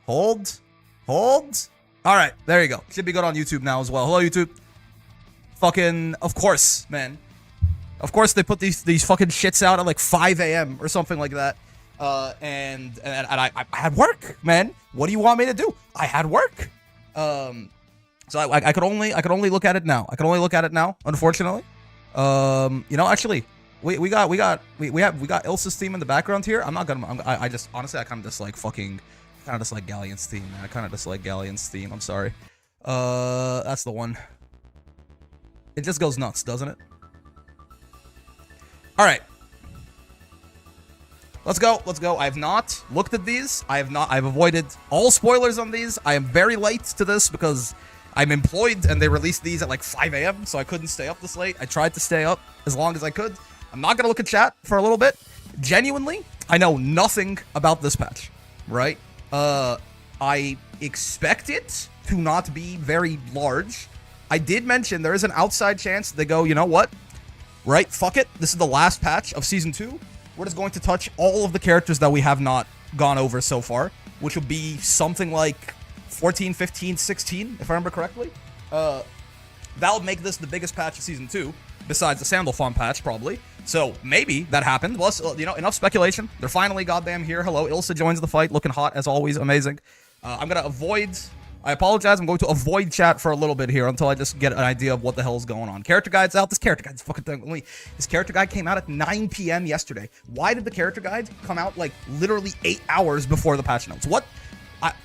Hold. Hold. All right, there you go. Should be good on YouTube now as well. Hello, YouTube. Fucking, of course, man. Of course, they put these fucking shits out at like 5 a.m. or something like that. And I had work, man. What do you want me to do? I had work. So I could only look at it now. I can only look at it now, unfortunately. You know, actually, we got Ilsa's theme in the background here. I'm not gonna. I just honestly, I kind of dislike Galion's theme, man. I kind of dislike Galion's theme. I'm sorry. That's the one. It just goes nuts, doesn't it? All right. Let's go. Let's go. I have not looked at these. I've avoided all spoilers on these. I am very late to this because I'm employed and they released these at like 5 a.m. So I couldn't stay up this late. I tried to stay up as long as I could. I'm not going to look at chat for a little bit. Genuinely, I know nothing about this patch, right? I expect it to not be very large. I did mention there is an outside chance they go, you know what? Right? Fuck it. This is the last patch of Season 2. We're just going to touch all of the characters that we have not gone over so far, which will be something like 14, 15, 16, if I remember correctly. That would make this the biggest patch of Season 2, besides the Sandalphon patch, probably. So, maybe that happened. Plus, you know, enough speculation. They're finally goddamn here. Hello, Ilsa joins the fight, looking hot as always. Amazing. I'm going to avoid... I apologize. I'm going to avoid chat for a little bit here until I just get an idea of what the hell is going on. Character guide's out. This character guide's fucking thing. This character guide came out at 9 p.m. yesterday. Why did the character guide come out like literally 8 hours before the patch notes? What?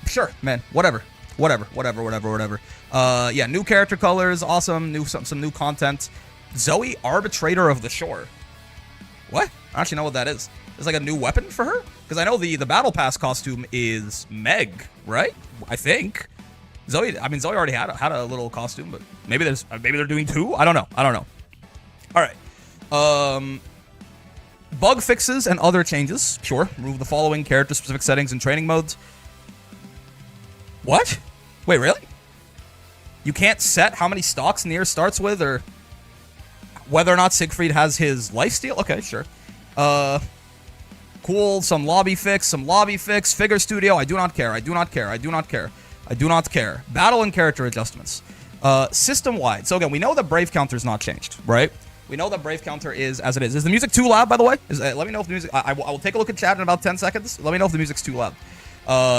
Sure, man. Whatever. Yeah, new character colors. Awesome. Some new content. Zoe, Arbitrator of the Shore. What? I don't actually know what that is. There's like a new weapon for her? Because I know the Battle Pass costume is Meg, right? I think. Zoe already had a little costume, but maybe they're doing 2. I don't know. All right. Bug fixes and other changes. Sure. Remove the following character-specific settings and training modes. What? Wait, really? You can't set how many stocks Nier starts with, or whether or not Siegfried has his lifesteal? Okay, sure. Cool. Some lobby fix. Figure studio. I do not care. Battle and character adjustments. System-wide. So again, we know that Brave Counter is not changed, right? We know that Brave Counter is as it is. Is the music too loud, by the way? Let me know if the music... I will take a look at chat in about 10 seconds. Let me know if the music's too loud.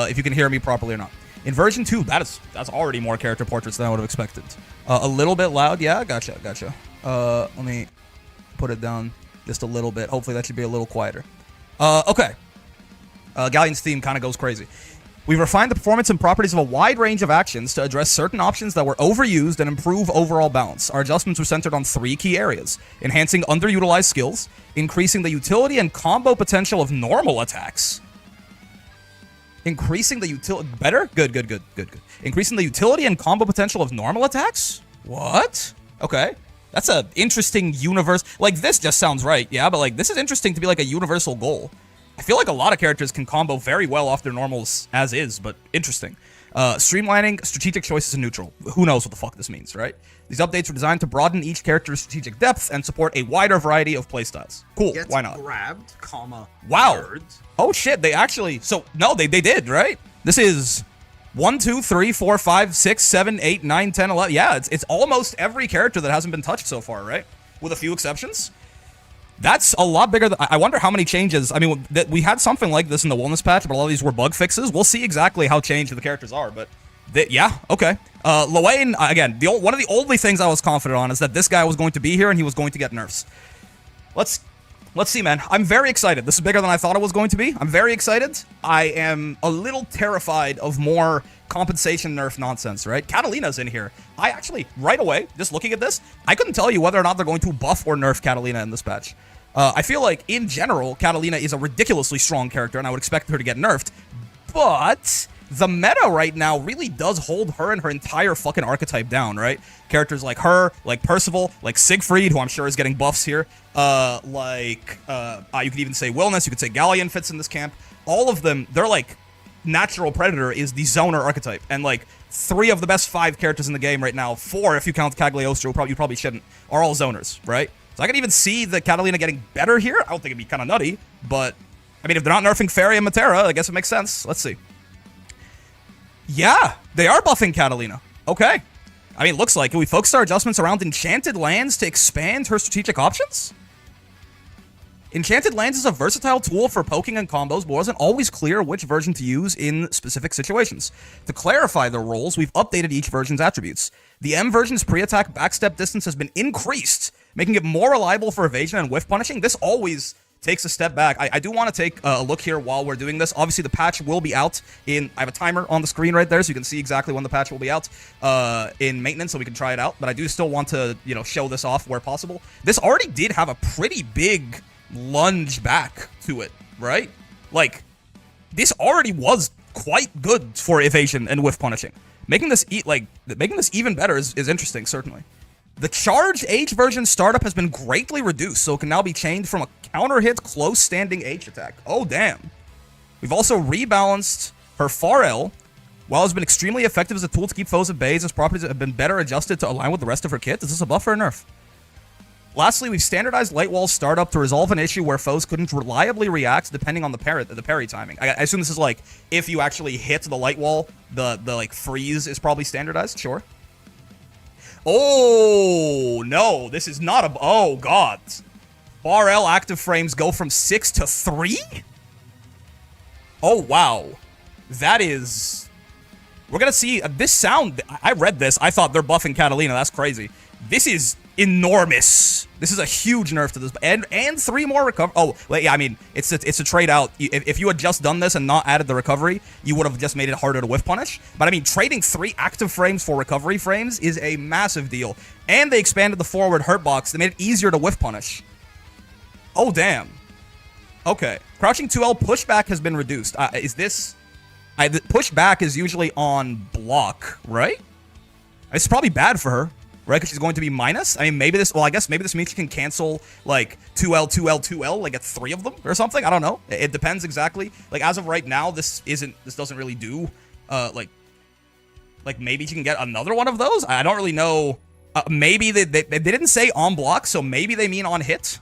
If you can hear me properly or not. In version 2, that's already more character portraits than I would have expected. A little bit loud. Yeah, gotcha. Let me put it down just a little bit. Hopefully that should be a little quieter. Okay. Galion's theme kind of goes crazy. We've refined the performance and properties of a wide range of actions to address certain options that were overused and improve overall balance. Our adjustments were centered on 3 key areas: enhancing underutilized skills, increasing the utility and combo potential of normal attacks. Increasing the utility... Better? Good. Increasing the utility and combo potential of normal attacks? What? Okay. That's a interesting universe. Like, this just sounds right, yeah, but like, this is interesting to be like a universal goal. I feel like a lot of characters can combo very well off their normals as is, but interesting. Streamlining strategic choices in neutral. Who knows what the fuck this means, right? These updates are designed to broaden each character's strategic depth and support a wider variety of playstyles. Cool, why not? Grabbed, comma, wow. birds. Oh shit, they actually... So, no, they did, right? This is 1, 2, 3, 4, 5, 6, 7, 8, 9, 10, 11... Yeah, it's almost every character that hasn't been touched so far, right? With a few exceptions. That's a lot bigger than... I wonder how many changes... I mean, we had something like this in the wellness patch, but a lot of these were bug fixes. We'll see exactly how changed the characters are, but... yeah, okay. Lowain, again, one of the only things I was confident on is that this guy was going to be here and he was going to get nerfs. Let's see, man. I'm very excited. This is bigger than I thought it was going to be. I'm very excited. I am a little terrified of more compensation nerf nonsense, right? Catalina's in here. I actually, right away, just looking at this, I couldn't tell you whether or not they're going to buff or nerf Catalina in this patch. I feel like, in general, Catalina is a ridiculously strong character, and I would expect her to get nerfed. But the meta right now really does hold her and her entire fucking archetype down, right? Characters like her, like Percival, like Siegfried, who I'm sure is getting buffs here. You could even say Willness, you could say Galion fits in this camp. All of them, they're like, Natural Predator is the zoner archetype. And like, 3 of the best 5 characters in the game right now, 4 if you count Cagliostro, you probably shouldn't, are all zoners, right? So I can even see the Catalina getting better here. I don't think it'd be kind of nutty, but I mean, if they're not nerfing Fairy and Matera, I guess it makes sense. Let's see. Yeah, they are buffing Catalina. Okay. I mean, it looks like it. We focused our adjustments around enchanted lands to expand her strategic options? Enchanted Lands is a versatile tool for poking and combos, but wasn't always clear which version to use in specific situations. To clarify their roles, we've updated each version's attributes. The M version's pre-attack backstep distance has been increased, making it more reliable for evasion and whiff punishing. This always takes a step back. I do want to take a look here while we're doing this. Obviously, the patch will be out in... I have a timer on the screen right there, so you can see exactly when the patch will be out in maintenance, so we can try it out. But I do still want to, you know, show this off where possible. This already did have a pretty big lunge back to it, right? Like, this already was quite good for evasion and whiff punishing. Making this even better is interesting, certainly. The charged H version startup has been greatly reduced, so it can now be changed from a counter hit close standing H attack. Oh damn. We've also rebalanced her far L. While it's been extremely effective as a tool to keep foes at bay, its properties have been better adjusted to align with the rest of her kit. Is this a buff or a nerf? Lastly, we've standardized Light Wall's startup to resolve an issue where foes couldn't reliably react depending on the parry timing. I assume this is like, if you actually hit the Light Wall, the like freeze is probably standardized, sure. Oh, no, this is not a... Oh, God. Bar L active frames go from 6 to 3? Oh, wow. That is... We're gonna see... this sound... I read this. I thought they're buffing Catalina. That's crazy. This is enormous. This is a huge nerf to this, and 3 more recover. Oh, wait, yeah, I mean, it's a trade out. If you had just done this and not added the recovery, you would have just made it harder to whiff punish. But I mean, trading 3 active frames for recovery frames is a massive deal. And they expanded the forward hurt box. They made it easier to whiff punish. Oh damn. Okay, crouching 2L pushback has been reduced. Is this? The pushback is usually on block, right? It's probably bad for her. Right, because she's going to be minus. I mean, maybe this... Well, I guess maybe this means she can cancel, like, 2L, 2L, 2L, like, get 3 of them or something. I don't know. It depends exactly. Like, as of right now, this doesn't really do, like, maybe she can get another one of those? I don't really know. Maybe they didn't say on block, so maybe they mean on hit.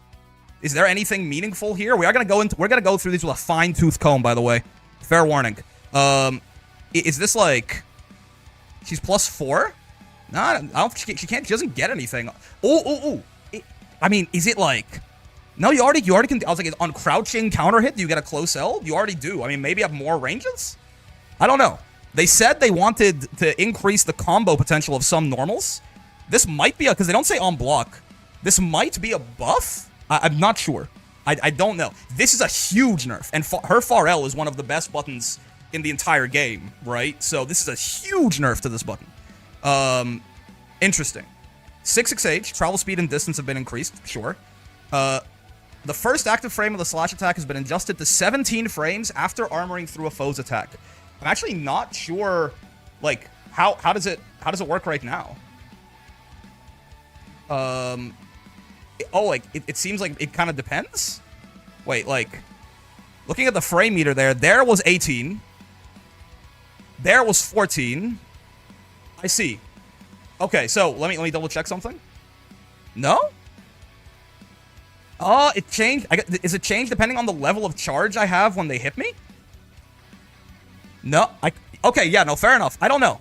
Is there anything meaningful here? We're gonna go through these with a fine-tooth comb, by the way. Fair warning. Is this, like... She's +4? No, I don't think she can't. She doesn't get anything. I mean, is it like? No, you already can. I was like, on crouching counter hit, do you get a close L? You already do. I mean, maybe have more ranges. I don't know. They said they wanted to increase the combo potential of some normals. This might be because they don't say on block. This might be a buff. I'm not sure. I don't know. This is a huge nerf, and her far L is one of the best buttons in the entire game, right? So this is a huge nerf to this button. Interesting. 6xh, travel speed and distance have been increased, sure. The first active frame of the slash attack has been adjusted to 17 frames after armoring through a foe's attack. I'm actually not sure, like, how does it work right now? It seems like it kind of depends? Wait, like, looking at the frame meter there was 18. There was 14. I see. Okay, so let me double check something. No? It changed. Is it changed depending on the level of charge I have when they hit me? No. Okay, yeah, no, fair enough. I don't know.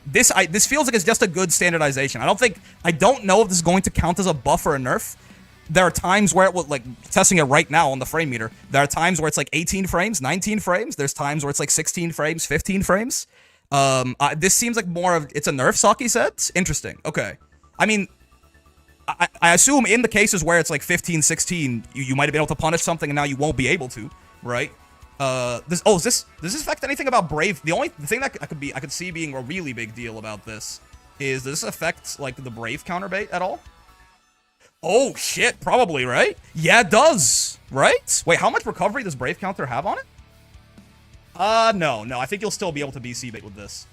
This feels like it's just a good standardization. I don't know if this is going to count as a buff or a nerf. There are times where it will, like, testing it right now on the frame meter. There are times where it's like 18 frames, 19 frames. There's times where it's like 16 frames, 15 frames. This seems like more of... It's a nerf, Saki said? Interesting. Okay. I mean, I assume in the cases where it's like 15, 16, you might have been able to punish something and now you won't be able to, right? Does this affect anything about Brave? The thing that I could see being a really big deal about this is, does this affect, like, the Brave counterbait at all? Oh, shit, probably, right? Yeah, it does, right? Wait, how much recovery does Brave counter have on it? No, I think you'll still be able to BC bait with this.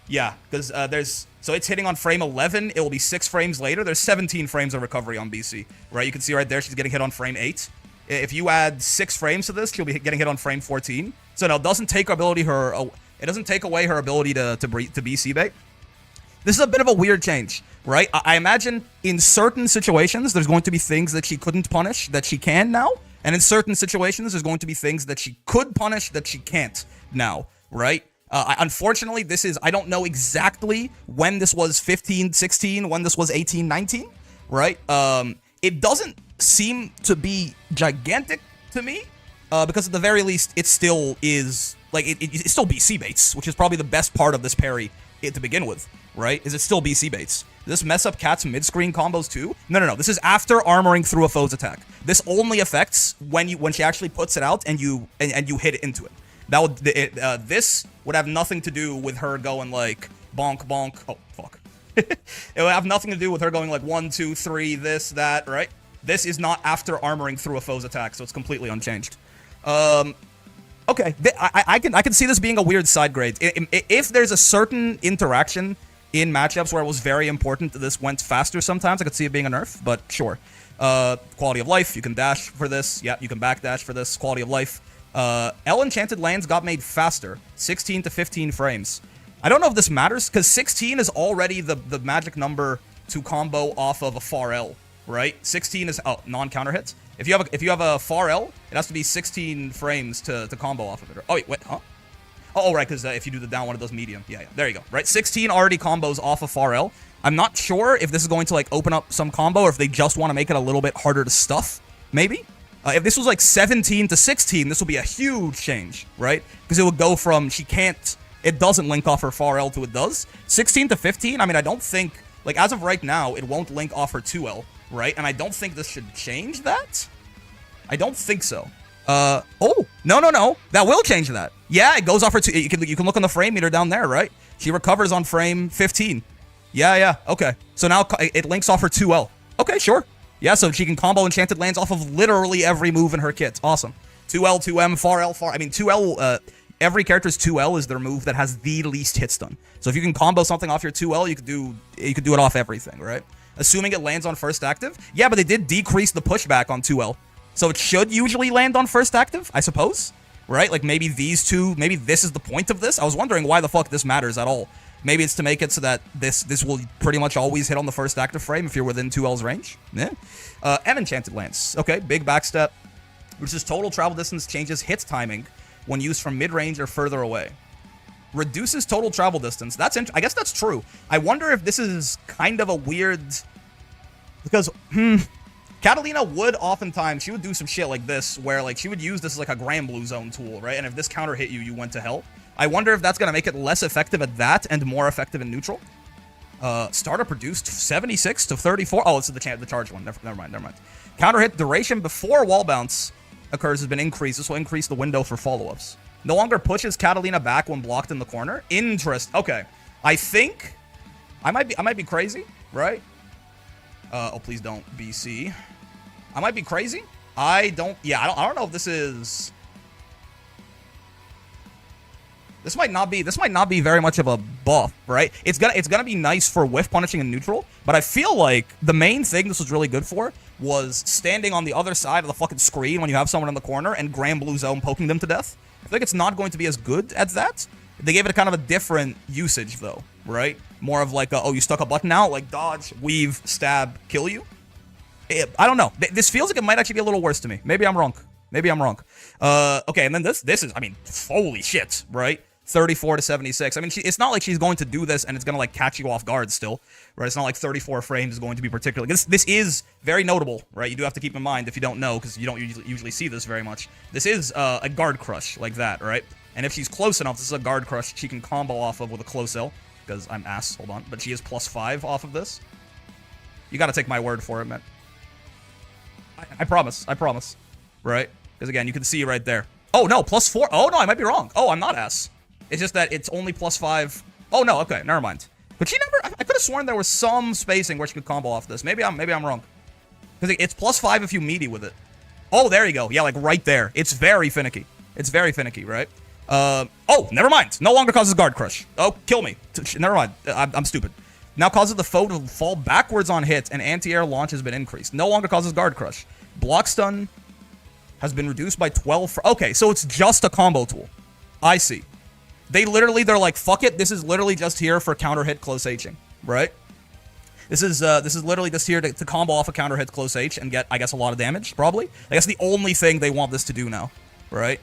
Yeah, because so it's hitting on frame 11, it will be 6 frames later, there's 17 frames of recovery on BC, right? You can see right there, she's getting hit on frame 8. If you add 6 frames to this, she'll be getting hit on frame 14. So no, it doesn't take away her ability to BC bait. This is a bit of a weird change, right? I imagine in certain situations, there's going to be things that she couldn't punish that she can now. And in certain situations, there's going to be things that she could punish that she can't now, right? Unfortunately, this is, I don't know exactly when this was 15, 16, when this was 18, 19, right? It doesn't seem to be gigantic to me, because at the very least, it still is, like, it's still BC baits, which is probably the best part of this parry to begin with, right? Is it still BC baits? Does this mess up Cat's mid-screen combos too? No. This is after armoring through a foe's attack. This only affects when she actually puts it out and you hit it into it. That would this would have nothing to do with her going like bonk bonk. Oh fuck! It would have nothing to do with her going like 1, 2, 3, this, that, right? This is not after armoring through a foe's attack, so it's completely unchanged. Okay, I can see this being a weird side grade. If there's a certain interaction in matchups where it was very important that this went faster sometimes, I could see it being a nerf, but sure. Quality of life, you can dash for this. Yeah, you can backdash for this. Quality of life. L enchanted lands got made faster, 16 to 15 frames. I don't know if this matters, because 16 is already the magic number to combo off of a far L, right? 16 is, non-counter hits. If you have a far L, it has to be 16 frames to combo off of it. Oh, wait, huh? Oh, right, because if you do the down one, it does medium. Yeah, there you go, right? 16 already combos off of far L. I'm not sure if this is going to, like, open up some combo, or if they just want to make it a little bit harder to stuff, maybe? If this was, like, 17 to 16, this would be a huge change, right? Because it would go from it doesn't link off her far L to it does. 16 to 15, I mean, I don't think, like, as of right now, it won't link off her 2L, right? And I don't think this should change that. I don't think so. Oh, no. That will change that. Yeah, it goes off her 2. You can look on the frame meter down there, right? She recovers on frame 15. Yeah, okay. So now it links off her 2L. Okay, sure. Yeah, so she can combo enchanted lands off of literally every move in her kit. Awesome. 2L, 2M, far L, far. I mean, 2L, every character's 2L is their move that has the least hit stun. So if you can combo something off your 2L, you could do it off everything, right? Assuming it lands on first active. Yeah, but they did decrease the pushback on 2L. So it should usually land on first active, I suppose, right? Like maybe these two, maybe this is the point of this. I was wondering why the fuck this matters at all. Maybe it's to make it so that this will pretty much always hit on the first active frame if you're within 2L's range. Yeah. And enchanted lance. Okay, big backstep. Which is total travel distance changes hit timing when used from mid-range or further away. Reduces total travel distance. I guess that's true. I wonder if this is kind of a weird... Because, Catalina would oftentimes, she would do some shit like this, where like she would use this as like a Grand Blue Zone tool, right? And if this counter hit you, you went to hell. I wonder if that's going to make it less effective at that and more effective in neutral. Starter produced 76 to 34. Oh, it's the charge one. Never mind. Counter hit duration before wall bounce occurs has been increased. This will increase the window for follow-ups. No longer pushes Catalina back when blocked in the corner. Okay. I think I might be crazy, right? Oh, please don't BC. I might be crazy. I don't know if this is... This might not be very much of a buff, right? It's gonna be nice for whiff punishing in neutral, but I feel like the main thing this was really good for was standing on the other side of the fucking screen when you have someone in the corner and Grand Blue Zone poking them to death. I think it's not going to be as good as that. They gave it a kind of a different usage though, right? More of like, you stuck a button out, like dodge, weave, stab, kill you. I don't know. This feels like it might actually be a little worse to me. Maybe I'm wrong. Okay, and then this is, I mean, holy shit, right? 34 to 76. I mean, it's not like she's going to do this and it's going to like catch you off guard still, right? It's not like 34 frames is going to be particularly... This is very notable, right? You do have to keep in mind if you don't know, because you don't usually see this very much. This is a guard crush like that, right? And if she's close enough, this is a guard crush she can combo off of with a close L, because I'm ass, hold on. But she is +5 off of this. You got to take my word for it, man. I promise, right? Because again, you can see right there. Oh, no, +4. Oh, no, I might be wrong. Oh, I'm not ass. It's just that it's only +5. Oh, no, okay, never mind. But she never... I could have sworn there was some spacing where she could combo off this. Maybe I'm wrong. Because it's +5 if you meaty with it. Oh, there you go. Yeah, like right there. It's very finicky. Right? Oh, never mind. No longer causes guard crush. Oh, kill me. Never mind. I'm stupid. Now causes the foe to fall backwards on hit, and anti-air launch has been increased. No longer causes guard crush. Block stun has been reduced by 12. Okay, so it's just a combo tool. I see. They're like, fuck it. This is literally just here for counter hit close Hing, right? This is literally just here to combo off a counter hit close H and get, I guess, a lot of damage, probably. I guess the only thing they want this to do now, right?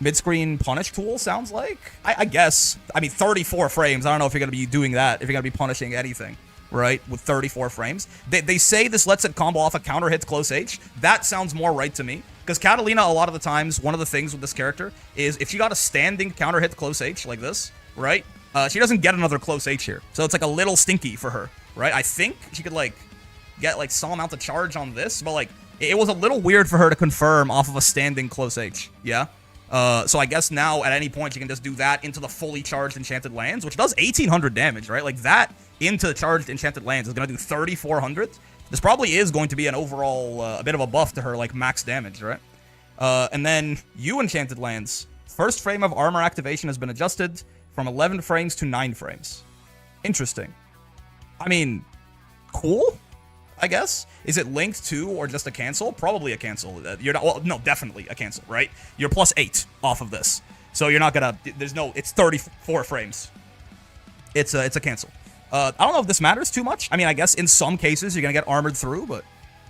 Mid-screen punish tool sounds like? I guess. I mean, 34 frames. I don't know if you're going to be doing that, if you're going to be punishing anything, right? With 34 frames. They say this lets it combo off a counter hits close H. That sounds more right to me. Because Catalina, a lot of the times, one of the things with this character is if she got a standing counter hit close H like this, right? She doesn't get another close H here. So it's like a little stinky for her, right? I think she could like get like some amount of charge on this, but like it was a little weird for her to confirm off of a standing close H, yeah? So I guess now at any point she can just do that into the fully charged Enchanted Lands, which does 1,800 damage, right? Like that into the charged Enchanted Lands is going to do 3,400. This probably is going to be an overall, a bit of a buff to her, like max damage, right? And then you Enchanted Lands. First frame of armor activation has been adjusted from 11 frames to 9 frames. Interesting. I mean, cool, I guess. Is it linked to or just a cancel? Probably a cancel. You're not, well, no, definitely a cancel, right? You're plus 8 off of this. So you're not gonna, there's no, it's 34 frames. It's a cancel. I don't know if this matters too much. I mean, I guess in some cases you're gonna get armored through, but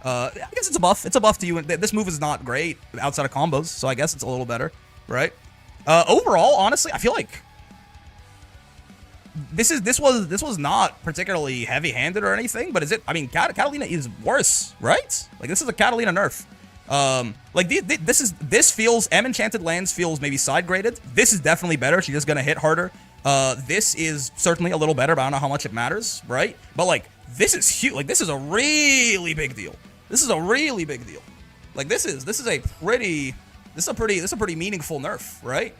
I guess it's a buff. It's a buff to you. This move is not great outside of combos, so I guess it's a little better, right? Overall, honestly, I feel like this was not particularly heavy-handed or anything, but is it? I mean, Catalina is worse, right? Like this is a Catalina nerf. Like this feels Enchanted Lands feels maybe side graded. This is definitely better. She's just gonna hit harder. This is certainly a little better, but I don't know how much it matters, right? But like this is huge. Like this is a really big deal. This is a really big deal. Like this is a pretty meaningful nerf, right?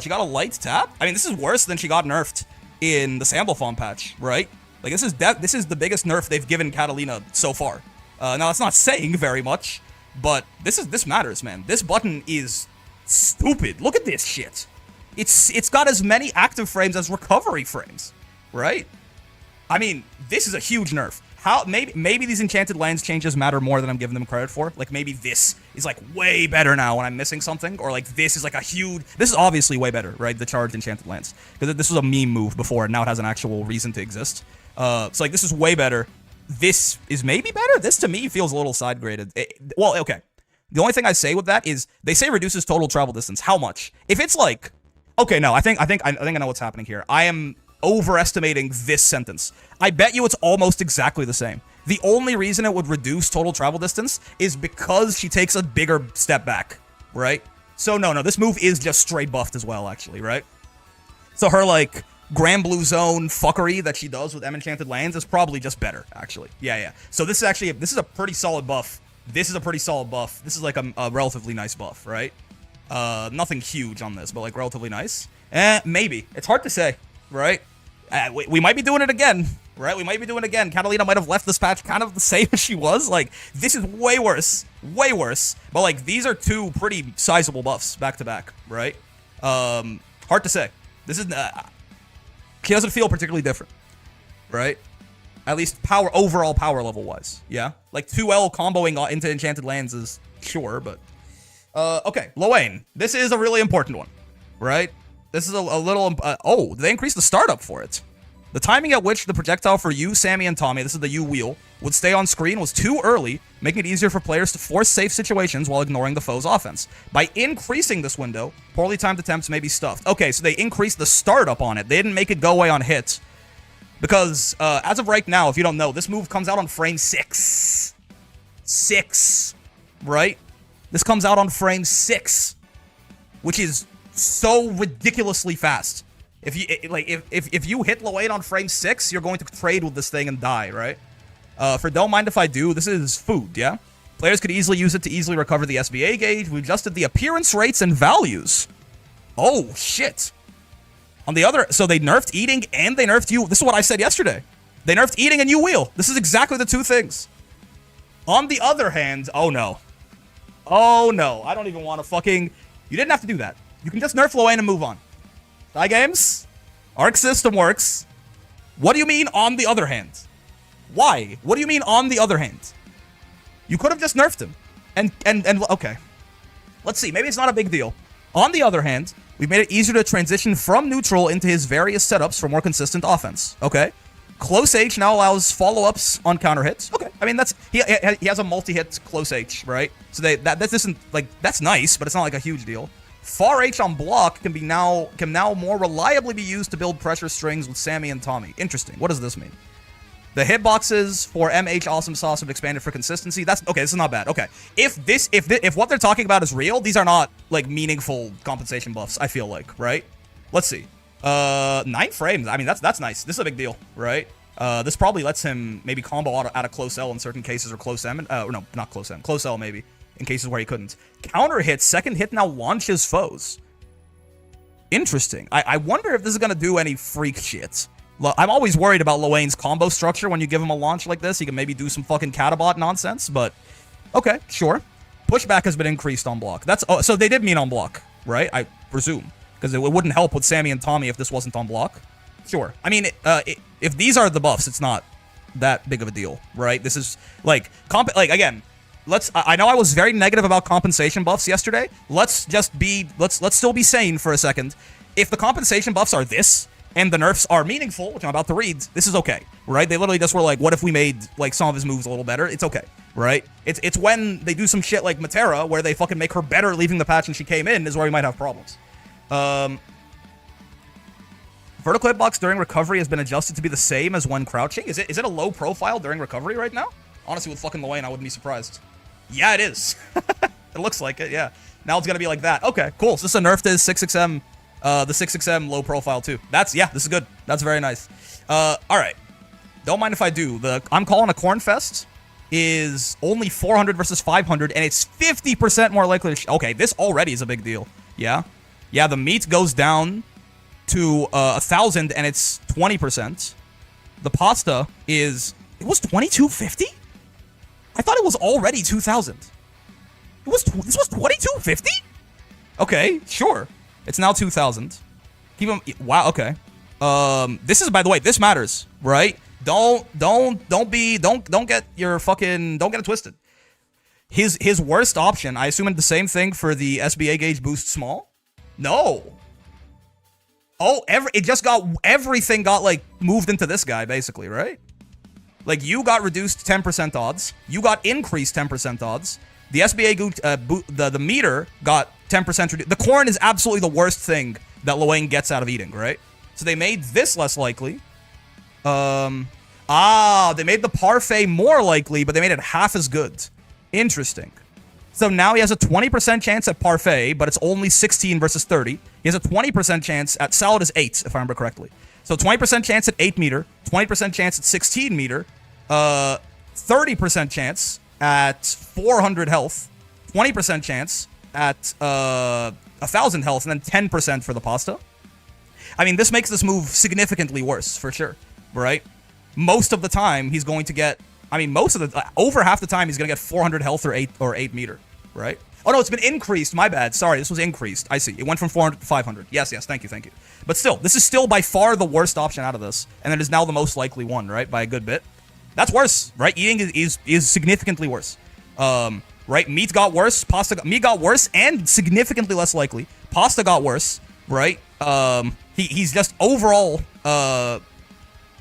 She got a light tap. I mean, this is worse than she got nerfed in the Sandalphon patch, right? Like this is the biggest nerf they've given Catalina so far. Now that's not saying very much, but this matters, man. This button is stupid. Look at this shit. It's got as many active frames as recovery frames, right? I mean, this is a huge nerf. How maybe these Enchanted Lands changes matter more than I'm giving them credit for. Like maybe this is like way better now when I'm missing something, or like this is like a huge. This is obviously way better, right? The charged Enchanted Lands, because this was a meme move before, and now it has an actual reason to exist. So like this is way better. This is maybe better. This to me feels a little side graded. Well, okay. The only thing I say with that is they say reduces total travel distance. How much? If it's like, okay, no, I think I know what's happening here. I am overestimating this sentence. I bet you it's almost exactly the same. The only reason it would reduce total travel distance is because she takes a bigger step back, right? So no, this move is just straight buffed as well, actually, right? So her, like, Grand Blue Zone fuckery that she does with Enchanted Lands is probably just better, actually. Yeah. So this is a pretty solid buff. This is a pretty solid buff. This is like a relatively nice buff, right? Nothing huge on this, but like relatively nice. Maybe. It's hard to say, right? We might be doing it again, right? We might be doing it again. Catalina might have left this patch kind of the same as she was. Like, this is way worse. Way worse. But like, these are two pretty sizable buffs back to back, right? Hard to say. This is, she doesn't feel particularly different, right? At least overall power level wise, yeah? Like 2L comboing into Enchanted Lands is sure, but okay, Lowain. This is a really important one, right? This is a little, oh, they increased the startup for it. The timing at which the projectile for you, Sammy, and Tommy, this is the U wheel, would stay on screen was too early, making it easier for players to force safe situations while ignoring the foe's offense. By increasing this window, poorly timed attempts may be stuffed. Okay, so they increased the startup on it. They didn't make it go away on hit. Because, as of right now, if you don't know, this move comes out on frame 6. 6, right? This comes out on frame 6, which is so ridiculously fast. If you hit Lowain on frame 6, you're going to trade with this thing and die, right? For Don't Mind If I Do, this is food, yeah? Players could easily use it to easily recover the SBA gauge. We adjusted the appearance rates and values. Oh, shit. On the other, so they nerfed eating and they nerfed you. This is what I said yesterday. They nerfed eating and you wheel. This is exactly the two things. On the other hand, oh no. Oh no, I don't even want to fucking, you didn't have to do that. You can just nerf Lowain and move on. Die games, Arc system works. What do you mean on the other hand? Why? What do you mean on the other hand? You could have just nerfed him. And okay. Let's see, maybe it's not a big deal. On the other hand, we've made it easier to transition from neutral into his various setups for more consistent offense. Okay. Close H now allows follow-ups on counter hits. Okay. I mean, that's he has a multi-hit close H, right? So this isn't like, that's nice, but it's not like a huge deal. Far H on block can now more reliably be used to build pressure strings with Sammy and Tommy. Interesting. What does this mean? The hitboxes for MH Awesome Sauce have expanded for consistency. That's okay. This is not bad. Okay, if what they're talking about is real, these are not like meaningful compensation buffs. I feel like, right? Let's see. 9 frames. I mean, that's nice. This is a big deal, right? This probably lets him maybe combo out of close L in certain cases, or close M. Or no, not close M. Close L maybe in cases where he couldn't. Counter hit. Second hit now launches foes. Interesting. I wonder if this is gonna do any freak shit. I'm always worried about Lowain's combo structure when you give him a launch like this. He can maybe do some fucking catabot nonsense, but okay, sure. Pushback has been increased on block. That's so they did mean on block, right? I presume, because it wouldn't help with Sammy and Tommy if this wasn't on block. Sure. I mean, if these are the buffs, it's not that big of a deal, right? This is like again. I know I was very negative about compensation buffs yesterday. Let's still be sane for a second. If the compensation buffs are this, and the nerfs are meaningful, which I'm about to read, this is okay, right? They literally just were like, what if we made, like, some of his moves a little better? It's okay, right? It's when they do some shit like Matera, where they fucking make her better leaving the patch and she came in, is where we might have problems. Vertical hitbox during recovery has been adjusted to be the same as when crouching. Is it a low profile during recovery right now? Honestly, with fucking Lowain, I wouldn't be surprised. Yeah, it is. It looks like it, yeah. Now it's gonna be like that. Okay, cool. So this is a nerf to 6XM. The 6XM low profile too. This is good. That's very nice. All right. Don't mind if I do. I'm calling a Cornfest is only 400 versus 500, and it's 50% more likely to... Okay, this already is a big deal. Yeah? Yeah, the meat goes down to 1,000, and it's 20%. The pasta is... It was 2250? I thought it was already 2,000. This was 2250? Okay, sure. It's now 2,000. Keep him. Wow. Okay. This is, by the way, this matters, right? Don't get it twisted. His worst option, I assume, the same thing for the SBA gauge boost small. No. Oh, everything got like moved into this guy basically, right? Like you got reduced 10% odds. You got increased 10% odds. The SBA the meter got 10% reduced. The corn is absolutely the worst thing that Lowain gets out of eating, right? So they made this less likely. They made the parfait more likely, but they made it half as good. Interesting. So now he has a 20% chance at parfait, but it's only 16 versus 30. He has a 20% chance at salad is 8, if I remember correctly. So 20% chance at 8 meter, 20% chance at 16 meter, 30% chance at 400 health, 20% chance at 1,000 health, and then 10% for the pasta. I mean, this makes this move significantly worse, for sure, right? Most of the time, he's going to get... I mean, over half the time, he's going to get 400 health or 8 meter, right? Oh, no, it's been increased. My bad. Sorry, this was increased. I see. It went from 400 to 500. Yes, thank you. But still, this is still by far the worst option out of this, and it is now the most likely one, right? By a good bit. That's worse, right? Eating is significantly worse. Right? Meat got worse. Meat got worse and significantly less likely. Pasta got worse, right? He's just overall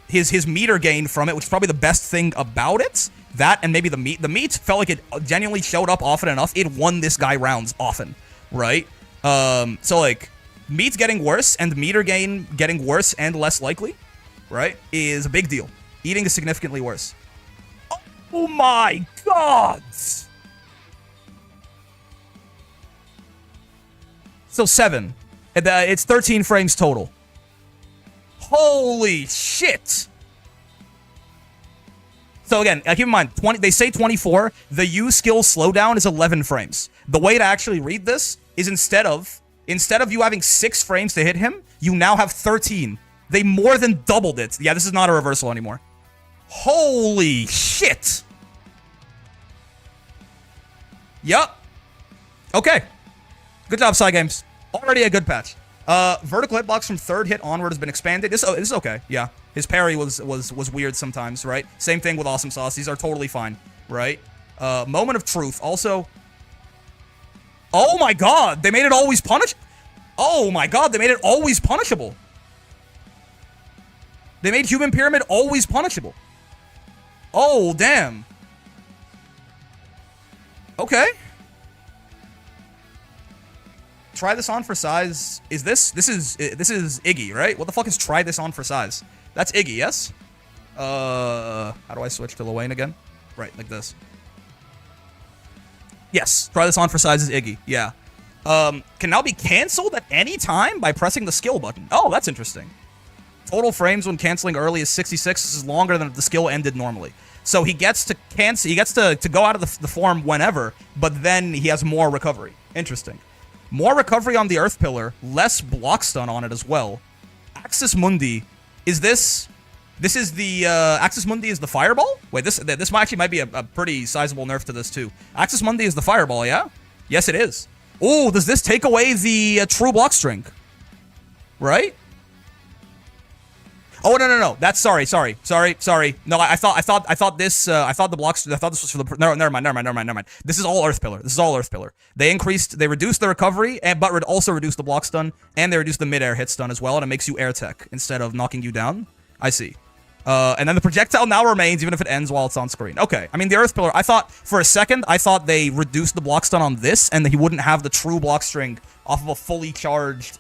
his meter gain from it, which is probably the best thing about it. That and maybe the meat. The meat felt like it genuinely showed up often enough. It won this guy rounds often, right? So like meat getting worse and meter gain getting worse and less likely, right, is a big deal. Eating is significantly worse. Oh my god! So 7. It's 13 frames total. Holy shit! So again, keep in mind, they say 24. The U skill slowdown is 11 frames. The way to actually read this is instead of you having 6 frames to hit him, you now have 13. They more than doubled it. Yeah, this is not a reversal anymore. Holy shit! Yup. Okay. Good job, Psy Games. Already a good patch. Vertical hitbox from 3rd hit onward has been expanded. This is okay. Yeah. His parry was weird sometimes, right? Same thing with Awesome Sauce. These are totally fine, right? Moment of Truth. Also... Oh my god! They made it always Oh my god, they made it always punishable. They made Human Pyramid always punishable. Oh, damn. Okay. try this on for size. Is this is Iggy, right? What the fuck is try this on for size? That's Iggy, yes? How do I switch to Lowain again? Right, like this. Yes, try this on for size is Iggy, yeah. Can now be canceled at any time by pressing the skill button. Oh, that's interesting. Total frames when canceling early is 66. This is longer than if the skill ended normally. So he gets to cancel. He gets to go out of the form whenever, but then he has more recovery. Interesting. More recovery on the Earth Pillar, less block stun on it as well. Axis Mundi, is this? This is the Axis Mundi is the Fireball. Wait, this actually might be a pretty sizable nerf to this too. Axis Mundi is the Fireball, yeah? Yes, it is. Oh, does this take away the true block string? Right? Oh no. That's sorry. No, I thought this was for the never mind. This is all Earth Pillar. They reduced the recovery but also reduced the block stun, and they reduced the mid-air hit stun as well, and it makes you air tech instead of knocking you down. I see. And then the projectile now remains even if it ends while it's on screen. Okay, I mean the Earth Pillar, I thought for a second they reduced the block stun on this and that he wouldn't have the true block string off of a fully charged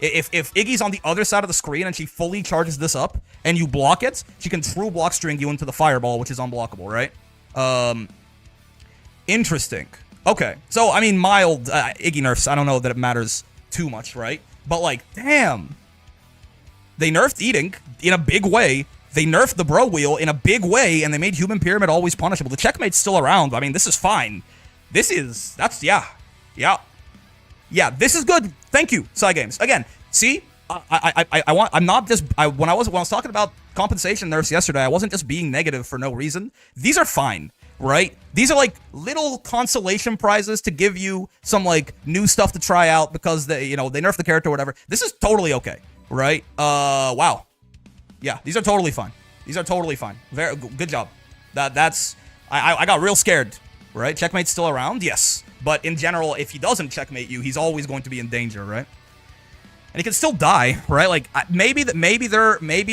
If Iggy's on the other side of the screen and she fully charges this up and you block it, she can true block string you into the Fireball, which is unblockable, right? Interesting. Okay, so, I mean, mild Iggy nerfs, I don't know that it matters too much, right? But, like, damn. They nerfed eating in a big way. They nerfed the bro wheel in a big way, and they made Human Pyramid always punishable. The checkmate's still around. I mean, this is fine. Yeah, this is good. Thank you, Side Games. Again, see, when I was talking about compensation nerfs yesterday, I wasn't just being negative for no reason. These are fine, right? These are like little consolation prizes to give you some like new stuff to try out because they nerf the character or whatever. This is totally okay, right? Wow. Yeah, these are totally fine. Very good job. I got real scared, right? Checkmate's still around, yes. But in general, if he doesn't checkmate you, he's always going to be in danger, right? And he can still die, right? Like maybe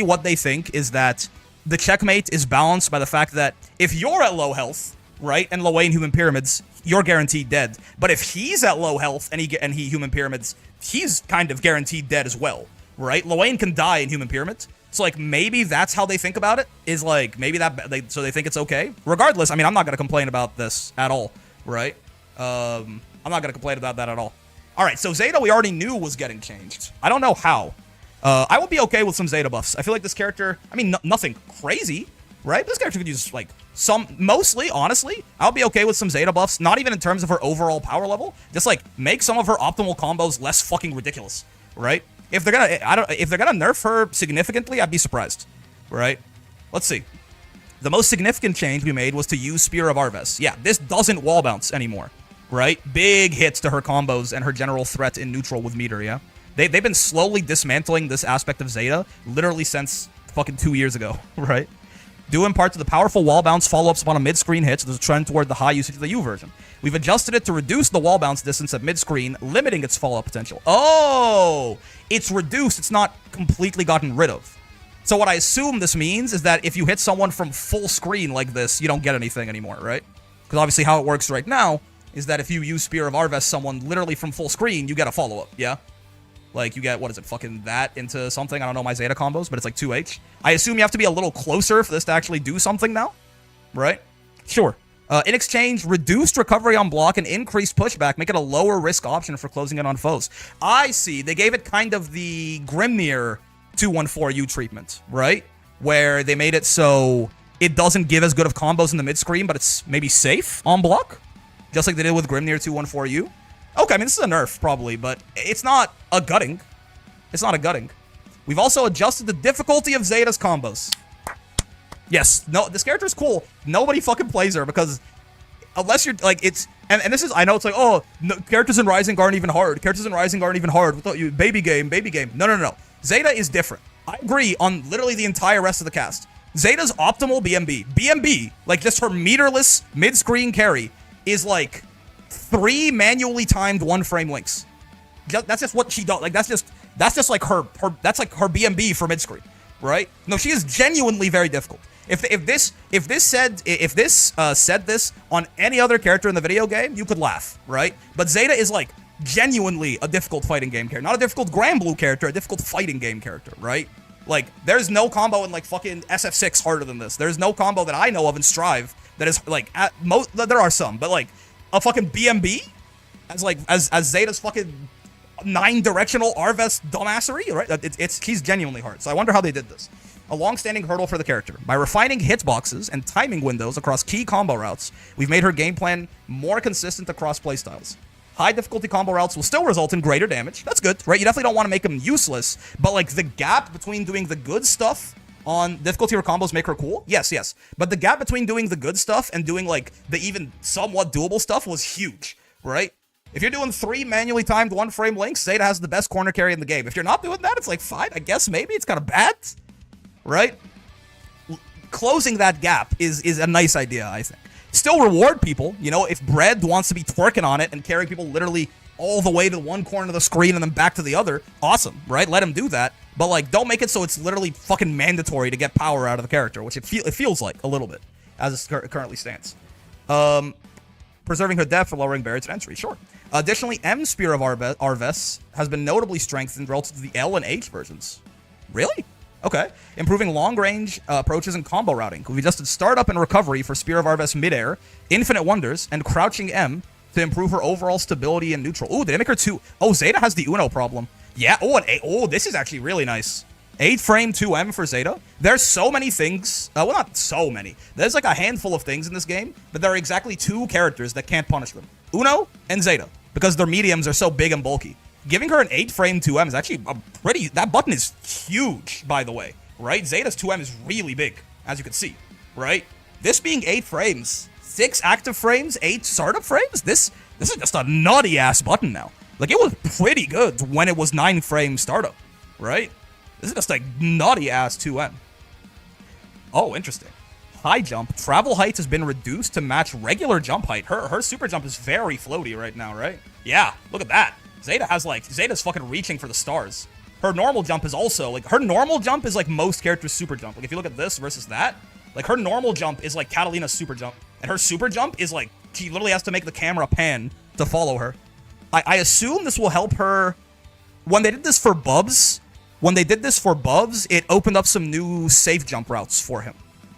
what they think is that the checkmate is balanced by the fact that if you're at low health, right, and Lowain Human Pyramids, you're guaranteed dead. But if he's at low health and he Human Pyramids, he's kind of guaranteed dead as well, right? Lowain can die in Human Pyramids. So, like, maybe that's how they think about it, is, like, maybe so they think it's okay. Regardless, I mean, I'm not going to complain about this at all, right? I'm not going to complain about that at all. All right, so Zeta we already knew was getting changed. I don't know how. I would be okay with some Zeta buffs. I feel like this character, I mean, nothing crazy, right? This character could use, like, mostly, honestly, I'll be okay with some Zeta buffs, not even in terms of her overall power level. Just, like, make some of her optimal combos less fucking ridiculous, right? If they're gonna nerf her significantly, I'd be surprised, right? Let's see. The most significant change we made was to use Spear of Arves. Yeah, this doesn't wall bounce anymore, right? Big hits to her combos and her general threat in neutral with meter, yeah? They've been slowly dismantling this aspect of Zeta literally since fucking 2 years ago, right? Due in part to the powerful wall bounce follow-ups upon a mid-screen hit, so there's a trend toward the high usage of the U version. We've adjusted it to reduce the wall bounce distance at mid-screen, limiting its follow-up potential. Oh! It's reduced, it's not completely gotten rid of. So what I assume this means is that if you hit someone from full screen like this, you don't get anything anymore, right? Because obviously how it works right now is that if you use Spear of Arves someone literally from full screen, you get a follow-up, yeah? Like, you get, what is it, fucking that into something? I don't know my Zeta combos, but it's like 2H. I assume you have to be a little closer for this to actually do something now, right? Sure. In exchange, reduced recovery on block and increased pushback make it a lower risk option for closing in on foes. I see. They gave it kind of the Grimnir 214U treatment, right? Where they made it so it doesn't give as good of combos in the mid-screen, but it's maybe safe on block, just like they did with Grimnir 214U. Okay, I mean, this is a nerf, probably, but it's not a gutting. It's not a gutting. We've also adjusted the difficulty of Zeta's combos. Yes, no, this character is cool. Nobody fucking plays her because unless you're, like, it's... And this is, I know it's like, oh, no, characters in Rising aren't even hard. Characters in Rising aren't even hard. Without you, baby game. No. Zeta is different. I agree on literally the entire rest of the cast. Zeta's optimal BMB. BMB, like just her meterless mid-screen carry, is like 3 manually timed 1-frame links. That's just what she does. Like, that's just like her that's like her BMB for mid-screen, right? No, she is genuinely very difficult. If this said this on any other character in the video game, you could laugh, right? But Zeta is like genuinely a difficult fighting game character. Not a difficult Grand Blue character, a difficult fighting game character, right? Like, there's no combo in, like, fucking SF6 harder than this. There's no combo that I know of in Strive that is, like, at most, there are some, but, like, a fucking BMB as, like, as Zeta's fucking 9-directional Arves dumbassery, right? He's genuinely hard. So I wonder how they did this. A long-standing hurdle for the character. By refining hitboxes and timing windows across key combo routes, we've made her game plan more consistent across playstyles. High difficulty combo routes will still result in greater damage. That's good, right? You definitely don't want to make them useless, but like the gap between doing the good stuff on difficulty or combos make her cool. Yes. But the gap between doing the good stuff and doing like the even somewhat doable stuff was huge, right? If you're doing 3 manually timed 1-frame links, Zeta has the best corner carry in the game. If you're not doing that, it's like fine, I guess maybe it's kind of bad, right? Closing that gap is a nice idea, I think. Still reward people, you know, if Bread wants to be twerking on it and carrying people literally all the way to one corner of the screen and then back to the other, awesome, right? Let him do that. But, like, don't make it so it's literally fucking mandatory to get power out of the character, which it feels like a little bit, as it currently stands. Preserving her depth for lowering barriers to entry, sure. Additionally, M Spear of Arves has been notably strengthened relative to the L and H versions. Really? Okay. Improving long-range approaches and combo routing. We've adjusted startup and recovery for Spear of Arves midair, Infinite Wonders, and Crouching M to improve her overall stability and neutral. Ooh, did they make her 2? Oh, Zeta has the Uno problem. Yeah, this is actually really nice. 8-frame 2M for Zeta. There's so many things. Well, not so many. There's like a handful of things in this game, but there are exactly 2 characters that can't punish them. Uno and Zeta, because their mediums are so big and bulky. Giving her an 8-frame 2M is actually a pretty... That button is huge, by the way, right? Zeta's 2M is really big, as you can see, right? This being 8 frames, 6 active frames, 8 startup frames, this is just a nutty-ass button now. Like, it was pretty good when it was 9-frame startup, right? This is just like nutty-ass 2M. Oh, interesting. High jump. Travel height has been reduced to match regular jump height. Her super jump is very floaty right now, right? Yeah, look at that. Zeta's fucking reaching for the stars. Her normal jump is also, like, her normal jump is like most characters' super jump. Like, if you look at this versus that, like, her normal jump is like Catalina's super jump. And her super jump is like, she literally has to make the camera pan to follow her. I assume this will help her. When they did this for Bubs, it opened up some new safe jump routes for him.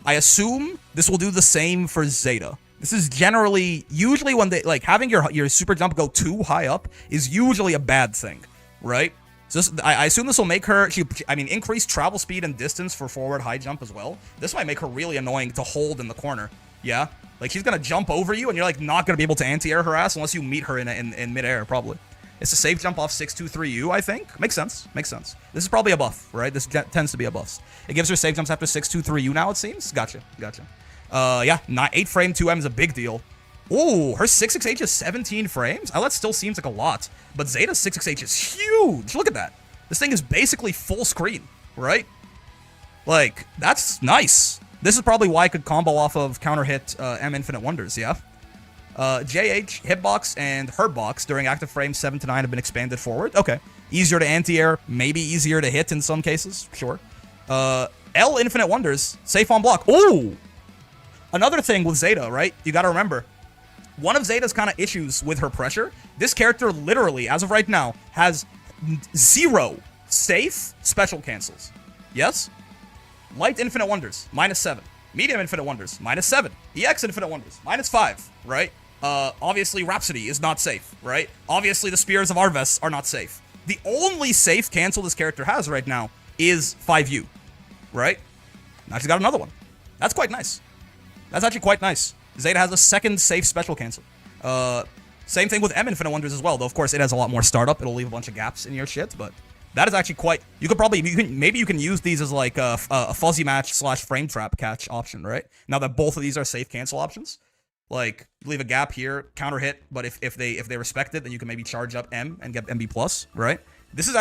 I assume this will do the same for Zeta. This is usually when they, like, having your super jump go too high up is usually a bad thing, right? So I assume this will make her, increase travel speed and distance for forward high jump as well. This might make her really annoying to hold in the corner, yeah? Like, she's gonna jump over you and you're, like, not gonna be able to anti-air her ass unless you meet her in midair, probably. It's a safe jump off 623U, I think. Makes sense. This is probably a buff, right? This tends to be a buff. It gives her safe jumps after 623U now, it seems. Gotcha. Yeah, 8-frame 2M is a big deal. Ooh, her 668 is 17 frames? Oh, that still seems like a lot. But Zeta's 668 is huge. Look at that. This thing is basically full screen, right? Like, that's nice. This is probably why I could combo off of counter hit M Infinite Wonders, yeah? JH, hitbox, and hurtbox during active frames 7 to 9 have been expanded forward. Okay. Easier to anti-air, maybe easier to hit in some cases. Sure. L Infinite Wonders, safe on block. Ooh! Another thing with Zeta, right? You gotta remember, one of Zeta's kind of issues with her pressure, this character literally, as of right now, has 0 safe special cancels. Yes? Light Infinite Wonders, -7. Medium Infinite Wonders, -7. EX Infinite Wonders, -5, right? Obviously Rhapsody is not safe, right? Obviously the Spears of Arves are not safe. The only safe cancel this character has right now is 5U, right? Now she's got another one. That's quite nice. That's actually quite nice. Zeta has a second safe special cancel. Same thing with M Infinite Wonders as well, though of course it has a lot more startup. It'll leave a bunch of gaps in your shit, but that is actually quite... Maybe you can use these as like a fuzzy match / frame trap catch option, right? Now that both of these are safe cancel options. Like, leave a gap here, counter hit, but if they respect it, then you can maybe charge up M and get MB+, right? This is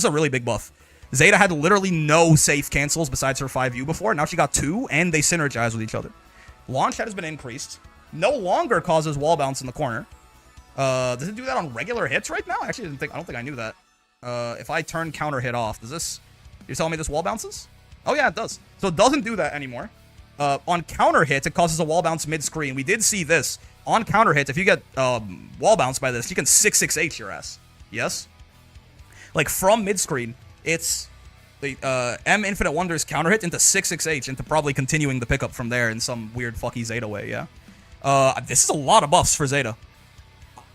a really big buff. Zeta had literally no safe cancels besides her 5U before. Now she got 2, and they synergize with each other. Launch head has been increased. No longer causes wall bounce in the corner. Does it do that on regular hits right now? Actually, I don't think I knew that. If I turn counter hit off, you're telling me this wall bounces? Oh yeah, it does. So it doesn't do that anymore. On counter hits, it causes a wall bounce mid-screen. We did see this on counter hits, if you get wall bounce by this, you can 668 your ass. Yes? Like, from mid-screen, it's the M Infinite Wonders counter hit into 668 into probably continuing the pickup from there in some weird fucky Zeta way, yeah? This is a lot of buffs for Zeta.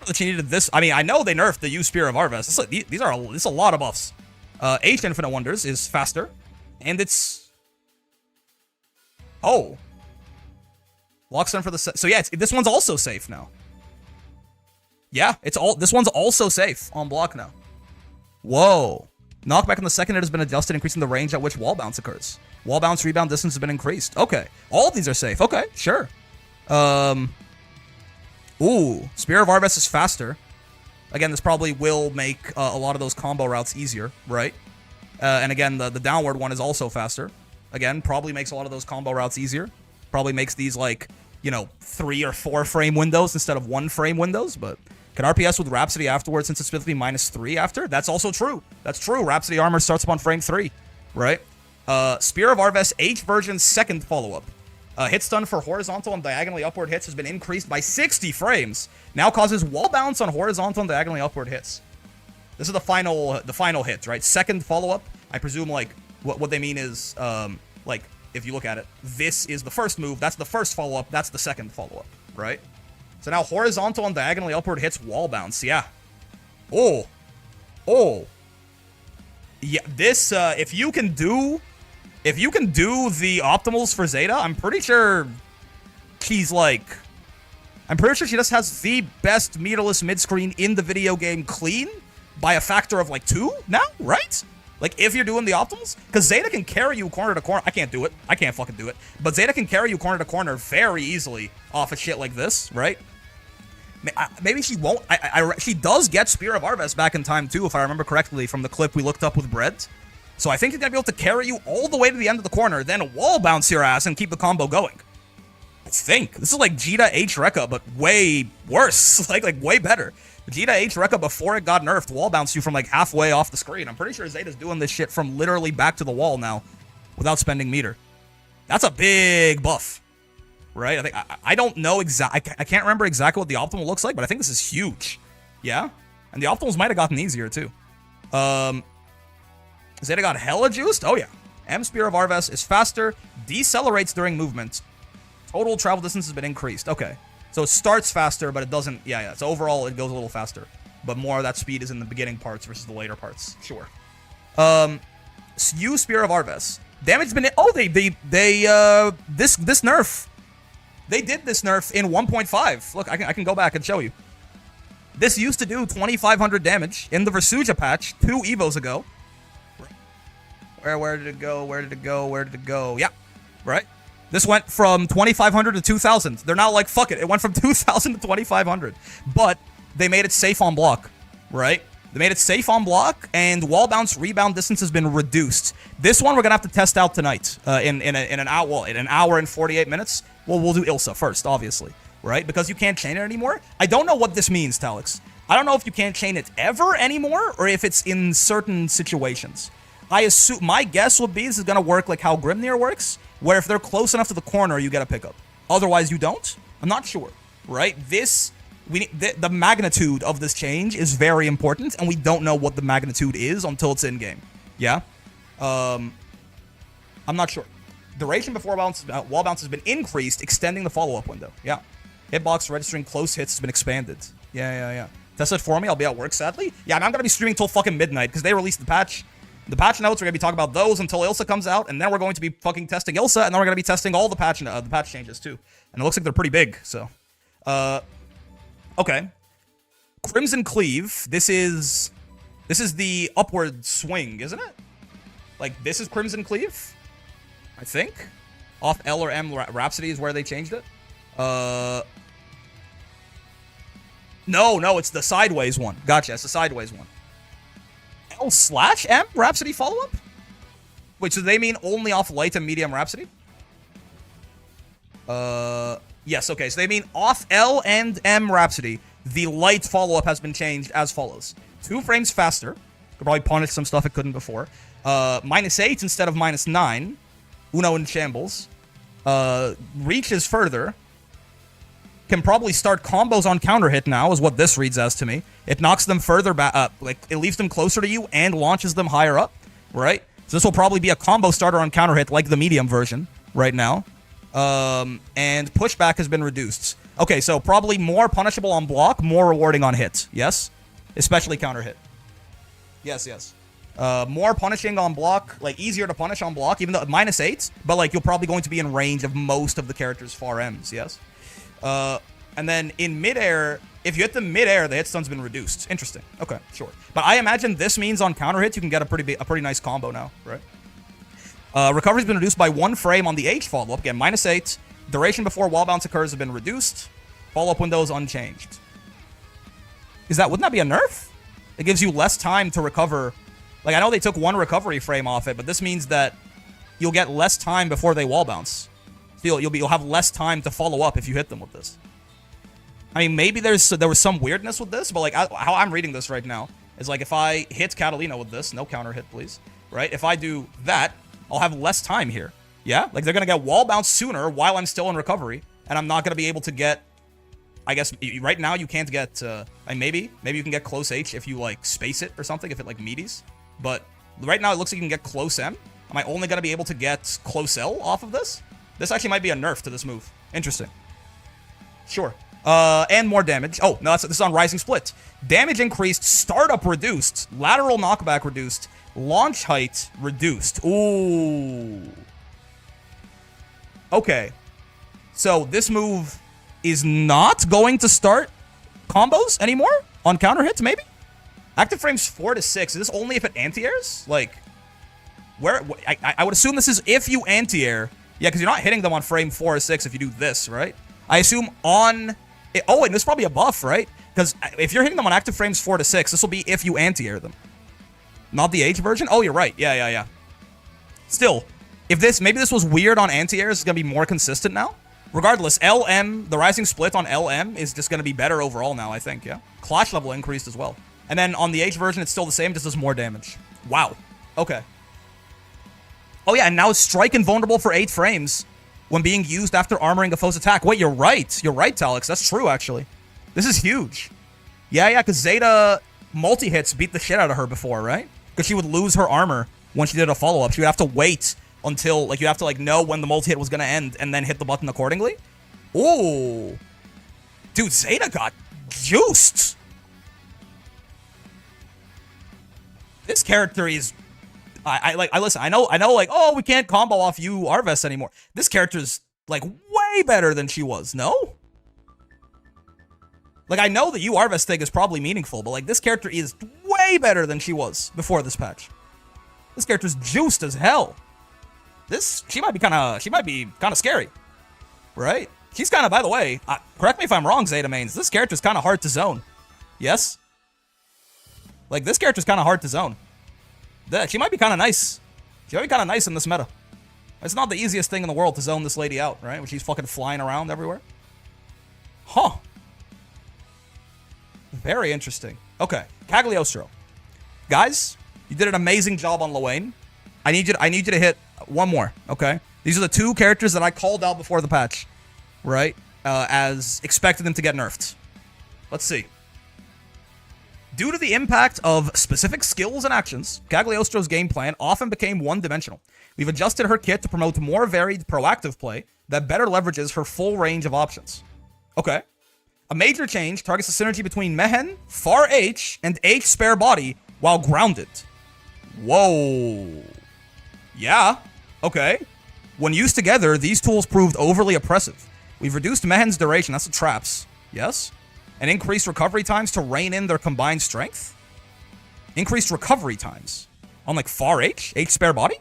That she needed this. I mean, I know they nerfed the U Spear of Arves. This is a lot of buffs. H Infinite Wonders is faster, and it's... Oh. Locks in for the... So yeah, this one's also safe now. Yeah, this one's also safe on block now. Whoa. Knockback in the second hit has been adjusted, increasing the range at which wall bounce occurs. Wall bounce rebound distance has been increased. Okay. All of these are safe. Okay, sure. Ooh, Spear of Arves is faster. Again, this probably will make a lot of those combo routes easier, right? And again, the downward one is also faster. Again, probably makes a lot of those combo routes easier. Probably makes these, like, you know, 3 or 4 frame windows instead of 1 frame windows, but... Can RPS with Rhapsody afterwards since it's specifically -3 after? That's also true. That's true. Rhapsody armor starts upon frame 3, right? Spear of Arves H version second follow-up. Hit stun for horizontal and diagonally upward hits has been increased by 60 frames. Now causes wall bounce on horizontal and diagonally upward hits. This is the final hit, right? Second follow-up. I presume, like, what they mean is, like, if you look at it, this is the first move. That's the first follow-up. That's the second follow-up, right? So now horizontal and diagonally upward hits wall bounce. Yeah. Oh. Oh. Yeah, this, if you can do the optimals for Zeta, I'm pretty sure she's like... I'm pretty sure she just has the best meterless mid-screen in the video game clean by a factor of, like, 2 now, right? Like, if you're doing the optimals? Because Zeta can carry you corner to corner. I can't do it. I can't fucking do it. But Zeta can carry you corner to corner very easily off of shit like this, right? Maybe she won't. She does get Spear of Arves back in time, too, if I remember correctly from the clip we looked up with Bread. So I think she's going to be able to carry you all the way to the end of the corner, then wall bounce your ass and keep the combo going. I think. This is like Zeta H Rekka, but way worse. like way better. Zeta H Rekka, before it got nerfed, wall bounced you from like halfway off the screen. I'm pretty sure Zeta's doing this shit from literally back to the wall now without spending meter. That's a big buff. Right? I don't know exactly. I can't remember exactly what the optimal looks like, but I think this is huge. Yeah? And the optimals might have gotten easier, too. Zeta got hella juiced? Oh, yeah. M Spear of Arves is faster, decelerates during movement. Total travel distance has been increased. Okay. So it starts faster, but it doesn't... Yeah. So overall, it goes a little faster. But more of that speed is in the beginning parts versus the later parts. Sure. U Spear of Arves. Damage has been... Oh, this nerf... They did this nerf in 1.5. Look, I can go back and show you. This used to do 2,500 damage in the Versuja patch 2 Evos ago. Where did it go? Where did it go? Where did it go? Yeah, right? This went from 2,500 to 2,000. They're now like, fuck it. It went from 2,000 to 2,500. But they made it safe on block, right? They made it safe on block, and wall bounce rebound distance has been reduced. This one we're going to have to test out tonight in an hour and 48 minutes. Well, we'll do Ilsa first, obviously, right? Because you can't chain it anymore. I don't know what this means, Talix. I don't know if you can't chain it ever anymore, or if it's in certain situations. I assume, my guess would be this is going to work like how Grimnir works, where if they're close enough to the corner, you get a pickup. Otherwise, you don't. I'm not sure, right? The magnitude of this change is very important, and we don't know what the magnitude is until it's in-game. Yeah? I'm not sure. Duration before wall bounce has been increased, extending the follow-up window. Yeah. Hitbox registering close hits has been expanded. Yeah. Test it for me. I'll be at work, sadly. Yeah, I'm going to be streaming till fucking midnight, because they released the patch. The patch notes, we're going to be talking about those until Ilsa comes out, and then we're going to be fucking testing Ilsa, and then we're going to be testing all the patch changes, too. And it looks like they're pretty big, so... Okay. Crimson Cleave. This is the upward swing, isn't it? Like, this is Crimson Cleave? I think. Off L or M Rhapsody is where they changed it. No, it's the sideways one. Gotcha, it's the sideways one. L/M Rhapsody follow-up? Wait, so they mean only off light and medium Rhapsody? Yes, okay, so they mean off L and M Rhapsody. The light follow-up has been changed as follows. 2 frames faster. Could probably punish some stuff it couldn't before. -8 instead of -9. Uno in shambles. Reaches further. can probably start combos on counter hit now, is what this reads as to me. It knocks them further back up, like it leaves them closer to you and launches them higher up, right? So this will probably be a combo starter on counter hit, like the medium version right now. And pushback has been reduced. Okay, so probably more punishable on block, more rewarding on hit. Yes, especially counter hit. Yes, yes. More punishing on block, like easier to punish on block, even though -8, but like you're probably going to be in range of most of the character's far ends, yes? And then in midair, if you hit them midair, the hit stun's been reduced. Interesting. Okay, sure. But I imagine this means on counter hits, you can get a pretty nice combo now, right? Recovery's been reduced by 1 frame on the H follow-up. Again, -8. Duration before wall bounce occurs have been reduced. Follow-up window is unchanged. Wouldn't that be a nerf? It gives you less time to recover. Like, I know they took 1 recovery frame off it, but this means that you'll get less time before they wall bounce. So you'll have less time to follow up if you hit them with this. I mean, maybe there was some weirdness with this, but like how I'm reading this right now is like if I hit Catalina with this, no counter hit, please, right? If I do that, I'll have less time here. Yeah, like they're gonna get wall bounce sooner while I'm still in recovery, and I'm not gonna be able to get. I guess right now you can't get. Maybe you can get close H if you like space it or something, if it like meaties. But right now it looks like you can get close M. Am I only gonna be able to get close L off of this? This actually might be a nerf to this move. Interesting. Sure. And more damage. Oh, no, this is on Rising Split. Damage increased, startup reduced, lateral knockback reduced, launch height reduced. Ooh. Okay. So this move is not going to start combos anymore on counter hits, maybe? Active frames 4 to 6. Is this only if it anti-airs? Like, I would assume this is if you anti-air. Yeah, because you're not hitting them on frame 4 or 6 if you do this, right? I assume on... Oh, and this is probably a buff, right? Because if you're hitting them on active frames 4 to 6, this will be if you anti-air them. Not the H version? Oh, you're right. Yeah. Still, if this... Maybe this was weird on anti-airs. It's going to be more consistent now. Regardless, LM, the Rising Split on LM is just going to be better overall now, I think, yeah? Clash level increased as well. And then on the H version, it's still the same, just does more damage. Wow. Okay. Oh yeah, and now it's strike invulnerable for 8 frames when being used after armoring a foe's attack. Wait, you're right. You're right, Talix. That's true, actually. This is huge. Yeah, because Zeta multi-hits beat the shit out of her before, right? Because she would lose her armor when she did a follow-up. She would have to wait until, like, you have to, like, know when the multi-hit was going to end and then hit the button accordingly. Ooh. Dude, Zeta got juiced. This character is... I listen, I know, like, oh, we can't combo off you Arves anymore. This character's, like, way better than she was, no? Like, I know the you Arves thing is probably meaningful, but, like, this character is way better than she was before this patch. This character's juiced as hell. She might be kind of scary, right? She's kind of, by the way, correct me if I'm wrong, Zeta mains, this character's kind of hard to zone. Yes? Like, this character's kind of hard to zone. She might be kind of nice. She might be kind of nice in this meta. It's not the easiest thing in the world to zone this lady out, right? When she's fucking flying around everywhere. Huh. Very interesting. Okay, Cagliostro. Guys, you did an amazing job on Lowain. I need you to hit one more, okay? These are the 2 characters that I called out before the patch, right? As expected them to get nerfed. Let's see. Due to the impact of specific skills and actions, Cagliostro's game plan often became one-dimensional. We've adjusted her kit to promote more varied, proactive play that better leverages her full range of options. Okay. A major change targets the synergy between Mehen, Far H, and H spare body while grounded. Whoa. Yeah. Okay. When used together, these tools proved overly oppressive. We've reduced Mehen's duration, that's the traps. Yes? And increased recovery times to rein in their combined strength? Increased recovery times on like Far H? H spare body?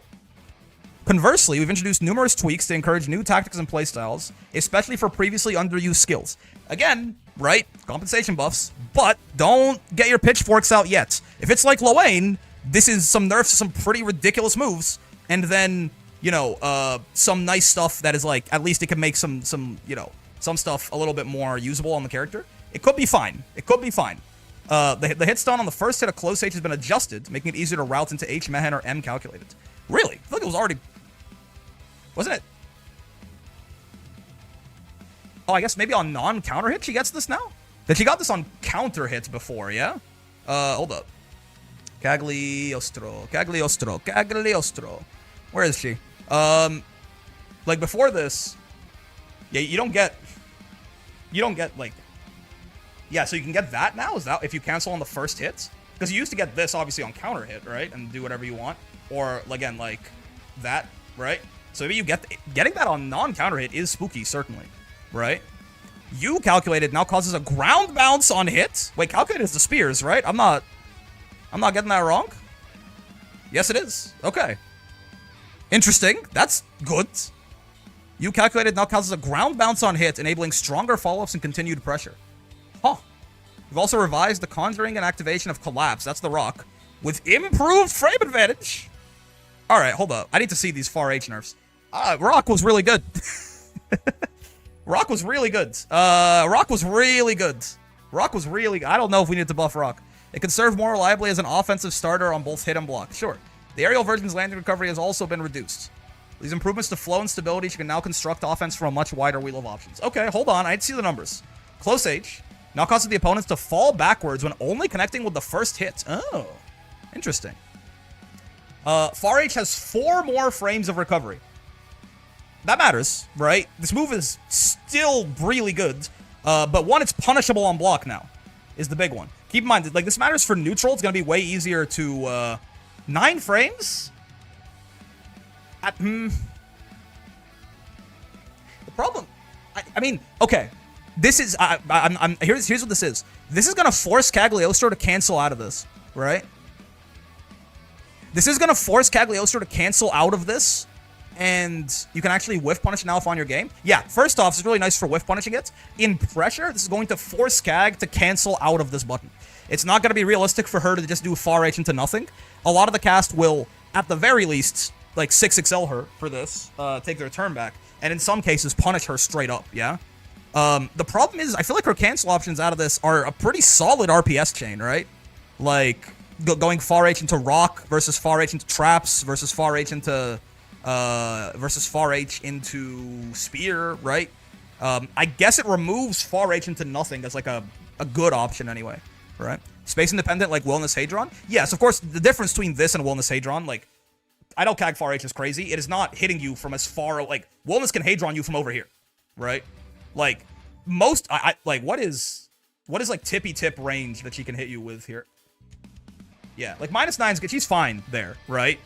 Conversely, we've introduced numerous tweaks to encourage new tactics and playstyles, especially for previously underused skills. Again, right? Compensation buffs, but don't get your pitchforks out yet. If it's like Lowain, this is some nerfs to some pretty ridiculous moves, and then, you know, some nice stuff that is like, at least it can make some stuff a little bit more usable on the character. It could be fine. It could be fine. The hit stun on the first hit of close H has been adjusted, making it easier to route into H, Mehen, or M calculated. Really? I feel like it was already... Wasn't it? Oh, I guess maybe on non-counter hit she gets this now? That she got this on counter hits before, yeah? Hold up. Cagliostro. Where is she? Like before this, yeah, you don't get like, yeah, so you can get that now? Is that if you cancel on the first hit? Because you used to get this obviously on counter hit, right? And do whatever you want. Or again, like that, right? So maybe you getting that on non-counter hit is spooky, certainly, right? You calculated now causes a ground bounce on hit. Wait, calculated is the spears, right? I'm not getting that wrong. Yes, it is. Okay. Interesting. That's good. You calculated now causes a ground bounce on hit, enabling stronger follow-ups and continued pressure. Huh. You've also revised the conjuring and activation of collapse. That's the rock. With improved frame advantage. All right, hold up. I need to see these far H nerfs. Rock was really good. Rock was really good. Rock was really good. I don't know if we need to buff Rock. It can serve more reliably as an offensive starter on both hit and block. Sure. The aerial version's landing recovery has also been reduced. These improvements to flow and stability, she can now construct offense from a much wider wheel of options. Okay, hold on. I need to see the numbers. Close H now causes the opponents to fall backwards when only connecting with the first hit. Oh, interesting. Far H has 4 more frames of recovery. That matters, right? This move is still really good. But one, it's punishable on block now, is the big one. Keep in mind, like, this matters for neutral. It's going to be way easier to, 9 frames? The problem, I mean, okay. This is, here's what this is. This is going to force Cagliostro to cancel out of this, right? This is going to force Cagliostro to cancel out of this, and you can actually whiff punish now on your game. Yeah, first off, it's really nice for whiff punishing it. In pressure, this is going to force Cag to cancel out of this button. It's not going to be realistic for her to just do far H into nothing. A lot of the cast will, at the very least, like 6XL her for this, take their turn back, and in some cases punish her straight up, yeah? The problem is, I feel like her cancel options out of this are a pretty solid RPS chain, right? Like, going far H into rock versus far H into traps versus far H into spear, right? I guess it removes far H into nothing as like a good option anyway, right? Space independent like Wellness Hadron. Yes, of course, the difference between this and Wellness Hadron, like, I know Cag far H is crazy. It is not hitting you from as far, like, Wellness can Hadron you from over here, right? Like, most, like, what is like tippy tip range that she can hit you with here? Yeah, like -9's good. She's fine there, right?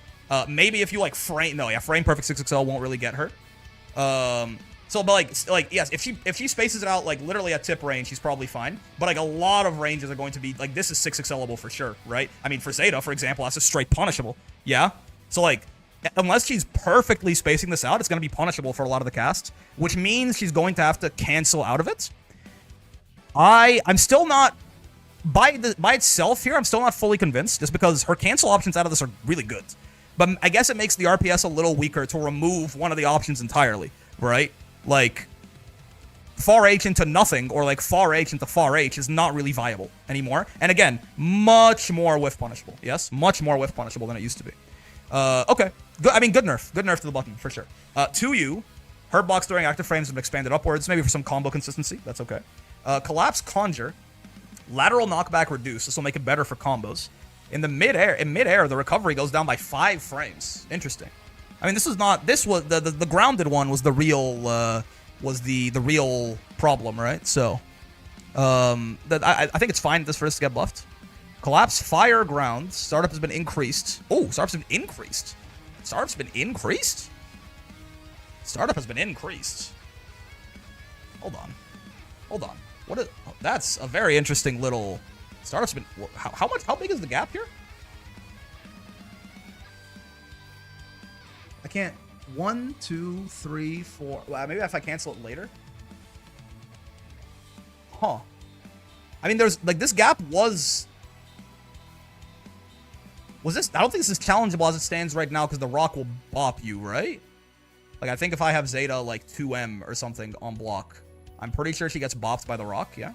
Maybe if you like frame perfect 6XL won't really get her. So, but like yes, if she spaces it out like literally at tip range, she's probably fine. But like a lot of ranges are going to be like, this is 6XLable for sure, right? I mean, for Zeta, for example, that's just straight punishable. Yeah. So like, unless she's perfectly spacing this out, it's going to be punishable for a lot of the cast, which means she's going to have to cancel out of it. I'm still not. By itself here, I'm still not fully convinced, just because her cancel options out of this are really good. But I guess it makes the RPS a little weaker to remove one of the options entirely, right? Like, far H into nothing, or like far H into far H is not really viable anymore. And again, much more whiff punishable. Yes, much more whiff punishable than it used to be. Okay. Good. I mean, good nerf. Good nerf to the button, for sure. 2U, her blocks during active frames have been expanded upwards, maybe for some combo consistency. That's okay. Collapse Conjure. Lateral knockback reduced. This will make it better for combos. In midair, the recovery goes down by 5 frames. Interesting. I mean, this was the grounded one was the real the real problem, right? So, I think it's fine this for this to get buffed. Collapse Fire Ground. Startup has been increased. Oh, startup's been increased. Startup's been increased. Startup has been increased. Hold on. What is? Oh, that's a very interesting little. Startup's been. How big is the gap here? I can't. 1, 2, 3, 4. Well, maybe if I cancel it later. Huh. I mean, there's like this gap was. Was this? I don't think this is challengeable as it stands right now because the rock will bop you, right? Like, I think if I have Zeta like 2M or something on block, I'm pretty sure she gets bopped by the rock, yeah?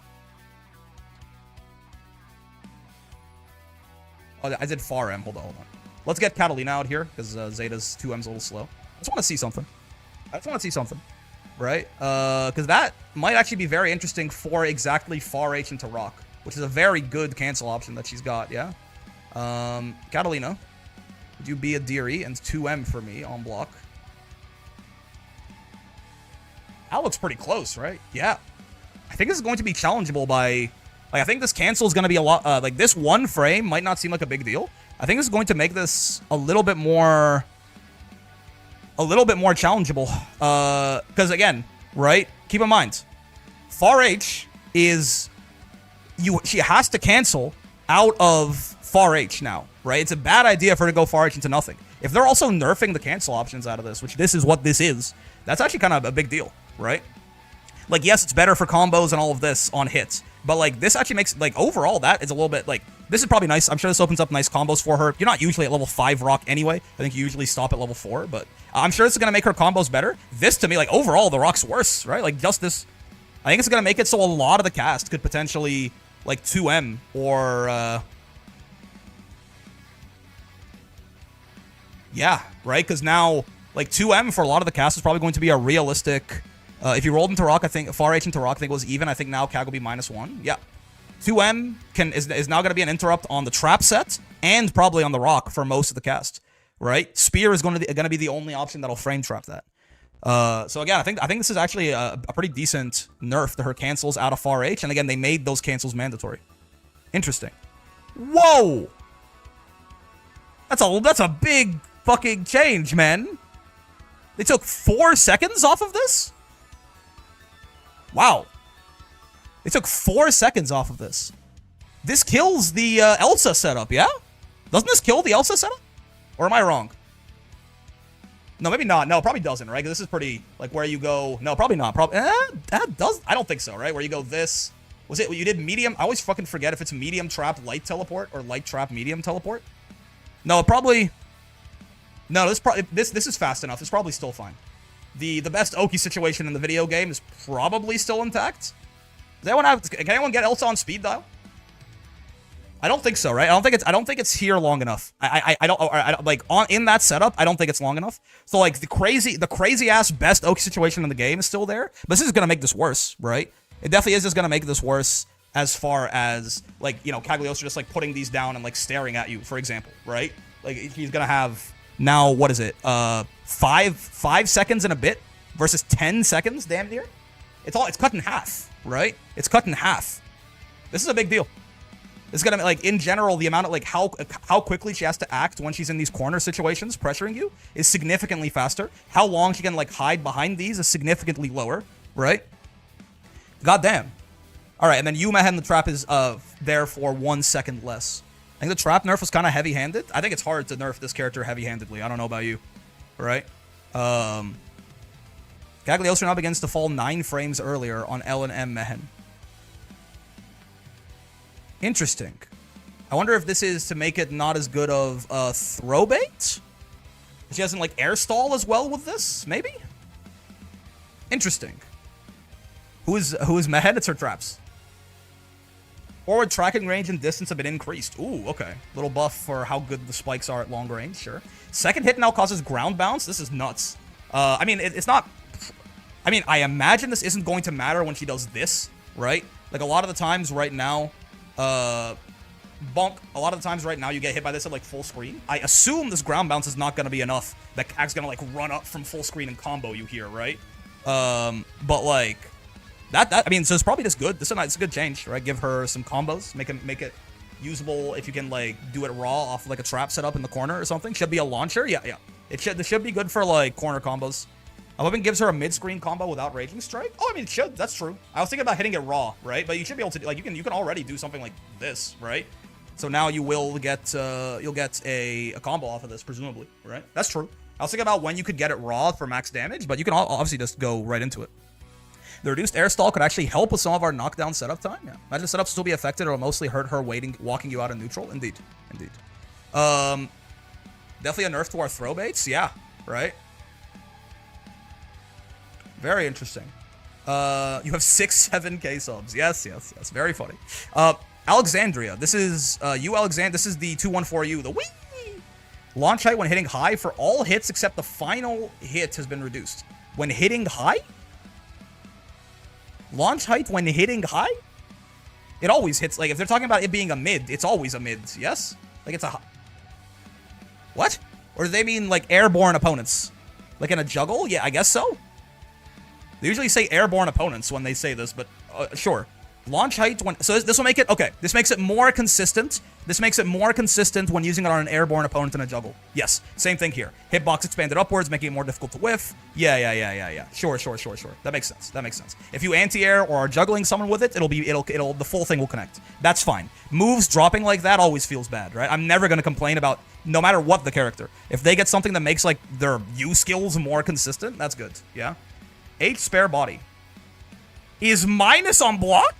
Oh, I did far M. Hold on. Let's get Catalina out here, because Zeta's 2M's a little slow. I just want to see something. Right? Because that might actually be very interesting for exactly far H into rock, which is a very good cancel option that she's got, yeah? Catalina, would you be a dearie? And 2M for me on block. That looks pretty close, right? Yeah. I think this is going to be challengeable by... Like, I think this cancel is going to be a lot... like, this one frame might not seem like a big deal. I think this is going to make this a little bit more challengeable. Because, again, right? Keep in mind, far H is... She has to cancel out of far H now, right? It's a bad idea for her to go far H into nothing. If they're also nerfing the cancel options out of this, which this is what this is, that's actually kind of a big deal, right? Like, yes, it's better for combos and all of this on hits, but, like, this actually makes, like, overall, that is a little bit, like, this is probably nice. I'm sure this opens up nice combos for her. You're not usually at level 5 rock anyway. I think you usually stop at level 4, but I'm sure this is going to make her combos better. This, to me, like, overall, the rock's worse, right? Like, just this, I think it's going to make it so a lot of the cast could potentially, like, 2M or, yeah, right? Because now, like, 2M for a lot of the cast is probably going to be a realistic... if you rolled into rock, I think far H into rock, I think it was even. I think now Cag will be -1. Yeah. 2M is now going to be an interrupt on the trap set and probably on the rock for most of the cast, right? Spear is going to be the only option that'll frame trap that. So again, I think this is actually a pretty decent nerf to her cancels out of far H. And again, they made those cancels mandatory. Interesting. Whoa! That's a big fucking change, man. They took 4 seconds off of this? Wow. They took 4 seconds off of this. This kills the Elsa setup, yeah? Doesn't this kill the Elsa setup? Or am I wrong? No, maybe not. No, it probably doesn't, right? Because this is pretty, like, where you go... No, probably not. That does... I don't think so, right? Where you go this... Was it... You did medium... I always fucking forget if it's medium trap light teleport or light trap medium teleport. No, it probably... No, this is fast enough. It's probably still fine. The best Oki situation in the video game is probably still intact. Can anyone get Elsa on speed dial? I don't think so, right? I don't think it's here long enough. In that setup, I don't think it's long enough. So like the crazy ass best Oki situation in the game is still there, but this is gonna make this worse, right? It definitely is just gonna make this worse as far as like, you know, Cagliostro just like putting these down and like staring at you, for example, right? Like he's gonna have now, what is it? 5 seconds and a bit versus 10 seconds, damn near. It's cut in half, right? It's cut in half. This is a big deal. This is gonna, like, in general, the amount of, like, how quickly she has to act when she's in these corner situations pressuring you is significantly faster. How long she can, like, hide behind these is significantly lower, right? Goddamn. All right, and then Yuma and the trap is there for 1 second less. I think the trap nerf was kind of heavy-handed. I think it's hard to nerf this character heavy-handedly. I don't know about you, right? Cagliostro now begins to fall 9 frames earlier on L and M Mehen. Interesting. I wonder if this is to make it not as good of a throw bait? She doesn't like air stall as well with this? Maybe? Interesting. Who is Mehen? It's her traps. Forward tracking range and distance have been increased. Ooh, okay. Little buff for how good the spikes are at long range, sure. Second hit now causes ground bounce. This is nuts. I mean, it's not... I mean, I imagine this isn't going to matter when she does this, right? Like, a lot of the times right now... bonk. A lot of the times right now you get hit by this at, like, full screen. I assume this ground bounce is not going to be enough. That Cag's going to, like, run up from full screen and combo you here, right? But, like... I mean, so it's probably just good. It's a good change, right? Give her some combos, make it usable if you can like do it raw off like a trap setup in the corner or something. Should be a launcher, yeah. This should be good for like corner combos. I'm hoping it gives her a mid-screen combo without Raging Strike. Oh, I mean, it should. That's true. I was thinking about hitting it raw, right? But you should be able to like you can already do something like this, right? So now you will get you'll get a combo off of this presumably, right? That's true. I was thinking about when you could get it raw for max damage, but you can obviously just go right into it. The reduced air stall could actually help with some of our knockdown setup time. Yeah. Imagine setups still be affected or mostly hurt her walking you out of neutral. Indeed. Definitely a nerf to our throw baits. Yeah, right? Very interesting. You have 7K subs. Yes. Very funny. Alexandria. This is This is the 214U. The wee launch height when hitting high for all hits except the final hit has been reduced. When hitting high? Launch height when hitting high? It always hits, like, if they're talking about it being a mid, it's always a mid, yes? Like, it's a... What? Or do they mean, like, airborne opponents? Like in a juggle? Yeah, I guess so. They usually say airborne opponents when they say this, but sure. Launch height when... So this will make it... Okay, this makes it more consistent. This makes it more consistent when using it on an airborne opponent in a juggle. Yes, same thing here. Hitbox expanded upwards, making it more difficult to whiff. Yeah. Sure. That makes sense. If you anti-air or are juggling someone with it, the full thing will connect. That's fine. Moves dropping like that always feels bad, right? I'm never going to complain about, no matter what the character. If they get something that makes, like, their U skills more consistent, that's good, yeah? H spare body. Is minus on block?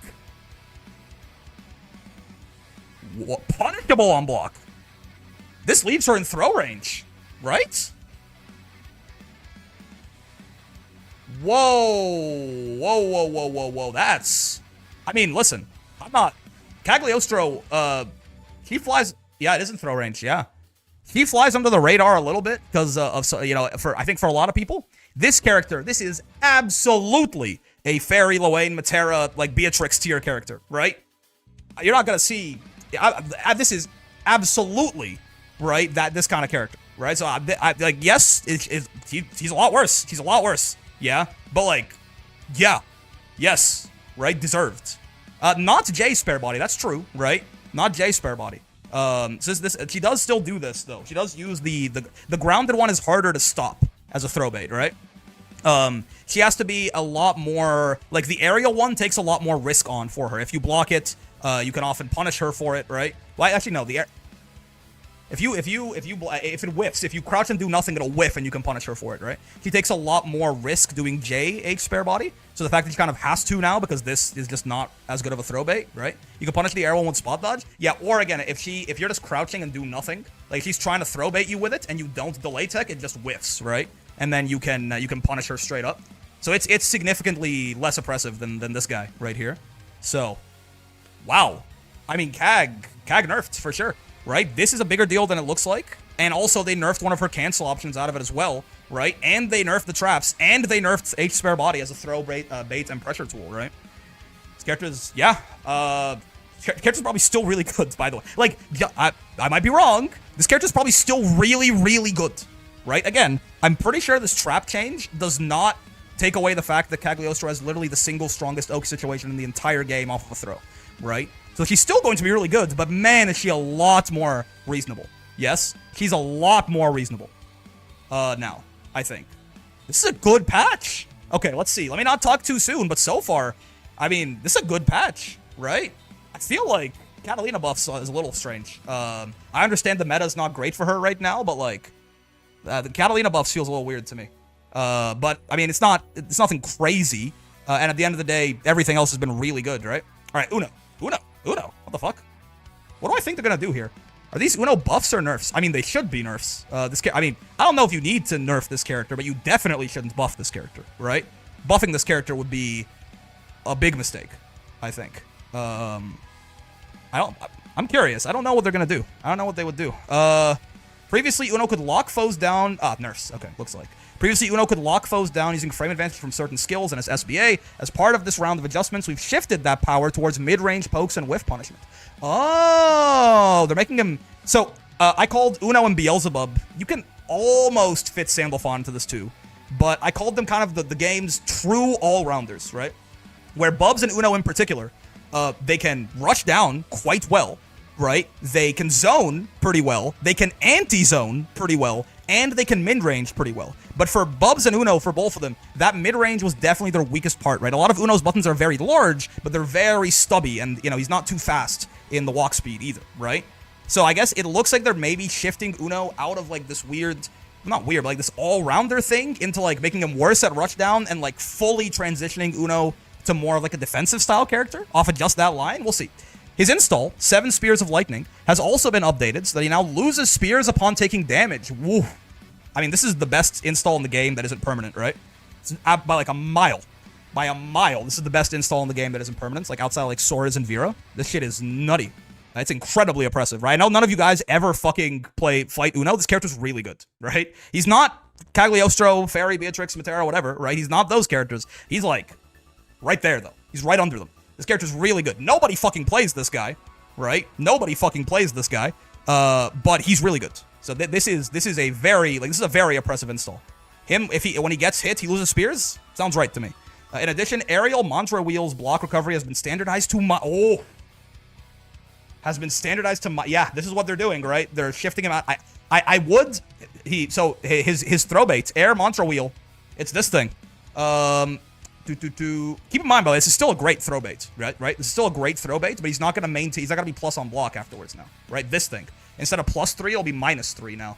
What? Punishable on block. This leaves her in throw range, right? Whoa. That's... I mean, listen. I'm not... Cagliostro, he flies... Yeah, it is in throw range, yeah. He flies under the radar a little bit because of, you know, I think for a lot of people, this character, this is absolutely a Fairy, Lowain, Matera, like Beatrix tier character, right? You're not going to see... this is absolutely, right, this kind of character, right? So, like, yes, he's a lot worse. He's a lot worse, yeah? But, like, yeah. Yes, right? Deserved. Not J spare body, that's true, right? Not J spare body. She does still do this, though. She does use the grounded one is harder to stop as a throw bait, right? She has to be a lot more, like, the aerial one takes a lot more risk on for her. If you block it, you can often punish her for it, right? Well, actually, no, if it whiffs, if you crouch and do nothing, it'll whiff and you can punish her for it, right? She takes a lot more risk doing J H spare body. So the fact that she kind of has to now because this is just not as good of a throw bait, right? You can punish the air one with spot dodge. Yeah, or again, if you're just crouching and do nothing, like she's trying to throw bait you with it and you don't delay tech, it just whiffs, right? And then you can punish her straight up. So it's significantly less oppressive than this guy right here. So, wow. I mean, Cag nerfed for sure, right? This is a bigger deal than it looks like. And also they nerfed one of her cancel options out of it as well, right? And they nerfed the traps, and they nerfed H spare body as a throw bait and pressure tool, right? This character's, yeah. Character's probably still really good, by the way. Like, yeah, I might be wrong. This character's probably still really, really good, right? Again, I'm pretty sure this trap change does not take away the fact that Cagliostro has literally the single strongest Oak situation in the entire game off of a throw, right? So she's still going to be really good, but man, is she a lot more reasonable. Yes, she's a lot more reasonable now, I think. This is a good patch. Okay, let's see. Let me not talk too soon, but so far, I mean, this is a good patch, right? I feel like Catalina buffs is a little strange. I understand the meta is not great for her right now, but like, the Catalina buffs feels a little weird to me. But I mean, it's nothing crazy. And at the end of the day, everything else has been really good, right? All right, Uno. What the fuck? What do I think they're gonna do here? Are these Uno buffs or nerfs? I mean, they should be nerfs. I mean, I don't know if you need to nerf this character, but you definitely shouldn't buff this character, right? Buffing this character would be a big mistake, I think. I'm curious. I don't know what they're gonna do. I don't know what they would do. Previously, Uno could lock foes down. Nerfs. Okay, looks like. Previously, Uno could lock foes down using frame advantage from certain skills and as SBA. As part of this round of adjustments, we've shifted that power towards mid-range pokes and whiff punishment. Oh, they're making him... So, I called Uno and Beelzebub. You can almost fit Sandalphon into this too. But I called them kind of the game's true all-rounders, right? Where Bubs and Uno in particular, they can rush down quite well, right? They can zone pretty well. They can anti-zone pretty well. And they can mid-range pretty well. But for Bubs and Uno, for both of them, that mid-range was definitely their weakest part, right? A lot of Uno's buttons are very large, but they're very stubby, and, you know, he's not too fast in the walk speed either, right? So I guess it looks like they're maybe shifting Uno out of, like, this weird, not weird, but, like, this all-rounder thing into, like, making him worse at rushdown and, like, fully transitioning Uno to more of, like, a defensive-style character off of just that line. We'll see. His install, 7 Spears of Lightning, has also been updated so that he now loses spears upon taking damage. Woo. I mean, this is the best install in the game that isn't permanent, right? It's by like a mile. By a mile. This is the best install in the game that isn't permanent. It's like outside like Sora's and Vera. This shit is nutty. It's incredibly oppressive, right? I know none of you guys ever fucking fight Uno. This character's really good, right? He's not Cagliostro, Fairy, Beatrix, Matera, whatever, right? He's not those characters. He's like right there, though. He's right under them. This character's really good. Nobody fucking plays this guy, right? Nobody fucking plays this guy. But he's really good. So this is a very oppressive install. When he gets hit, he loses spears. Sounds right to me. In addition, aerial mantra wheels block recovery has been standardized to yeah, this is what they're doing, right? They're shifting him out. His throw baits, air mantra wheel. It's this thing. Keep in mind, by the way, this is still a great throw bait, right? This is still a great throw bait, but he's not going to maintain. He's not going to be plus on block afterwards now, right? This thing. Instead of +3, it'll be -3 now.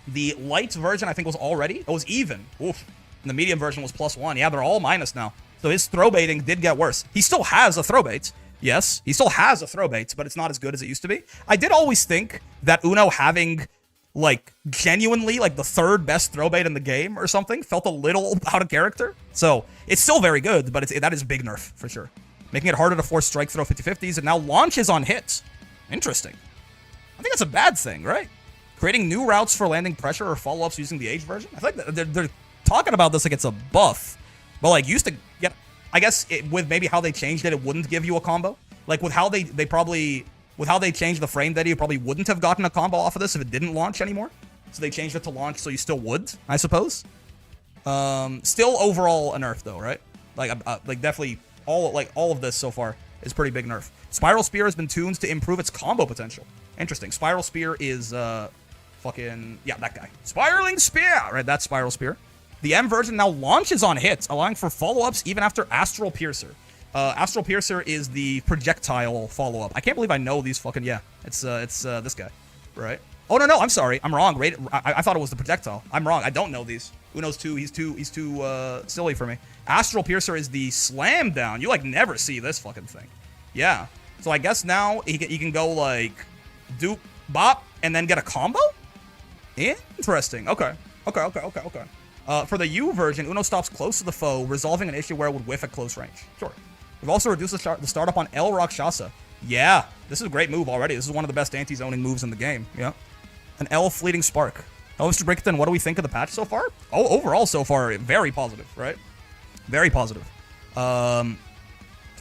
The light version, I think, was already. It was even. Oof. And the medium version was +1. Yeah, they're all minus now. So his throw baiting did get worse. He still has a throw bait. Yes, he still has a throw bait, but it's not as good as it used to be. I did always think that Uno having, like, genuinely, like, the third best throw bait in the game or something felt a little out of character. So it's still very good, but that is a big nerf for sure. Making it harder to force strike throw 50-50s, and now launches on hits. Interesting. I think that's a bad thing, right? Creating new routes for landing pressure or follow-ups using the age version. I think they're talking about this like it's a buff, but like used to get. I guess with maybe how they changed it, it wouldn't give you a combo. Like with how they changed the frame data, you probably wouldn't have gotten a combo off of this if it didn't launch anymore. So they changed it to launch, so you still would, I suppose. Still overall a nerf though, right? Like definitely all of this so far is pretty big nerf. Spiral Spear has been tuned to improve its combo potential. Interesting. Spiral Spear is that guy. Spiraling Spear, right? That's Spiral Spear. The M version now launches on hits, allowing for follow-ups even after Astral Piercer. Astral Piercer is the projectile follow-up. I can't believe I know these fucking... Yeah, it's this guy, right? Oh, no, I'm sorry. I'm wrong. I thought it was the projectile. I'm wrong. I don't know these. Uno's too... He's too silly for me. Astral Piercer is the slam down. You, like, never see this fucking thing. Yeah. So I guess now he can go, like, dupe, bop, and then get a combo? Interesting. Okay. For the U version, Uno stops close to the foe, resolving an issue where it would whiff at close range. Sure. We've also reduced the startup on El Rakshasa. Yeah, this is a great move already. This is one of the best anti-zoning moves in the game. Yeah. An L Fleeting Spark. Oh, Mr. Brickton, what do we think of the patch so far? Oh, overall so far, very positive, right? Very positive. To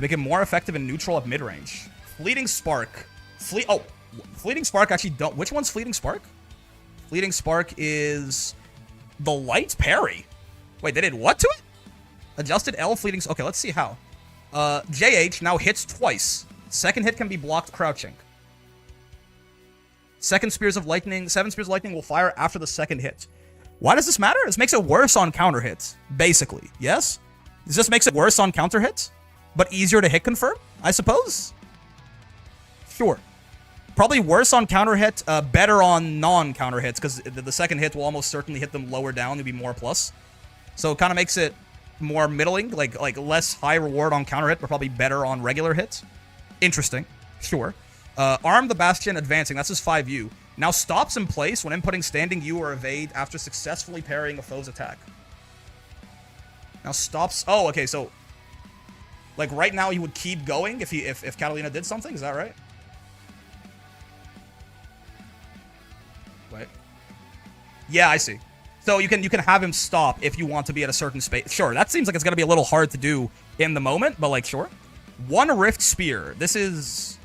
make it more effective and neutral at mid-range. Fleeting Spark. Fleeting Spark actually don't... Which one's Fleeting Spark? Fleeting Spark is... The light parry. Wait, they did what to it? Adjusted L fleeting... Okay, let's see how. JH now hits twice. Second hit can be blocked crouching. 7 Spears of Lightning will fire after the second hit. Why does this matter? This makes it worse on counter hits, basically. Yes? This just makes it worse on counter hits, but easier to hit confirm, I suppose? Sure. Probably worse on counter hit, better on non-counter hits, because the second hit will almost certainly hit them lower down to be more plus. So it kind of makes it more middling, like less high reward on counter hit, but probably better on regular hits. Interesting. Sure. Arm the Bastion advancing, that's his 5U. Now stops in place when inputting standing U or evade after successfully parrying a foe's attack. Now stops... Oh, okay, so... Like right now he would keep going if Catalina did something, is that right? Wait. Yeah, I see. So you can have him stop if you want to be at a certain space. Sure, that seems like it's gonna be a little hard to do in the moment, but like sure. One Rift Spear. This is...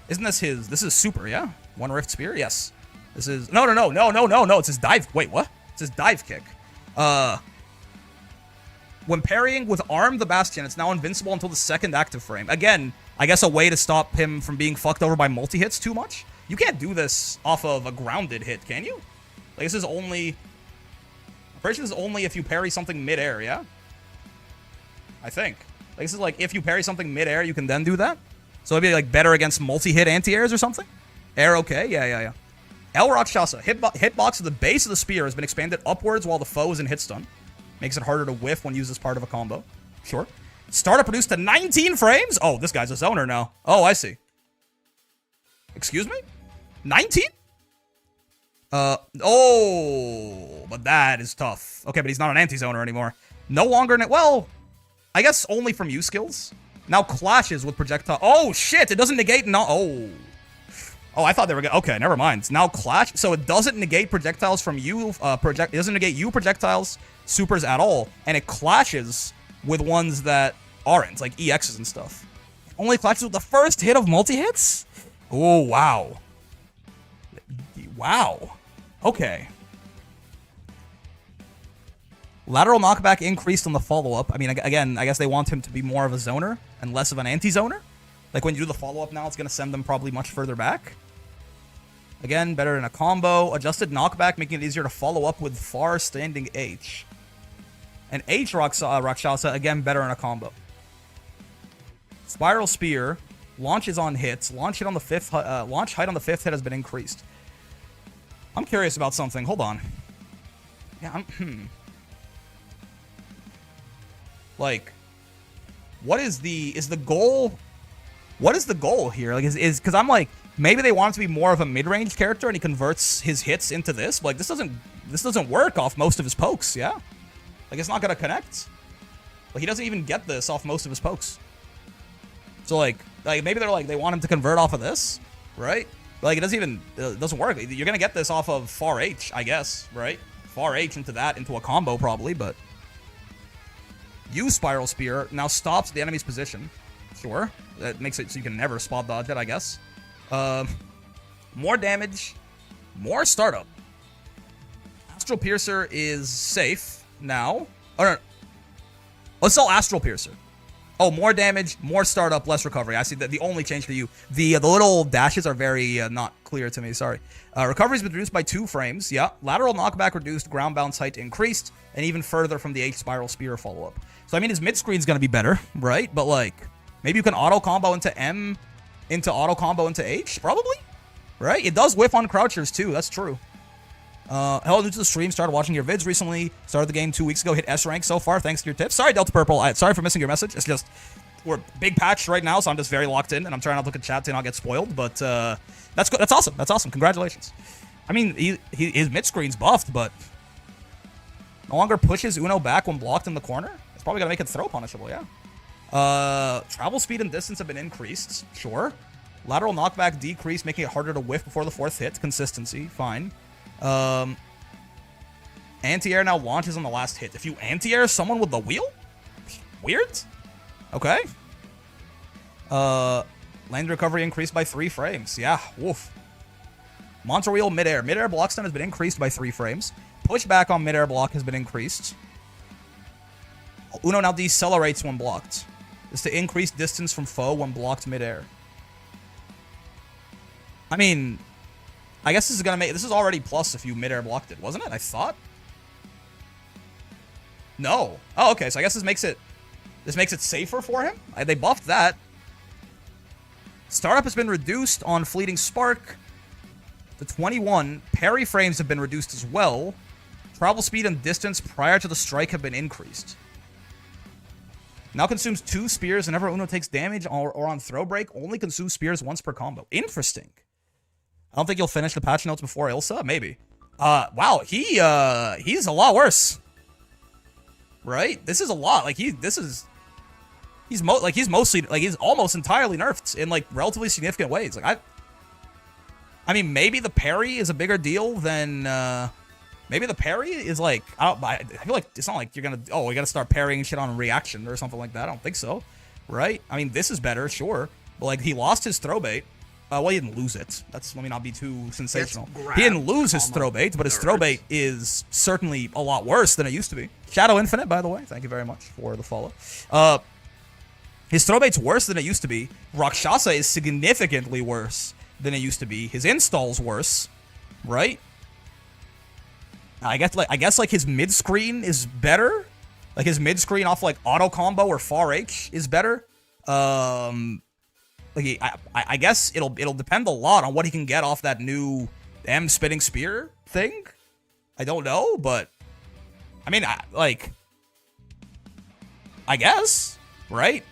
Isn't this his... This is super, yeah? One Rift Spear? Yes. This is... No. It's his dive... Wait, what? It's his dive kick. When parrying with Arm the Bastion, it's now invincible until the second active frame. Again, I guess a way to stop him from being fucked over by multi-hits too much. You can't do this off of a grounded hit, can you? Like, this is only... I'm pretty sure this is only if you parry something mid-air, yeah? I think. Like, this is like, if you parry something mid-air, you can then do that? So it'd be, like, better against multi-hit anti-airs or something? Air okay? Yeah. El Rakshasa. Hitbox at the base of the spear has been expanded upwards while the foe is in hit stun. Makes it harder to whiff when used as part of a combo. Sure. Startup reduced to 19 frames? Oh, this guy's a zoner now. Oh, I see. Excuse me? 19? Oh, but that is tough. Okay, but he's not an anti-zoner anymore. No longer... Well, I guess only from U skills. Now clashes with projectile... Oh, shit! It doesn't negate... No... Oh, I thought they were... Okay, never mind. Now clash... So it doesn't negate projectiles from U... It doesn't negate U projectiles, supers at all. And it clashes with ones that aren't, like EXs and stuff. Only collects with the first hit of multi-hits? Oh, wow. Wow. Okay. Lateral knockback increased on the follow-up. I mean, again, I guess they want him to be more of a zoner and less of an anti-zoner. Like, when you do the follow-up now, it's going to send them probably much further back. Again, better in a combo. Adjusted knockback, making it easier to follow up with far-standing H. And H Rakshasa, again, better in a combo. Spiral Spear, launches on hits. Launch height on the fifth hit has been increased. I'm curious about something. Hold on. Yeah, Like, what is the goal? What is the goal here? Like, is because I'm like, maybe they want him to be more of a mid-range character and he converts his hits into this. But like, this doesn't work off most of his pokes, yeah? Like, it's not gonna connect. Like, he doesn't even get this off most of his pokes. So like maybe they're like, they want him to convert off of this, right? But like, it doesn't work. You're gonna get this off of far H, I guess, right? Far H into a combo probably, but use Spiral Spear now stops the enemy's position. Sure, that makes it so you can never spot dodge it, I guess. More damage, more startup. Astral Piercer is safe now. Oh, no. Let's sell Astral Piercer. Oh, more damage, more startup, less recovery. I see that the only change for you. The little dashes are very not clear to me, sorry. Recovery's been reduced by 2 frames, yeah. Lateral knockback reduced, ground bounce height increased, and even further from the H Spiral Spear follow-up. So, I mean, his mid-screen's gonna be better, right? But, like, maybe you can auto-combo into M, into auto-combo into H, probably? Right? It does whiff on crouchers, too, that's true. Hello, new to the stream, started watching your vids recently, started the game 2 weeks ago, hit S rank so far, thanks to your tips. Sorry, Delta Purple, sorry for missing your message. It's just, we're big patch right now, so I'm just very locked in, and I'm trying not to look at chat to not get spoiled, but that's good. That's awesome. That's awesome. Congratulations. I mean, his mid-screen's buffed, but no longer pushes Uno back when blocked in the corner. It's probably gonna make it throw punishable, yeah. Travel speed and distance have been increased, sure. Lateral knockback decreased, making it harder to whiff before the 4th hit. Consistency, fine. Anti-air now launches on the last hit. If you anti-air someone with the wheel? Weird. Okay. Land recovery increased by 3 frames. Yeah, woof. Monster wheel midair. Midair block stun has been increased by 3 frames. Pushback on midair block has been increased. Uno now decelerates when blocked. This is to increase distance from foe when blocked midair. I mean, I guess this is gonna make, this is already plus if you midair blocked it, wasn't it? I thought. No. Oh, okay. So I guess this makes it safer for him. They buffed that. Startup has been reduced on Fleeting Spark to 21. Parry frames have been reduced as well. Travel speed and distance prior to the strike have been increased. Now consumes 2 spears whenever Uno takes damage or on throw break. Only consumes spears once per combo. Interesting. I don't think you'll finish the patch notes before Ilsa. Maybe. Wow. He's a lot worse. Right? This is a lot. Like he's almost entirely nerfed in like relatively significant ways. Like I mean, maybe the parry is a bigger deal than maybe the parry is like, I feel like it's not like you're gonna, we gotta start parrying shit on reaction or something like that. I don't think so, right? I mean, this is better, sure, but like he lost his throw bait. Well, he didn't lose it. Let me not be too sensational. He didn't lose his throw bait, but his throw bait is certainly a lot worse than it used to be. Shadow Infinite, by the way, thank you very much for the follow. His throw bait's worse than it used to be. Rakshasa is significantly worse than it used to be. His install's worse, right? I guess his mid screen is better. Like his mid screen off like auto combo or far H is better. I guess it'll depend a lot on what he can get off that new M spitting spear thing. I don't know, but I mean, I guess, right?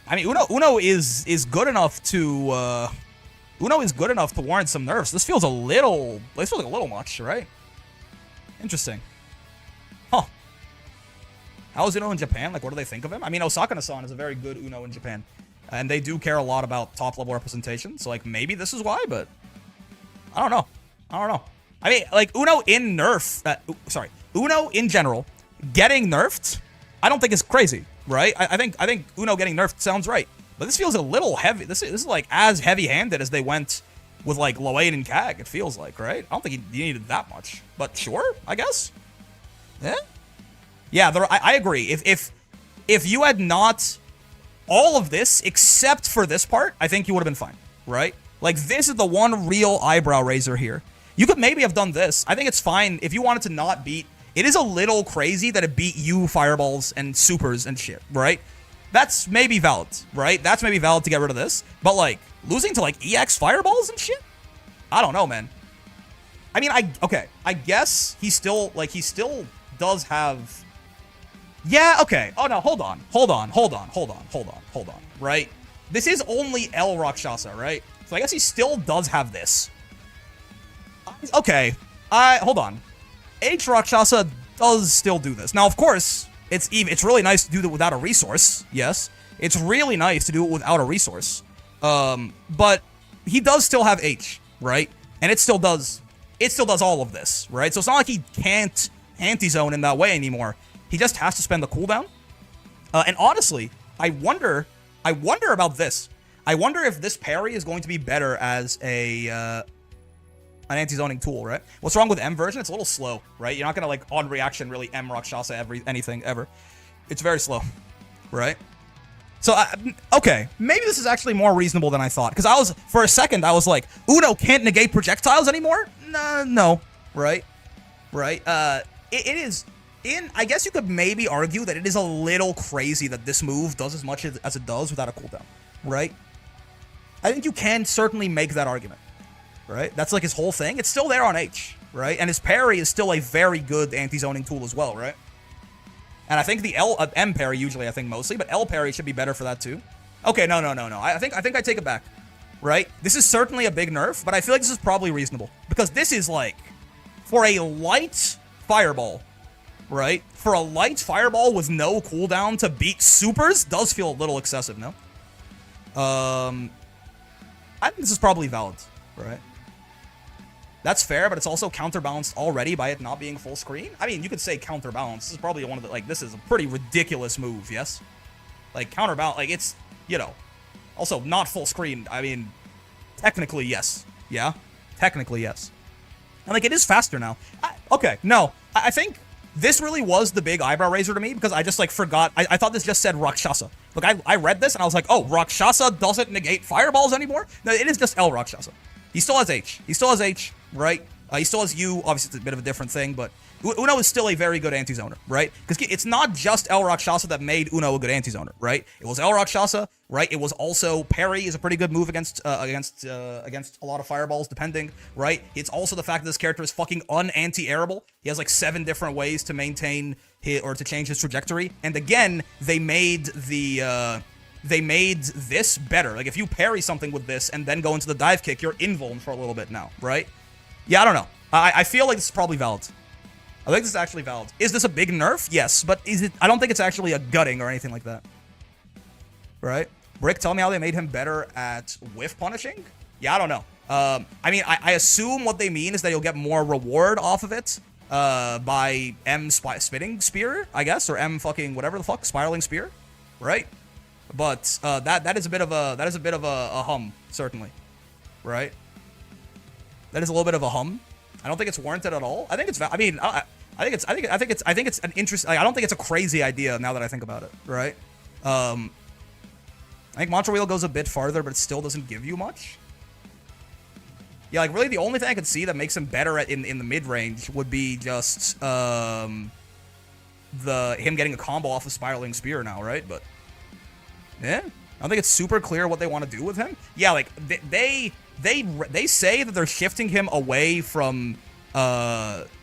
I mean, Uno is good enough to warrant some nerfs. This feels like a little much, right? Interesting. Huh. How is Uno in Japan? Like, what do they think of him? I mean, Osaka-san is a very good Uno in Japan. And they do care a lot about top-level representation. So, like, maybe this is why, but I don't know. I mean, like, Uno in general, getting nerfed I don't think it's crazy, right? I think Uno getting nerfed sounds right. But this feels a little heavy. This is like as heavy-handed as they went with like Lowain and Cag, it feels like, right? I don't think you needed that much. But sure, I guess. Yeah? Yeah, I agree. If you had not all of this except for this part, I think you would have been fine, right? Like, this is the one real eyebrow raiser here. You could maybe have done this. I think it's fine if you wanted to not beat... It is a little crazy that it beat you fireballs and supers and shit, right? That's maybe valid, right? That's maybe valid to get rid of this. But, like, losing to, like, EX fireballs and shit? I don't know, man. I mean, I guess he still does have... Yeah, okay. Oh, no, hold on, right? This is only L Rakshasa, right? So I guess he still does have this. Okay, hold on. H Rakshasa does still do this. Now, of course, it's really nice to do that without a resource. Yes, it's really nice to do it without a resource. But he does still have H, right? And it still does all of this, right? So it's not like he can't anti-zone in that way anymore. He just has to spend the cooldown. And honestly, I wonder about this. I wonder if this parry is going to be better as an anti-zoning tool, right? What's wrong with M version? It's a little slow, right? You're not gonna like on reaction really M Rakshasa anything ever. It's very slow, right? So okay, maybe this is actually more reasonable than I thought. Because for a second I was like, Uno can't negate projectiles anymore. No, right? It is. I guess you could maybe argue that it is a little crazy that this move does as much as it does without a cooldown, right? I think you can certainly make that argument, right? That's like his whole thing. It's still there on H, right? And his parry is still a very good anti-zoning tool as well, right? And I think the M parry usually, I think mostly, but L parry should be better for that too. Okay, no. I think I take it back, right? This is certainly a big nerf, but I feel like this is probably reasonable because this is like for a light fireball. Right? For a light fireball with no cooldown to beat supers does feel a little excessive, no? I think this is probably valid, right? That's fair, but it's also counterbalanced already by it not being full screen. I mean, you could say counterbalance. This is probably one of the, like, this is a pretty ridiculous move, yes? Like, counterbalance, like, it's, you know, also not full screen. I mean, technically, yes. Yeah? Technically, yes. And, like, it is faster now. I think... This really was the big eyebrow raiser to me because I just like forgot. I thought this just said Rakshasa. Look, I read this and I was like, oh, Rakshasa doesn't negate fireballs anymore? No, it is just L Rakshasa. He still has H. He still has H, right? He still has U. Obviously, it's a bit of a different thing, but Uno is still a very good anti-zoner, right? Because it's not just El Rakshasa that made Uno a good anti-zoner, right? It was El Rakshasa, right? It was also parry is a pretty good move against a lot of fireballs, depending, right? It's also the fact that this character is fucking un-anti-airable. He has like 7 different ways to maintain or to change his trajectory. And again, they made this better. Like if you parry something with this and then go into the dive kick, you're invuln for a little bit now, right? Yeah, I don't know. I feel like this is probably valid. I think this is actually valid. Is this a big nerf? Yes, but is it? I don't think it's actually a gutting or anything like that. Right? Brick, tell me how they made him better at whiff punishing? Yeah, I don't know. I mean, I assume what they mean is that you'll get more reward off of it by M spitting spear, I guess, or M fucking whatever the fuck, spiraling spear, right? But that is a bit of a hum, certainly, right? That is a little bit of a hum. I don't think it's warranted at all. I think it's. I mean, I think it's an interest. Like, I don't think it's a crazy idea now that I think about it. Right. I think Mantra Wheel goes a bit farther, but it still doesn't give you much. Yeah, like really, the only thing I could see that makes him better in the mid range would be just him getting a combo off of Spiraling Spear now, right? But yeah, I don't think it's super clear what they want to do with him. Yeah, like they say that they're shifting him away from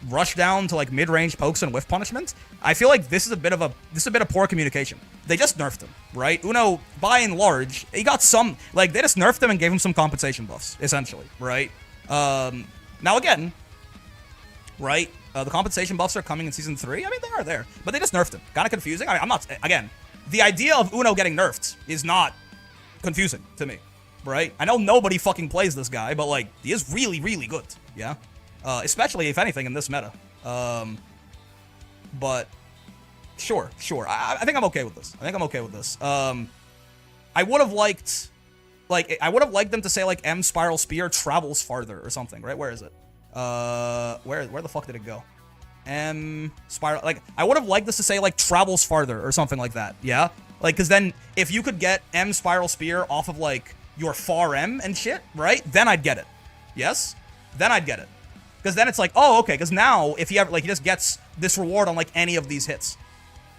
rush down to like mid-range pokes and whiff punishment. I feel like this is a bit of poor communication. They just nerfed him, right? Uno, by and large, he got some, like, they just nerfed him and gave him some compensation buffs, essentially, right? Now again, right, the compensation buffs are coming in Season 3. I mean, they are there, but they just nerfed him. Kind of confusing. I mean, I'm not, again, the idea of Uno getting nerfed is not confusing to me, right? I know nobody fucking plays this guy, but, like, he is really, really good, yeah? Especially, if anything, in this meta. But Sure. I think I'm okay with this. I would have liked, them to say, like, M Spiral Spear travels farther or something, right? Where is it? Where the fuck did it go? M Spiral, like, I would have liked this to say, like, travels farther or something like that, yeah? Like, because then, if you could get M Spiral Spear off of, like, your far M and shit, right? Then I'd get it. Yes? Then I'd get it. Because then it's like, oh, okay, because now, if he ever, like, he just gets this reward on, like, any of these hits.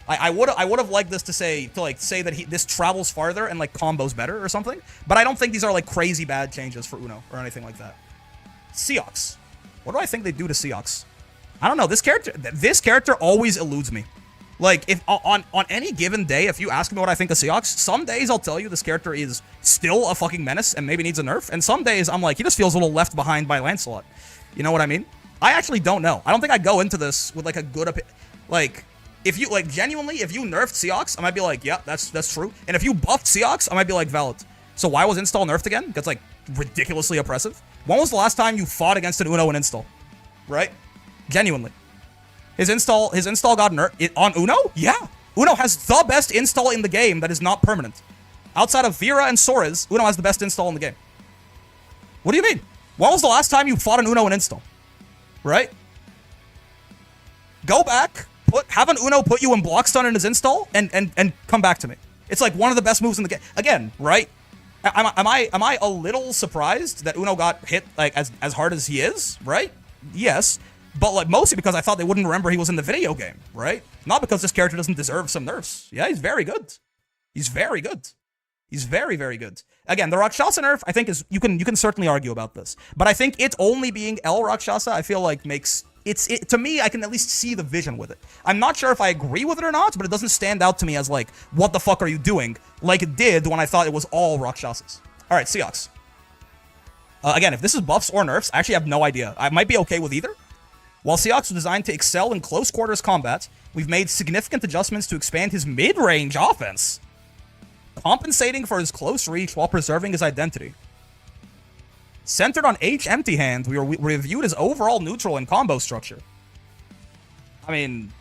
I would have liked this to say that this travels farther and, like, combos better or something. But I don't think these are, like, crazy bad changes for Uno or anything like that. Seox. What do I think they do to Seox? I don't know. This character always eludes me. Like, if on any given day, if you ask me what I think of Seox, some days I'll tell you this character is still a fucking menace and maybe needs a nerf, and some days I'm like, he just feels a little left behind by Lancelot. You know what I mean? I actually don't know. I don't think I go into this with, like, a good opinion. Like, if you, like, genuinely, if you nerfed Seox, I might be like, yeah, that's true. And if you buffed Seox, I might be like, valid. So why was install nerfed again? That's, like, ridiculously oppressive. When was the last time you fought against an Uno in install? Right? Genuinely. His install got nerfed on Uno? Yeah. Uno has the best install in the game that is not permanent. Outside of Vera and Sora's, Uno has the best install in the game. What do you mean? When was the last time you fought an Uno in install? Right? Go back, have an Uno put you in block stun in his install, and come back to me. It's like one of the best moves in the game. Again, right? Am I a little surprised that Uno got hit, like, as hard as he is? Right? Yes. But, like, mostly because I thought they wouldn't remember he was in the video game, right? Not because this character doesn't deserve some nerfs. Yeah, he's very good. He's very good. He's very, very good. Again, the Rakshasa nerf, I think, is, you can certainly argue about this. But I think it only being El Rakshasa, I feel like makes, to me, I can at least see the vision with it. I'm not sure if I agree with it or not, but it doesn't stand out to me as, like, what the fuck are you doing? Like it did when I thought it was all Rakshasas. Alright, Seox. Again, if this is buffs or nerfs, I actually have no idea. I might be okay with either. While Seox was designed to excel in close quarters combat, we've made significant adjustments to expand his mid-range offense, compensating for his close reach while preserving his identity. Centered on H empty hand, we reviewed his overall neutral and combo structure. I mean,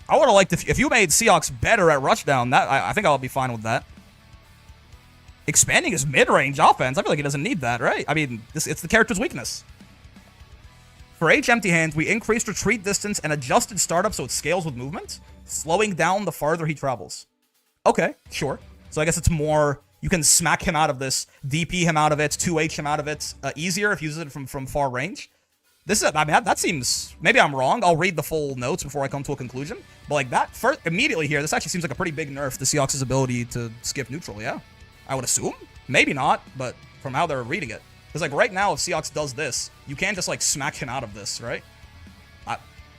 I would have liked if you made Seox better at rushdown. I think I'll be fine with that. Expanding his mid-range offense, I feel like he doesn't need that, right? I mean, it's the character's weakness. For H empty hand, we increased retreat distance and adjusted startup so it scales with movement, slowing down the farther he travels. Okay, sure. So I guess it's more, you can smack him out of this, DP him out of it, 2H him out of it, easier if you use it from far range. This is, I mean, that seems, maybe I'm wrong. I'll read the full notes before I come to a conclusion. But like that, first, immediately here, this actually seems like a pretty big nerf to Seox's ability to skip neutral, yeah? I would assume? Maybe not, but from how they're reading it. Because, like, right now, if Seox does this, you can't just, like, smack him out of this, right?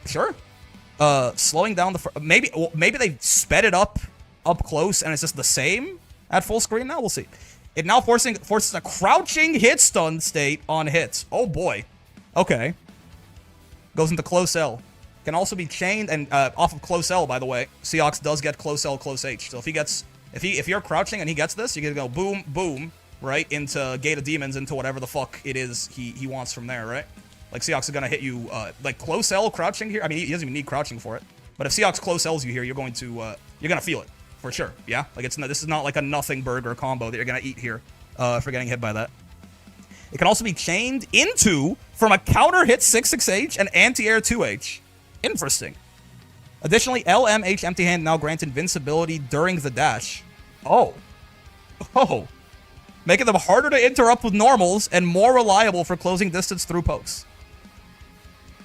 Sure. Slowing down the... Maybe they sped it up close, and it's just the same at full screen now? We'll see. It now forces a crouching hit stun state on hits. Oh, boy. Okay. Goes into close L. Can also be chained, and off of close L, by the way, Seox does get close L, close H. So if he gets... If you're crouching and he gets this, you can go boom, boom... right, into Gate of Demons, into whatever the fuck it is he wants from there, right? Like, Seox is gonna hit you, like, close L crouching here. I mean, he doesn't even need crouching for it. But if Seox close L's you here, you're gonna feel it, for sure, yeah? Like, this is not like a nothing burger combo that you're gonna eat here, for getting hit by that. It can also be chained into, from a counter hit 6-6H and anti-air 2H. Interesting. Additionally, LMH empty hand now grants invincibility during the dash. Oh. Making them harder to interrupt with normals and more reliable for closing distance through pokes.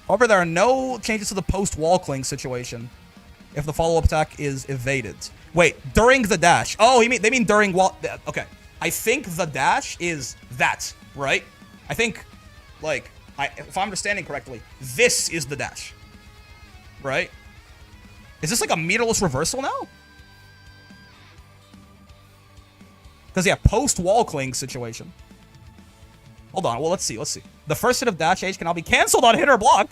However, there are no changes to the post-wall cling situation if the follow-up attack is evaded. Wait, during the dash. Oh, they mean during wall... Okay. I think the dash is that, right? I think, like, if I'm understanding correctly, this is the dash. Right? Is this like a meterless reversal now? Because, yeah, post-wall cling situation. Hold on. Well, let's see. The first hit of dash H can now be canceled on hit or block.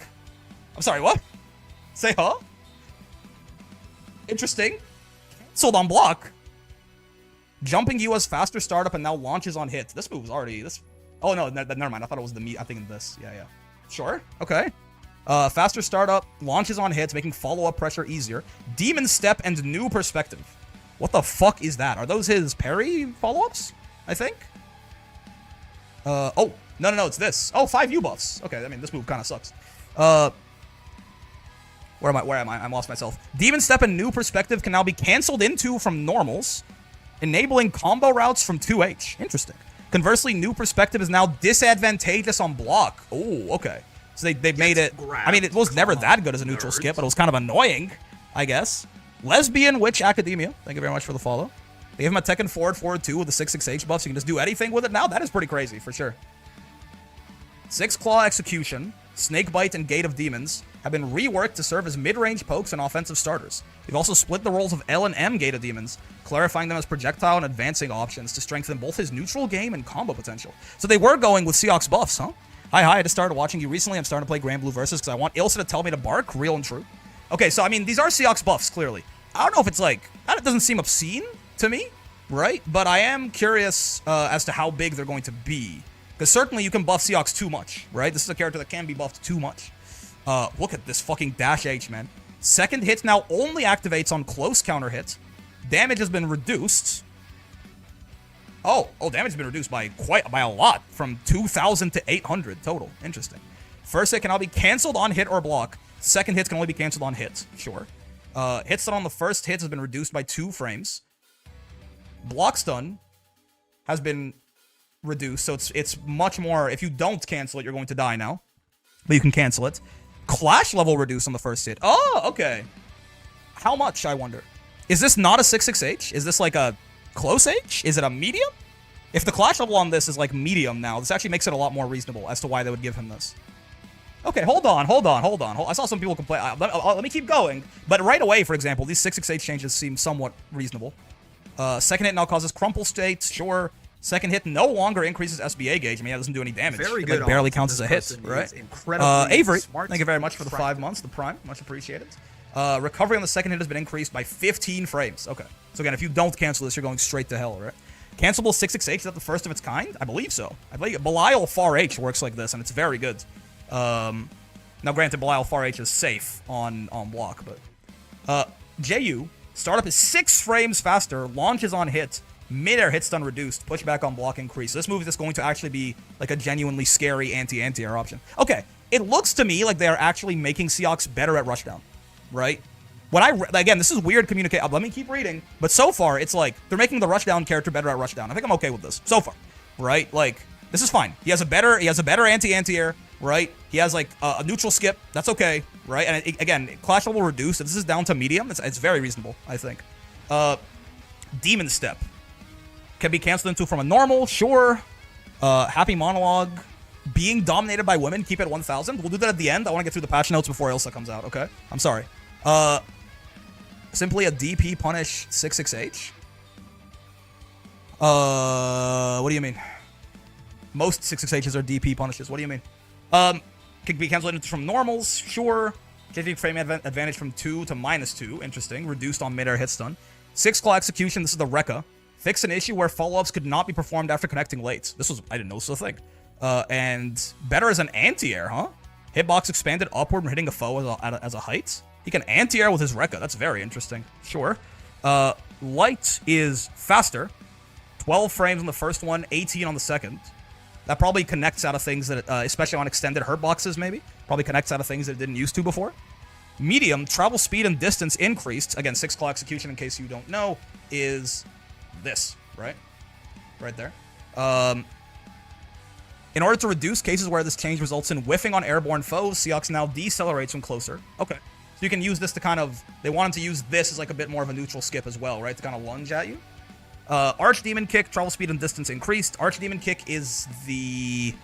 I'm sorry, what? Say, huh? Interesting. Canceled on block. Jumping you as faster startup and now launches on hit. This move was already... Oh, no, never mind. I thought it was the meat. I think this. Yeah. Sure. Okay. Faster startup, launches on hits, making follow-up pressure easier. Demon Step and New Perspective. What the fuck is that? Are those his parry follow-ups? I think? Oh, no, it's this. Oh, 5 U buffs. Okay, I mean, this move kind of sucks. Where am I? I lost myself. Demon Step and New Perspective can now be canceled into from normals, enabling combo routes from 2H. Interesting. Conversely, New Perspective is now disadvantageous on block. Oh, okay. So they've made it... I mean, it was never that good as a neutral skip, but it was kind of annoying, I guess. Lesbian Witch Academia. Thank you very much for the follow. They gave him a Tekken forward 2 with the 6/6H buff, so you can just do anything with it now. That is pretty crazy, for sure. Six Claw Execution, Snake Bite, and Gate of Demons have been reworked to serve as mid-range pokes and offensive starters. They've also split the roles of L and M Gate of Demons, clarifying them as projectile and advancing options to strengthen both his neutral game and combo potential. So they were going with Seox buffs, huh? Hi, I just started watching you recently. I'm starting to play Grand Blue Versus because I want Ilsa to tell me to bark, real and true. Okay, so I mean, these are Seox buffs, clearly. I don't know if it's like, that doesn't seem obscene to me, right? But I am curious as to how big they're going to be. Because certainly you can buff Seox too much, right? This is a character that can be buffed too much. Look at this fucking dash H, man. Second hit now only activates on close counter hit. Damage has been reduced. Oh, damage has been reduced by a lot, from 2,000 to 800 total. Interesting. First hit can now be canceled on hit or block. Second hits can only be canceled on hit. Sure. Hit stun on the first hit has been reduced by 2 frames. Block stun has been reduced, so it's much more. If you don't cancel it, you're going to die now, but you can cancel it. Clash level reduced on the first hit. Oh, okay. How much, I wonder? Is this not a 6/6H? Is this like a close H? Is it a medium? If the clash level on this is like medium now, this actually makes it a lot more reasonable as to why they would give him this. Okay, hold on. I saw some people complain. Let me keep going. But right away, for example, these 6/6H changes seem somewhat reasonable. Second hit now causes crumple state. Sure. Second hit no longer increases SBA gauge. I mean, it doesn't do any damage. Very it good. Like, barely counts as a hit, right? Avery, thank you very much for the 5 months, the Prime. Much appreciated. Recovery on the second hit has been increased by 15 frames. Okay. So again, if you don't cancel this, you're going straight to hell, right? Cancelable 6/6H, is that the first of its kind? I believe so. I believe Belial Far H works like this, and it's very good. Now, granted, Belial Far H is safe on block, but... JU, startup is 6 frames faster, launches on hit, mid-air hit stun reduced, pushback on block increase. So this move is just going to actually be like a genuinely scary anti-air option. Okay, it looks to me like they are actually making Seox better at rushdown, right? Again, this is weird communication. Let me keep reading. But so far, it's like they're making the rushdown character better at rushdown. I think I'm okay with this so far, right? Like, this is fine. He has a better anti-air, right? He has like a neutral skip. That's okay, right? And again, clash level reduced. If this is down to medium, it's very reasonable, I think. Demon Step can be canceled into from a normal, sure. Happy Monologue. Being dominated by women, keep it 1,000. We'll do that at the end. I want to get through the patch notes before Elsa comes out, okay? I'm sorry. Simply a DP punish 6/6H. What do you mean? Most 6/6Hs are DP punishes. What do you mean? Can be cancelled into from normals, sure. 50 frame advantage from 2 to -2. Interesting. Reduced on mid-air hit stun. 6 Claw Execution. This is the Rekka. Fix an issue where follow-ups could not be performed after connecting late. I didn't know this was a thing. And better as an anti-air, huh? Hitbox expanded upward when hitting a foe as a height. He can anti-air with his Rekka. That's very interesting. Sure. Light is faster. 12 frames on the first one, 18 on the second. That probably connects out of things that, especially on extended hurt boxes, maybe. Probably connects out of things that it didn't used to before. Medium, travel speed and distance increased. Again, 6 Claw Execution, in case you don't know, is this, right? Right there. In order to reduce cases where this change results in whiffing on airborne foes, Seox now decelerates from closer. Okay. So you can use this to kind of... They wanted to use this as like a bit more of a neutral skip as well, right? To kind of lunge at you. Archdemon Kick, travel speed and distance increased. Archdemon Kick is the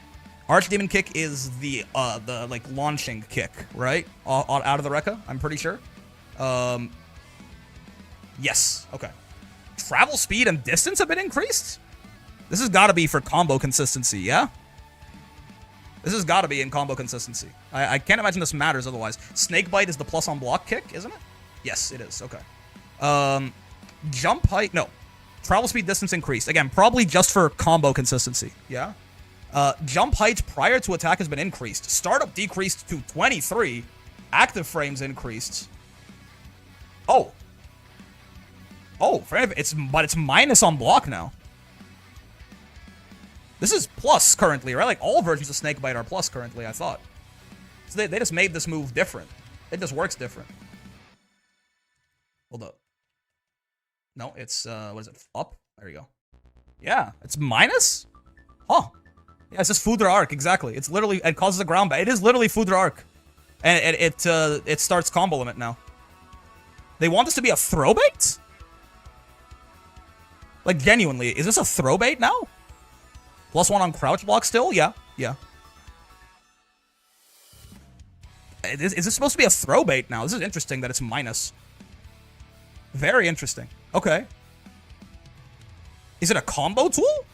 like launching kick, right? Out of the Rekka, I'm pretty sure. Yes, okay. Travel speed and distance have been increased? This has got to be for combo consistency, yeah? This has got to be in combo consistency. I can't imagine this matters otherwise. Snake Bite is the plus on block kick, isn't it? Yes, it is, okay. Jump height, no. Travel speed distance increased. Again, probably just for combo consistency, yeah? Jump height prior to attack has been increased. Startup decreased to 23. Active frames increased. Oh. Oh, but it's minus on block now. This is plus currently, right? Like all versions of Snakebite are plus currently, I thought. So they just made this move different. It just works different. Hold up. No, it's, what is it? Up? There you go. Yeah, it's minus? Huh. Yeah, it's just Foudre Arc, exactly. It's literally, it causes a ground bat. It is literally Foudre Arc. And it starts combo limit now. They want this to be a throw bait? Like, genuinely, is this a throw bait now? +1 on crouch block still? Yeah, yeah. Is this supposed to be a throw bait now? This is interesting that it's minus. Very interesting. Okay. Is it a combo tool?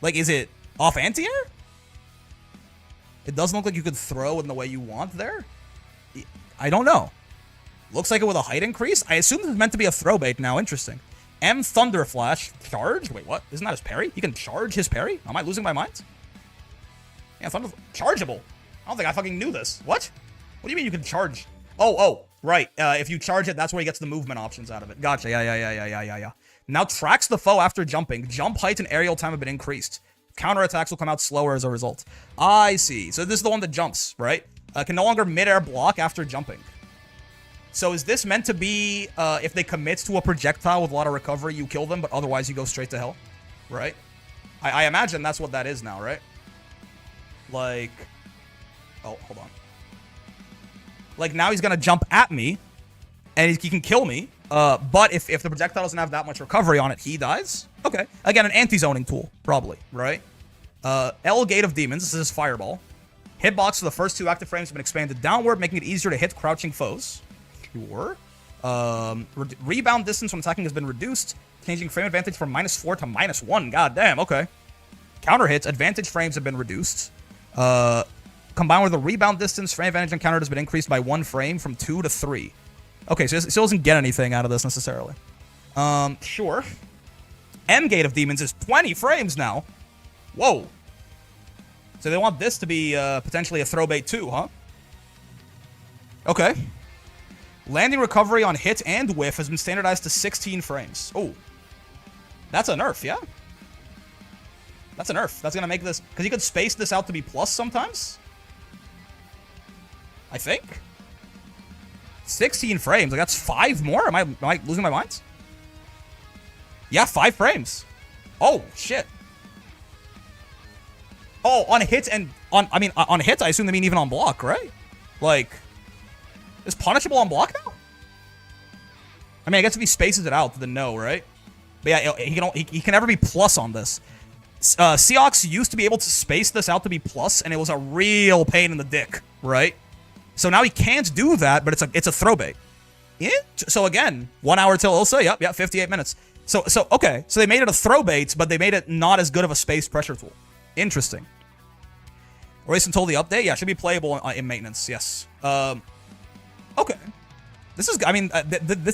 Like, is it off anti-air? It doesn't look like you could throw in the way you want there. I don't know. Looks like it with a height increase. I assume this is meant to be a throw bait now. Interesting. M Thunder Flash. Charge? Wait, what? Isn't that his parry? He can charge his parry? Am I losing my mind? Yeah, Thunder... Chargeable. I don't think I fucking knew this. What? What do you mean you can charge? Oh, right. If you charge it, that's where he gets the movement options out of it. Gotcha. Yeah. Now tracks the foe after jumping. Jump height and aerial time have been increased. Counterattacks will come out slower as a result. I see. So this is the one that jumps, right? Can no longer mid-air block after jumping. So is this meant to be, if they commit to a projectile with a lot of recovery, you kill them, but otherwise you go straight to hell? Right? I imagine that's what that is now, right? Like... Oh, hold on. Like, now he's gonna jump at me, and he can kill me, but if the projectile doesn't have that much recovery on it, he dies? Okay. Again, an anti-zoning tool, probably, right? L Gate of Demons, this is his Fireball. Hitbox for the first 2 active frames have been expanded downward, making it easier to hit crouching foes. Sure. Rebound distance when attacking has been reduced, changing frame advantage from -4 to -1. God damn, okay. Counter hits, advantage frames have been reduced. Combined with the rebound distance, frame advantage on counter has been increased by 1 frame from 2 to 3. Okay, so it still doesn't get anything out of this necessarily. Sure. M Gate of Demons is 20 frames now. Whoa. So they want this to be potentially a throw bait too, huh? Okay. Landing recovery on hit and whiff has been standardized to 16 frames. Oh. That's a nerf, yeah? That's a nerf. That's going to make this... Because you could space this out to be plus sometimes? I think. 16 frames. Like, that's 5 more? Am I losing my mind? Yeah, 5 frames. Oh, shit. Oh, on hits and... on hits, I assume they mean even on block, right? Like... Is punishable on block now? I mean, I guess if he spaces it out, then no, right? But yeah, he can never be plus on this. Seox used to be able to space this out to be plus, and it was a real pain in the dick, right? So now he can't do that, but it's a throw bait. So again, 1 hour till Ilsa. Yep, 58 minutes. So okay. So they made it a throw bait, but they made it not as good of a space pressure tool. Interesting. Erase until the update. Yeah, should be playable in maintenance. Yes. Okay. This is, I mean,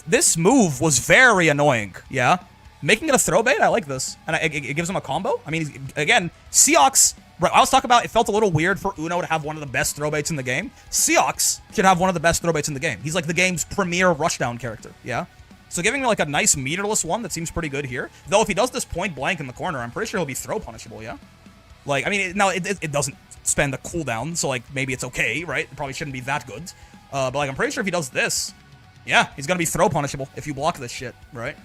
this move was very annoying, yeah? Making it a throw bait, I like this. And it gives him a combo. I mean, again, Seox, I was talking about, it felt a little weird for Uno to have one of the best throw baits in the game. Seox should have one of the best throw baits in the game. He's like the game's premier rushdown character, yeah? So giving like a nice meterless one that seems pretty good here. Though if he does this point blank in the corner, I'm pretty sure he'll be throw punishable, yeah? Like, I mean, now it doesn't spend a cooldown, so like maybe it's okay, right? It probably shouldn't be that good. But like I'm pretty sure if he does this, yeah, he's gonna be throw punishable if you block this shit, right?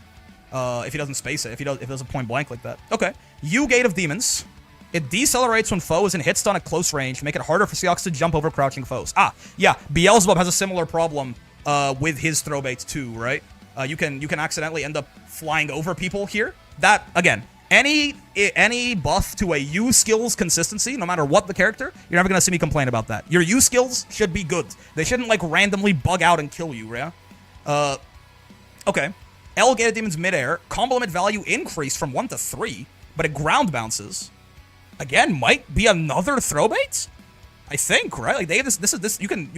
If he doesn't space it, if he does a point blank like that. Okay. U Gate of Demons. It decelerates when foe is in hit stun at close range, make it harder for Seox to jump over crouching foes. Ah, yeah, Beelzebub has a similar problem with his throw baits too, right? You can accidentally end up flying over people here. That again, any buff to a U skills consistency, no matter what the character, you're never gonna see me complain about that. Your U skills should be good. They shouldn't like randomly bug out and kill you, yeah? Okay. L Gate of Demons midair, combo limit value increased from 1 to 3, but it ground bounces. Again, might be another throw bait? I think, right? Like this you can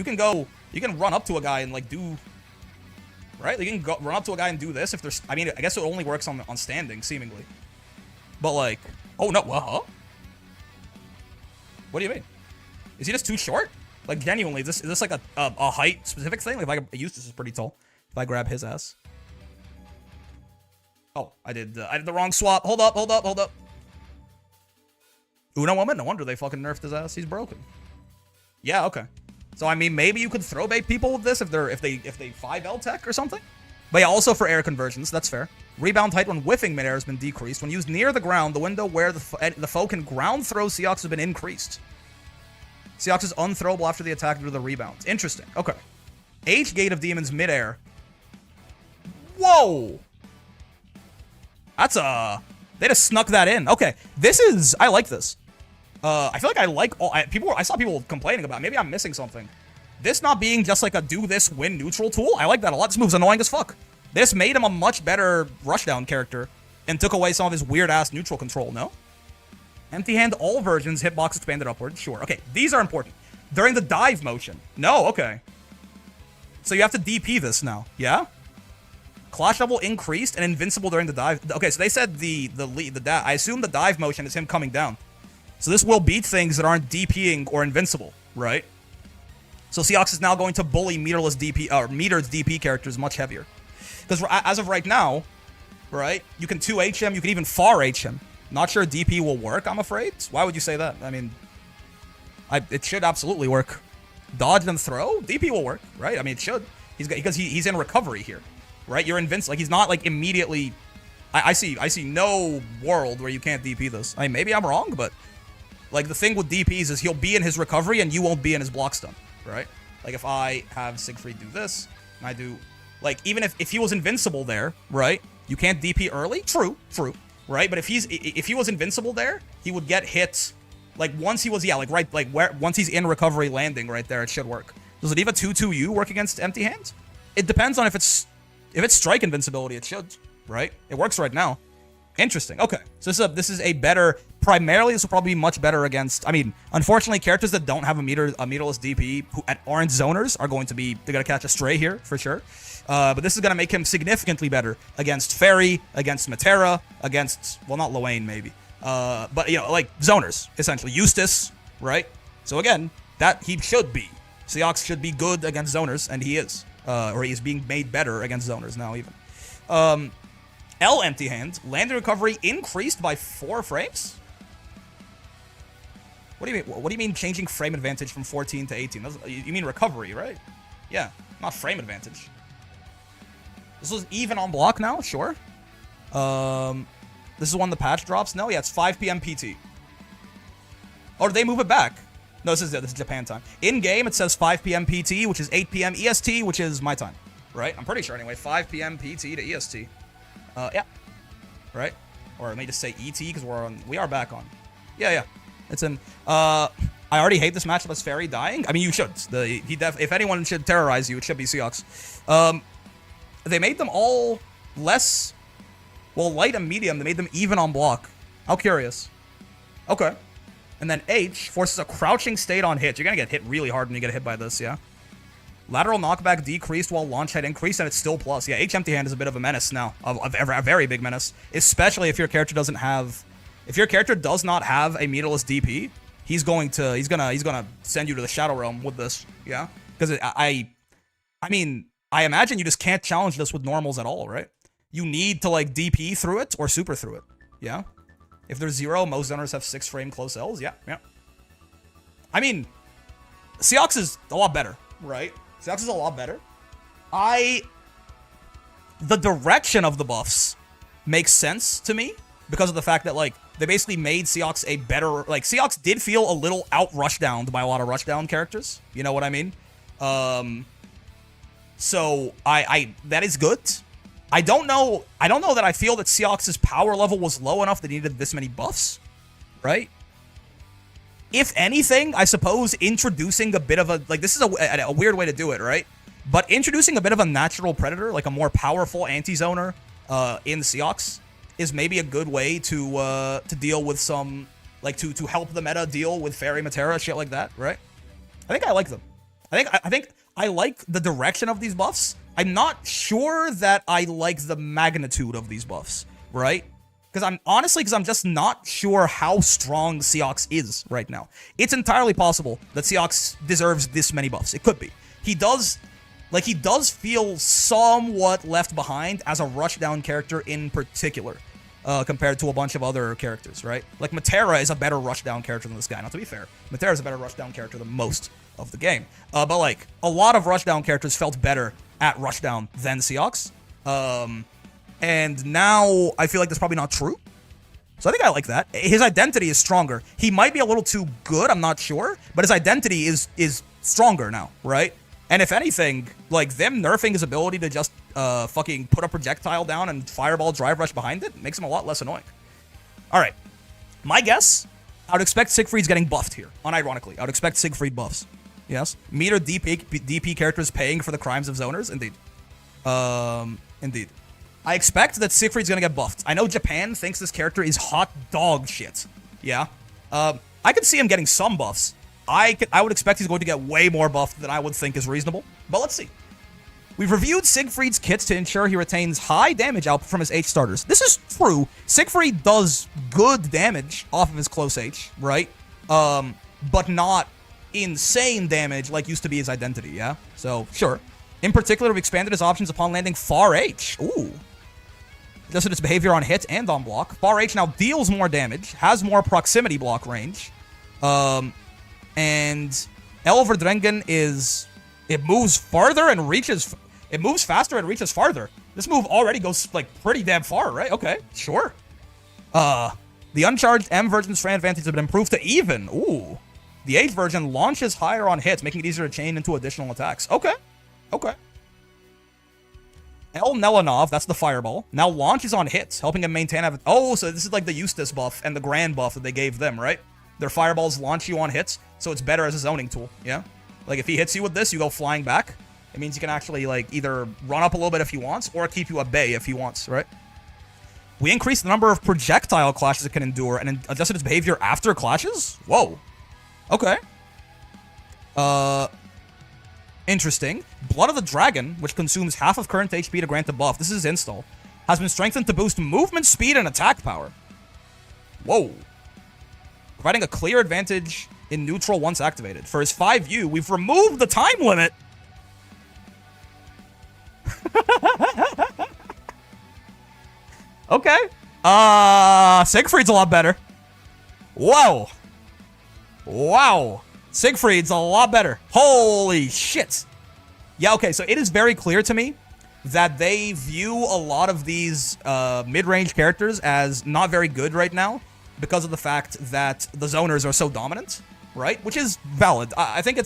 run up to a guy and like do, right? You can run up to a guy and do this if there's, I mean, I guess it only works on standing seemingly. But like, oh no, huh? What do you mean? Is he just too short? Like, genuinely, is this like a height specific thing? Like, if Eustace is pretty tall. If I grab his ass. Oh, I did the wrong swap. Hold up. Uno woman? No wonder they fucking nerfed his ass. He's broken. Yeah, okay. So, I mean, maybe you could throw bait people with this if they 5L tech or something? But yeah, also for air conversions, that's fair. Rebound height when whiffing midair has been decreased. When used near the ground, the window where the foe can ground throw Seox has been increased. Seox is unthrowable after the attack due to the rebound. Interesting. Okay. H Gate of Demons midair. Whoa! That's they just snuck that in. Okay. I like this. I feel like I like all... I saw people complaining about it. Maybe I'm missing something. This not being just like a do this win neutral tool, I like that a lot. This move's annoying as fuck. This made him a much better rushdown character and took away some of his weird-ass neutral control, no? Empty hand, all versions, hitbox expanded upwards. Sure. Okay, these are important. During the dive motion. No, okay. So you have to DP this now, yeah? Clash level increased and invincible during the dive. Okay, so they said I assume the dive motion is him coming down. So this will beat things that aren't DPing or invincible, right? So Seox is now going to bully meterless DP or metered DP characters much heavier. Because as of right now, right, you can 2H him, you can even far H him. Not sure DP will work, I'm afraid. Why would you say that? I mean, it should absolutely work. Dodge and throw? DP will work, right? I mean, it should. Because he's in recovery here, right? You're invincible. Like, he's not, like, immediately... I see no world where you can't DP this. I mean, maybe I'm wrong, but... Like, the thing with DPs is he'll be in his recovery and you won't be in his block stun, right? Like, if I have Siegfried do this, and I do... Like, even if he was invincible there, right? You can't DP early? True, right? But if he was invincible there, he would get hit... Like, once he was... Yeah, like, right... Like, once he's in recovery landing right there, it should work. Does it even 2-2U work against empty hands? It depends on if it's strike invincibility, it should, right? It works right now. Interesting. Okay. So this is a better... Primarily, this will probably be much better against... I mean, unfortunately, characters that don't have a meterless DP who aren't zoners are going to be... They're going to catch a stray here, for sure. But this is going to make him significantly better against Fairy, against Matera, against... Well, not Lowain, maybe. But, you know, like, zoners, essentially. Eustace, right? So, again, that he should be. Seox should be good against zoners, and he is. Or he is being made better against zoners now, even. L empty hand. Landing recovery increased by 4 frames? What do you mean? What do you mean changing frame advantage from 14 to 18? You mean recovery, right? Yeah, not frame advantage. This was even on block now? Sure. This is when the patch drops? No, yeah, it's 5 p.m. PT. Or did they move it back? No, this is Japan time. In-game, it says 5 p.m. PT, which is 8 p.m. EST, which is my time. Right? I'm pretty sure anyway. 5 p.m. PT to EST. Yeah. Right? Or let me just say ET, because we are back on. Yeah. It's in... I already hate this matchup as Fairy dying. I mean, you should. If anyone should terrorize you, it should be Seox. They made them all less... Well, light and medium, they made them even on block. How curious. Okay. And then H forces a crouching state on hit. You're going to get hit really hard when you get hit by this, yeah? Lateral knockback decreased while launch head increased, and it's still plus. Yeah, H empty hand is a bit of a menace now. A very big menace. Especially if your character doesn't have... If your character does not have a meterless DP, he's gonna send you to the Shadow Realm with this, yeah? Because I mean, I imagine you just can't challenge this with normals at all, right? You need to, like, DP through it or super through it, yeah? If there's 0, most zoners have 6 frame close Ls, yeah. I mean, Seox is a lot better, right? Seox is a lot better. The direction of the buffs makes sense to me because of the fact that, like, they basically made Seox a better... Like, Seox did feel a little out-rushdowned by a lot of rushdown characters. You know what I mean? So, that is good. I don't know that I feel that Seox's power level was low enough that he needed this many buffs. Right? If anything, I suppose introducing a bit of a... Like, this is a weird way to do it, right? But introducing a bit of a natural predator, like a more powerful anti-zoner in Seox, is maybe a good way to deal with some... Like, to help the meta deal with Fairy Matera, shit like that, right? I think I like them. I think I like the direction of these buffs. I'm not sure that I like the magnitude of these buffs, right? Because I'm just not sure how strong Seox is right now. It's entirely possible that Seox deserves this many buffs. It could be. He does feel somewhat left behind as a rushdown character in particular, compared to a bunch of other characters, right? Like, Matera is a better rushdown character than this guy. Now, to be fair, Matera is a better rushdown character than most of the game. But, like, a lot of rushdown characters felt better at rushdown than Seox. And now I feel like that's probably not true. So I think I like that. His identity is stronger. He might be a little too good, I'm not sure. But his identity is stronger now, right? And if anything, like, them nerfing his ability to just fucking put a projectile down and fireball drive rush behind it makes him a lot less annoying. Alright. My guess, I would expect Siegfried's getting buffed here. Unironically, I would expect Siegfried buffs. Yes. Meter DP characters paying for the crimes of zoners? Indeed. Indeed. I expect that Siegfried's gonna get buffed. I know Japan thinks this character is hot dog shit. Yeah. I could see him getting some buffs. I would expect he's going to get way more buffed than I would think is reasonable. But let's see. We've reviewed Siegfried's kits to ensure he retains high damage output from his H starters. This is true. Siegfried does good damage off of his close H, right? But not insane damage like used to be his identity, yeah? So, sure. In particular, we've expanded his options upon landing Far H. Ooh. Adjusted its behavior on hit and on block. Far H now deals more damage, has more proximity block range. And Elverdrengen is... It moves farther and reaches... It moves faster and reaches farther. This move already goes, like, pretty damn far, right? Okay, sure. The uncharged M version strand advantage has been improved to even. Ooh. The H version launches higher on hits, making it easier to chain into additional attacks. Okay. Okay. El Nelanov, that's the fireball, now launches on hits, helping him maintain... Oh, so this is like the Eustace buff and the Grand buff that they gave them, right? Their fireballs launch you on hits, so it's better as a zoning tool, yeah? Like, if he hits you with this, you go flying back. It means he can actually, like, either run up a little bit if he wants, or keep you at bay if he wants, right? We increased the number of projectile clashes it can endure, and adjusted its behavior after clashes? Whoa. Okay. Interesting. Blood of the Dragon, which consumes half of current HP to grant a buff, this is his install, has been strengthened to boost movement speed and attack power. Whoa. Providing a clear advantage in neutral once activated. For his 5U, we've removed the time limit. Okay. Siegfried's a lot better. Whoa. Wow. Siegfried's a lot better. Holy shit. Yeah, okay, so it is very clear to me that they view a lot of these mid-range characters as not very good right now because of the fact that the zoners are so dominant, right? Which is valid. I think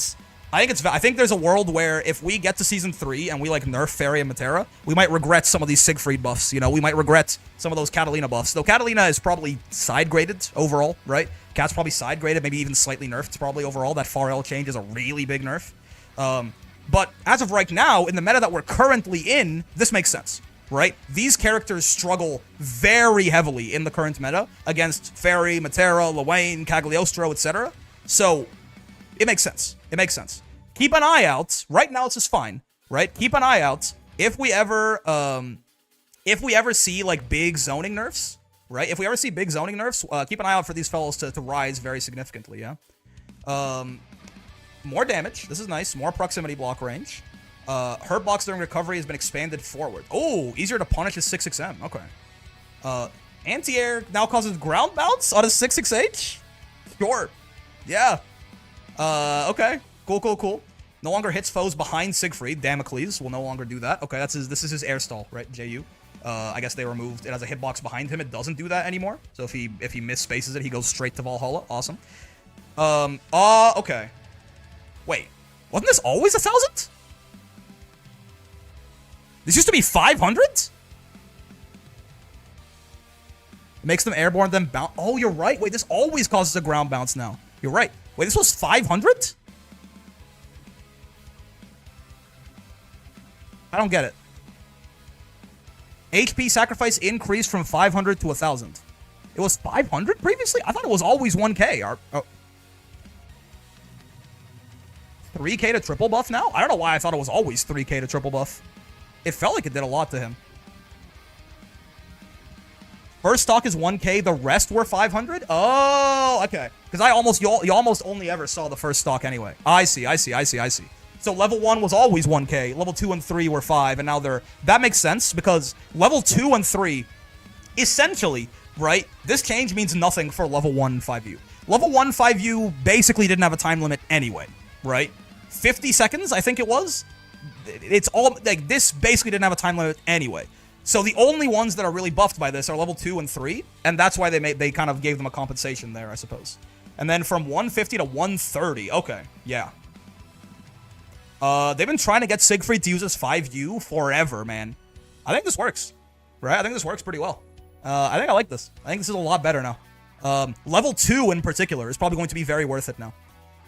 there's a world where if we get to Season 3 and we, like, nerf Fairy and Matera, we might regret some of these Siegfried buffs, you know? We might regret some of those Catalina buffs. Though Catalina is probably side-graded overall, right? Cat's probably side-graded, maybe even slightly nerfed probably overall. That Far L change is a really big nerf. But as of right now, in the meta that we're currently in, this makes sense, right? These characters struggle very heavily in the current meta against Fairy, Matera, Lowain, Cagliostro, etc. So, it makes sense. It makes sense. Keep an eye out. Right now, it's just fine, right? Keep an eye out. If we ever see, like, big zoning nerfs, right? If we ever see big zoning nerfs, keep an eye out for these fellows to rise very significantly, yeah? More damage. This is nice. More proximity block range. Hurt blocks during recovery has been expanded forward. Oh, easier to punish his 6-6M. Okay. Anti-air now causes ground bounce on his 6-6H? Sure. Yeah. Okay. Cool. No longer hits foes behind Siegfried. Damocles will no longer do that. Okay, this is his air stall, right? JU. I guess they removed it as a hitbox behind him. It doesn't do that anymore. So if he misspaces it, he goes straight to Valhalla. Awesome. Okay. Wait, wasn't this always 1,000? This used to be 500? It makes them airborne, then bounce. Oh, you're right. Wait, this always causes a ground bounce now. You're right. Wait, this was 500? I don't get it. HP sacrifice increased from 500 to 1,000. It was 500 previously? I thought it was always 1k. 3k to triple buff now? I don't know why I thought it was always 3k to triple buff. It felt like it did a lot to him. First stock is 1k, the rest were 500? Oh, okay. Because you almost only ever saw the first stock anyway. I see. So level 1 was always 1k, level 2 and 3 were 5, and now they're... That makes sense, because level 2 and 3, essentially, right, this change means nothing for level 1 5U. Level 1 5U basically didn't have a time limit anyway, right? 50 seconds, I think it was? It's all... Like, this basically didn't have a time limit anyway. So the only ones that are really buffed by this are level 2 and 3, and that's why they kind of gave them a compensation there, I suppose. And then from 150 to 130, okay, yeah. They've been trying to get Siegfried to use this 5U forever, man. I think this works, right? I think this works pretty well. I think I like this. I think this is a lot better now. Level 2 in particular is probably going to be very worth it now,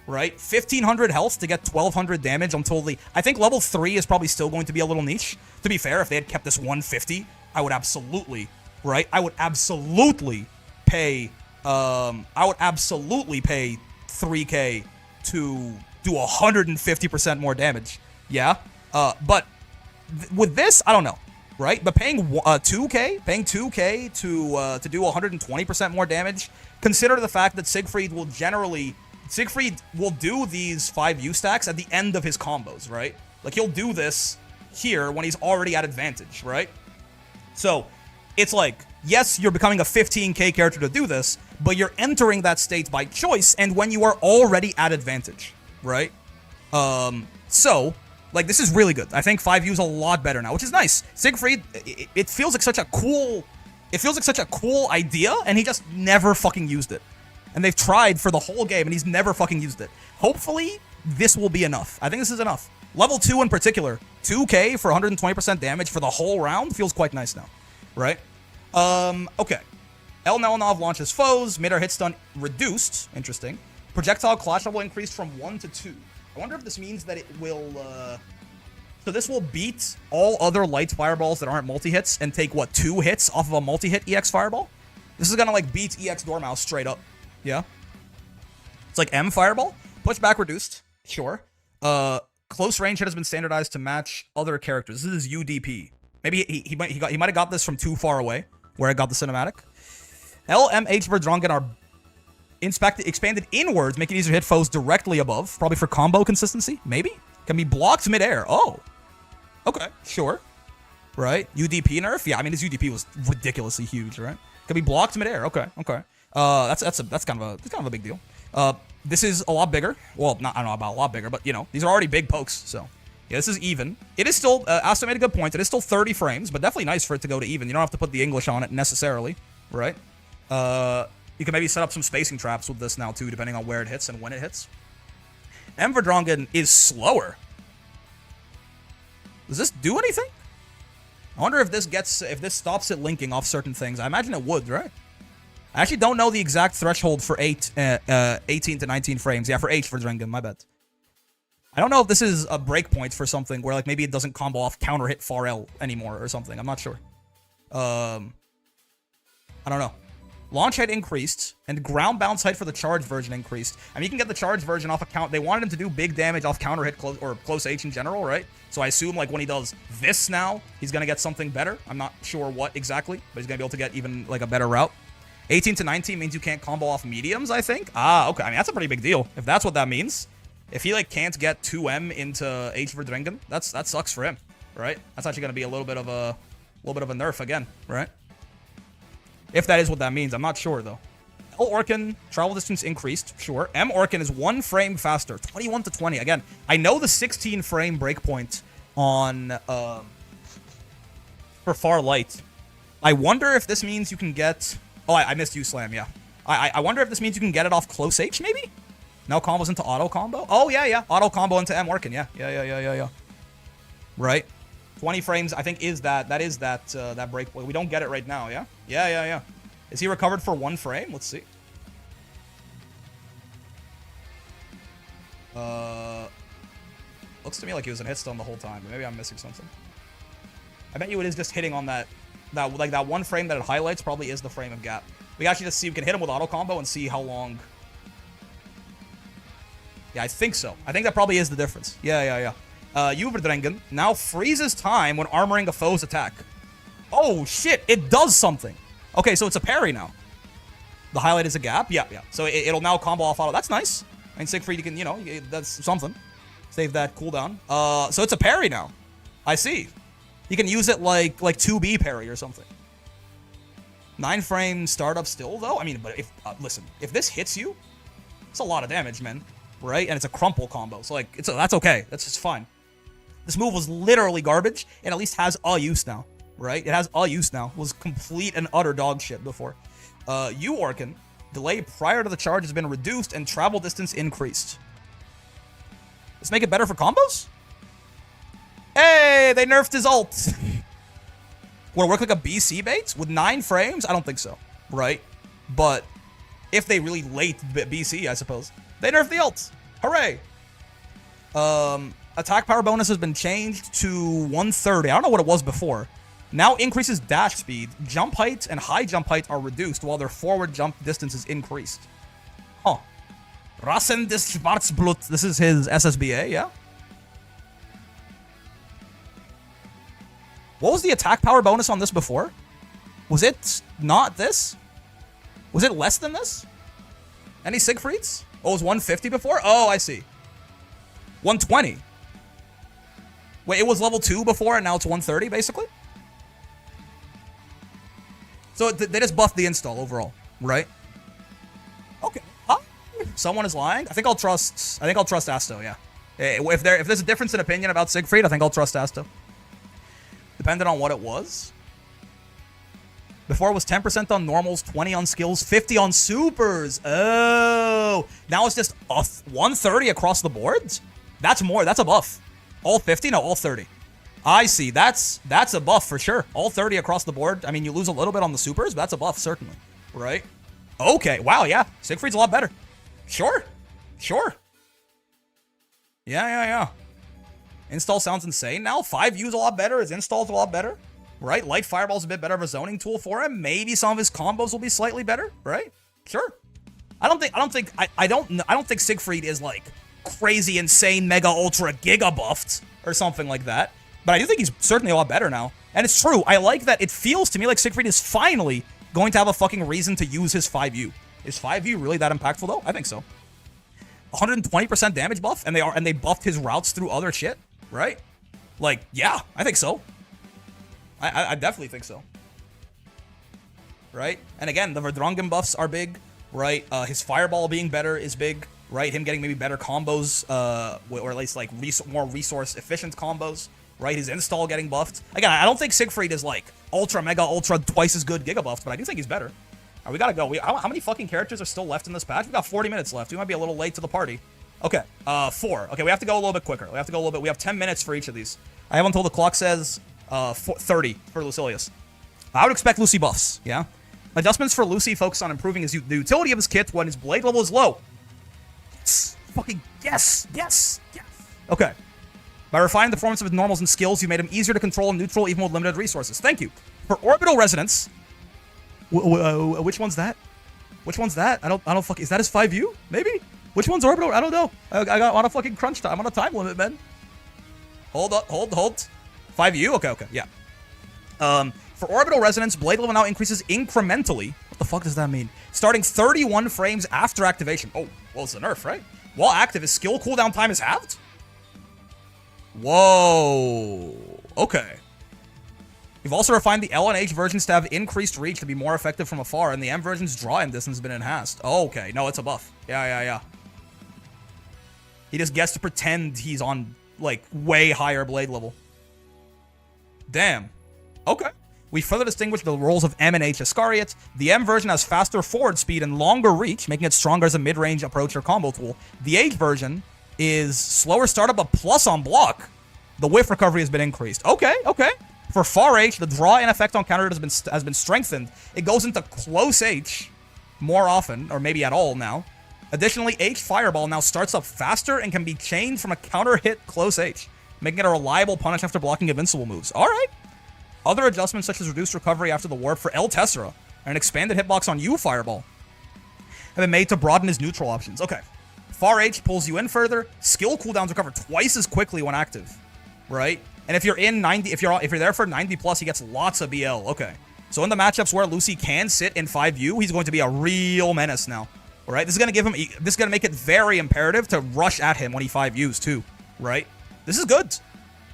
right? 1500 health to get 1200 damage until the... I think level 3 is probably still going to be a little niche. To be fair, if they had kept this 150, I would absolutely, right? I would absolutely pay... I would absolutely pay 3k to do 150% more damage. Yeah? But with this, I don't know, right? But paying 2k to do 120% more damage, consider the fact that Siegfried will do these 5U stacks at the end of his combos, right? Like, he'll do this here when he's already at advantage, right? So, it's like, yes, you're becoming a 15k character to do this, but you're entering that state by choice and when you are already at advantage, right? So, like, this is really good. I think 5U is a lot better now, which is nice. Siegfried, it feels like such a cool... It feels like such a cool idea, and he just never fucking used it. And they've tried for the whole game, and he's never fucking used it. Hopefully, this will be enough. I think this is enough. Level 2 in particular, 2k for 120% damage for the whole round feels quite nice now, right? Okay. El Nelenov launches foes, mid-air hit stun reduced, interesting. Projectile clash level increased from 1 to 2. I wonder if this means that it will, So this will beat all other light fireballs that aren't multi-hits and take, what, 2 hits off of a multi-hit EX fireball? This is gonna, like, beat EX Dormouse straight up. Yeah? It's like M fireball. Pushback reduced. Sure. Close range hit has been standardized to match other characters. This is UDP. Maybe he might have got this from too far away, where I got the cinematic. LMH Verdrongen are expanded inwards, making it easier to hit foes directly above. Probably for combo consistency, maybe? Can be blocked mid-air. Oh. Okay, sure. Right? UDP nerf? Yeah, I mean, his UDP was ridiculously huge, right? Can be blocked mid-air. Okay. That's kind of a big deal. This is a lot bigger. Well, I don't know about a lot bigger, but, you know, these are already big pokes, so... Yeah, this is even. It is still, Asta made a good point, it is still 30 frames, but definitely nice for it to go to even. You don't have to put the English on it necessarily, right? You can maybe set up some spacing traps with this now, too, depending on where it hits and when it hits. M Verdrongen is slower. Does this do anything? I wonder if this stops it linking off certain things. I imagine it would, right? I actually don't know the exact threshold for 18 to 19 frames. Yeah, for H Verdrongen, my bad. I don't know if this is a breakpoint for something where, like, maybe it doesn't combo off counter hit far L anymore or something. I'm not sure. I don't know. Launch height increased, and ground bounce height for the charge version increased. I mean, you can get the charge version off a count. They wanted him to do big damage off counter hit or close H in general, right? So I assume, like, when he does this now, he's gonna get something better. I'm not sure what exactly, but he's gonna be able to get even, like, a better route. 18 to 19 means you can't combo off mediums, I think. Ah, okay. I mean, that's a pretty big deal, if that's what that means. If he, like, can't get 2M into H Verdrongen, that sucks for him, right? That's actually gonna be a little bit of a nerf again, right? If that is what that means, I'm not sure though. L Orkin, travel distance increased, sure. M Orkin is 1 frame faster, 21 to 20. Again, I know the 16 frame breakpoint on for far light. I wonder if this means you can get. Oh, I missed U Slam. Yeah. I wonder if this means you can get it off close H maybe. No combos into auto combo? Oh, yeah. Auto combo into M Orkin, yeah. Right? 20 frames, I think, is that break. We don't get it right now, yeah? Yeah. Is he recovered for 1 frame? Let's see. Looks to me like he was in hit stun the whole time, but maybe I'm missing something. I bet you it is just hitting on that 1 frame that it highlights probably is the frame of gap. We actually just see, we can hit him with auto combo and see how long. Yeah, I think so. I think that probably is the difference. Yeah. Verdrongen now freezes time when armoring a foe's attack. Oh, shit. It does something. Okay, so it's a parry now. The highlight is a gap. Yeah, yeah. So it'll now combo off auto. That's nice. I mean, Siegfried, you can, you know, that's something. Save that cooldown. So it's a parry now. I see. You can use it like 2B parry or something. 9-frame startup still, though? I mean, but if, listen, if this hits you, it's a lot of damage, man. Right? And it's a crumple combo. So, like, that's okay. That's just fine. This move was literally garbage, and at least has a use now. Right? It has a use now. It was complete and utter dog shit before. You, Orkin, delay prior to the charge has been reduced and travel distance increased. Let's make it better for combos? Hey, they nerfed his ult. Would it work like a BC bait? With 9 frames? I don't think so. Right? But if they really late BC, I suppose. They nerfed the ult. Hooray. Attack power bonus has been changed to 130. I don't know what it was before. Now increases dash speed. Jump height and high jump height are reduced while their forward jump distance is increased. Huh. Rasen des Schwarzblut. This is his SSBA, yeah? What was the attack power bonus on this before? Was it not this? Was it less than this? Any Siegfrieds? Oh, it was 150 before? Oh, I see. 120. Wait, it was level 2 before and now it's 130, basically? So they just buffed the install overall, right? Okay. Huh? Someone is lying? I think I'll trust Asto, yeah. If there's a difference in opinion about Siegfried, I think I'll trust Asto. Depending on what it was. Before it was 10% on normals, 20 on skills, 50 on supers. Oh. Now it's just 130 across the board? That's more. That's a buff. All 50? No, all 30. I see. That's a buff for sure. All 30 across the board. I mean, you lose a little bit on the supers, but that's a buff, certainly. Right? Okay. Wow, yeah. Siegfried's a lot better. Sure. Sure. Yeah. Install sounds insane now. 5U's a lot better. His install's a lot better. Right? Light Fireball's a bit better of a zoning tool for him. Maybe some of his combos will be slightly better. Right? Sure. I don't think Siegfried is like crazy, insane, mega, ultra, giga buffed or something like that. But I do think he's certainly a lot better now. And it's true. I like that it feels to me like Siegfried is finally going to have a fucking reason to use his 5U. Is 5U really that impactful though? I think so. 120% damage buff, and they buffed his routes through other shit, right? Like, yeah, I think so. I definitely think so. Right? And again, the Verdrungen buffs are big, right? His Fireball being better is big, right? Him getting maybe better combos, or at least like more resource efficient combos, right? His install getting buffed. Again, I don't think Siegfried is like ultra, mega, ultra, twice as good giga buffed, but I do think he's better. All right, we gotta go. How many fucking characters are still left in this patch? We got 40 minutes left. We might be a little late to the party. Okay, 4. Okay, we have to go a little bit quicker. We have 10 minutes for each of these. I have until the clock says 30 for Lucilius. I would expect Lucy buffs, yeah? Adjustments for Lucy focus on improving the utility of his kit when his blade level is low. Yes! Fucking yes! Yes! Yes! Okay. By refining the performance of his normals and skills, you made him easier to control and neutral even with limited resources. Thank you. For Orbital Resonance... which one's that? Which one's that? I don't fuck. Is that his 5U? Maybe? Which one's Orbital? I don't know. I got on a fucking crunch time. I'm on a time limit, man. Hold up. Hold. 5U? Okay. Yeah. For Orbital Resonance, blade level now increases incrementally. What the fuck does that mean? Starting 31 frames after activation. Oh, well, it's a nerf, right? While active, his skill cooldown time is halved? Whoa. Okay. We've also refined the L and H versions to have increased reach to be more effective from afar, and the M version's draw-in distance has been enhanced. Oh, okay. No, it's a buff. Yeah. He just gets to pretend he's on, like, way higher blade level. Damn. Okay. We further distinguish the roles of M and H Iscariot. The M version has faster forward speed and longer reach, making it stronger as a mid-range approach or combo tool. The H version is slower startup, but plus on block. The whiff recovery has been increased. Okay. For Far H, the draw-in effect on counter has been strengthened. It goes into close H more often, or maybe at all now. Additionally, H Fireball now starts up faster and can be chained from a counter hit close H, making it a reliable punish after blocking invincible moves. All right. Other adjustments such as reduced recovery after the warp for El Tessera and an expanded hitbox on U Fireball have been made to broaden his neutral options. Okay. Far H pulls you in further. Skill cooldowns recover twice as quickly when active. Right? And if you're in 90, if you're there for 90 plus, he gets lots of BL. Okay. So in the matchups where Lucy can sit in 5U, he's going to be a real menace now. Right? This is going to make it very imperative to rush at him when he 5Us too. Right? This is good.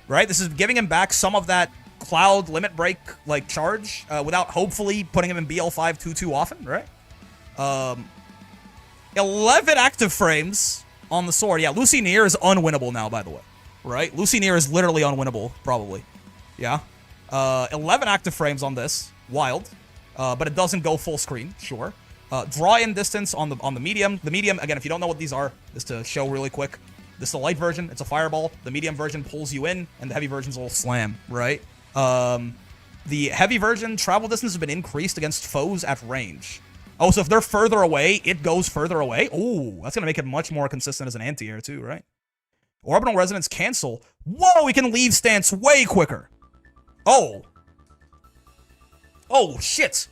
Right? This is giving him back some of that Cloud limit break like charge without hopefully putting him in BL5 too often. Right? 11 active frames on the sword. Yeah, Lucy Near is unwinnable now, by the way. Right? Lucy Near is literally unwinnable, probably. Yeah. 11 active frames on this. Wild. But it doesn't go full screen. Sure. Draw in distance on the medium. The medium, again, if you don't know what these are, just to show really quick. This is the light version. It's a fireball. The medium version pulls you in, and the heavy version's a little slam, right? The heavy version, travel distance has been increased against foes at range. Oh, so if they're further away, it goes further away? Oh, that's going to make it much more consistent as an anti-air too, right? Orbital resonance cancel. Whoa, we can leave stance way quicker. Oh. Oh, shit.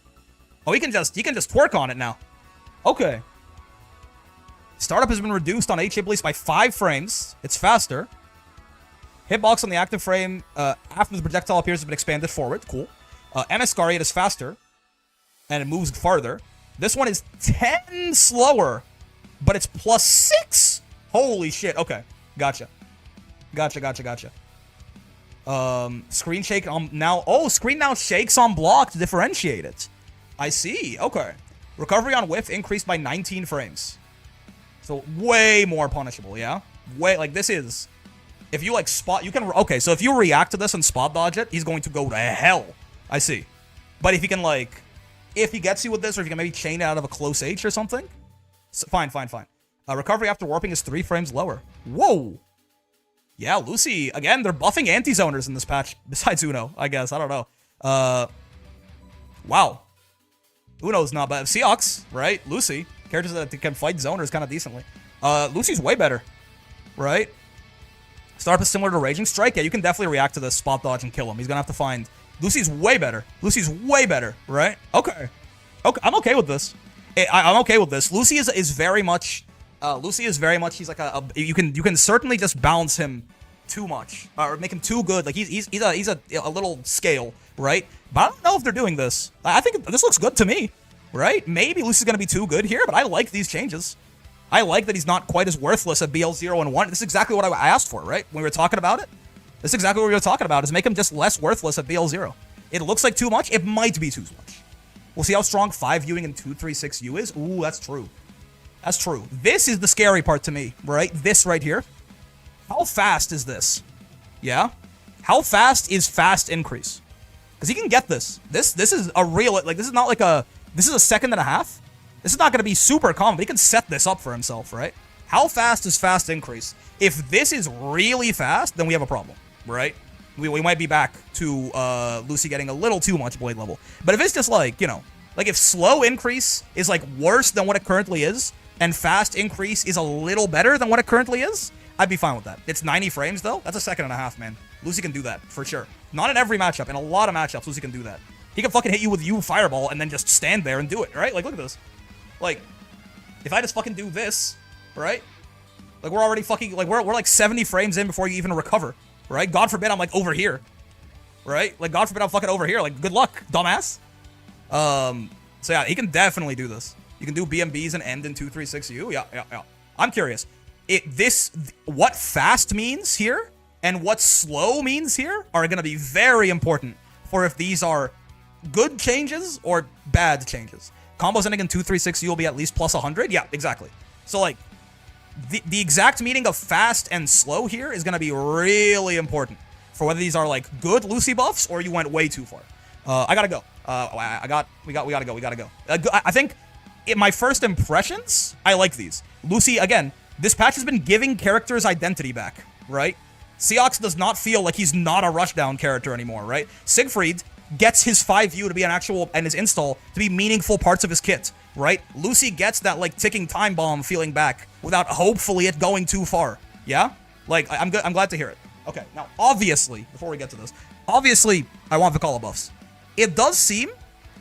Oh, he can just twerk on it now. Okay. Startup has been reduced on HA Police by 5 frames. It's faster. Hitbox on the active frame after the projectile appears has been expanded forward. Cool. Eniscariate is faster. And it moves farther. This one is 10 slower. But it's +6. Holy shit. Okay. Gotcha. Gotcha. Screen shake on now. Oh, screen now shakes on block to differentiate it. I see. Okay. Recovery on whiff increased by 19 frames. So way more punishable, yeah? Way, like, this is... If you, like, spot... You can... Okay, so if you react to this and spot dodge it, he's going to go to hell. I see. But if he can, like... If he gets you with this, or if you can maybe chain it out of a close H or something... So, fine. Recovery after warping is 3 frames lower. Whoa! Yeah, Lucy... Again, they're buffing anti-zoners in this patch. Besides Uno, I guess. I don't know. Wow. Uno's not bad. Seox, right? Lucy... Characters that can fight zoners kind of decently. Lucy's way better, right? Startup is similar to Raging Strike. Yeah, you can definitely react to this, spot dodge, and kill him. He's gonna have to find... Lucy's way better. Lucy's way better, right? Okay. I'm okay with this. I'm okay with this. Lucy is very much... Lucy is very much... He's like a... You can certainly just balance him too much. Or make him too good. Like, he's a little scale, right? But I don't know if they're doing this. I think this looks good to me. Right? Maybe Lucy's going to be too good here, but I like these changes. I like that he's not quite as worthless at BL0 and 1. This is exactly what I asked for, right? When we were talking about it. This is exactly what we were talking about, is make him just less worthless at BL0. It looks like too much. It might be too much. We'll see how strong 5Uing and 236U is. Ooh, that's true. That's true. This is the scary part to me, right? This right here. How fast is this? Yeah? How fast is fast increase? Because he can get this. This is a real... Like, this is not like a... This is a second and a half. This is not going to be super common, but he can set this up for himself, right? How fast is fast increase? If this is really fast, then we have a problem, right? We might be back to Lucy getting a little too much blade level. But if it's just like, you know, like if slow increase is like worse than what it currently is, and fast increase is a little better than what it currently is, I'd be fine with that. It's 90 frames though. That's a second and a half, man. Lucy can do that, for sure. Not in every matchup. In a lot of matchups, Lucy can do that. He can fucking hit you with fireball and then just stand there and do it, right? Like, look at this. Like, if I just fucking do this, right? Like, we're already fucking, like, we're like 70 frames in before you even recover, right? God forbid I'm, like, over here, right? Like, God forbid I'm fucking over here. Like, good luck, dumbass. So, yeah, he can definitely do this. You can do BMBs and end in 236U. Yeah. I'm curious. What fast means here and what slow means here are going to be very important for if these are good changes or bad changes. Combos ending in 236U will be at least plus 100. Yeah, exactly. So, like, the exact meaning of fast and slow here is going to be really important for whether these are, like, good Lucy buffs or you went way too far. I gotta go. We gotta go. I think in my first impressions, I like these. Lucy, again, this patch has been giving characters identity back, right? Seox does not feel like he's not a rushdown character anymore, right? Siegfried gets his 5U to be an actual, and his install to be meaningful parts of his kit, right? Lucy gets that, like, ticking time bomb feeling back without hopefully it going too far, yeah? Like, I'm glad to hear it. Okay, now, obviously, before we get to this, obviously, I want Vikala buffs. It does seem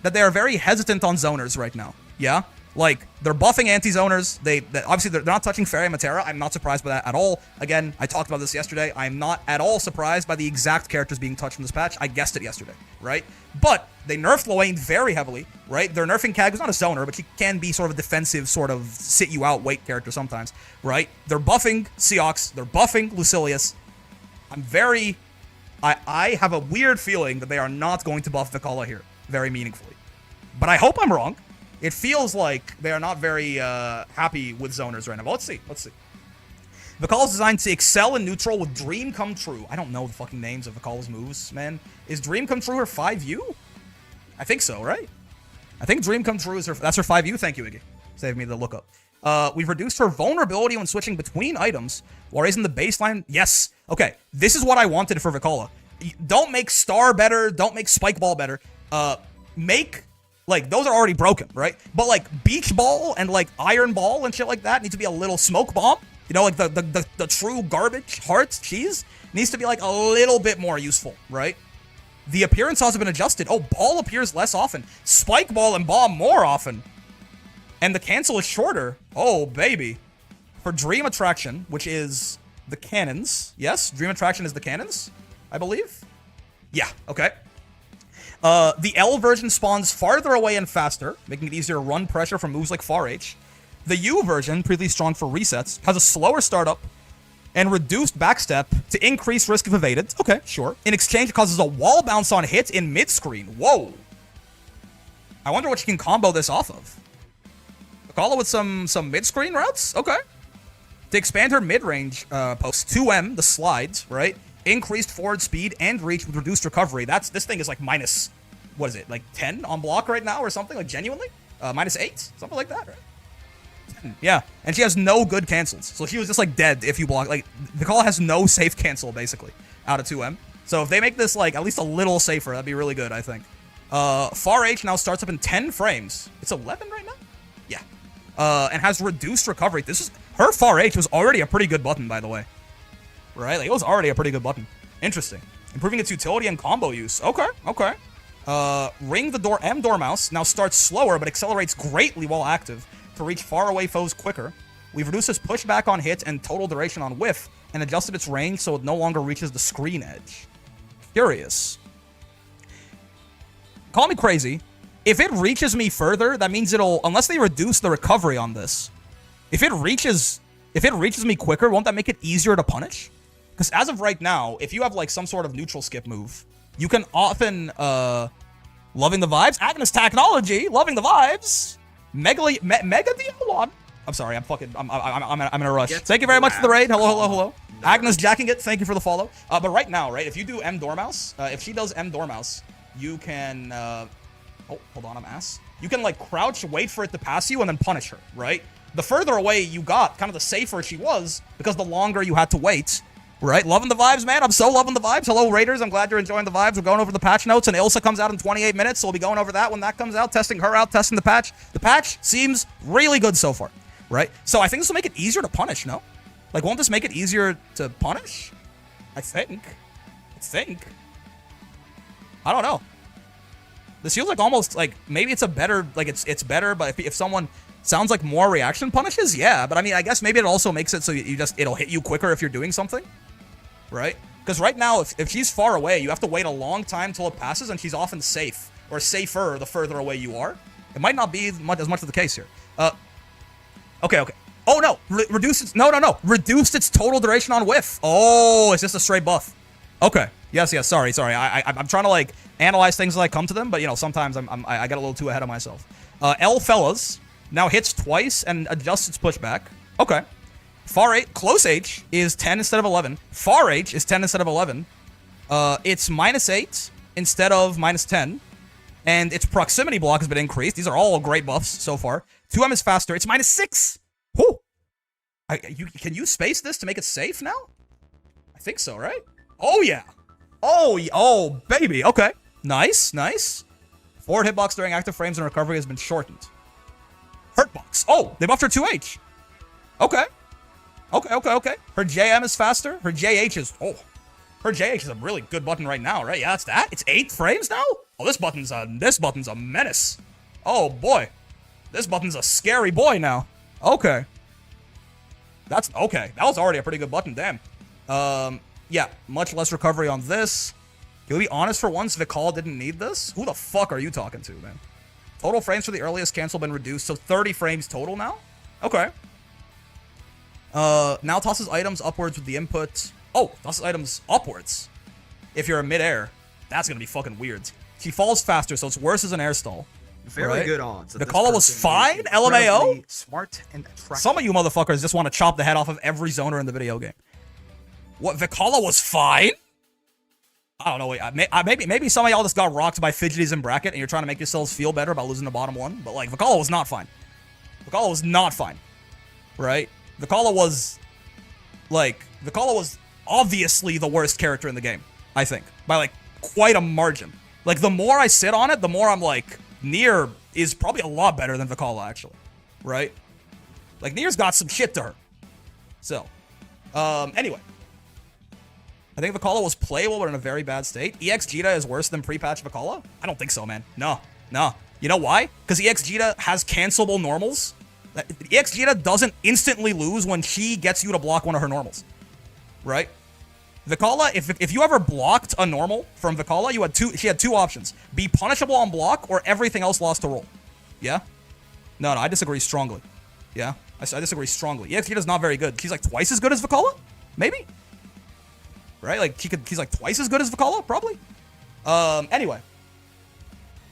that they are very hesitant on zoners right now, yeah? Like, they're buffing anti-zoners. Obviously, they're not touching Fairy and Matera. I'm not surprised by that at all. Again, I talked about this yesterday. I'm not at all surprised by the exact characters being touched in this patch. I guessed it yesterday, right? But they nerfed Lowain very heavily, right? They're nerfing Cag, who's not a zoner, but she can be sort of a defensive, sort of sit-you-out weight character sometimes, right? They're buffing Seox. They're buffing Lucilius. I have a weird feeling that they are not going to buff Vaal here very meaningfully. But I hope I'm wrong. It feels like they are not very happy with zoners right now. But let's see. Vaal is designed to excel in neutral with Dream Come True. I don't know the fucking names of Vaal's moves, man. Is Dream Come True her 5U? I think so, right? I think Dream Come True is that's her 5U. Thank you, Iggy. Save me the lookup. We've reduced her vulnerability when switching between items while raising the baseline. Yes. Okay. This is what I wanted for Vaal. Don't make Star better. Don't make Spike Ball better. Make... Like, those are already broken, right? But, like, Beach Ball and, like, Iron Ball and shit like that need to be a little smoke bomb. You know, like, the true garbage heart cheese needs to be, like, a little bit more useful, right? The appearance has been adjusted. Oh, Ball appears less often. Spike Ball and Bomb more often. And the cancel is shorter. Oh, baby. For Dream Attraction, which is the cannons. Yes, Dream Attraction is the cannons, I believe. Yeah, okay. The L version spawns farther away and faster, making it easier to run pressure from moves like Far H. The U version, pretty strong for resets, has a slower startup and reduced backstep to increase risk of evaded. Okay, sure. In exchange, it causes a wall bounce on hit in mid-screen. Whoa. I wonder what you can combo this off of. Call it with some mid-screen routes? Okay. To expand her mid-range post, 2M, the slides, right? Increased forward speed and reach with reduced recovery. This thing is like minus, what is it, like 10 on block right now or something? Like genuinely? Minus 8? Something like that, right? 10. Yeah. And she has no good cancels. So she was just like dead if you block. Like, Vaal has no safe cancel basically out of 2M. So if they make this like at least a little safer, that'd be really good, I think. Far H now starts up in 10 frames. It's 11 right now? Yeah. And has reduced recovery. Her Far H was already a pretty good button, by the way. Right? Like, it was already a pretty good button. Interesting. Improving its utility and combo use. Okay, okay. Ring the door M Dormouse now starts slower but accelerates greatly while active to reach far away foes quicker. We've reduced its pushback on hit and total duration on whiff and adjusted its range so it no longer reaches the screen edge. Curious. Call me crazy. If it reaches me further, that means it'll, unless they reduce the recovery on this, if it reaches me quicker, won't that make it easier to punish? Because as of right now, if you have like some sort of neutral skip move, you can often, loving the vibes, Agnes Technology, loving the vibes, Mega Dialon. I'm sorry, I'm in a rush. Thank you very much for the raid. Hello. Agnes jacking it, thank you for the follow. But right now, right, if you do M Dormouse, if she does M Dormouse, you can, oh, hold on, I'm ass. You can like crouch, wait for it to pass you, and then punish her, right? The further away you got, kind of the safer she was, because the longer you had to wait. Right? Loving the vibes, man. I'm so loving the vibes. Hello, Raiders. I'm glad you're enjoying the vibes. We're going over the patch notes, and Ilsa comes out in 28 minutes, so we'll be going over that when that comes out, testing her out, testing the patch. The patch seems really good so far, right? So I think this will make it easier to punish, no? Like, won't this make it easier to punish? I think. I don't know. This feels like almost, like, maybe it's a better, like, it's better, but if someone sounds like more reaction punishes, yeah. But I mean, I guess maybe it also makes it so it'll hit you quicker if you're doing something. Right? Because right now, if she's far away, you have to wait a long time till it passes, and she's often safe, or safer the further away you are. It might not be as much of the case here. Okay. Oh, no. Reduced its total duration on whiff. Oh, it's just a straight buff. Okay. Yes, sorry. I'm trying to, like, analyze things as I come to them, but, you know, sometimes I get a little too ahead of myself. L Fellas now hits twice and adjusts its pushback. Okay. Far H, close H is 10 instead of 11. Far H is 10 instead of 11. It's -8 instead of -10. And its proximity block has been increased. These are all great buffs so far. 2M is faster. It's -6. Whew. Can you space this to make it safe now? I think so, right? Oh, yeah. Oh, baby. Okay. Nice. Forward hitbox during active frames and recovery has been shortened. Hurtbox. Oh, they buffed her 2H. Okay. Her JM is faster. Her JH is a really good button right now, right? Yeah, that's that. It's 8 frames now? Oh, this button's a menace. Oh boy. This button's a scary boy now. Okay. That's okay. That was already a pretty good button. Damn. Yeah, much less recovery on this. Can we be honest for once? Vaal didn't need this? Who the fuck are you talking to, man? Total frames for the earliest cancel been reduced, so 30 frames total now? Okay. Now tosses items upwards with the input. Oh, tosses items upwards. If you're in midair, that's gonna be fucking weird. She falls faster, so it's worse as an air stall. Very good odds. Vaal was fine, LMAO? Smart and attractive. Some of you motherfuckers just want to chop the head off of every zoner in the video game. What, Vaal was fine? I don't know. Wait, maybe some of y'all just got rocked by fidgeties in bracket and you're trying to make yourselves feel better about losing the bottom one. But, like, Vaal was not fine. Vaal was not fine. Right? Vaal was obviously the worst character in the game, I think. By, like, quite a margin. Like, the more I sit on it, the more I'm like, Nier is probably a lot better than Vaal, actually. Right? Like, Nier's got some shit to her. So, anyway. I think Vaal was playable, but in a very bad state. EX Zeta is worse than pre-patch Vaal? I don't think so, man. No. You know why? Because EX Zeta has cancelable normals. EX Zeta doesn't instantly lose when she gets you to block one of her normals. Right? Vaal, if you ever blocked a normal from Vaal, she had two options. Be punishable on block, or everything else lost to roll. Yeah? No, I disagree strongly. Yeah? I disagree strongly. EX Zeta's not very good. She's like twice as good as Vaal? Maybe? Right? Like, he's like twice as good as Vaal, probably. Anyway.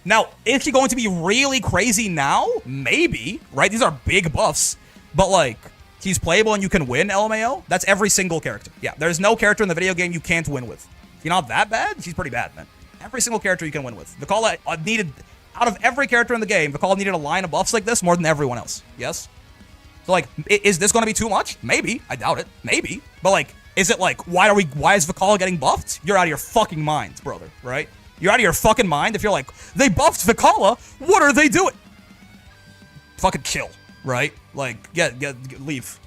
Now, is she going to be really crazy now? Maybe. Right? These are big buffs. But, like, she's playable and you can win, LMAO. That's every single character. Yeah, there's no character in the video game you can't win with. If you're not that bad, she's pretty bad, man. Every single character you can win with. Vaal needed, out of every character in the game, Vaal needed a line of buffs like this more than everyone else. Yes? So, like, is this going to be too much? Maybe. I doubt it. Maybe. But, like, is it like, why is Vaal getting buffed? You're out of your fucking mind, brother, right? You're out of your fucking mind if you're like, they buffed Vaal, what are they doing? Fucking chill, right? Like, leave.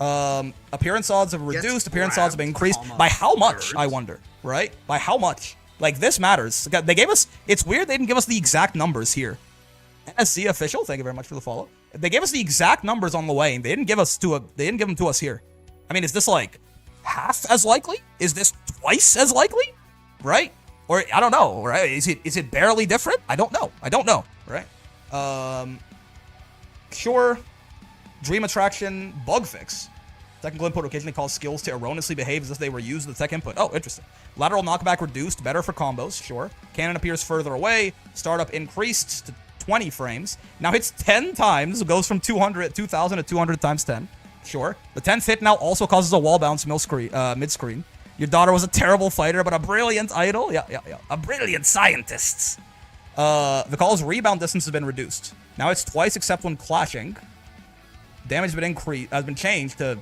Appearance odds have reduced, appearance odds have been increased. By how much, I wonder, right? By how much? Like, this matters. They gave us, it's weird they didn't give us the exact numbers here. SC official, thank you very much for the follow. They gave us the exact numbers on Lowain. They didn't give them to us here. I mean, is this like half as likely? Is this twice as likely? Right? Or I don't know, right? Is it barely different? I don't know, right? Sure. Dream attraction bug fix. Technical input occasionally calls skills to erroneously behave as if they were used with the tech input. Oh, interesting. Lateral knockback reduced, better for combos, sure. Cannon appears further away. Startup increased to 20 frames. Now hits 10 times, goes from 2000 to 200 times 10. Sure. The 10th hit now also causes a wall bounce mid-screen. Your daughter was a terrible fighter, but a brilliant idol. Yeah. A brilliant scientist. Vaal's rebound distance has been reduced. Now it's twice except when clashing. Damage has been changed to...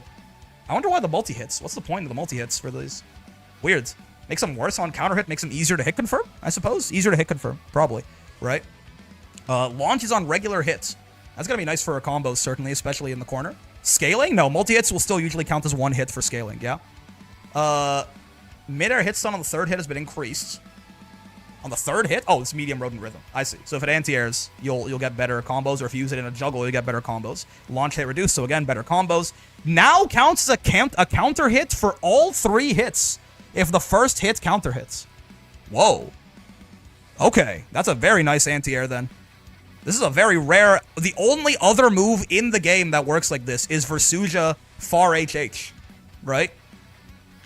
I wonder why the multi-hits. What's the point of the multi-hits for these? Weird. Makes them worse on counter hit, makes them easier to hit confirm, I suppose. Easier to hit confirm, probably. Right? Launches on regular hits. That's gonna be nice for our combos, certainly, especially in the corner. Scaling? No, multi-hits will still usually count as one hit for scaling, yeah? Mid-air hit stun on the third hit has been increased. On the third hit? Oh, it's medium rodent rhythm. I see. So if it anti-airs, you'll get better combos, or if you use it in a juggle, you'll get better combos. Launch hit reduced, so again, better combos. Now counts as a counter hit for all 3 hits if the first hit counter hits. Whoa. Okay, that's a very nice anti-air then. This is a very rare... The only other move in the game that works like this is Versuja Far HH, right?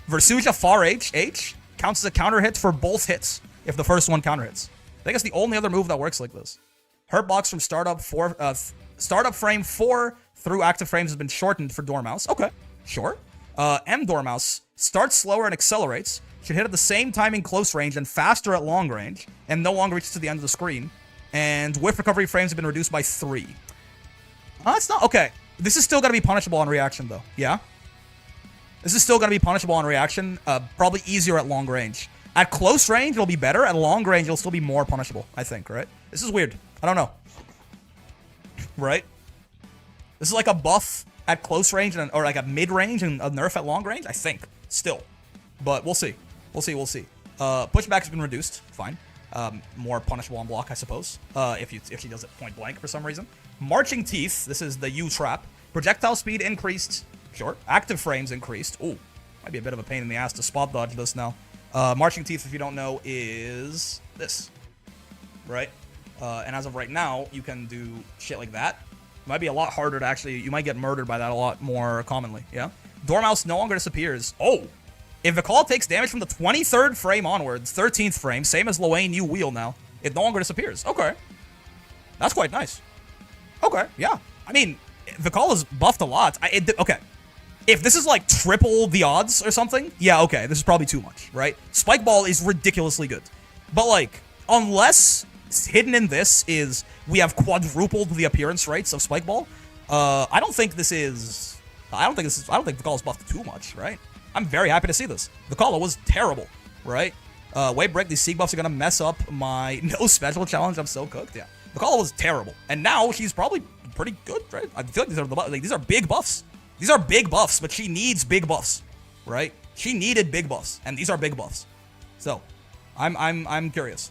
Versuja Far HH counts as a counter hit for both hits if the first one counter hits. I think it's the only other move that works like this. Hurtbox from startup frame 4 through active frames has been shortened for Dormouse. Okay, sure. M Dormouse starts slower and accelerates. Should hit at the same time in close range and faster at long range, and no longer reaches to the end of the screen. And whiff recovery frames have been reduced by 3. It's not... Okay. This is still going to be punishable on reaction, though. Yeah? This is still going to be punishable on reaction. Probably easier at long range. At close range, it'll be better. At long range, it'll still be more punishable, I think, right? This is weird. I don't know. Right? This is like a buff at close range, or like a mid-range and a nerf at long range, I think. Still. But we'll see. We'll see. Pushback has been reduced. Fine. more punishable on block, I suppose, if she does it point blank for some reason. Marching Teeth, this is the U trap. Projectile speed increased, sure. Active frames increased. Ooh, might be a bit of a pain in the ass to spot dodge this now. Marching Teeth, if you don't know, is this, right? And as of right now, you can do shit like that. It might be a lot harder to actually, you might get murdered by that a lot more commonly, yeah? Dormouse no longer disappears. Oh! If Vaal takes damage from the 23rd frame onwards, 13th frame, same as Lowain, you wheel now, it no longer disappears. Okay. That's quite nice. Okay, yeah. I mean, Vaal is buffed a lot. Okay. If this is like triple the odds or something, yeah, okay, this is probably too much, right? Spike Ball is ridiculously good. But like, unless hidden in this is we have quadrupled the appearance rates of Spike Ball, I don't think Vaal is buffed too much, right? I'm very happy to see this. Vaal was terrible, right? Wave Break, these Sieg buffs are gonna mess up my no special challenge. I'm so cooked, yeah. Vaal was terrible. And now she's probably pretty good, right? I feel like these are big buffs. These are big buffs, but she needs big buffs, right? She needed big buffs, and these are big buffs. So, I'm curious.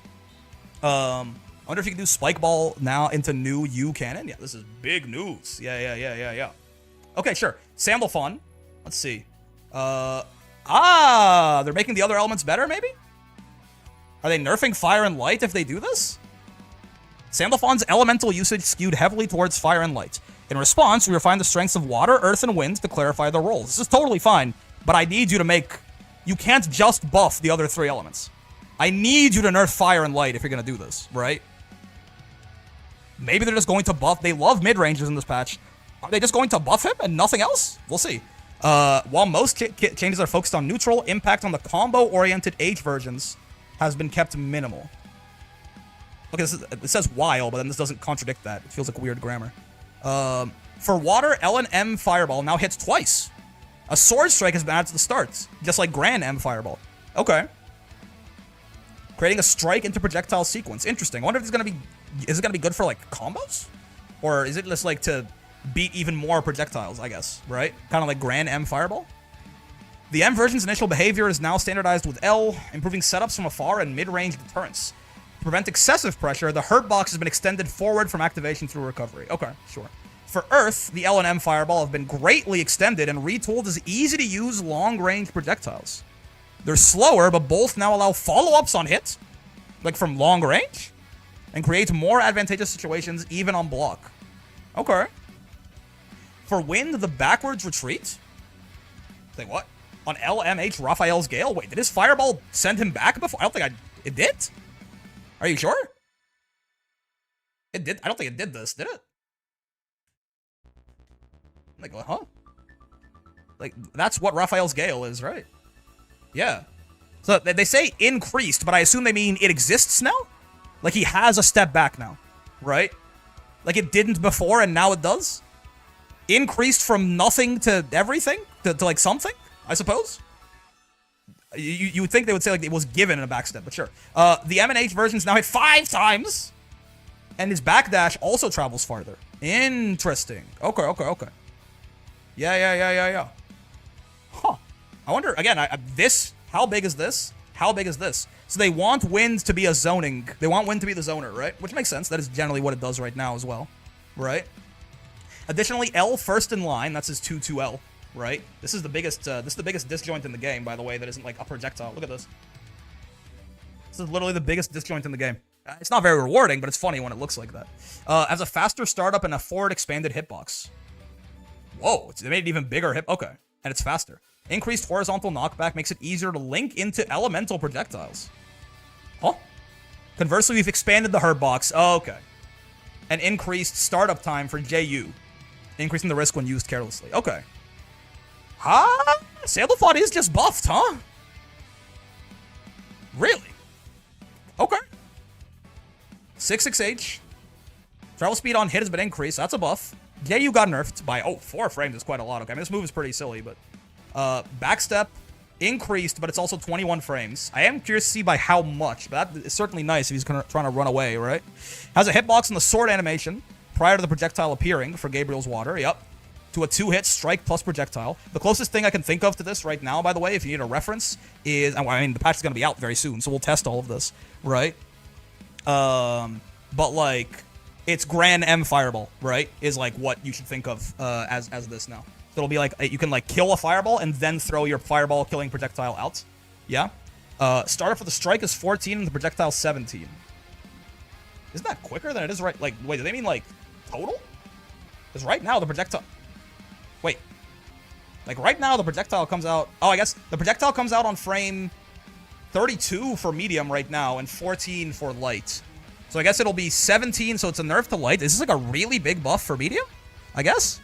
I wonder if you can do Spike Ball now into new U cannon. Yeah, this is big news. Yeah. Okay, sure. Sandalphon. Let's see. They're making the other elements better, maybe? Are they nerfing fire and light if they do this? Sandalphon's elemental usage skewed heavily towards fire and light. In response, we refine the strengths of water, earth, and wind to clarify their roles. This is totally fine, but I need you to make... You can't just buff the other three elements. I need you to nerf fire and light if you're going to do this, right? Maybe they're just going to buff... They love mid-rangers in this patch. Are they just going to buff him and nothing else? We'll see. While most changes are focused on neutral, impact on the combo-oriented H versions has been kept minimal. Okay, it says while, but then this doesn't contradict that. It feels like weird grammar. For water, L and M Fireball now hits twice. A Sword Strike has been added to the start, just like Grand M Fireball. Okay. Creating a strike into projectile sequence. Interesting. I wonder if it's gonna be... Is it gonna be good for, like, combos? Or is it just, like, to beat even more projectiles, I guess, right? Kind of like Grand M Fireball. The M version's initial behavior is now standardized with L, improving setups from afar and mid-range deterrence. To prevent excessive pressure, the hurt box has been extended forward from activation through recovery. Okay, sure. For Earth, the L and M Fireball have been greatly extended and retooled as easy-to-use long-range projectiles. They're slower, but both now allow follow-ups on hit, like from long range, and create more advantageous situations even on block. Okay. For Wind, the backwards retreat. Say what? On LMH Raphael's Gale? Wait, did his Fireball send him back before? I don't think it did? Are you sure? It did? I don't think it did this, did it? Like, huh? Like, that's what Raphael's Gale is, right? Yeah. So they say increased, but I assume they mean it exists now? Like he has a step back now, right? Like it didn't before and now it does? Increased from nothing to everything? To like something, I suppose? You would think they would say like it was given in a backstep, but sure. The M&H versions now hit 5 times! And his backdash also travels farther. Interesting. Okay. Yeah. Huh. I wonder, again, how big is this? How big is this? So they want Wind to be a zoning. They want Wind to be the zoner, right? Which makes sense. That is generally what it does right now as well, right? Additionally, L first in line. That's his 2-2-L, right? This is the biggest disjoint in the game, by the way, that isn't like a projectile. Look at this. This is literally the biggest disjoint in the game. It's not very rewarding, but it's funny when it looks like that. As a faster startup and a forward expanded hitbox. Whoa, they made it even bigger hit. Okay, and it's faster. Increased horizontal knockback makes it easier to link into elemental projectiles. Huh? Conversely, we've expanded the hurt box. Oh, okay. And increased startup time for JU. Increasing the risk when used carelessly. Okay. Huh? Sandalphon is just buffed, huh? Really? Okay. 6-6H. Travel speed on hit has been increased. That's a buff. JU got nerfed by, 4 frames is quite a lot. Okay, I mean, this move is pretty silly, but... backstep increased, but it's also 21 frames. I am curious to see by how much, but that is certainly nice if he's trying to run away, right? Has a hitbox on the sword animation prior to the projectile appearing for Gabriel's Water. Yep. To a 2-hit strike plus projectile. The closest thing I can think of to this right now, by the way, if you need a reference, is... I mean, the patch is going to be out very soon, so we'll test all of this, right? But like, it's Grand M Fireball, right? Is like what you should think of as this now. So it'll be like you can like kill a fireball and then throw your fireball killing projectile out. Yeah. Starter for the strike is 14 and the projectile 17. Isn't that quicker than it is right? Like, wait, do they mean like total? Because right now the projectile. Wait. Like right now the projectile comes out. Oh, I guess the projectile comes out on frame 32 for medium right now and 14 for light. So I guess it'll be 17, so it's a nerf to light. Is this like a really big buff for medium? I guess?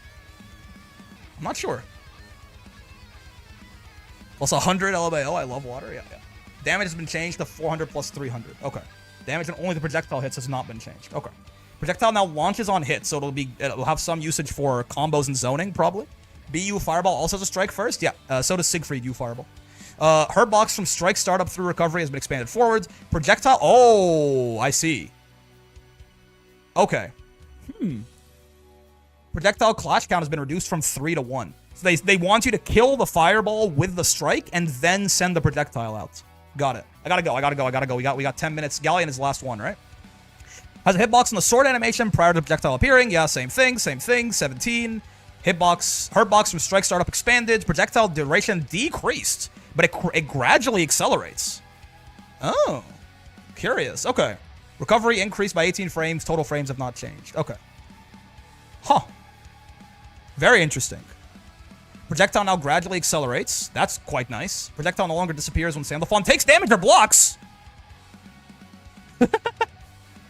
I'm not sure. Plus 100 LMAO, I love water. Yeah. Damage has been changed to 400 plus 300. Okay. Damage on only the projectile hits has not been changed. Okay. Projectile now launches on hit, so it'll have some usage for combos and zoning, probably. BU Fireball also has a strike first. Yeah, so does Siegfried U Fireball. Her box from strike startup through recovery has been expanded forward. Projectile. Oh, I see. Okay. Projectile clash count has been reduced from 3 to 1. So they want you to kill the fireball with the strike and then send the projectile out. Got it. I gotta go. We got 10 minutes. Galion is the last one, right? Has a hitbox on the sword animation prior to the projectile appearing. Yeah, same thing. 17. Hitbox. Her box from strike startup expanded. Projectile duration decreased, but it gradually accelerates. Oh. Curious. Okay. Recovery increased by 18 frames. Total frames have not changed. Okay. Huh. Very interesting. Projectile now gradually accelerates. That's quite nice. Projectile no longer disappears when Sandalphon takes damage or blocks.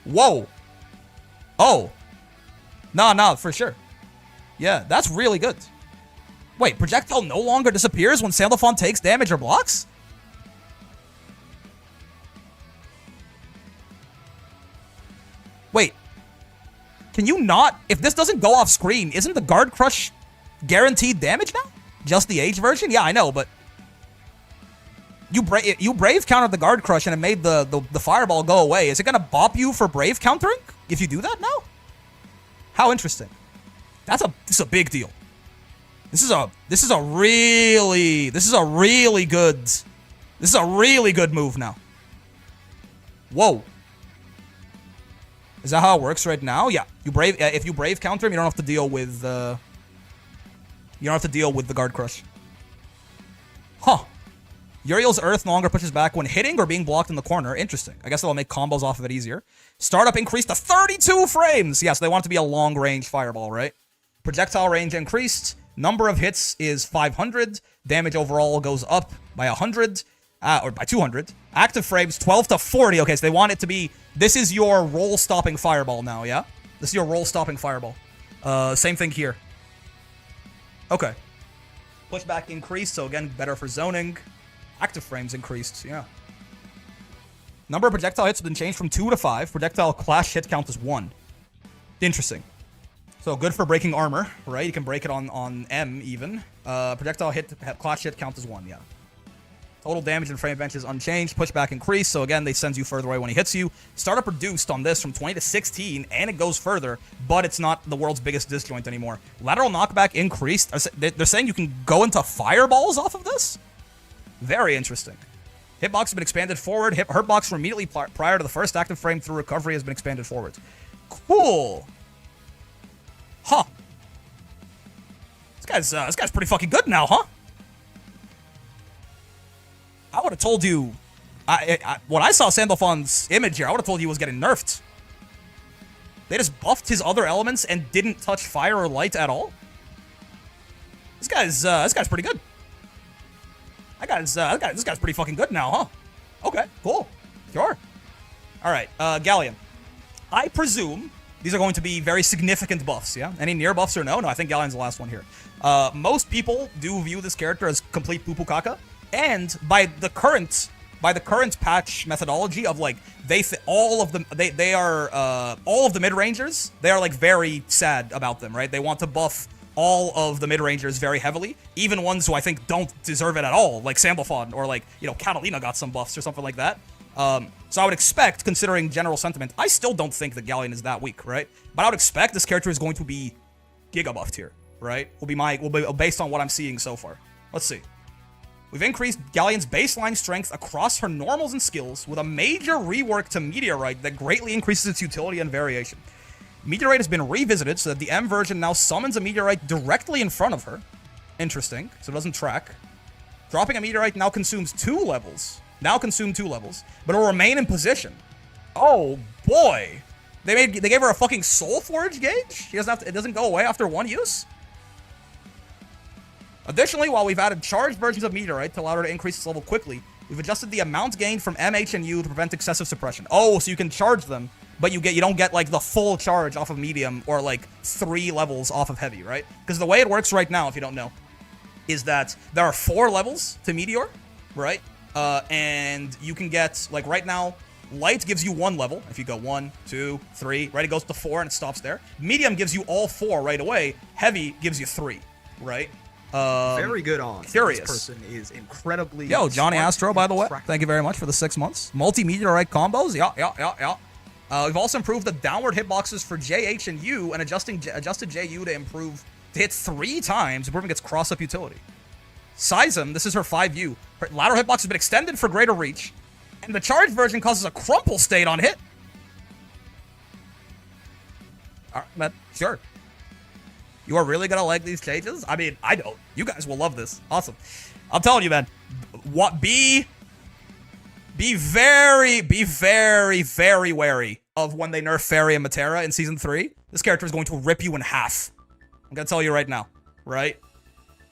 Whoa. Oh. Nah, for sure. Yeah, that's really good. Wait, projectile no longer disappears when Sandalphon takes damage or blocks? Wait. Can you not... If this doesn't go off screen, isn't the Guard Crush guaranteed damage now? Just the Age version? Yeah, I know, but... You Brave countered the Guard Crush and it made the Fireball go away. Is it gonna bop you for Brave countering if you do that now? How interesting. This is a big deal. This is a really good move now. Whoa. Is that how it works right now? Yeah. If you Brave counter him, you don't have to deal with the Guard Crush. Huh. Uriel's Earth no longer pushes back when hitting or being blocked in the corner. Interesting. I guess that'll make combos off of it easier. Startup increased to 32 frames. Yeah, so they want it to be a long-range fireball, right? Projectile range increased. Number of hits is 500. Damage overall goes up by 100. Or by 200. Active frames, 12 to 40. Okay, so they want it to be... This is your roll-stopping fireball now, yeah? This is your roll-stopping fireball. Same thing here. Okay. Pushback increased, so again, better for zoning. Active frames increased, yeah. Number of projectile hits has been changed from 2 to 5. Projectile clash hit count is 1. Interesting. So good for breaking armor, right? You can break it on M even. Projectile clash hit count is 1, yeah. Total damage and frame bench is unchanged. Pushback increased, so again, they send you further away when he hits you. Startup reduced on this from 20 to 16, and it goes further, but it's not the world's biggest disjoint anymore. Lateral knockback increased. They're saying you can go into fireballs off of this? Very interesting. Hitbox has been expanded forward. Hurtbox from immediately prior to the first active frame through recovery has been expanded forward. Cool. Huh. This guy's pretty fucking good now, huh? I would have told you... when I saw Sandalphon's image here, I would have told you he was getting nerfed. They just buffed his other elements and didn't touch fire or light at all. This guy's pretty good. This guy's pretty fucking good now, huh? Okay, cool. Sure. Alright, Galion. I presume these are going to be very significant buffs, yeah? Any near buffs or no? No, I think Galion's the last one here. Most people do view this character as complete poo-poo caca. And by the current patch methodology of like all of the mid-rangers, they are like very sad about them, right? They want to buff all of the mid-rangers very heavily, even ones who I think don't deserve it at all, like Sandalphon or like, you know, Catalina got some buffs or something like that. So I would expect, considering general sentiment, I still don't think that Galion is that weak, right? But I would expect this character is going to be giga buffed here, right? Will be based on what I'm seeing so far. Let's see. We've increased Galion's baseline strength across her normals and skills with a major rework to Meteorite that greatly increases its utility and variation. Meteorite has been revisited so that the M version now summons a Meteorite directly in front of her. Interesting, so it doesn't track. Dropping a Meteorite now consumes 2 levels. But it will remain in position. Oh boy. They gave her a fucking Soul Forge gauge? She doesn't have to, it doesn't go away after 1 use? Additionally, while we've added charged versions of Meteorite to allow her to increase its level quickly, we've adjusted the amount gained from MH and U to prevent excessive suppression. Oh, so you can charge them, but you don't get like the full charge off of medium or like 3 levels off of heavy, right? Because the way it works right now, if you don't know, is that there are 4 levels to Meteor, right? And you can get, like right now, light gives you 1 level. If you go 1, 2, 3, right? It goes to 4 and it stops there. Medium gives you all 4 right away. Heavy gives you 3, right? Very good on. Curious. This person is incredibly. Yo, Johnny smart Astro, and by the way. practical. Thank you very much for the 6 months. Multi-meteorite combos. Yeah. We've also improved the downward hitboxes for JH and U and adjusted JU to hit 3 times, improving its cross-up utility. Seism, this is her 5U. Her lateral hitbox has been extended for greater reach, and the charged version causes a crumple state on hit. Alright, man, sure. You are really gonna like these changes? I mean, I don't. You guys will love this. Awesome. I'm telling you, man. Be very, very wary of when they nerf Fairy and Matera in Season 3. This character is going to rip you in half. I'm gonna tell you right now, right?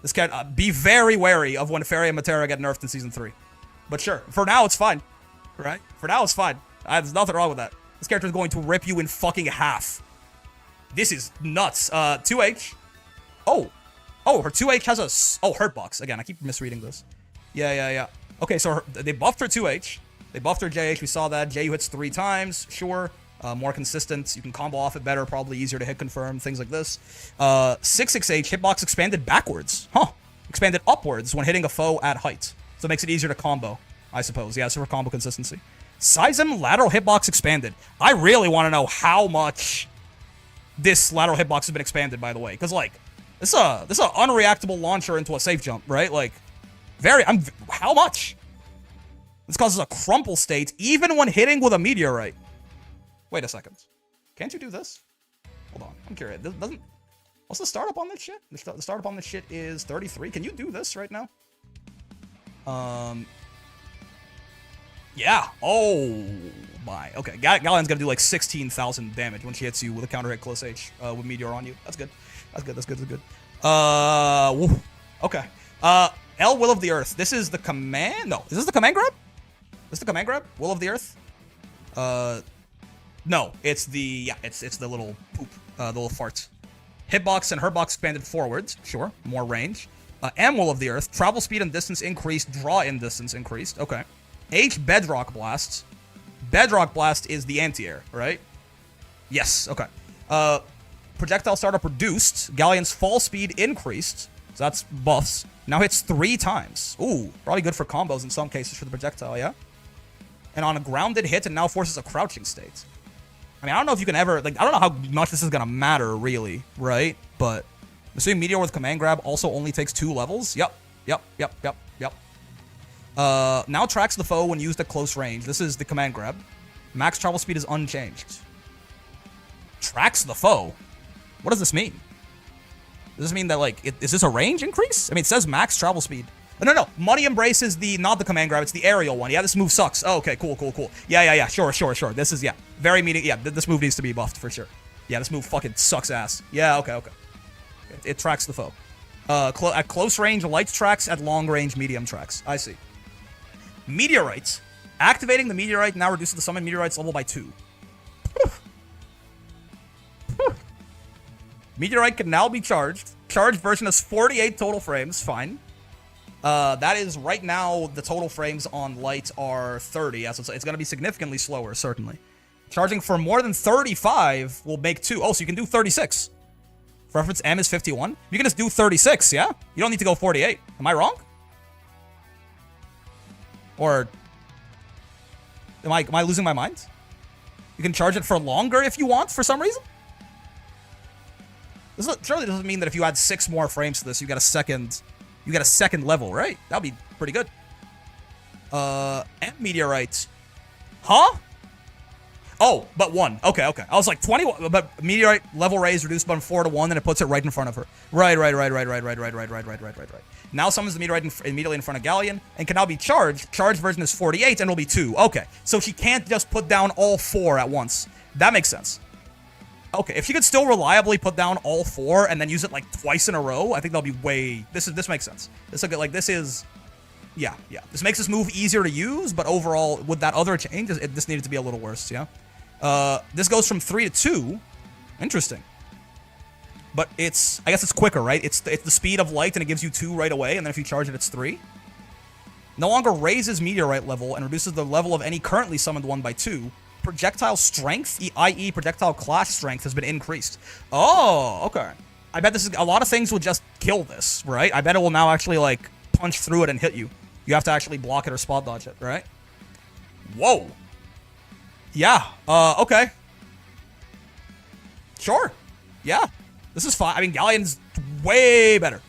This character, be very wary of when Fairy and Matera get nerfed in Season 3. But sure, for now it's fine, right? For now it's fine. There's nothing wrong with that. This character is going to rip you in fucking half. This is nuts. 2H. Oh, her 2H has a hurt box. Again, I keep misreading this. Yeah. Okay, so they buffed her 2H. They buffed her JH. We saw that. JU hits 3 times. Sure. More consistent. You can combo off it better. Probably easier to hit confirm. Things like this. 6-6H hitbox expanded backwards. Expanded upwards when hitting a foe at height. So it makes it easier to combo, I suppose. Yeah, so for combo consistency. Seism lateral hitbox expanded. I really want to know how much this lateral hitbox has been expanded, by the way. Because, like, this is a unreactable launcher into a safe jump, right? Like, how much? This causes a crumple state even when hitting with a meteorite. Wait a second. Can't you do this? Hold on. I'm curious. What's the startup on this shit? The startup on this shit is 33. Can you do this right now? Yeah. Oh my. Okay. Galion's gonna do like 16,000 damage when she hits you with a counter hit close H with Meteor on you. That's good. That's good. Woo. Okay. L Will of the Earth. This is the command. No. Is this the command grab? Is the command grab? Will of the Earth? No. It's the little poop. The little fart. Hitbox and hurtbox expanded forwards. Sure. More range. M Will of the Earth. Travel speed and distance increased. Draw in distance increased. Okay. H Bedrock Blast. Bedrock Blast is the anti-air, right? Yes. Okay. Projectile startup reduced. Galion's fall speed increased. So that's buffs. Now hits 3 times. Ooh, probably good for combos in some cases for the projectile, yeah? And on a grounded hit, it now forces a crouching state. I mean, I don't know if you can ever, like, I don't know how much this is gonna matter, really, right? But assuming Meteor with command grab also only takes 2 levels. Yep. Now tracks the foe when used at close range. This is the command grab. Max travel speed is unchanged. Tracks the foe? What does this mean? Does this mean that, like, is this a range increase? I mean, it says max travel speed. No. Money Embrace is not the command grab. It's the aerial one. Yeah, this move sucks. Oh, okay, cool. Yeah. Sure. This is, very meaning. Yeah, this move needs to be buffed for sure. Yeah, this move fucking sucks ass. Yeah, okay. It tracks the foe. At close range, light tracks. At long range, medium tracks. I see. Meteorites. Activating the meteorite now reduces the summon meteorite's level by 2. Meteorite can now be charged. Charged version has 48 total frames. Fine. That is right now the total frames on light are 30. Yeah, so it's going to be significantly slower, certainly. Charging for more than 35 will make 2. Oh, so you can do 36. For reference, M is 51. You can just do 36, yeah? You don't need to go 48. Am I wrong? Or am I losing my mind? You can charge it for longer if you want for some reason? This surely doesn't mean that if you add 6 more frames to this, you get a second level, right? That'd be pretty good. And Meteorite. Huh? Oh, but 1. Okay. I was like 21, but Meteorite level raise reduced from 4 to 1, and it puts it right in front of her. Right. Now summons the Meteorite immediately in front of Galion, and can now be charged. Charged version is 48, and it'll be 2. Okay, so she can't just put down all 4 at once. That makes sense. Okay, if she could still reliably put down all 4 and then use it like twice in a row, I think that'll be way. This makes sense. Yeah. This makes this move easier to use, but overall, with that other change, this needed to be a little worse. Yeah. This goes from 3 to 2. Interesting. But I guess it's quicker, right? It's the speed of light, and it gives you 2 right away, and then if you charge it, it's 3. No longer raises Meteorite level and reduces the level of any currently summoned one by 2. Projectile strength, i.e. projectile clash strength, has been increased. Oh, okay. I bet this is a lot of things will just kill this, right? I bet it will now actually like punch through it and hit you. You have to actually block it or spot dodge it, right? Whoa. Yeah. Okay. Sure. Yeah. This is fine. I mean, Galion's way better,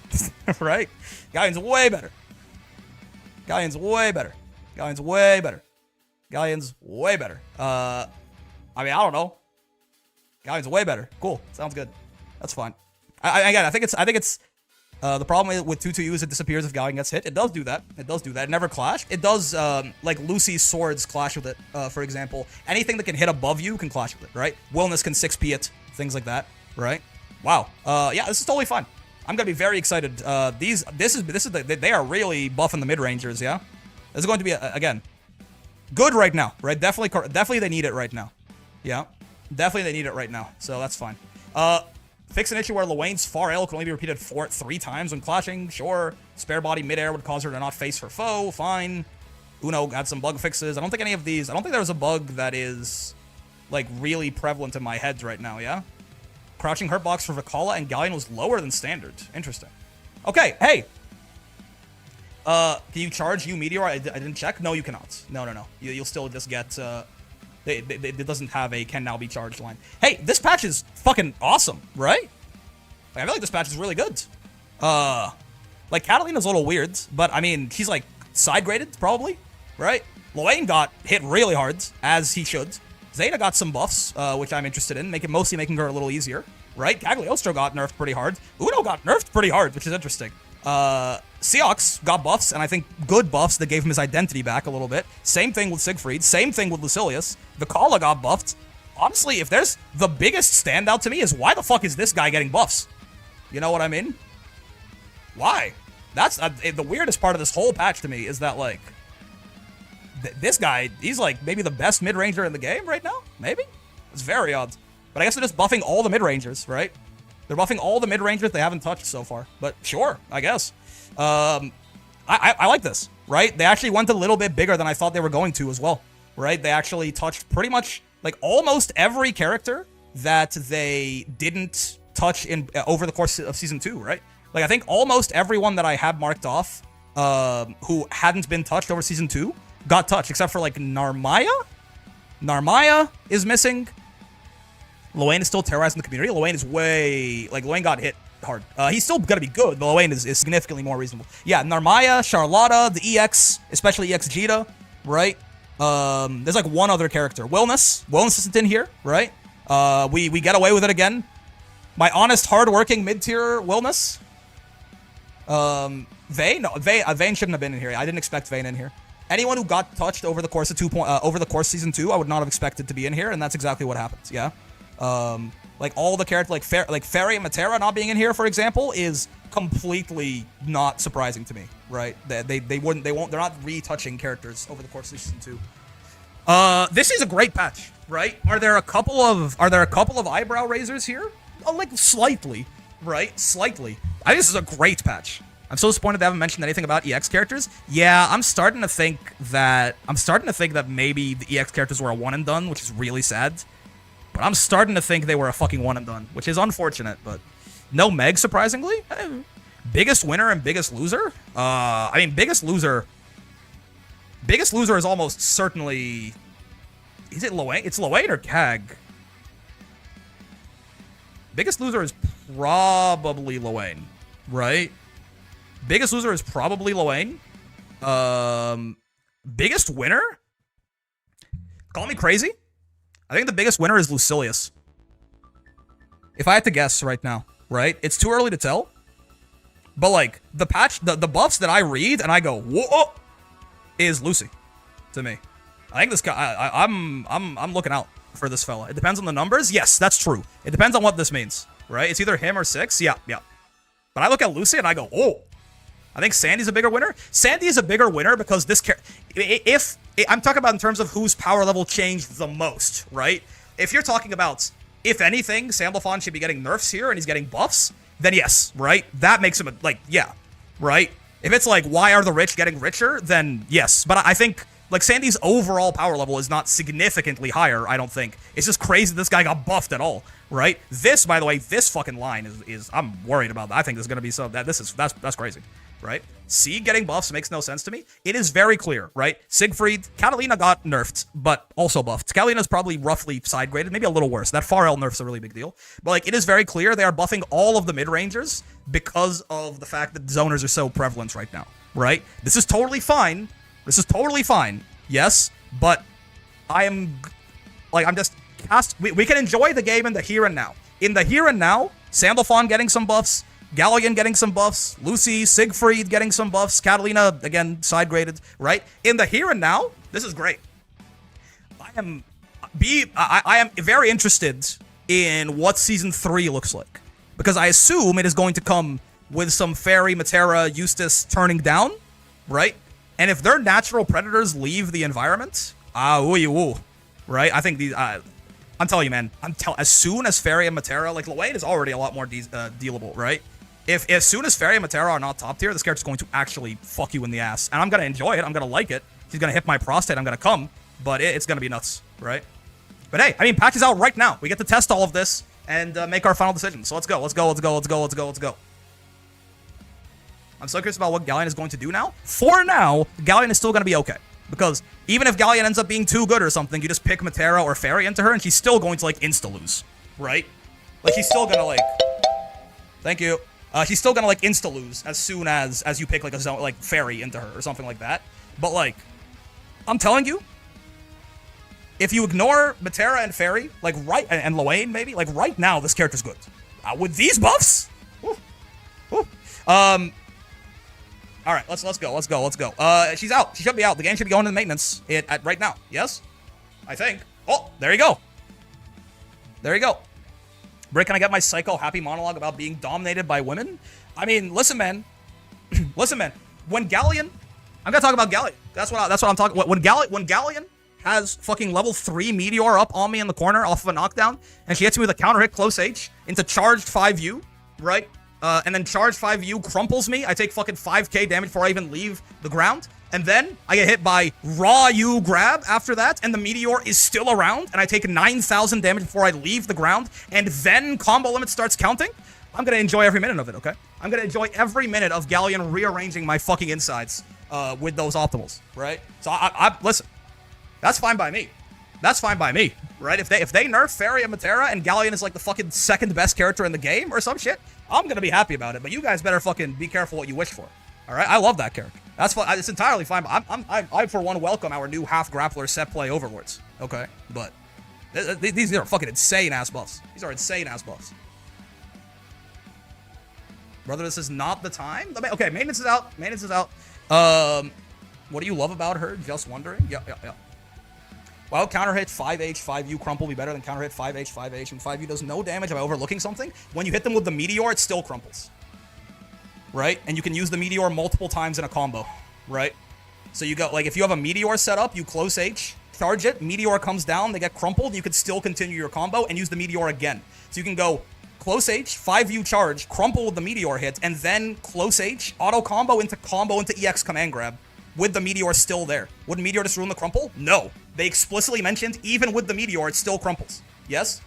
right? Galion's way better. I mean, I don't know. Galion's way better. Cool. Sounds good. That's fine. I think it's the problem with 2-2 is it disappears if Galion gets hit. It does do that. It never clash. It does, like Lucy's swords clash with it, for example. Anything that can hit above you can clash with it, right? Willness can 6p it, things like that, right? Wow. Yeah, this is totally fine. I'm gonna be very excited. They are really buffing the mid-rangers, yeah? This is going to be, again, good right now, right? Definitely they need it right now. Yeah. Definitely they need it right now, so that's fine. Fix an issue where Lowain's far L can only be repeated 3 times when clashing. Sure. Spare body mid-air would cause her to not face her foe. Fine. Uno got some bug fixes. I don't think there's a bug that is, like, really prevalent in my heads right now, yeah? Crouching hurt box for Vakala and Galion was lower than standard. Interesting. Okay, hey! Can you charge Meteor? I didn't check. No, you cannot. No. You'll still just get, it doesn't have a can now be charged line. Hey, this patch is fucking awesome, right? Like, I feel like this patch is really good. Like, Catalina's a little weird, but, I mean, she's, like, side-graded, probably, right? Lowain got hit really hard, as he should. Zeta got some buffs, which I'm interested in, mostly making her a little easier, right? Cagliostro got nerfed pretty hard. Uno got nerfed pretty hard, which is interesting. Seox got buffs, and I think good buffs that gave him his identity back a little bit. Same thing with Siegfried. Same thing with Lucilius. Vakala got buffed. Honestly, if there's the biggest standout to me is why the fuck is this guy getting buffs? You know what I mean? Why? That's the weirdest part of this whole patch to me is that, like, this guy, he's, like, maybe the best mid-ranger in the game right now? Maybe? It's very odd. But I guess they're just buffing all the mid-rangers, right? They're buffing all the mid-rangers they haven't touched so far. But sure, I guess. I like this, right? They actually went a little bit bigger than I thought they were going to as well, right? They actually touched pretty much, like, almost every character that they didn't touch in over the course of Season 2, right? Like, I think almost everyone that I had marked off who hadn't been touched over Season 2 got touched, except for, like, Narmaya? Narmaya is missing. Lowain is still terrorizing the community. Lowain is Lowain got hit hard. He's still gonna be good, but Lowain is significantly more reasonable. Yeah, Narmaya, Charlotta, the EX, especially EX Jita, right? There's like one other character. Willness isn't in here, right? We get away with it again. My honest, hard-working mid-tier Willness. Vayne shouldn't have been in here. I didn't expect Vayne in here. Anyone who got touched over the course of Season 2, I would not have expected to be in here, and that's exactly what happens. Yeah. Like all the characters, like Fairy and Matera not being in here, for example, is completely not surprising to me, right? They're not retouching characters over the course of Season 2. This is a great patch, right? Are there a couple of eyebrow raisers here? Like slightly, right? Slightly. I think this is a great patch. I'm so disappointed they haven't mentioned anything about EX characters. Yeah, I'm starting to think that maybe the EX characters were a one and done, which is really sad. But I'm starting to think they were a fucking one and done, which is unfortunate, but no Meg, surprisingly. Biggest winner and biggest loser? I mean, biggest loser is almost certainly... Is it Lowain? It's Lowain or Cag? Biggest loser is probably Lowain, right? Biggest loser is probably Lowain. Biggest winner? Call me crazy. I think the biggest winner is Lucilius. If I had to guess right now, right? It's too early to tell. But like the buffs that I read and I go, whoa, is Lucy to me. I think this guy. I'm looking out for this fella. It depends on the numbers. Yes, that's true. It depends on what this means, right? It's either him or 6. Yeah. But I look at Lucy and I go, oh. I think Sandy's a bigger winner. Sandy is a bigger winner because this if I'm talking about in terms of whose power level changed the most, right? If you're talking about, if anything, Sandalphon should be getting nerfs here and he's getting buffs, then yes, right? That makes him yeah, right? If it's like, why are the rich getting richer, then yes. But I think like Sandy's overall power level is not significantly higher, I don't think. It's just crazy this guy got buffed at all, right? This, by the way, this fucking line is I'm worried about that. I think there's gonna be that's crazy. Right? C getting buffs makes no sense to me. It is very clear, right? Siegfried, Catalina got nerfed, but also buffed. Catalina's probably roughly side graded, maybe a little worse. That Pharrell nerf's a really big deal. But like, it is very clear they are buffing all of the mid-rangers because of the fact that zoners are so prevalent right now, right? This is totally fine. Yes, but I'm just we can enjoy the game in the here and now. In the here and now, Sandalphon getting some buffs, Galion getting some buffs, Lucy, Siegfried getting some buffs, Catalina, again, side-graded, right? In the here and now, this is great. I am very interested in what Season 3 looks like. Because I assume it is going to come with some Fairy, Matera, Eustace turning down, right? And if their natural predators leave the environment, right? I think these... I'm telling you, man. As soon as Fairy and Matera, like Lowain is already a lot more dealable, right? If as soon as Fairy and Matera are not top tier, this character's going to actually fuck you in the ass, and I'm gonna enjoy it. I'm gonna like it. He's gonna hit my prostate. I'm gonna come, but it's gonna be nuts, right? But hey, I mean, patch is out right now. We get to test all of this and make our final decision. So let's go. I'm so curious about what Galion is going to do now. For now, Galion is still gonna be okay. Because even if Galion ends up being too good or something, you just pick Matera or Fairy into her, and she's still going to, like, insta-lose, right? Like, she's still gonna, like... Thank you. She's still gonna, like, insta-lose as soon as you pick, like, a zone, like, Fairy into her or something like that. But, like, I'm telling you, if you ignore Matera and Fairy, like, right... And Lowain, maybe? Like, right now, this character's good. With these buffs? All right, let's go. She's out. She should be out. The game should be going to the maintenance right now. Yes? I think. Oh, there you go. Brick, can I get my psycho happy monologue about being dominated by women? I mean, listen, man. When Galion... I'm going to talk about Galion. That's what I'm talking about. When Galion has fucking level 3 Meteor up on me in the corner off of a knockdown, and she hits me with a counter hit close H into charged 5U, right? And then charge 5U crumples me. I take fucking 5k damage before I even leave the ground. And then I get hit by raw U grab after that, and the Meteor is still around, and I take 9,000 damage before I leave the ground, and then combo limit starts counting. I'm gonna enjoy every minute of it, okay? I'm gonna enjoy every minute of Galion rearranging my fucking insides with those optimals, right? So I listen, that's fine by me. Right? If they nerf Fairy and Matera and Galion is like the fucking second best character in the game or some shit, I'm gonna be happy about it. But you guys better fucking be careful what you wish for. All right? I love that character. That's fine. It's entirely fine. I for one welcome our new half grappler set play overlords. Okay, but these are fucking insane ass buffs. Brother, this is not the time. Okay, maintenance is out. What do you love about her? Just wondering. Yeah. While counter hit 5H, 5U crumple be better than counter hit 5H, 5H, and 5U does no damage by overlooking something. When you hit them with the Meteor, it still crumples. Right? And you can use the Meteor multiple times in a combo. Right? So you go, like, if you have a Meteor set up, you close H, charge it, Meteor comes down, they get crumpled, you could still continue your combo and use the Meteor again. So you can go close H, 5U charge, crumple with the Meteor hit, and then close H, auto combo into EX command grab. With the Meteor still there. Would Meteor just ruin the crumple? No. They explicitly mentioned even with the Meteor, it still crumples. Yes?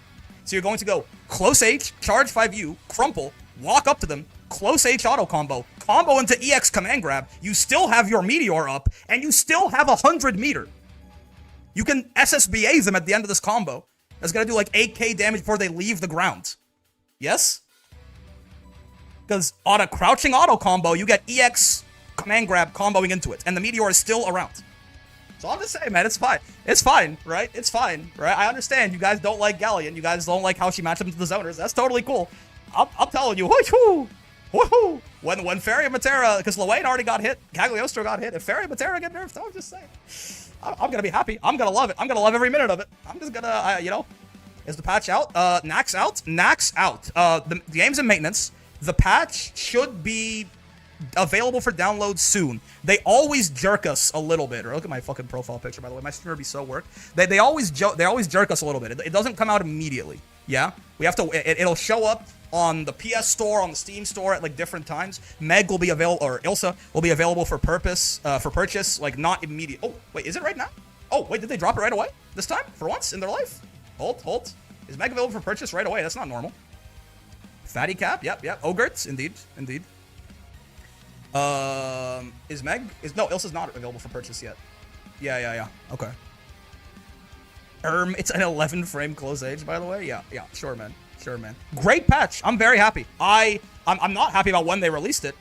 So you're going to go close H, charge 5U, crumple, walk up to them, close H auto combo into EX command grab. You still have your Meteor up, and you still have 100 meter. You can SSBA them at the end of this combo. That's going to do like 8k damage before they leave the ground. Yes? Because on a crouching auto combo, you get EX command grab comboing into it, and the meteor is still around. So I'm just saying, man, it's fine. It's fine, right? It's fine, right? I understand you guys don't like Galion. You guys don't like how she matches up to the zoners. That's totally cool. I'm telling you, woohoo, woohoo. When Fairy and Matera, because Lowain already got hit, Cagliostro got hit. If Fairy and Matera get nerfed, I'm just saying, I'm gonna be happy. I'm gonna love it. I'm gonna love every minute of it. I'm just gonna, you know, is the patch out? Nax out. Nax out. The game's in maintenance. The patch should be available for download soon. They always jerk us a little bit. Or look at my fucking profile picture, by the way. My streamer be so worked. They always jerk us a little bit. It doesn't come out immediately. Yeah, we have to. It'll show up on the PS store, on the Steam store at like different times. Meg will be available, or Ilsa will be available for purchase, like not immediate. Oh wait, is it right now? Oh wait, did they drop it right away this time for once in their life? Hold. Is Meg available for purchase right away? That's not normal. Fatty Cap, yep. Ogres, indeed. Is Meg? No, Ilsa's not available for purchase yet. Yeah. Okay. It's an 11 frame close age, by the way. Yeah. Sure, man. Great patch. I'm very happy. I'm not happy about when they released it.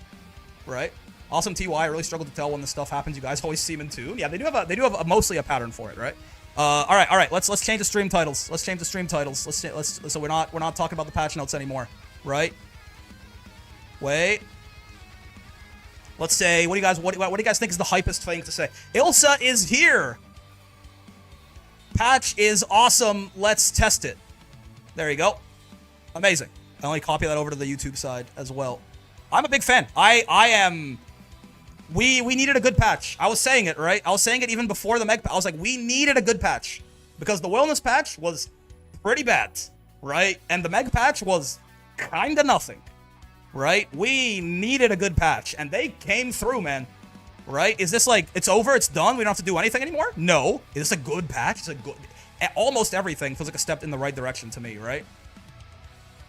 Right. Awesome TY. I really struggle to tell when this stuff happens. You guys always seem in tune. Yeah, they do have mostly a pattern for it, right? All right. Let's change the stream titles. So we're not talking about the patch notes anymore, right? Wait. Let's say, what do you guys think is the hypest thing to say? Ilsa is here. Patch is awesome. Let's test it. There you go. Amazing. I only copy that over to the YouTube side as well. I'm a big fan. I am. We needed a good patch. I was saying it, right? I was saying it even before the Meg. I was like, we needed a good patch because the wellness patch was pretty bad, right? And the Meg patch was kinda nothing. Right? We needed a good patch, and they came through, man. Right? Is this like, it's over, it's done, we don't have to do anything anymore? No. Is this a good patch? It's a good... Almost everything feels like a step in the right direction to me, right?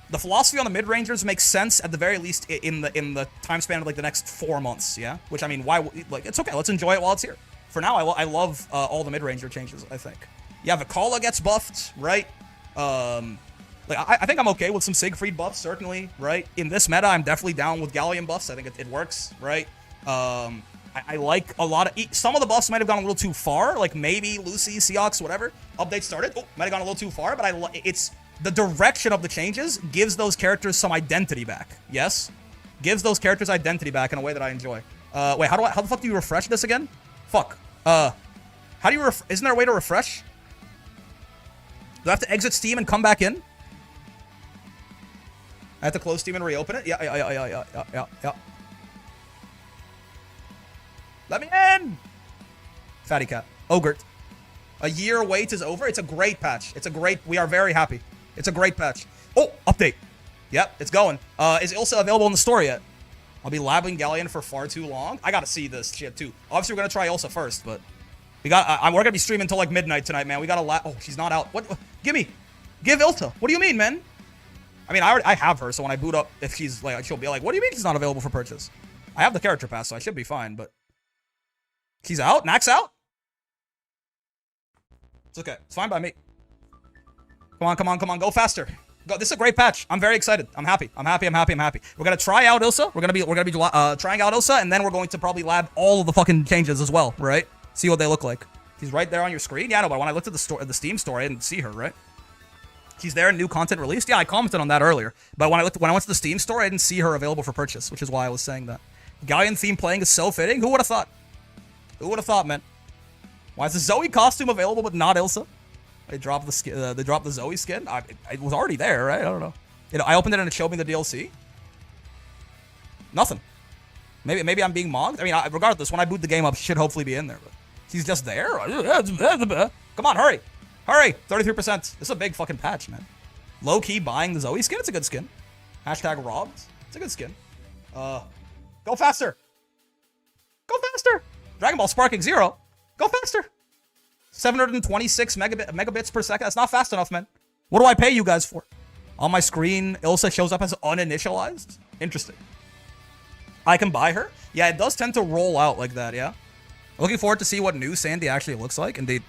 The philosophy on the mid-rangers makes sense, at the very least, in the time span of, like, the next 4 months, yeah? Which, I mean, why... Like, it's okay, let's enjoy it while it's here. For now, I love all the mid-ranger changes, I think. Yeah, Vikala gets buffed, right? Like, I think I'm okay with some Siegfried buffs, certainly, right? In this meta, I'm definitely down with Galion buffs. I think it works, right? I like a lot of... Some of the buffs might have gone a little too far, like maybe Lucy, Seox, whatever. Update started. Oh, might have gone a little too far, but it's... The direction of the changes gives those characters some identity back. Yes? Gives those characters identity back in a way that I enjoy. Wait, how the fuck do you refresh this again? Fuck. How do you isn't there a way to refresh? Do I have to exit Steam and come back in? I have to close Steam and reopen it? Yeah. Let me in! Fatty Cat. Ogre. A year wait is over. It's a great patch. We are very happy. It's a great patch. Oh, update. Yep, it's going. Is Ilsa available in the store yet? I'll be labbing Galion for far too long. I gotta see this shit too. Obviously, we're gonna try Ilsa first, but we're gonna be streaming until like midnight tonight, man. We gotta oh, she's not out. What? Give Ilsa. What do you mean, man? I mean, I have her, so when I boot up, if she's like, she'll be like, what do you mean she's not available for purchase? I have the character pass, so I should be fine, but... She's out? Nax out? It's okay. It's fine by me. Come on. Go faster. Go. This is a great patch. I'm very excited. I'm happy. We're gonna try out Ilsa. We're gonna be trying out Ilsa, and then we're going to probably lab all of the fucking changes as well, right? See what they look like. She's right there on your screen? Yeah, no, but when I looked at the Steam store, I didn't see her, right? She's there, new content released. Yeah, I commented on that earlier. But when I went to the Steam store, I didn't see her available for purchase, which is why I was saying that. Galion theme playing is so fitting. Who would have thought? Who would have thought, man? Why is the Zoe costume available but not Ilsa? They dropped the Zoe skin. It was already there, right? I don't know. You know, I opened it and it showed me the DLC. Nothing. Maybe I'm being mocked. I mean, regardless, when I boot the game up, she should hopefully be in there. But she's just there. Come on, hurry. 33%. This is a big fucking patch, man. Low-key buying the Zoe skin. It's a good skin. Hashtag robbed. It's a good skin. Go faster. Dragon Ball Sparking 0. Go faster. 726 megabits per second. That's not fast enough, man. What do I pay you guys for? On my screen, Ilsa shows up as uninitialized. Interesting. I can buy her? Yeah, it does tend to roll out like that, yeah. Looking forward to see what new Sandy actually looks like. Indeed.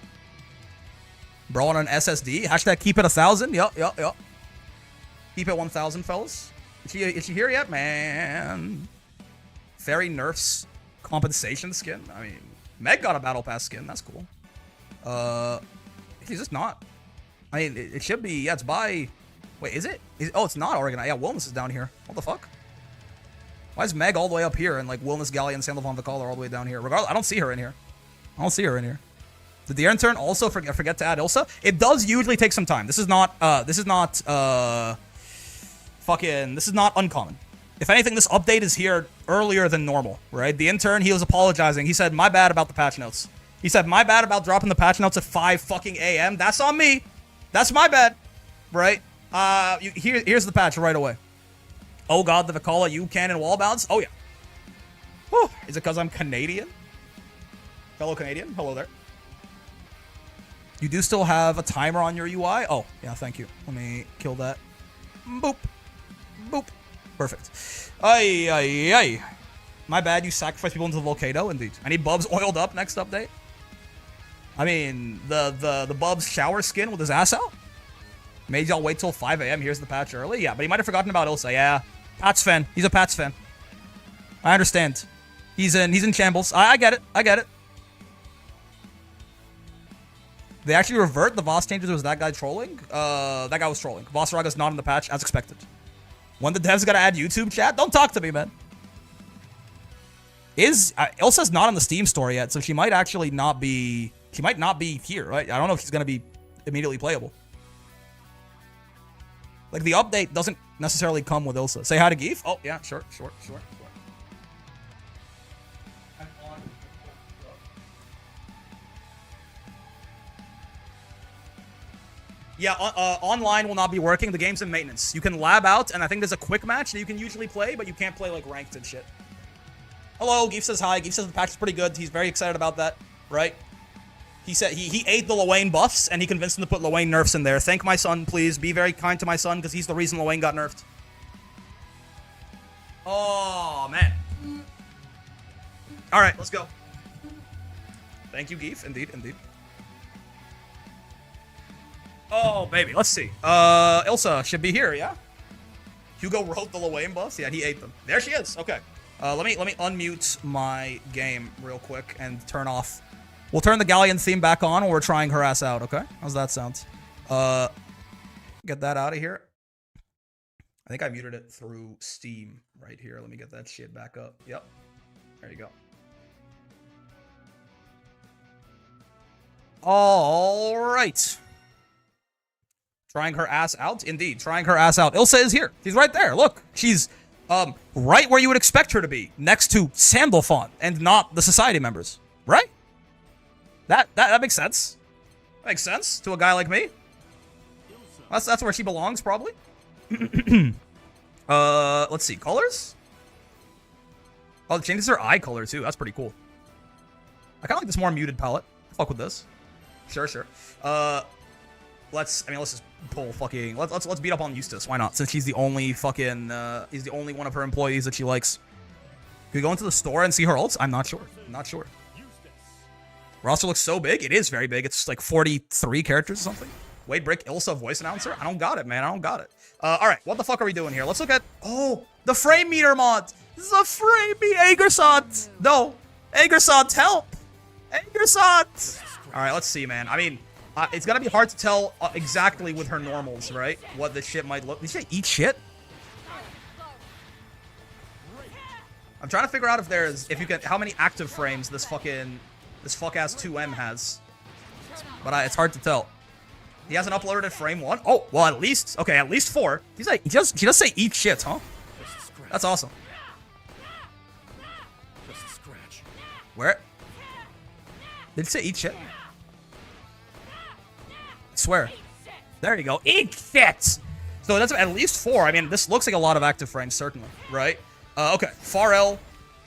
Bro on an SSD. Hashtag keep it 1,000. Yup. Keep it 1,000, fellas. Is she here yet? Man. Fairy nerfs compensation skin. I mean, Meg got a battle pass skin. That's cool. He's just not. I mean, it should be. Yeah, it's by. Wait, is it? Oh, it's not organized. Yeah, Wellness is down here. What the fuck? Why is Meg all the way up here and like Wellness, Galion, Sandalphon, Vaal are all the way down here? Regardless, I don't see her in here. I don't see her in here. Did the intern also forget to add Ilsa? It does usually take some time. This is not uncommon. If anything, this update is here earlier than normal, right? The intern, he was apologizing. He said, my bad about the patch notes. He said, my bad about dropping the patch notes at 5 fucking a.m. That's on me. That's my bad, right? Here's the patch right away. Oh god, the Vicala U-cannon wall bounce? Oh yeah. Whew. Is it because I'm Canadian? Fellow Canadian? Hello there. You do still have a timer on your UI? Oh, yeah, thank you. Let me kill that. Boop. Boop. Perfect. Ay, ay, ay. My bad, you sacrifice people into the volcano? Indeed. I need Bubs oiled up next update. I mean, the Bubs shower skin with his ass out? Made y'all wait till 5 a.m. Here's the patch early? Yeah, but he might have forgotten about Ilsa. Yeah. Pats fan. He's a Pats fan. I understand. He's in shambles. I get it. I get it. They actually revert the Voss changes. Was that guy trolling? That guy was trolling. Vossaraga's not in the patch, as expected. When the devs gotta add YouTube chat? Don't talk to me, man. Ilsa's not on the Steam store yet, so she might actually not be... She might not be here, right? I don't know if she's gonna be immediately playable. Like, the update doesn't necessarily come with Ilsa. Say hi to Geef? Oh, yeah, sure. Yeah, online will not be working. The game's in maintenance. You can lab out, and I think there's a quick match that you can usually play, but you can't play, like, ranked and shit. Hello, Geef says hi. Geef says the patch is pretty good. He's very excited about that, right? He said he ate the Lowain buffs, and he convinced him to put Lowain nerfs in there. Thank my son, please. Be very kind to my son, because he's the reason Lowain got nerfed. Oh, man. All right, let's go. Thank you, Geef. Indeed, indeed. Oh, baby. Let's see. Ilsa should be here, yeah? Hugo wrote the Lowain buffs? Yeah, he ate them. There she is. Okay. Let me unmute my game real quick and turn off. We'll turn the Galion theme back on when we're trying her ass out, okay? How's that sound? Get that out of here. I think I muted it through Steam right here. Let me get that shit back up. Yep. There you go. All right. Trying her ass out? Indeed, trying her ass out. Ilsa is here. She's right there. Look, she's right where you would expect her to be, next to Sandalphon and not the society members, right? That makes sense. Makes sense to a guy like me. That's where she belongs, probably. Let's see, colors. Oh, it changes her eye color too. That's pretty cool. I kind of like this more muted palette. Fuck with this. Sure. Let's just pull fucking. Let's beat up on Eustace. Why not? Since she's the only fucking. He's the only one of her employees that she likes. Can we go into the store and see her ults? I'm not sure. Not sure. Roster looks so big. It is very big. It's like 43 characters or something. Wait, Brick, Ilsa voice announcer? I don't got it, man. I don't got it. All right, what the fuck are we doing here? Let's look at. Oh, the frame meter mod. This is a frame meter. Agersont. No, Agersont, help. Agersont. All right, let's see, man. I mean. It's gonna be hard to tell exactly with her normals, right? What the shit might look. Did she eat shit? I'm trying to figure out if you can, how many active frames this fuck-ass 2M has. But it's hard to tell. He hasn't uploaded at frame 1. Oh, well, at least 4. He's like, she does say eat shit, huh? That's awesome. Where? Did he say eat shit? Swear. There you go. Eat shit! So that's at least 4. I mean, this looks like a lot of active frames, certainly, right? Okay. Far L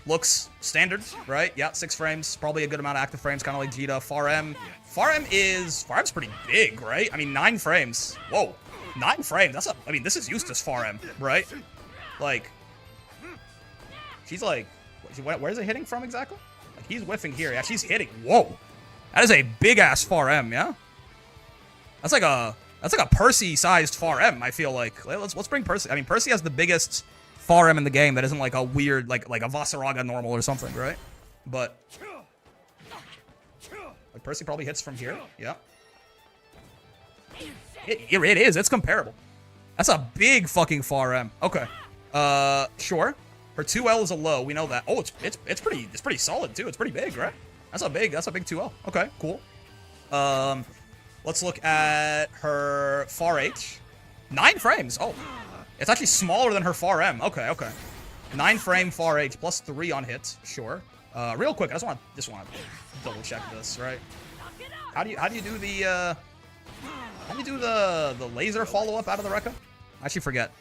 looks standard, right? Yeah, 6 frames. Probably a good amount of active frames, kind of like Zeta. Far M's pretty big, right? I mean, 9 frames. Whoa. 9 frames. I mean, this is Eustace Far M, right? Like, she's like, where's it hitting from exactly? Like, he's whiffing here. Yeah, she's hitting. Whoa. That is a big-ass Far M, yeah? That's like a Percy-sized Far M, I feel like. Let's bring Percy. I mean, Percy has the biggest Far M in the game that isn't like a weird, like a Vassaraga normal or something, right? but like Percy probably hits from here. Yeah. It is. It's comparable. That's a big fucking far M. Okay. Sure. Her 2L is a low. We know that. Oh, it's pretty solid too. It's pretty big, right? That's a big 2L. Okay, cool. Let's look at her far H. 9 frames. Oh, it's actually smaller than her far M. Okay, okay. 9 frame far H plus 3 on hit. Sure. Real quick, I just want to double check this, right? How do you do the the laser follow up out of the Rekka? I actually forget.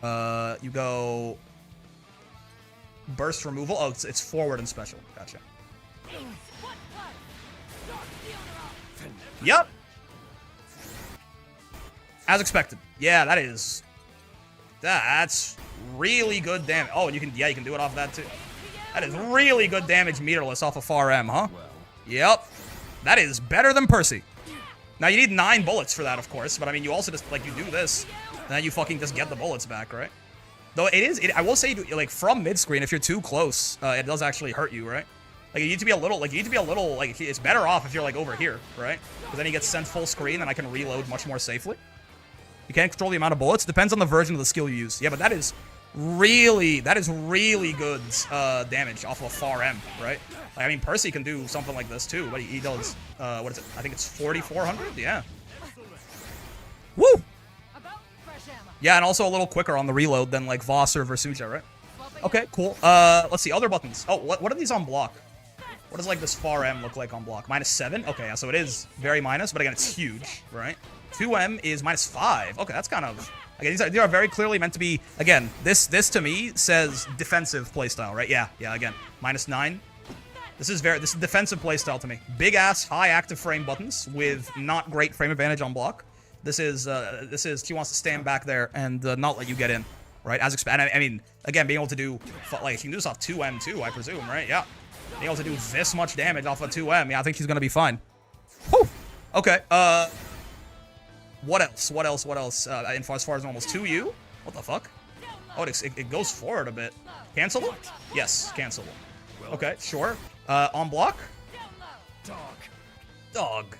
You go burst removal. Oh, it's forward and special. Gotcha. Yep. As expected. Yeah, that's really good damage. Oh, and you can do it off that too. That is really good damage meterless off of far M, huh? Yep. That is better than Percy. Now you need 9 bullets for that, of course, but I mean you also just like you do this, and then you fucking just get the bullets back, right? Though I will say, like from mid screen, if you're too close, it does actually hurt you, right? Like you need to be a little, like it's better off if you're like over here, right? Because then he gets sent full screen, and I can reload much more safely. You can't control the amount of bullets. Depends on the version of the skill you use. Yeah, but that is really good damage off of a far M, right? Like, I mean, Percy can do something like this too, but he does, what is it? I think it's 4,400? Yeah. Woo! Yeah, and also a little quicker on the reload than like Voss or Versuja, right? Okay, cool. Let's see, other buttons. Oh, what are these on block? What does like this far M look like on block? -7? Okay, yeah, so it is very minus, but again, it's huge, right? 2M is -5. Okay, that's kind of... Again, these are very clearly meant to be... Again, this to me says defensive playstyle, right? Yeah, again. -9. This is defensive playstyle to me. Big-ass, high active frame buttons with not great frame advantage on block. This is she wants to stand back there and not let you get in, right? As expected. I mean, again, being able to do... Like, she can do this off 2M too, I presume, right? Yeah. Being able to do this much damage off of 2M, yeah, I think she's gonna be fine. Whew! Okay, What else? As far as normals, 2U? What the fuck? Oh, it goes forward a bit. Cancel? Yes, cancel. Okay, sure. On block? Dog.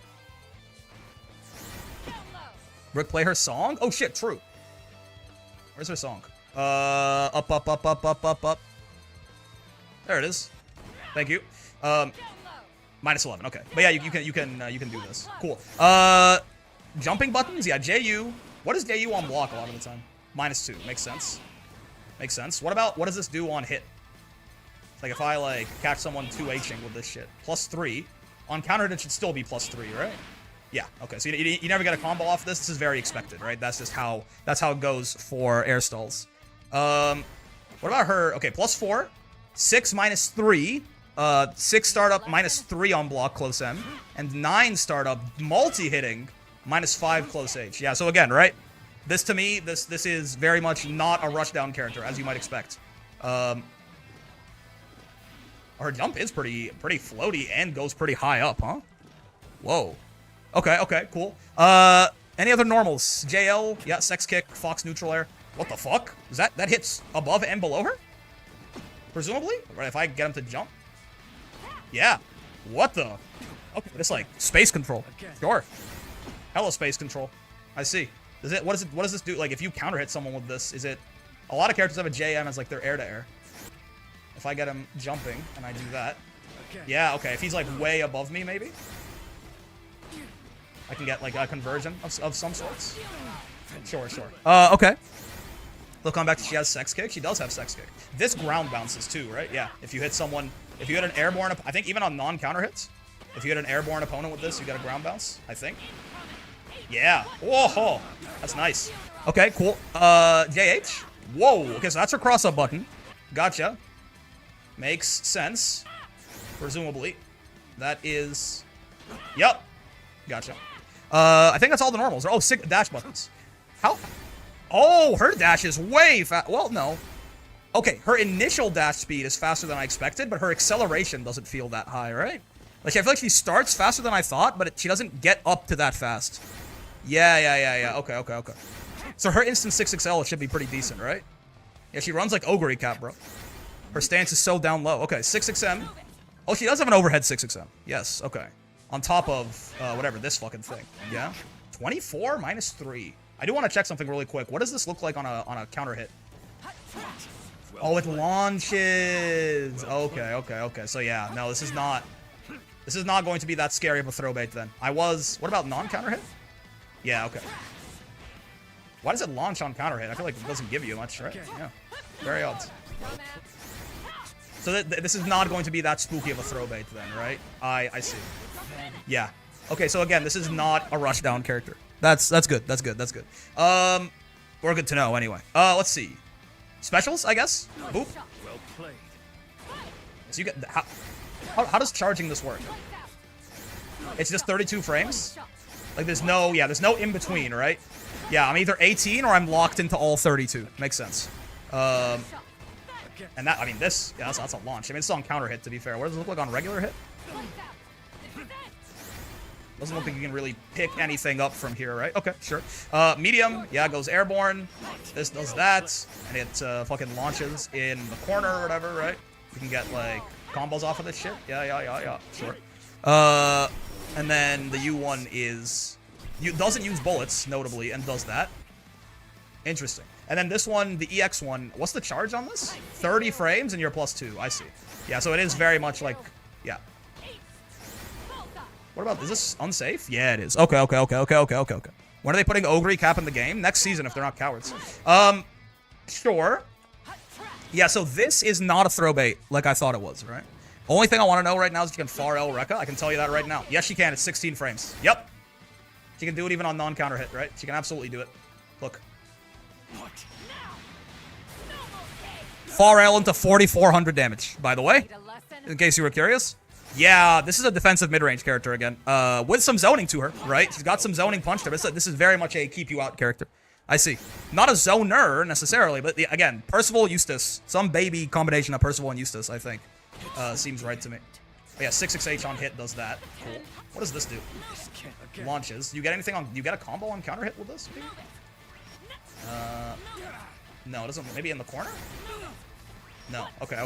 Rick play her song? Oh shit, true. Where's her song? Up. There it is. Thank you. -11. Okay, but yeah, you can do this. Cool. Jumping buttons? Yeah, JU. What is JU on block a lot of the time? -2. Makes sense. Makes sense. What does this do on hit? Like if I like catch someone 2Hing with this shit. +3. On counter it should still be +3, right? Yeah, okay. So you never get a combo off this. This is very expected, right? That's just how it goes for air stalls. What about her? Okay, +4. 6 -3. 6 startup -3 on block close M. And 9 startup multi-hitting -5 close H. Yeah, so again, right? This to me, this is very much not a rushdown character, as you might expect. Her jump is pretty floaty and goes pretty high up, huh? Whoa. Okay, cool. Any other normals? JL, yeah, sex kick, Fox neutral air. What the fuck? Is that hits above and below her? Presumably? Right, if I get him to jump? Yeah. What the? Okay, it's like space control. Sure. Hello, space control. I see. What does this do? Like, if you counter hit someone with this, is it... A lot of characters have a JM as, like, their air-to-air. If I get him jumping, and I do that... Yeah, okay, if he's, like, way above me, maybe? I can get, like, a conversion of some sorts. Sure. Okay. They'll come back to she has sex kick. She does have sex kick. This ground bounces, too, right? Yeah, if you hit someone... If you hit an airborne... I think even on non-counter hits, if you hit an airborne opponent with this, you get a ground bounce, I think. Yeah. Whoa. That's nice. Okay, cool. JH. Whoa. Okay, so that's her cross-up button. Gotcha. Makes sense. Presumably. That is... Yep. Gotcha. I think that's all the normals. Oh, 6 dash buttons. How... Oh, her dash is way fast. Well, no. Okay, her initial dash speed is faster than I expected, but her acceleration doesn't feel that high, right? Like, I feel like she starts faster than I thought, but she doesn't get up to that fast. Yeah. Okay. So her instant 6XL should be pretty decent, right? Yeah, she runs like Ogre Cap, bro. Her stance is so down low. Okay, 6XM. Oh, she does have an overhead 6XM. Yes, okay. On top of, whatever, this fucking thing. Yeah? 24 minus 3. I do want to check something really quick. What does this look like on a counter hit? Oh, it launches. Okay. So yeah, no, this is not going to be that scary of a throw bait then. What about non-counter hit? Yeah, okay. Why does it launch on counter hit? I feel like it doesn't give you much, right? Yeah. Very odd. So this is not going to be that spooky of a throw bait then, right? I see. Yeah. Okay, so again, this is not a rushdown character. That's good. That's good. We're good to know anyway. Let's see. Specials, I guess? Boop. So you get how does charging this work? It's just 32 frames? Like there's no in between, right? Yeah, I'm either 18 or I'm locked into all 32. Makes sense. And that, I mean, this, yeah, that's a launch. I mean, it's on counter hit, to be fair. What does it look like on regular hit? Doesn't look like you can really pick anything up from here, right? Okay, sure. Medium, yeah, goes airborne. This does that, and it fucking launches in the corner or whatever, right? You can get, like, combos off of this shit. Yeah, sure. And then the U1 doesn't use bullets, notably, and does that. Interesting. And then this one, the EX one, what's the charge on this? 30 frames and you're +2. I see. Yeah, so it is very much like, yeah. What about, is this unsafe? Yeah, it is. Okay. When are they putting Ogre Cap in the game? Next season, if they're not cowards. Sure. Yeah, so this is not a throw bait like I thought it was, right? Only thing I want to know right now is if you can far L Rekka. I can tell you that right now. Yes, she can. It's 16 frames. Yep. She can do it even on non-counter hit, right? She can absolutely do it. Look. Far L into 4,400 damage, by the way. In case you were curious. Yeah, this is a defensive mid-range character again. With some zoning to her, right? She's got some zoning punch to her. This is very much a keep you out character. I see. Not a zoner, necessarily, but again, Percival, Eustace. Some baby combination of Percival and Eustace, I think. Seems right to me. But yeah, 668 on hit does that. Cool. What does this do? Launches. You get anything on... You get a combo on counter hit with this? Maybe? No, it doesn't... Maybe in the corner? No. Okay.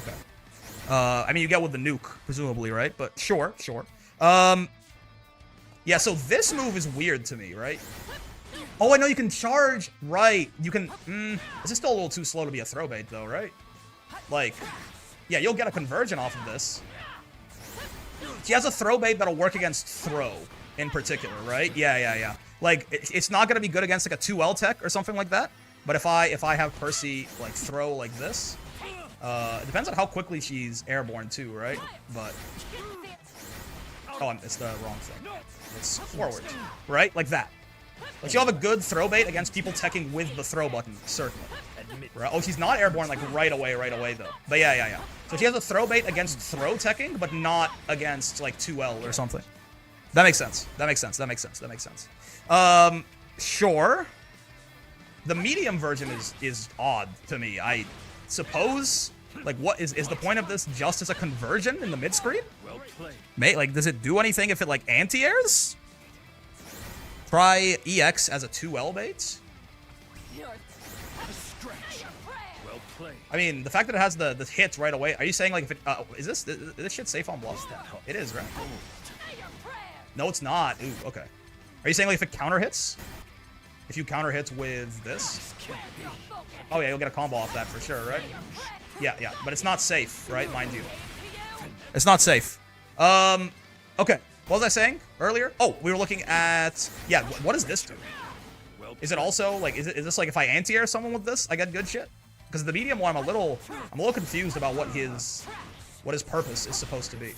I mean, you get with the nuke, presumably, right? But sure. Yeah, so this move is weird to me, right? Oh, I know you can charge. Right. You can... this is still a little too slow to be a throw bait, though, right? Like... Yeah, you'll get a conversion off of this. She has a throw bait that'll work against throw, in particular, right? Yeah. Like, it's not going to be good against, like, a 2L tech or something like that. But if I have Percy, like, throw like this... it depends on how quickly she's airborne too, right? But it's the wrong thing. It's forward, right? Like that. But she'll have a good throw bait against people teching with the throw button, certainly. Right? Oh, she's not airborne like right away though. But yeah. So she has a throw bait against throw teching, but not against like 2L or something. That makes sense. Sure. The medium version is odd to me. I suppose, like, what is the point of this? Just as a conversion in the mid screen? Like, does it do anything if it like anti-airs? Try EX as a 2L bait. I mean, the fact that it has the hits right away. Are you saying like if it is this shit safe on bluff? It is, right? No, it's not. Ooh, okay. Are you saying like if it counter hits? If you counter hits with this? Oh yeah, you'll get a combo off that for sure, right? Yeah. But it's not safe, right? Mind you. It's not safe. Okay. What was I saying earlier? Oh, we were looking at... Yeah, what does this do? Is it also, like, is this like if I anti-air someone with this, I get good shit? Because the medium one, I'm a little confused about what his purpose is supposed to be.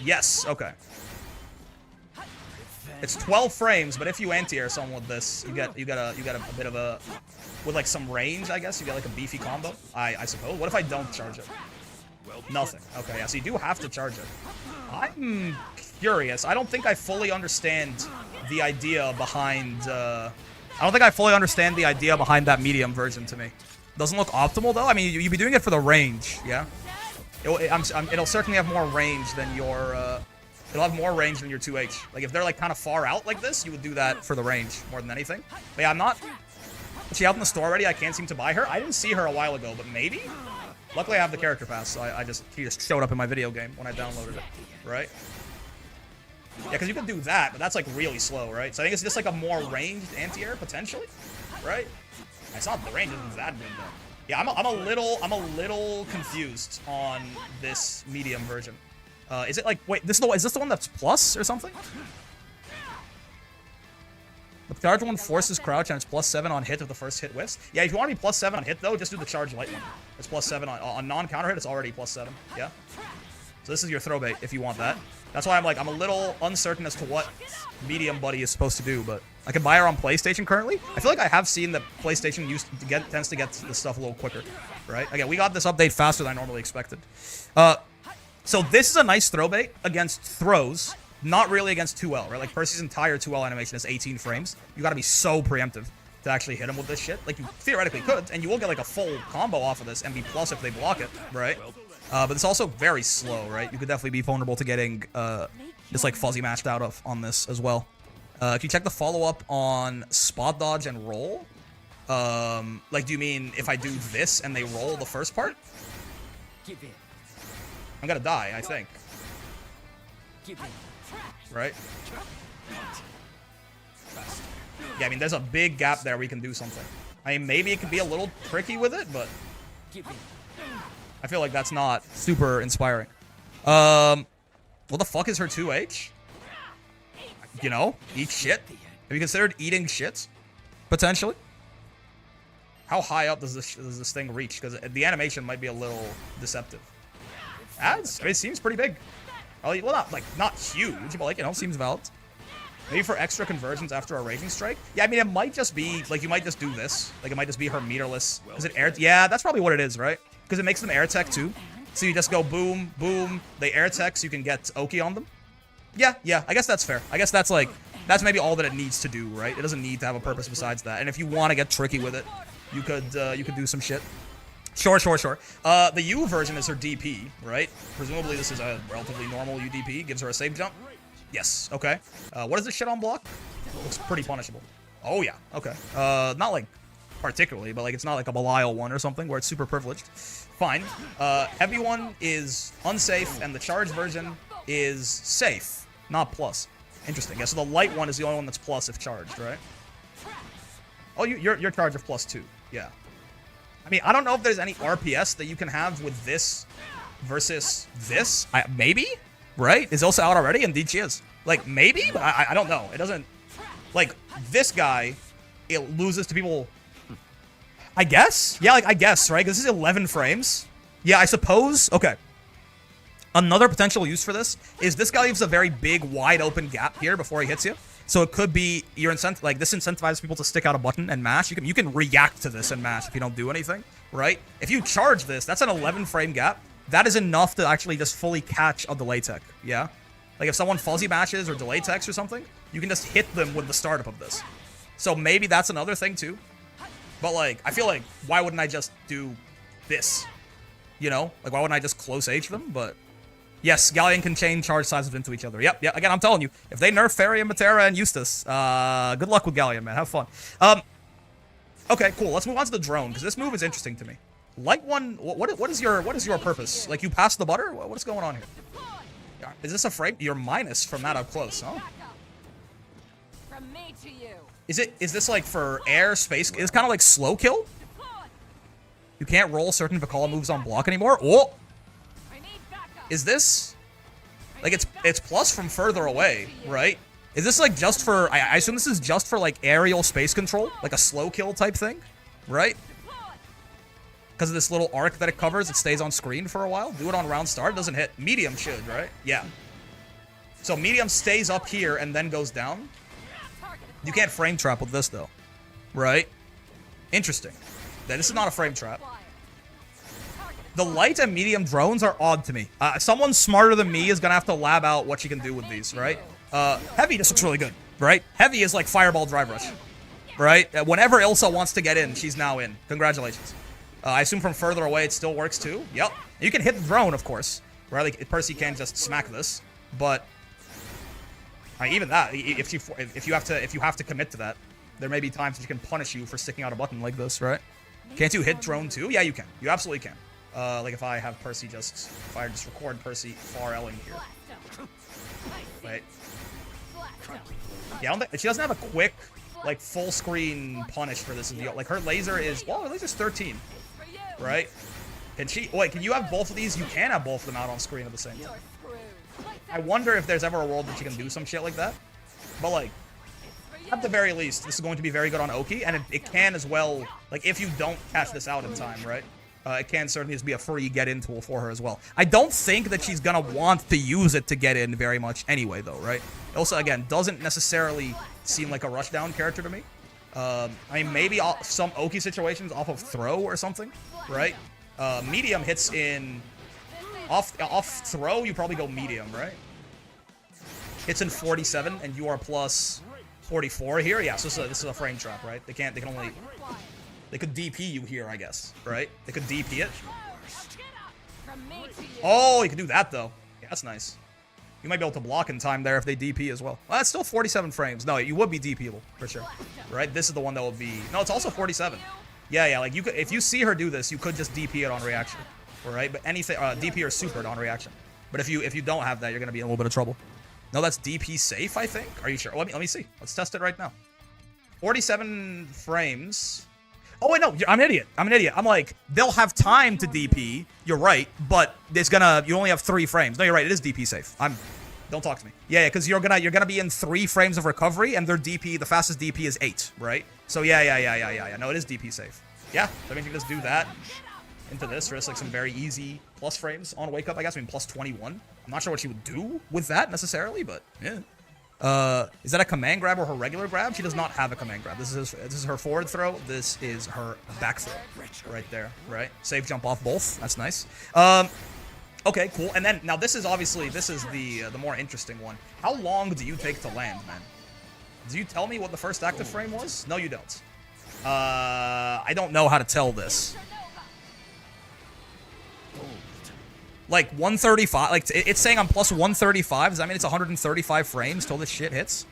Yes, okay. It's 12 frames, but if you anti-air someone with this, you get a bit of a... With, like, some range, I guess, you get, like, a beefy combo, I suppose. What if I don't charge it? Nothing. Okay, yeah, so you do have to charge it. I'm curious. I don't think I fully understand the idea behind... I don't think I fully understand the idea behind that medium version to me. Doesn't look optimal, though. I mean, you'd be doing it for the range, yeah? It'll certainly have more range than your... It'll have more range than your 2H. Like, if they're, like, kind of far out like this, you would do that for the range more than anything. But yeah, I'm not... Is she out in the store already? I can't seem to buy her. I didn't see her a while ago, but maybe? Luckily, I have the character pass, so he just showed up in my video game when I downloaded it, right? Yeah, because you can do that, but that's like really slow, right? So I think it's just like a more ranged anti-air potentially, right? I saw the range isn't that good though. Yeah, I'm a little confused on this medium version. Is it like wait, is this the one that's plus or something? The charge one forces crouch and it's +7 on hit if the first hit whiffs. Yeah, if you want to be +7 on hit though, just do the charge light one. It's +7 on non-counter hit. It's already +7. Yeah. So this is your throw bait if you want that. That's why I'm a little uncertain as to what medium buddy is supposed to do, but I can buy her on PlayStation currently. I feel like I have seen that PlayStation tends to get this stuff a little quicker, right? Again, we got this update faster than I normally expected. So this is a nice throw bait against throws, not really against 2L, right? Like Percy's entire 2L animation is 18 frames. You got to be so preemptive to actually hit him with this shit. Like you theoretically could, and you will get like a full combo off of this and be plus if they block it, right? But it's also very slow, right? You could definitely be vulnerable to getting just like fuzzy matched out of on this as well. Can you check the follow-up on spot dodge and roll? Like, do you mean if I do this and they roll the first part? I'm gonna die, I think. Right? Yeah, I mean, there's a big gap there. We can do something. I mean, maybe it could be a little tricky with it, but I feel like that's not super inspiring. What the fuck is her 2H? You know, eat shit. Have you considered eating shit? Potentially. How high up does this thing reach? Because the animation might be a little deceptive. Ads? I mean, it seems pretty big. Well, not huge, but like, you know, seems valid. Maybe for extra conversions after a Raging Strike? Yeah, I mean, it might just be, like, you might just do this. Like, it might just be her meterless. Is it air? Yeah, that's probably what it is, right? Because it makes them air tech, too. So you just go boom, boom. They air tech, so you can get Oki on them. Yeah, I guess that's fair. I guess that's, like, that's maybe all that it needs to do, right? It doesn't need to have a purpose besides that. And if you want to get tricky with it, you could do some shit. Sure. The U version is her DP, right? Presumably this is a relatively normal UDP. Gives her a save jump. Yes, okay. What is this shit on block? Looks pretty punishable. Oh, yeah, okay. Not, like, particularly, but, like, it's not like a Belial one or something where it's super privileged. Fine. Heavy one is unsafe, and the charge version is safe, not plus. Interesting. Yeah, so the light one is the only one that's plus if charged, right? Oh, you're charged of +2. Yeah. I mean, I don't know if there's any RPS that you can have with this versus this. Maybe? Right? Is Ilsa out already? Indeed she is. Like, maybe? But I don't know. It doesn't... Like, this guy, it loses to people... I guess? Yeah, like, I guess, right? Because this is 11 frames. Yeah, I suppose. Okay. Another potential use for this is this guy leaves a very big, wide-open gap here before he hits you. So it could be your incentive, like this incentivizes people to stick out a button and mash. You can react to this and mash if you don't do anything, right? If you charge this, that's an 11 frame gap. That is enough to actually just fully catch a delay tech, yeah? Like if someone fuzzy mashes or delay techs or something, you can just hit them with the startup of this. So maybe that's another thing too. But like, I feel like, why wouldn't I just do this? You know? Like why wouldn't I just close H them? But yes, Galion can chain charge sizes into each other. Yep. Again, I'm telling you, if they nerf Fairy and Matera and Eustace, good luck with Galion, man. Have fun. Okay, cool. Let's move on to the drone, because this move is interesting to me. Light one, what is your purpose? Like, you pass the butter? What is going on here? Is this a frame? You're minus from that up close, huh? From me to you. Is this like for air, space? It's kind of like slow kill? You can't roll certain Vakala moves on block anymore? Oh! Is this... Like, it's plus from further away, right? Is this, like, just for... I assume this is just for, like, aerial space control? Like a slow kill type thing? Right? Because of this little arc that it covers, it stays on screen for a while. Do it on round start, it doesn't hit. Medium should, right? Yeah. So medium stays up here and then goes down. You can't frame trap with this, though. Right? Interesting. This is not a frame trap. The light and medium drones are odd to me. Someone smarter than me is going to have to lab out what she can do with these, right? Heavy just looks really good, right? Heavy is like Fireball Drive Rush, right? Whenever Ilsa wants to get in, she's now in. Congratulations. I assume from further away it still works too. Yep. You can hit the drone, of course, right? Like, Percy can't just smack this, but even that, if you have to commit to that, there may be times that you can punish you for sticking out a button like this, right? Can't you hit drone too? Yeah, you can. You absolutely can. Like if I have Percy if I just record Percy far L-ing here. Wait. Yeah, I don't think, she doesn't have a quick, like, full screen punish for this. Like, her laser is, well, her laser's 13, right? Can she, wait, can you have both of these? You can have both of them out on screen at the same time. I wonder if there's ever a world that you can do some shit like that. But, like, at the very least, this is going to be very good on Oki, and it can as well, like, if you don't catch this out in time, right? It can certainly just be a free get-in tool for her as well. I don't think that she's gonna want to use it to get in very much anyway, though, right? Ilsa, again, doesn't necessarily seem like a rushdown character to me. I mean, maybe some Oki situations off of throw or something, right? Medium hits in... Off throw, you probably go medium, right? Hits in 47, and you are plus 44 here. Yeah, so this is a frame trap, right? They can only... They could DP you here, I guess, right? They could DP it. Oh, you can do that, though. Yeah, that's nice. You might be able to block in time there if they DP as well. Well, that's still 47 frames. No, you would be DPable, for sure. Right? This is the one that will be... No, it's also 47. Yeah, like, you could, if you see her do this, you could just DP it on reaction. Right? But anything... DP or super on reaction. But if you don't have that, you're going to be in a little bit of trouble. No, that's DP safe, I think? Are you sure? Let me see. Let's test it right now. 47 frames... Oh, wait, no, I'm an idiot. I'm like, they'll have time to DP. You're right, but you only have 3 frames. No, you're right, it is DP safe. Don't talk to me. Yeah, because you're gonna be in 3 frames of recovery, and their DP, the fastest DP is 8, right? So yeah. No, it is DP safe. Yeah, I mean, you can just do that into this for just like some very easy plus frames on wake up, I guess. I mean, plus 21. I'm not sure what she would do with that necessarily, but yeah. Is that a command grab or her regular grab? She does not have a command grab. This is her forward throw. This is her back throw. Right there, right? Safe jump off both. That's nice. Okay, cool. And then, now this is the more interesting one. How long do you take to land, man? Do you tell me what the first active frame was? No, you don't. I don't know how to tell this. Like 135, like it's saying I'm plus 135. Does that mean it's 135 frames till this shit hits?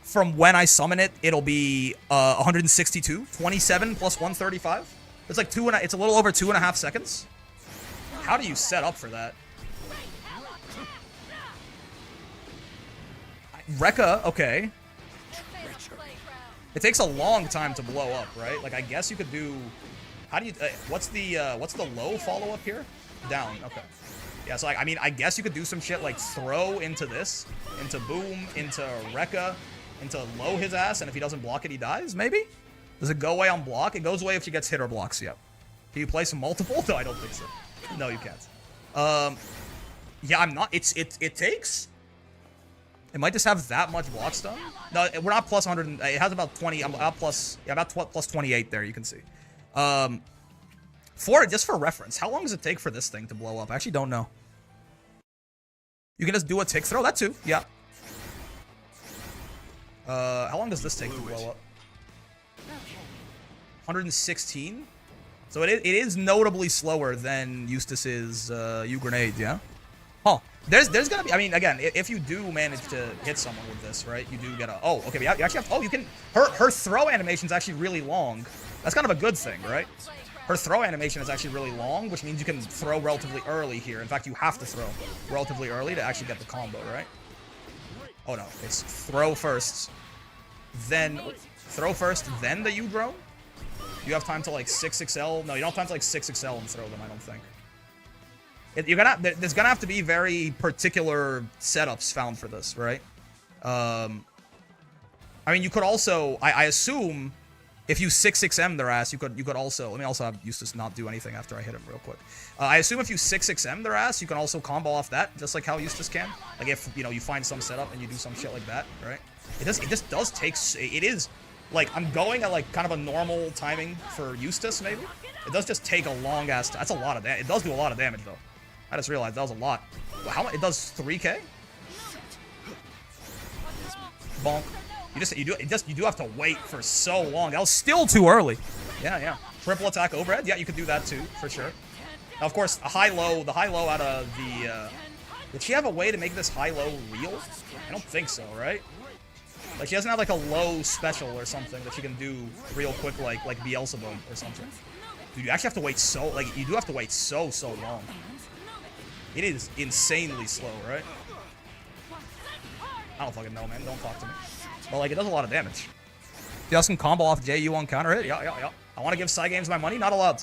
From when I summon it, it'll be 162. 27 plus 135. It's like it's a little over 2.5 seconds. How do you set up for that? Rekka, okay. It takes a long time to blow up, right? Like I guess you could do. How do you? What's the low follow up here? Down, okay. Yeah, so like, I mean, I guess you could do some shit like throw into this, into boom, into Rekka, into low his ass, and if he doesn't block it, he dies, maybe? Does it go away on block? It goes away if she gets hit or blocks, yep. Can you place multiple? No, I don't think so. No, you can't. Yeah, I'm not, it takes... It might just have that much block stun. No, we're not plus 100, it has about 20, I'm about plus 28 there, you can see. Just for reference, how long does it take for this thing to blow up? I actually don't know. You can just do a tick throw, that too, yeah. How long does this take to blow up? 116? So it is notably slower than Eustace's U-Grenade, yeah? Huh. There's gonna be, I mean, again, if you do manage to hit someone with this, right, you do get a, oh, okay, but you actually have, oh, you can, her throw animation's actually really long. That's kind of a good thing, right? Her throw animation is actually really long, which means you can throw relatively early here. In fact, you have to throw relatively early to actually get the combo, right? Oh no, it's throw first, then the U-drone? You have time to like 6XL? No, you don't have time to like 6XL and throw them, I don't think. There's gonna have to be very particular setups found for this, right? I mean, you could also, I assume, if you 6XM their ass, you could also, let me also have Eustace not do anything after I hit him real quick. I assume if you 6XM their ass, you can also combo off that, just like how Eustace can. Like if, you know, you find some setup and you do some shit like that, right? It just does take, it is, like, I'm going at like kind of a normal timing for Eustace, maybe. It does just take a long ass, that's a lot of damage. It does do a lot of damage though. I just realized that was a lot. How much? It does 3k? Bonk. You do have to wait for so long. That was still too early. Yeah. Triple attack overhead. Yeah, you could do that too, for sure. Now, of course, the high-low out of the... Did she have a way to make this high-low real? I don't think so, right? Like, she doesn't have, like, a low special or something that she can do real quick, like Beelzebub or something. Dude, you actually have to wait so, like, you do have to wait so long. It is insanely slow, right? I don't fucking know, man. Don't talk to me. But, like, it does a lot of damage. You have some combo off JU on counter hit? Yeah. I want to give Cygames my money? Not allowed.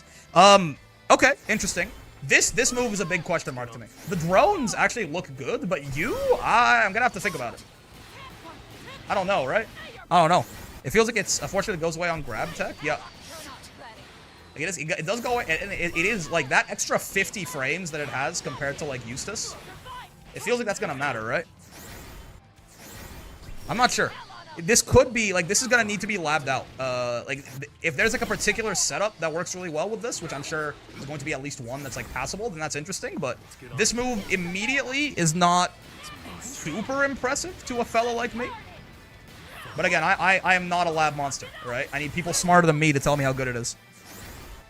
Okay, interesting. This move is a big question mark to me. The drones actually look good, but I'm gonna have to think about it. I don't know, right? I don't know. It feels like it's, unfortunately, it goes away on grab tech. Yeah. It does go away, and it is, like, that extra 50 frames that it has compared to, like, Eustace. It feels like that's gonna matter, right? I'm not sure. This could be, like, this is gonna need to be labbed out. Like, if there's, like, a particular setup that works really well with this, which I'm sure is going to be at least one that's, like, passable, then that's interesting, but this move immediately is not super impressive to a fellow like me. But again, I am not a lab monster, right? I need people smarter than me to tell me how good it is.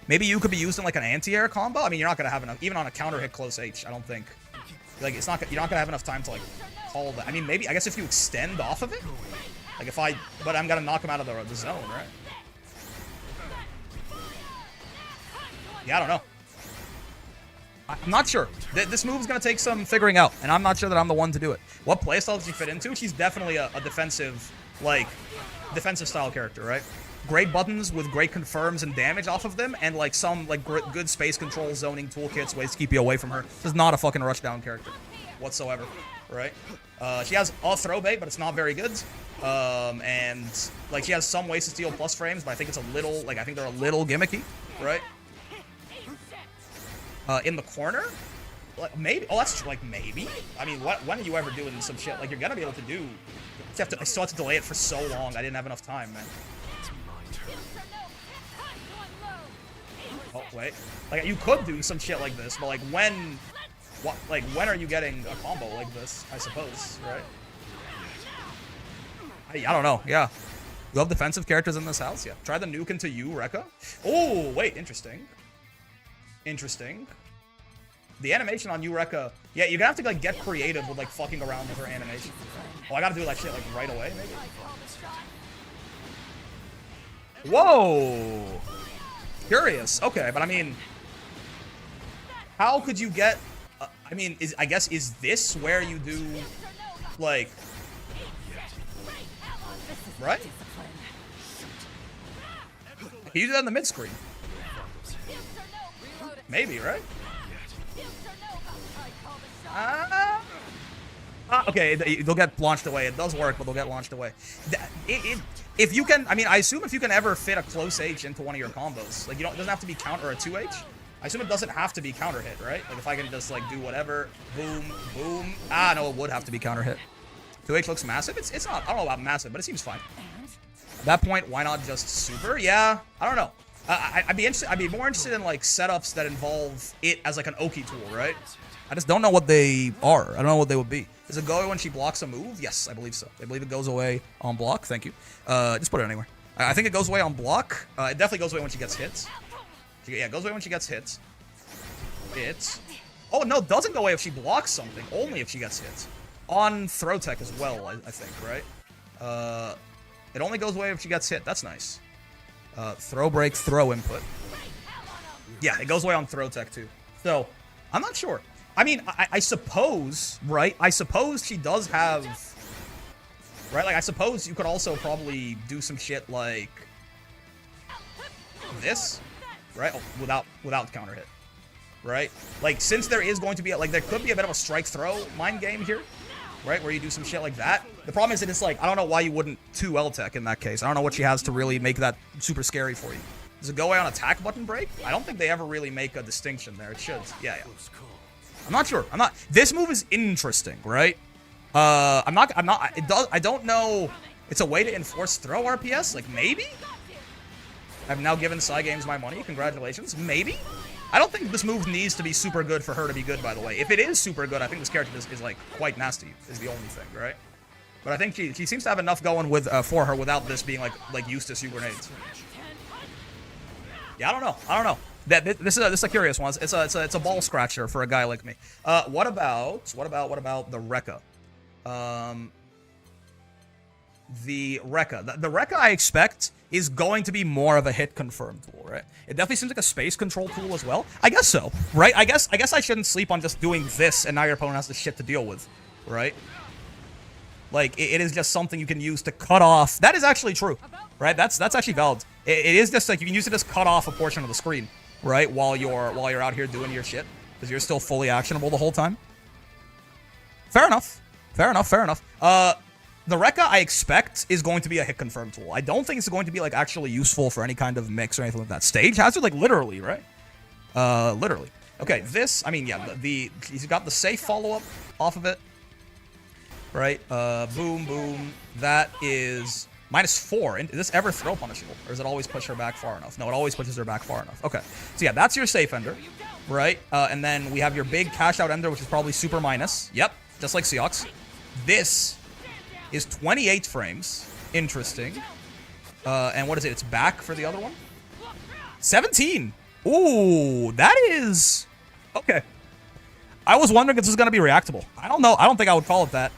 Maybe you could be used in, like, an anti-air combo. I mean, you're not gonna have enough, even on a counter hit close H, I don't think. Like, you're not gonna have enough time to, like, call that. I mean, maybe, I guess if you extend off of it, like, but I'm gonna knock him out of the zone, right? Yeah, I don't know. I'm not sure. This move's gonna take some figuring out, and I'm not sure that I'm the one to do it. What playstyle does she fit into? She's definitely a defensive, like, defensive style character, right? Great buttons with great confirms and damage off of them, and, like, some, like, good space control, zoning toolkits, ways to keep you away from her. This is not a fucking rushdown character whatsoever, right? She has a throw bait, but it's not very good. And, like, she has some ways to steal plus frames, but I think it's a little, like, I think they're a little gimmicky, right? In the corner? Like, maybe. Oh, that's, like, maybe? I mean, when are you ever doing some shit? Like, you're gonna be able to do... I still have to delay it for so long. I didn't have enough time, man. Oh, wait. Like, you could do some shit like this, but, like, when are you getting a combo like this, I suppose, right? I don't know, yeah. You have defensive characters in this house? Yeah. Try the nuke into you, Rekka. Oh, wait, interesting. Interesting. The animation on you, Rekka. Yeah, you're gonna have to, like, get creative with, like, fucking around with her animation. Oh, I gotta do that shit, like, right away, maybe? Whoa! Curious. Okay, but I mean, how could you get... I mean, I guess, is this where you do, like... Right? You do that in the mid-screen. Maybe, right? Okay, they'll get launched away. It does work, but they'll get launched away. If you can, I mean, I assume if you can ever fit a close H into one of your combos, like, it doesn't have to be counter or a 2H. I assume it doesn't have to be counter hit, right? Like, if I can just, like, do whatever, boom, boom. No, it would have to be counter hit. 2H looks massive. It's not, I don't know about massive, but it seems fine. At that point, why not just super? Yeah, I don't know. I'd be more interested in, like, setups that involve it as, like, an Oki tool, right? I just don't know what they are. I don't know what they would be. Does it go away when she blocks a move? Yes, I believe so. I believe it goes away on block. Thank you. Just put it anywhere. I think it goes away on block. It definitely goes away when she gets hits. Yeah, it goes away when she gets hits. Oh, no, it doesn't go away if she blocks something. Only if she gets hits. On throw tech as well, I think, right? It only goes away if she gets hit. That's nice. Throw break, throw input. Yeah, it goes away on throw tech, too. So, I'm not sure. I mean, I suppose, right? I suppose she does have... Right? Like, I suppose you could also probably do some shit like... this? Right? Oh, without counter hit. Right? Like, since there is going to be... Like, there could be a bit of a strike-throw mind game here. Right? Where you do some shit like that. The problem is that it's like, I don't know why you wouldn't 2L tech in that case. I don't know what she has to really make that super scary for you. Does it go away on attack button break? I don't think they ever really make a distinction there. It should. Yeah. I'm not sure. This move is interesting, right? I don't know. It's a way to enforce throw RPS? Like, maybe? I've now given Cygames my money. Congratulations. Maybe? I don't think this move needs to be super good for her to be good, by the way. If it is super good, I think this character is like, quite nasty, is the only thing, right? But I think she seems to have enough going with for her without this being like Eustace U grenades. Yeah, I don't know. This is a curious one. It's a ball scratcher for a guy like me. What about the Rekka? the Rekka. The Rekka, I expect, is going to be more of a hit confirm tool, right? It definitely seems like a space control tool as well. I guess so, right? I guess I shouldn't sleep on just doing this, and now your opponent has the shit to deal with, right? Like, it is just something you can use to cut off. That is actually true, right? That's actually valid. It is just like you can use it to just cut off a portion of the screen, right? While you're out here doing your shit, because you're still fully actionable the whole time. Fair enough. Fair enough. Fair enough. The Rekka, I expect, is going to be a hit confirm tool. I don't think it's going to be, like, actually useful for any kind of mix or anything like that. Stage has it, like, literally, right? Literally. Okay, this, I mean, yeah, he's got the safe follow-up off of it. Right? Boom, boom. That is -4. Does this ever throw punishable? Or does it always push her back far enough? No, it always pushes her back far enough. Okay. So, yeah, that's your safe ender. Right? And then we have your big cash-out ender, which is probably super minus. Yep. Just like Seox. This is 28 frames. Interesting. And what is it? It's back for the other one? 17. Ooh, that is... Okay. I was wondering if this was going to be reactable. I don't know. I don't think I would call it that.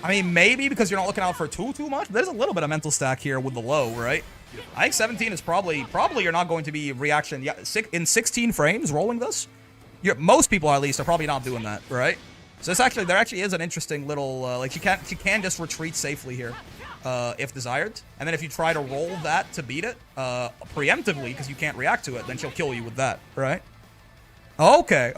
I mean, maybe because you're not looking out for too much. There's a little bit of mental stack here with the low, right? I think 17 is probably you're not going to be reaction. Yeah, in 16 frames rolling this, most people at least are probably not doing that, right? So there actually is an interesting little like she can just retreat safely here, if desired, and then if you try to roll that to beat it, preemptively because you can't react to it, then she'll kill you with that, right? Okay.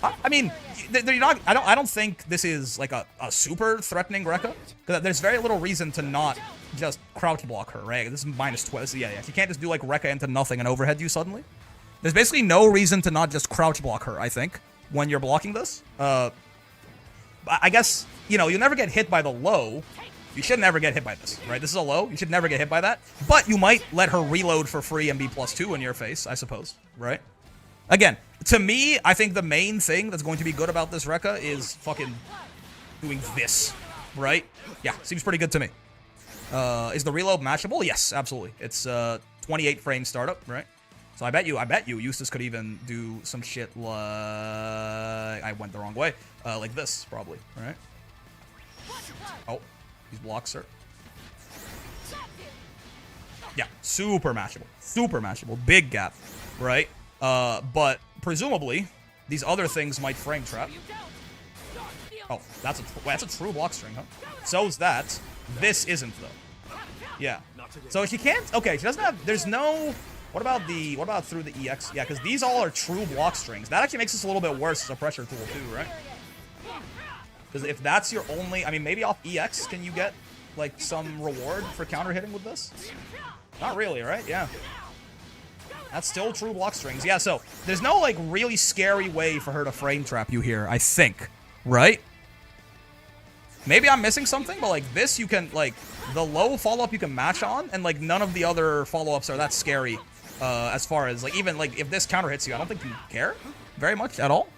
I mean, they're not. I don't think this is like a super threatening Rekka, because there's very little reason to not just crouch block her, right? This is -12. Yeah. She can't just do like Rekka into nothing and overhead you suddenly. There's basically no reason to not just crouch block her, I think, when you're blocking this. I guess, you know, you'll never get hit by the low. You should never get hit by this, right? This is a low. You should never get hit by that. But you might let her reload for free and be +2 in your face, I suppose, right? Again, to me, I think the main thing that's going to be good about this Rekka is fucking doing this, right? Yeah, seems pretty good to me. Is the reload matchable? Yes, absolutely. It's 28 frame startup, right? So I bet you Eustace could even do some shit like... I went the wrong way. Like this, probably, right? Oh, these blocks are... Yeah, super matchable. Super matchable. Big gap, right? But presumably, these other things might frame trap. Oh, that's a true block string, huh? So's that. This isn't, though. Yeah. So she can't... Okay, she doesn't have... There's no... What about through the EX? Yeah, because these all are true block strings. That actually makes this a little bit worse as a pressure tool, too, right? Because if that's your only... I mean, maybe off EX can you get, like, some reward for counter hitting with this? Not really, right? Yeah. That's still true block strings. Yeah, so there's no, like, really scary way for her to frame trap you here, I think. Right? Maybe I'm missing something, but, like, this you can, like, the low follow-up you can match on, and, like, none of the other follow-ups are that scary as far as, like, even, like, if this counter hits you, I don't think you care very much at all.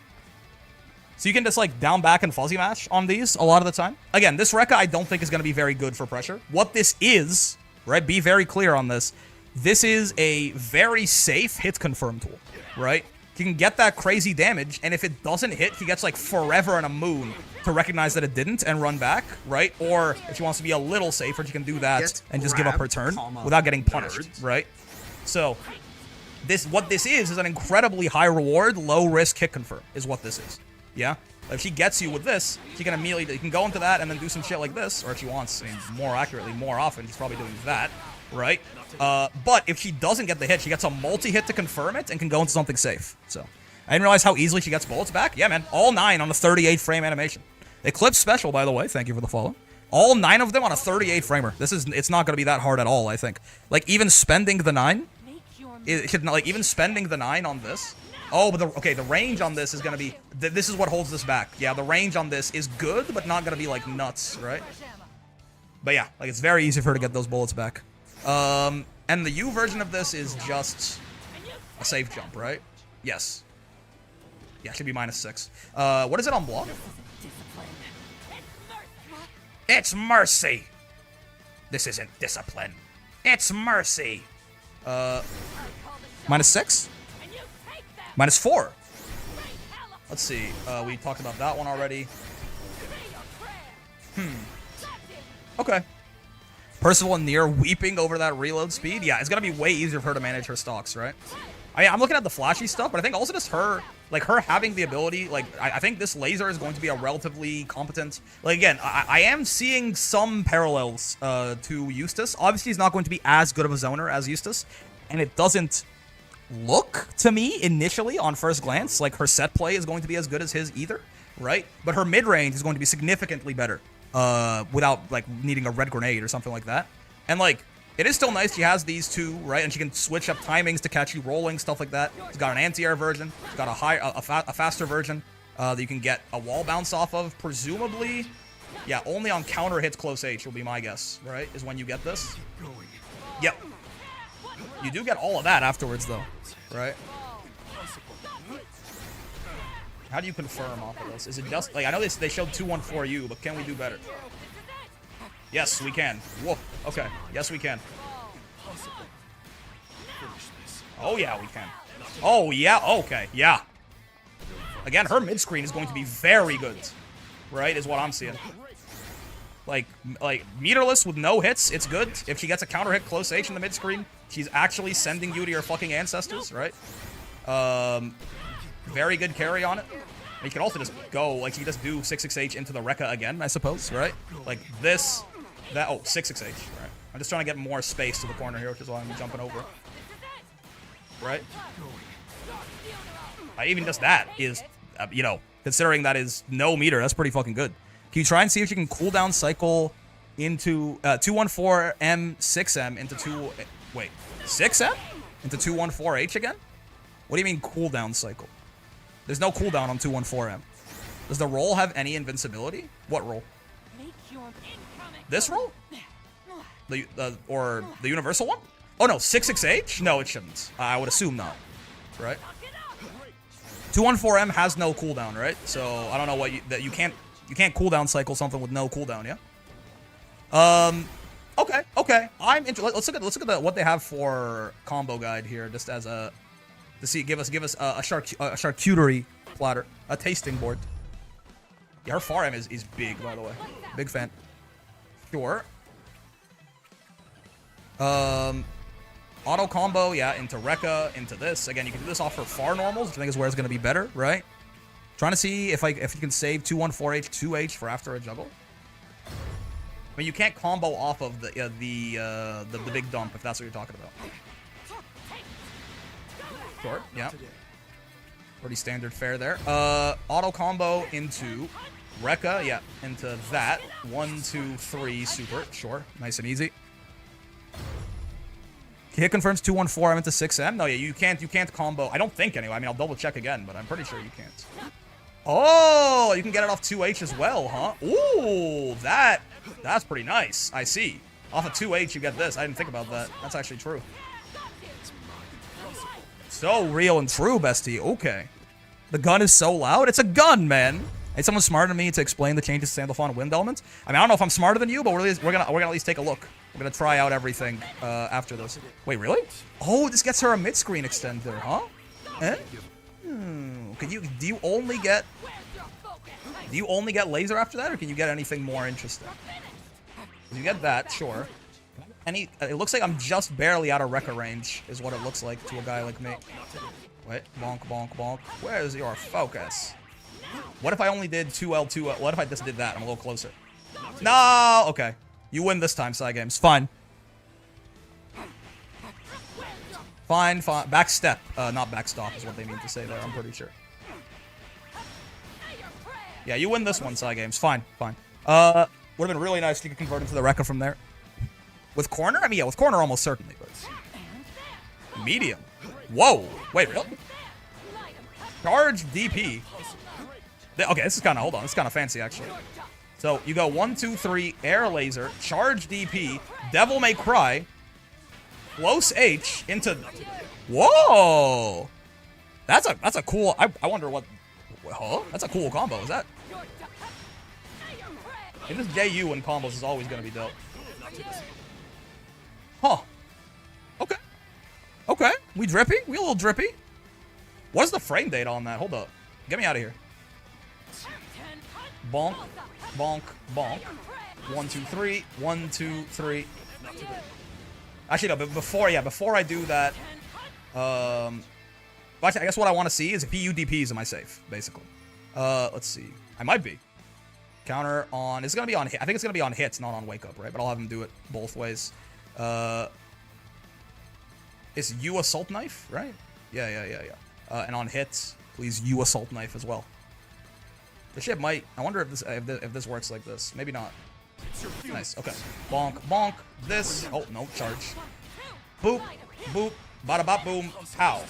So you can just, like, down back and fuzzy mash on these a lot of the time. Again, this Rekka I don't think is going to be very good for pressure. What this is, right, be very clear on this, this is a very safe hit confirm tool, right? He can get that crazy damage, and if it doesn't hit, he gets, like, forever and a moon to recognize that it didn't and run back, right? Or if she wants to be a little safer, she can do that and just give up her turn without getting punished, right? So, what this is an incredibly high reward, low risk hit confirm, is what this is. Yeah? If she gets you with this, she can immediately, you can go into that and then do some shit like this, or if she wants, I mean, more accurately, more often, she's probably doing that, right? But if she doesn't get the hit, she gets a multi-hit to confirm it and can go into something safe. So, I didn't realize how easily she gets bullets back. Yeah, man, all 9 on a 38 frame animation. Eclipse special, by the way. Thank you for the follow. All 9 of them on a 38 framer. It's not going to be that hard at all, I think. Like, even spending the 9, even spending the 9 on this. Oh, but the range on this is going to be, this is what holds this back. Yeah, the range on this is good, but not going to be, like, nuts, right? But yeah, like, it's very easy for her to get those bullets back. And the U version of this is just a safe jump, right? Yes. Yeah, it should be -6. What is it on block? It's mercy. This isn't discipline. It's mercy. -6? -4. Let's see. We talked about that one already. Okay. Percival and Nier weeping over that reload speed. Yeah, it's gonna be way easier for her to manage her stocks, right? I mean, I'm looking at the flashy stuff, but I think also just her, like, her having the ability, like, I think this laser is going to be a relatively competent, like, again, I am seeing some parallels to Eustace. Obviously, he's not going to be as good of a zoner as Eustace, and it doesn't look, to me, initially, on first glance, like her set play is going to be as good as his either, right? But her mid-range is going to be significantly better without, like, needing a red grenade or something like that. And, like, it is still nice she has these two, right? And she can switch up timings to catch you rolling, stuff like that. She's got an anti-air version. She's got a faster version that you can get a wall bounce off of, presumably. Yeah, only on counter hits close H will be my guess, right? Is when you get this. Yep. You do get all of that afterwards, though, right? How do you confirm off of this? Is it just, like, I know they showed 214U, but can we do better? Yes, we can. Whoa. Okay. Yes, we can. Oh, yeah, we can. Oh, yeah. Okay. Yeah. Again, her mid-screen is going to be very good. Right? Is what I'm seeing. Like meterless with no hits, it's good. If she gets a counter hit close H in the mid-screen, she's actually sending you to your fucking ancestors, right? Very good carry on it. And you can also just go, like, you can just do 6-6H into the Rekka again, I suppose, right? Like this... That, oh, 6-6H, right. I'm just trying to get more space to the corner here, which is why I'm jumping over. Right? Even just that is, you know, considering that is no meter, that's pretty fucking good. Can you try and see if you can cooldown cycle into 214M, 6M into 6M? Into 214H again? What do you mean cooldown cycle? There's no cooldown on 214M. Does the roll have any invincibility? What roll? This roll? Or the universal one? Oh no, 6-6H? No, it shouldn't. I would assume not. Right? 214M has no cooldown, right? So I don't know what you can't cooldown cycle something with no cooldown, yeah? Okay. Let's look at what they have for combo guide here, just as a give us a charcuterie platter, a tasting board. Yeah, her far M is big, by the way. Big fan. Sure. Auto combo, yeah, into Rekka, into this. Again, you can do this off her far normals, which I think is where it's going to be better, right? Trying to see if you can save 214H, 2H for after a juggle. I mean, you can't combo off of the big dump if that's what you're talking about. Sure, yeah. Pretty standard fare there. Auto combo into Rekka, yeah, into that. 1, 2, 3, super. Sure, nice and easy. Hit confirms 214M into 6M. No, yeah, you can't combo. I don't think anyway. I mean, I'll double check again, but I'm pretty sure you can't. Oh, you can get it off 2H as well, huh? Ooh, that's pretty nice. I see. Off of 2H, you get this. I didn't think about that. That's actually true. So real and true, bestie. Okay. The gun is so loud. It's a gun, man. Hey, someone smarter than me to explain the changes to Sandalphon wind elements. I mean, I don't know if I'm smarter than you, but we're gonna at least take a look. We're gonna try out everything after this. Wait, really? Oh, this gets her a mid-screen extender, huh? Eh? Do you only get laser after that, or can you get anything more interesting? You get that, sure. It looks like I'm just barely out of Rekka range, is what it looks like to a guy like me. Wait, bonk, bonk, bonk. Where is your focus? What if I only did 2L2? What if I just did that? I'm a little closer. No! Okay. You win this time, Side Games. Fine. Fine. Back step. Not back stop is what they mean to say there, I'm pretty sure. Yeah, you win this one, Side Games. Fine. Would have been really nice if you could convert into the Rekka from there. With corner? I mean, yeah, with corner almost certainly, but... Medium. Whoa. Wait, really? Charge DP. Okay, this is kind of, hold on, this is kind of fancy, actually. So, you go 1, 2, 3, air laser, charge DP, Devil May Cry, close H into... Whoa! That's a cool... I wonder what... Huh? That's a cool combo, is that... If this JU in combos is always going to be dope. Huh. Okay. We drippy? We a little drippy? What is the frame date on that? Hold up. Get me out of here. Bonk. Bonk. Bonk. 1, 2, 3. 1, 2, 3. Actually, no, but before I do that, actually, I guess what I want to see is if he UDPs, am I safe, basically. Let's see. I might be. Counter on, it's going to be on hit. I think it's going to be on hits, not on wake up, right? But I'll have him do it both ways. Is you assault knife, right? Yeah. And on hits, please you assault knife as well. The ship might, I wonder if this works like this. Maybe not. Nice, okay. Bonk, bonk, this. Oh, no, charge. Boop, boop, bada bop boom, pow.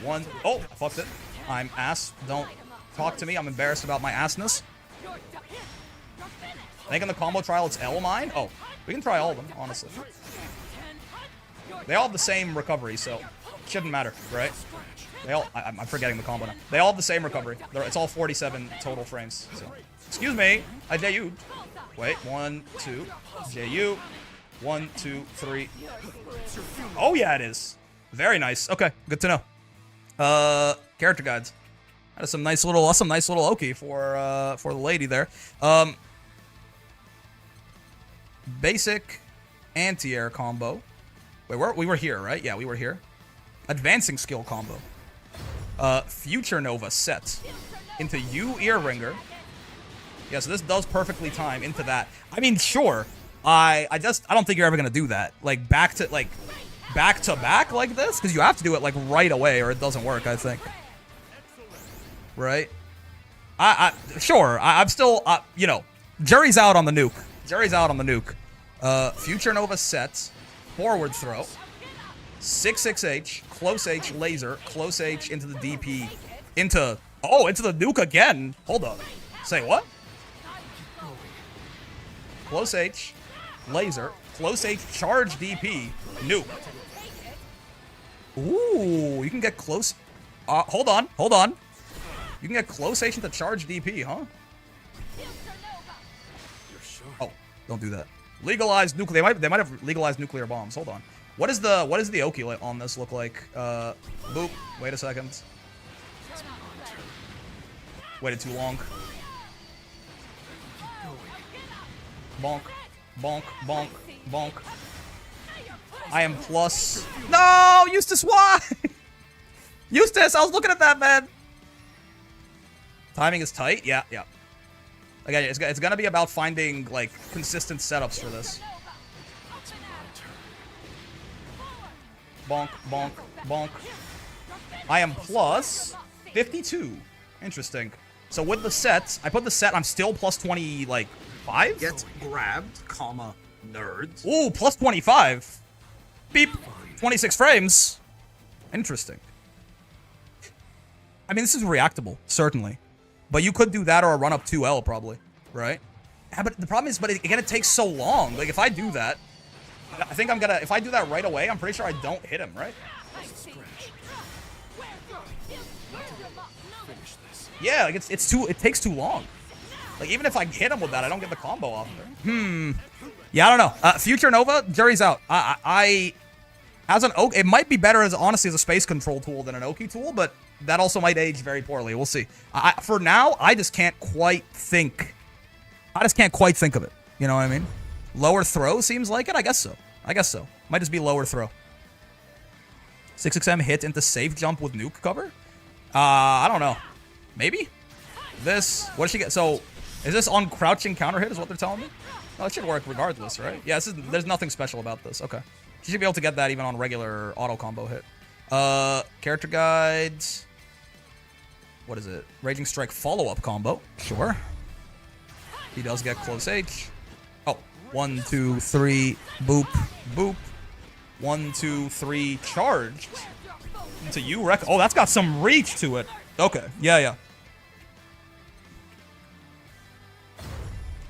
One, oh, I fucked it. I'm ass, don't talk to me. I'm embarrassed about my assness. I think in the combo trial it's L mine. Oh, we can try all of them, honestly. They all have the same recovery, so it shouldn't matter, right? They all, I'm forgetting the combo now. They all have the same recovery. It's all 47 total frames, so. Excuse me, I JU'd. Wait, 1, 2, JU. 1, 2, 3. Oh yeah, it is. Very nice. Okay, good to know. Character guides. That is some nice little Oki for the lady there. Basic anti-air combo. Wait, we were here, right? Yeah, we were here. Advancing skill combo. Future Nova set into you ear ringer. Yeah, so this does perfectly time into that. I mean, sure. I don't think you're ever gonna do that. Like back to back like this, because you have to do it like right away or it doesn't work, I think. Right? Sure. I'm still, you know, jury's out on the nuke. Jury's out on the nuke. Future Nova set, forward throw, 6-6H, close H laser, close H into the DP, into the nuke again. Hold up. Say what? Close H, laser, close H, charge DP, nuke. Ooh, you can get close. Hold on. You can get close H into charge DP, huh? Oh, don't do that. Legalized nuclear. They might have legalized nuclear bombs. Hold on. What is the Oki on this look like? Boop. Wait a second. Waited too long. Bonk, bonk, bonk, bonk. I am plus. No, Eustace, why? Eustace, I was looking at that, man. Timing is tight. Yeah. Again, it's gonna be about finding like consistent setups for this. Bonk, bonk, bonk. I am plus 52. Interesting. So with the set, I put the set. I'm still plus 20, like 5. Gets grabbed, comma, nerds. Ooh, plus 25. Beep. 26 frames. Interesting. I mean, this is reactable, certainly. But you could do that or a run up 2L probably, right? Yeah, but the problem is, again, it takes so long. Like, if I do that, I think I'm gonna, if I do that right away, I'm pretty sure I don't hit him, right? Yeah, like it takes too long. Like, even if I hit him with that, I don't get the combo off there. Yeah, I don't know. Future Nova, jury's out. As an Oki, it might be better as, honestly, as a space control tool than an Oki tool, but that also might age very poorly. We'll see. For now, I just can't quite think. I just can't quite think of it. You know what I mean? Lower throw seems like it? I guess so. Might just be lower throw. 6XM hit into safe jump with nuke cover? I don't know. Maybe? This, what does she get? So, is this on crouching counter hit is what they're telling me? Oh, it should work regardless, right? Yeah, there's nothing special about this. Okay. She should be able to get that even on regular auto combo hit. Character guides. What is it? Raging Strike follow-up combo. Sure. He does get close H. Oh, 1, 2, 3, boop, boop. 1, 2, 3, charged. Into you, wreck. Oh, that's got some reach to it. Okay, yeah.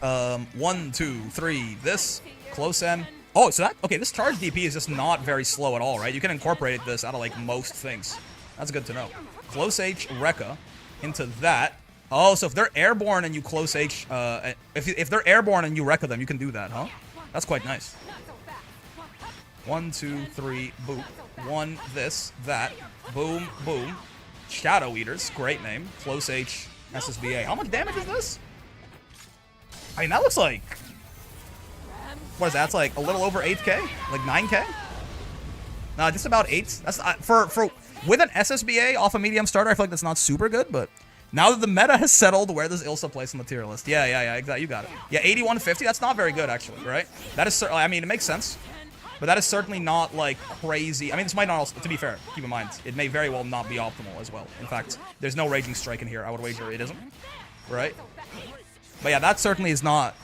1, 2, 3, this, close M. Oh, so that, okay, this charge DP is just not very slow at all, right? You can incorporate this out of, like, most things. That's good to know. Close H, Rekka, into that. Oh, so if they're airborne and you close H, if they're airborne and you Rekka them, you can do that, huh? That's quite nice. 1, 2, 3, boop. 1, this, that, boom, boom. Shadow Eaters, great name. Close H, SSBA. How much damage is this? I mean, that looks like What is that? That's like a little over 8K? Like 9K? Nah, just about 8. That's for with an SSBA off a medium starter, I feel like that's not super good, but now that the meta has settled, where does Ilsa place on the tier list? Yeah, exactly. You got it. Yeah, 8150, that's not very good, actually, right? That is certainly, I mean, it makes sense, but that is certainly not, like, crazy. I mean, this might not also, to be fair, keep in mind, it may very well not be optimal as well. In fact, there's no Raging Strike in here. I would wager it isn't, right? But yeah, that certainly is not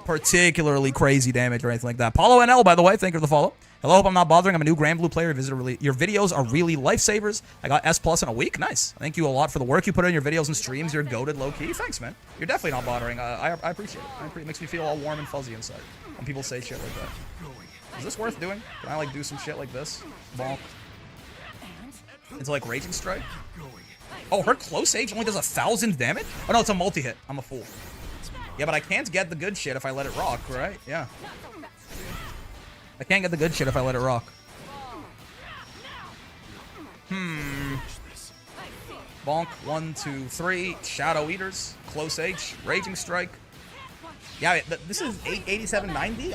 particularly crazy damage or anything like that. Paulo NL, by the way, thank you for the follow. Hello, hope I'm not bothering. I'm a new Grand Blue player. Your videos are really lifesavers. I got S+ in a week. Nice. Thank you a lot for the work you put in your videos and streams. You're goated low-key. Thanks, man. You're definitely not bothering. I appreciate it. It makes me feel all warm and fuzzy inside when people say shit like that. Is this worth doing? Can I, like, do some shit like this? Bonk. Into, like, Raging Strike? Oh, her close age only does 1,000 damage? Oh, no, it's a multi-hit. I'm a fool. Yeah, but I can't get the good shit if I let it rock, right? Yeah. I can't get the good shit if I let it rock. Bonk. 1, 2, 3. Shadow Eaters. Close H. Raging Strike. Yeah, this is 8790.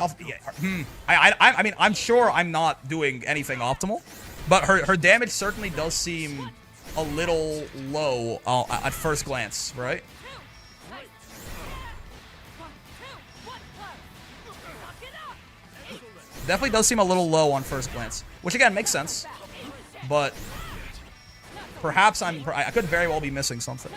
I mean, I'm sure I'm not doing anything optimal, but her damage certainly does seem a little low at first glance, right? Definitely does seem a little low on first glance, which again makes sense, but perhaps I could very well be missing something.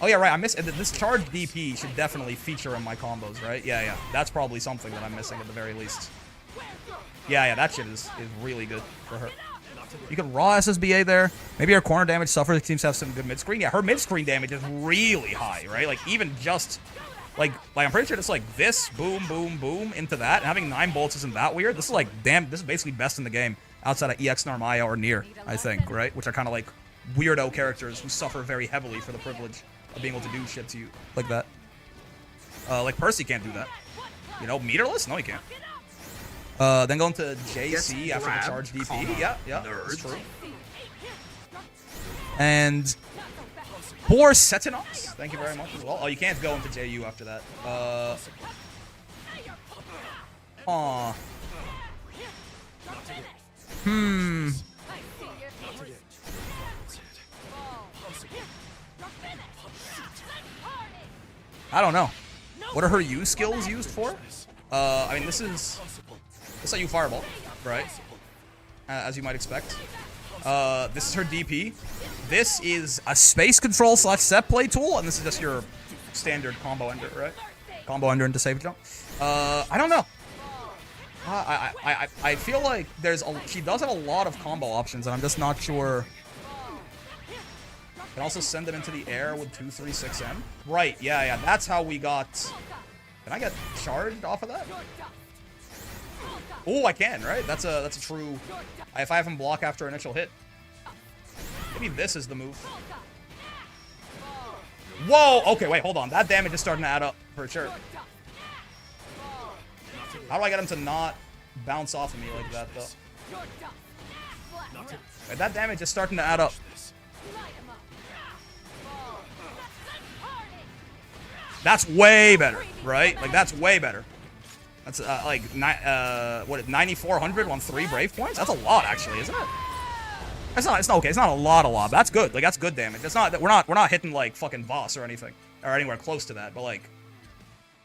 Oh yeah, right. I missed this charge DP should definitely feature in my combos, right? Yeah. That's probably something that I'm missing at the very least. Yeah. That shit is really good for her. You can raw SSBA there. Maybe her corner damage suffers. It seems to have some good mid screen. Yeah, her mid screen damage is really high, right? Like even just. Like I'm pretty sure it's like this, boom, boom, boom, into that. And having 9 bolts isn't that weird. This is like, damn, this is basically best in the game outside of EX Narmaya or Nier, I think, right? Which are kind of like weirdo characters who suffer very heavily for the privilege of being able to do shit to you like that. Like Percy can't do that. You know, meterless? No, he can't. Then going to JC after the charge DP. Yeah, that's true. And poor Setinox, thank you very much as well. Oh, you can't go into JU after that. I don't know. What are her U skills used for? I mean, this is how you fireball, right? As you might expect. This is her DP. This is a space control / set play tool, and this is just your standard combo ender, right? Combo ender into save jump. I don't know. I feel like she does have a lot of combo options, and I'm just not sure. Can also send them into the air with 236M. Right, yeah, that's how we got. Can I get charged off of that? Oh, I can, right? That's a true. If I have him block after initial hit. Maybe this is the move. Whoa! Okay, wait, hold on. That damage is starting to add up for sure. How do I get him to not bounce off of me like that, though? Wait, that damage is starting to add up. That's way better, right? Like, that's way better. That's like 9,400 on 3 brave points. That's a lot, actually, isn't it? It's not okay. It's not a lot, but that's good. Like that's good damage. It's not. We're not hitting like fucking boss or anything or anywhere close to that. But like,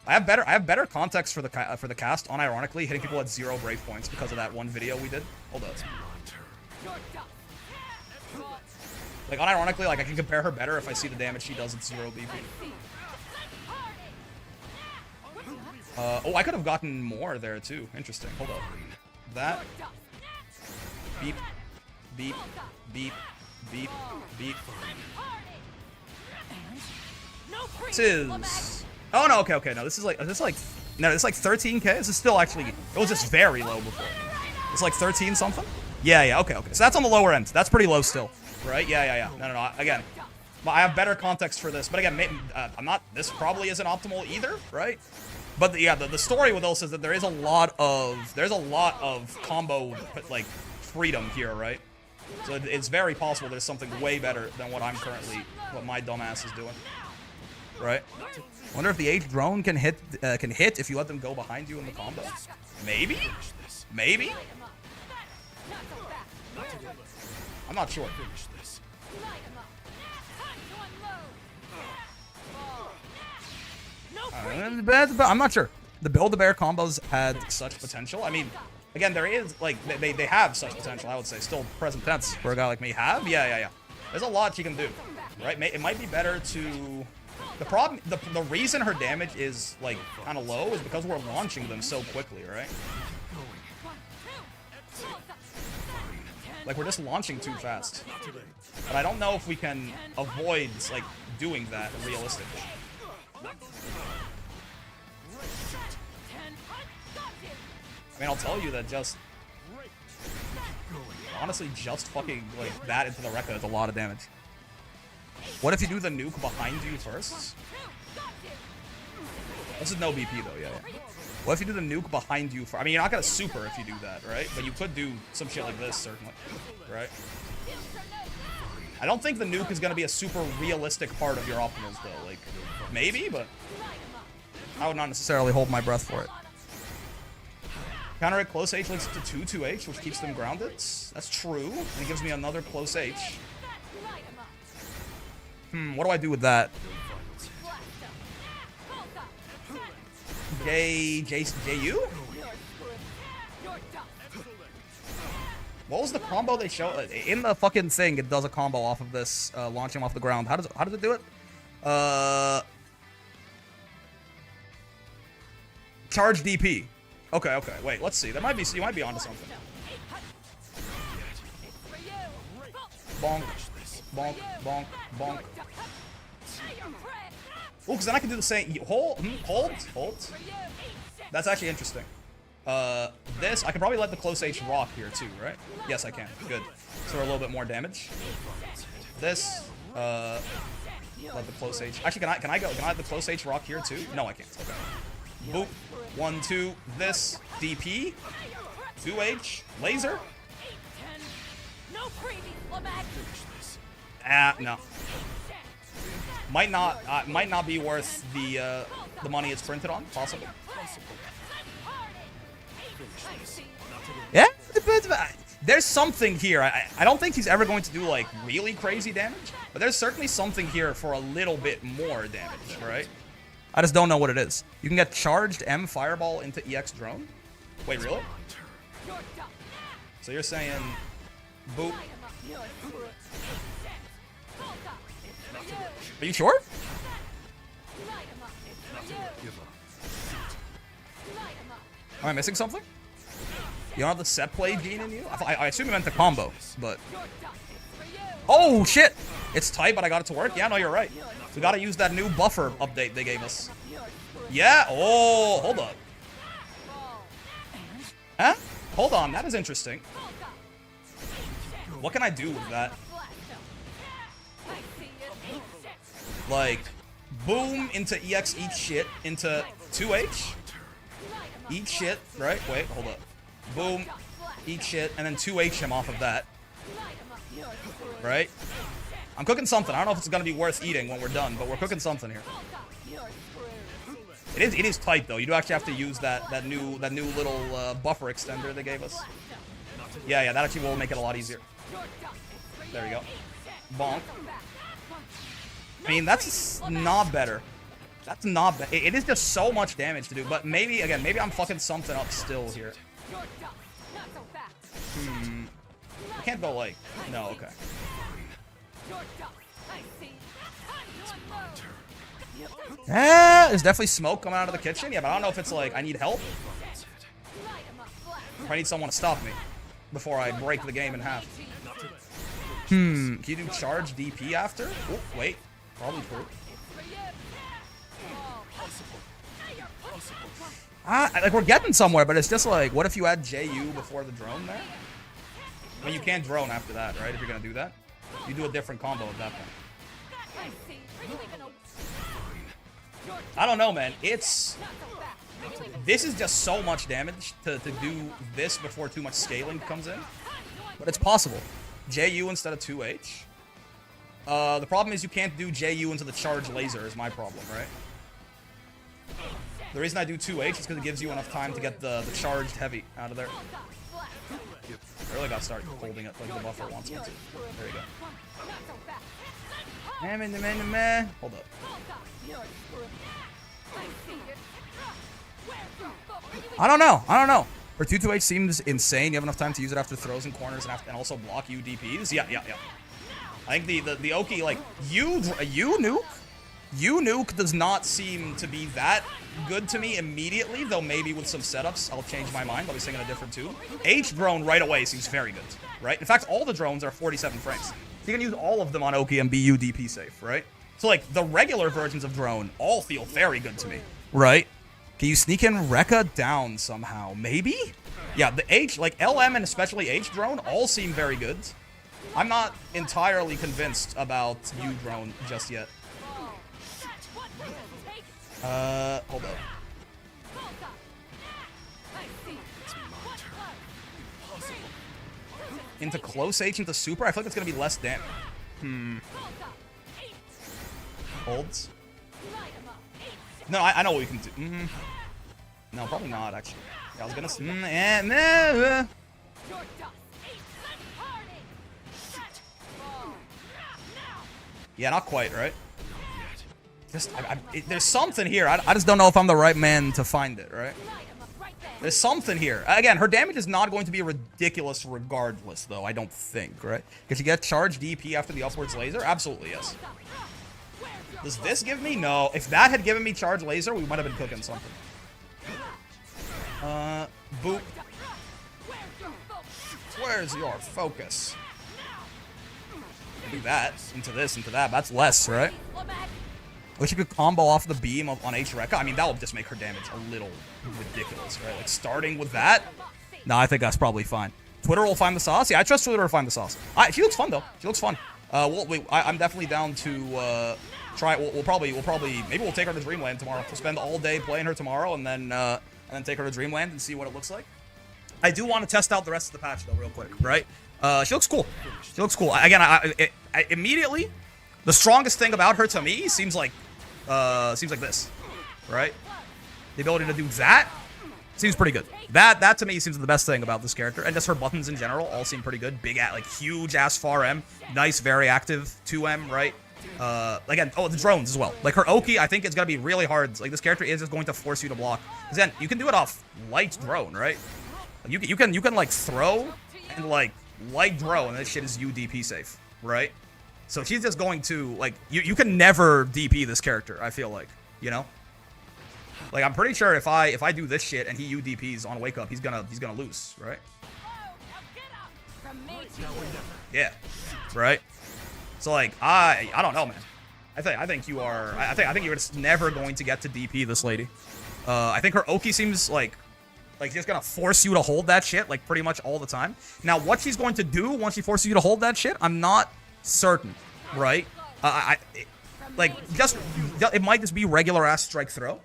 I have better context for the cast. Unironically, hitting people at 0 brave points because of that one video we did. Hold up. Like unironically, like I can compare her better if I see the damage she does at 0 BP. Oh, I could have gotten more there too. Interesting. Hold up. That. Beep. Beep. Beep. Beep. Beep. This is. Oh no. Okay. No, this is like 13K. This is still actually. It was just very low before. It's like 13 something. Yeah. Okay. So that's on the lower end. That's pretty low still, right? Yeah. No. Again, I have better context for this, but again, I'm not. This probably isn't optimal either, right? But yeah, the story with Elsa is that there is a lot of combo like freedom here, right? So it's very possible there's something way better than what my dumbass is doing. right? Wonder if the H drone can hit if you let them go behind you in the combo. Maybe? Maybe? I'm not sure. I'm not sure. The Build-A-Bear combos had such potential. I mean, again, there is, like, they have such potential, I would say. Still present tense for a guy like me. Have? Yeah. There's a lot you can do, right? It might be better to... The problem, the reason her damage is, like, kind of low is because we're launching them so quickly, right? Like, we're just launching too fast. But I don't know if we can avoid, like, doing that realistically. I mean, I'll tell you that just... Honestly, just fucking, like, that into the Rekka is a lot of damage. What if you do the nuke behind you first? This is no BP, though, yeah. What if you do the nuke behind you first? I mean, you're not gonna super if you do that, right? But you could do some shit like this, certainly. Right? I don't think the nuke is gonna be a super realistic part of your optimals, though. Like, maybe, but... I would not necessarily hold my breath for it. Counter at close H leads to 2-2H, which keeps them grounded. That's true. And it gives me another close H. What do I do with that? JU? What was the combo they showed? In the fucking thing, it does a combo off of this, launching off the ground. How does it do it? Charge DP. Okay. Wait, let's see. You might be onto something. Bonk. Bonk. Bonk. Bonk. Oh, because then I can do the same. Hold. That's actually interesting. This, I can probably let the close H rock here too, right? Yes, I can. Good. So we're a little bit more damage. This, let the close H. Actually, can I let the close H rock here too? No, I can't. Okay. Boop. 1, 2. This. DP. 2H. Laser. No. Might not be worth the money it's printed on. Possibly. Yeah. There's something here. I don't think he's ever going to do like really crazy damage, but there's certainly something here for a little bit more damage, right? I just don't know what it is. You can get charged M fireball into EX drone. Wait, really? So you're saying, boop. Are you sure? Am I missing something? You don't have the set play gene in you? I assume you meant the combo, but... Oh, shit! It's tight, but I got it to work? Yeah, no, you're right. We gotta use that new buffer update they gave us. Yeah? Oh, hold up. Huh? Hold on, that is interesting. What can I do with that? Like, boom into EX, eat shit, into 2H. Eat shit, right? Wait, hold up. Boom, eat shit, and then 2H him off of that. Right? I'm cooking something. I don't know if it's gonna be worth eating when we're done, but we're cooking something here. It is tight though. You do actually have to use that new little buffer extender they gave us. Yeah, that actually will make it a lot easier. There we go. Bonk. I mean, that's not better. That's not bad. It is just so much damage to do, but maybe I'm fucking something up still here. I can't go like... No, okay. There's definitely smoke coming out of the kitchen. Yeah, but I don't know if it's like, I need help. Or I need someone to stop me before I break the game in half. Can you do charge DP after? Oh, wait. Probably true. Like, we're getting somewhere, but it's just like, what if you add JU before the drone there? I mean, you can't drone after that, right? If you're gonna do that. You do a different combo at that point. I don't know, man. This is just so much damage to do this before too much scaling comes in. But it's possible. JU instead of 2H. The problem is you can't do JU into the charge laser is my problem, right? The reason I do 2H is because it gives you enough time to get the charged heavy out of there. I really gotta start holding it like the buffer wants me to. There you go. Hold up. I don't know. Her 2-2H seems insane. You have enough time to use it after throws and corners and also block UDPs. Yeah. I think the Oki, like, U nuke does not seem to be that good to me immediately, though maybe with some setups I'll change my mind. I'll be singing a different tune. H drone right away seems very good, right? In fact, all the drones are 47 frames. So you can use all of them on Oki and be UDP safe, right? So, like, the regular versions of drone all feel very good to me, right? Can you sneak in Rekka down somehow? Maybe? Yeah, the H, like, LM and especially H drone all seem very good. I'm not entirely convinced about U drone just yet. Hold up. Into close H into super? I feel like it's gonna be less damage. Holds. No, I know what we can do. No, probably not, actually. Yeah, I was gonna... Yeah, not quite, right? Just, there's something here. I just don't know if I'm the right man to find it, right? There's something here. Again, her damage is not going to be ridiculous regardless, though, I don't think, right? Could she get charged DP after the upwards laser? Absolutely, yes. Does this give me? No. If that had given me charge laser, we might have been cooking something. Boop. Where's your focus? Do that. Into this, into that. That's less, right? I wish you could combo off the beam on H Rekka. I mean, that would just make her damage a little ridiculous, right? Like, starting with that? No, I think that's probably fine. Twitter will find the sauce? Yeah, I trust Twitter to find the sauce. She looks fun, though. She looks fun. I'm definitely down to try. We'll probably maybe we'll take her to Dreamland tomorrow. We'll spend all day playing her tomorrow, and then take her to Dreamland and see what it looks like. I do want to test out the rest of the patch though, real quick, right? She looks cool. She looks cool. Again, I immediately, the strongest thing about her to me seems like this, right? The ability to do that seems pretty good. That to me seems the best thing about this character, and just her buttons in general all seem pretty good. Big, like huge ass far M, nice, very active 2M, right? Again, the drones as well. Like her Oki, I think it's gonna be really hard. Like this character is just going to force you to block. Because then you can do it off light drone, right? You can like throw and like light drone, and this shit is UDP safe, right? So she's just going to like you can never DP this character. I feel like, you know. Like I'm pretty sure if I do this shit and he UDPs on wake up, he's gonna lose, right? Yeah, right. So like I don't know, man. I think you're just never going to get to DP this lady. I think her Oki seems like she's gonna force you to hold that shit like pretty much all the time. Now what she's going to do once she forces you to hold that shit, I'm not certain, right? It might just be regular ass strike throw.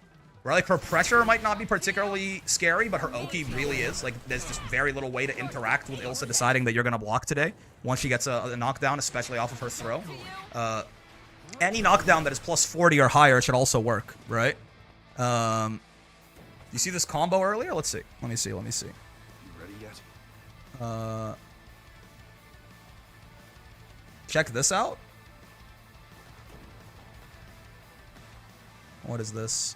Right, like her pressure might not be particularly scary, but her Oki really is. Like, there's just very little way to interact with Ilsa deciding that you're gonna block today once she gets a knockdown, especially off of her throw. Any knockdown that is plus 40 or higher should also work, right? You see this combo earlier? Let's see. Let me see. You ready yet? Check this out. What is this?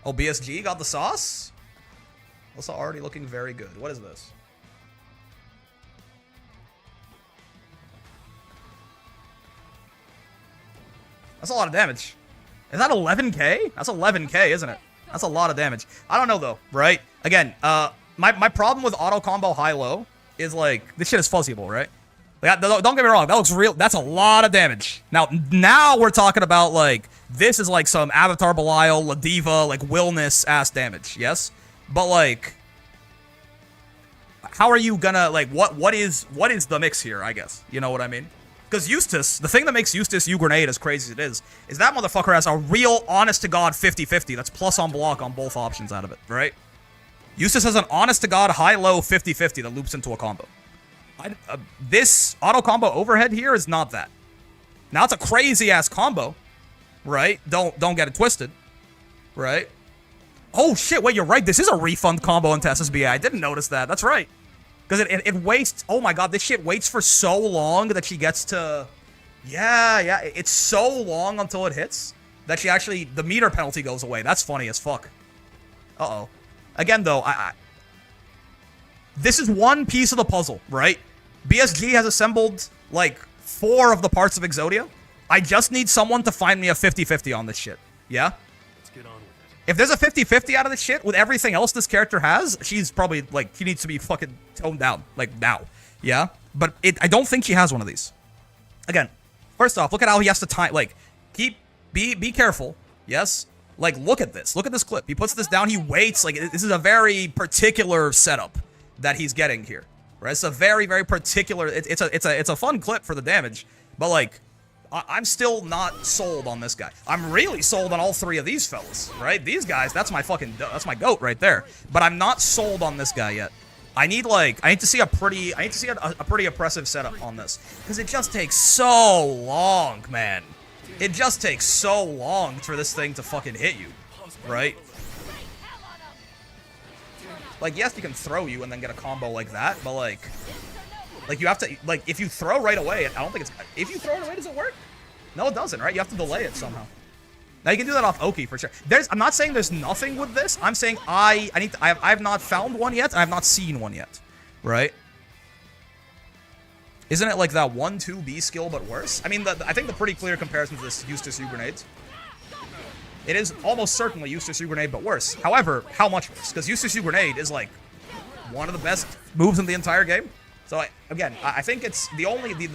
Oh, BSG got the sauce? Also already looking very good. What is this? That's a lot of damage. Is that 11k? That's 11k, isn't it? That's a lot of damage. I don't know, though, right? Again, my problem with auto combo high-low is, like, this shit is fuzzyable, right? Like, don't get me wrong, that looks real. That's a lot of damage. Now we're talking about, like, this is like some Avatar Belial, La Diva, like, Willness ass damage, yes? But, like, how are you gonna, like, what is the mix here, I guess? You know what I mean? Because Eustace, the thing that makes Eustace U-Grenade as crazy as it is that motherfucker has a real, honest-to-God 50-50 that's plus on block on both options out of it, right? Eustace has an honest-to-God high-low 50-50 that loops into a combo. This auto combo overhead here is not that. Now it's a crazy ass combo, right? Don't get it twisted, right? Oh shit! Wait, you're right. This is a refund combo into SSBA. I didn't notice that. That's right. Because it waits. Oh my god, this shit waits for so long that she gets to. Yeah. It's so long until it hits that she actually the meter penalty goes away. That's funny as fuck. Uh-oh. Again, though, this is one piece of the puzzle, right? BSG has assembled, like, 4 of the parts of Exodia. I just need someone to find me a 50-50 on this shit. Yeah? Let's get on with it. If there's a 50-50 out of this shit with everything else this character has, she's probably, like, she needs to be fucking toned down. Like, now. Yeah? But I don't think she has one of these. Again, first off, look at how he has to time, like, be careful. Yes? Like, look at this. Look at this clip. He puts this down. He waits. Like, this is a very particular setup that he's getting here. Right? It's a very, very particular... It's a fun clip for the damage. But, like, I'm still not sold on this guy. I'm really sold on all 3 of these fellas. Right? These guys, that's my fucking... That's my goat right there. But I'm not sold on this guy yet. I need to see a pretty... I need to see a pretty oppressive setup on this. Because it just takes so long, man. It just takes so long for this thing to fucking hit you, right? Like, yes, you can throw you and then get a combo like that, but like you have to, like, if you throw right away, I don't think it's, if you throw it away, does it work? No, it doesn't, right? You have to delay it somehow. Now, you can do that off Oki for sure. I'm not saying there's nothing with this. I'm saying I have not found one yet, and I have not seen one yet, right? Isn't it like that 1-2 B skill, but worse? I mean, I think the pretty clear comparison to this Eustace U grenades. It is almost certainly Eustace U grenade, but worse. However, how much worse? Because Eustace U grenade is like one of the best moves in the entire game. So again, I think it's the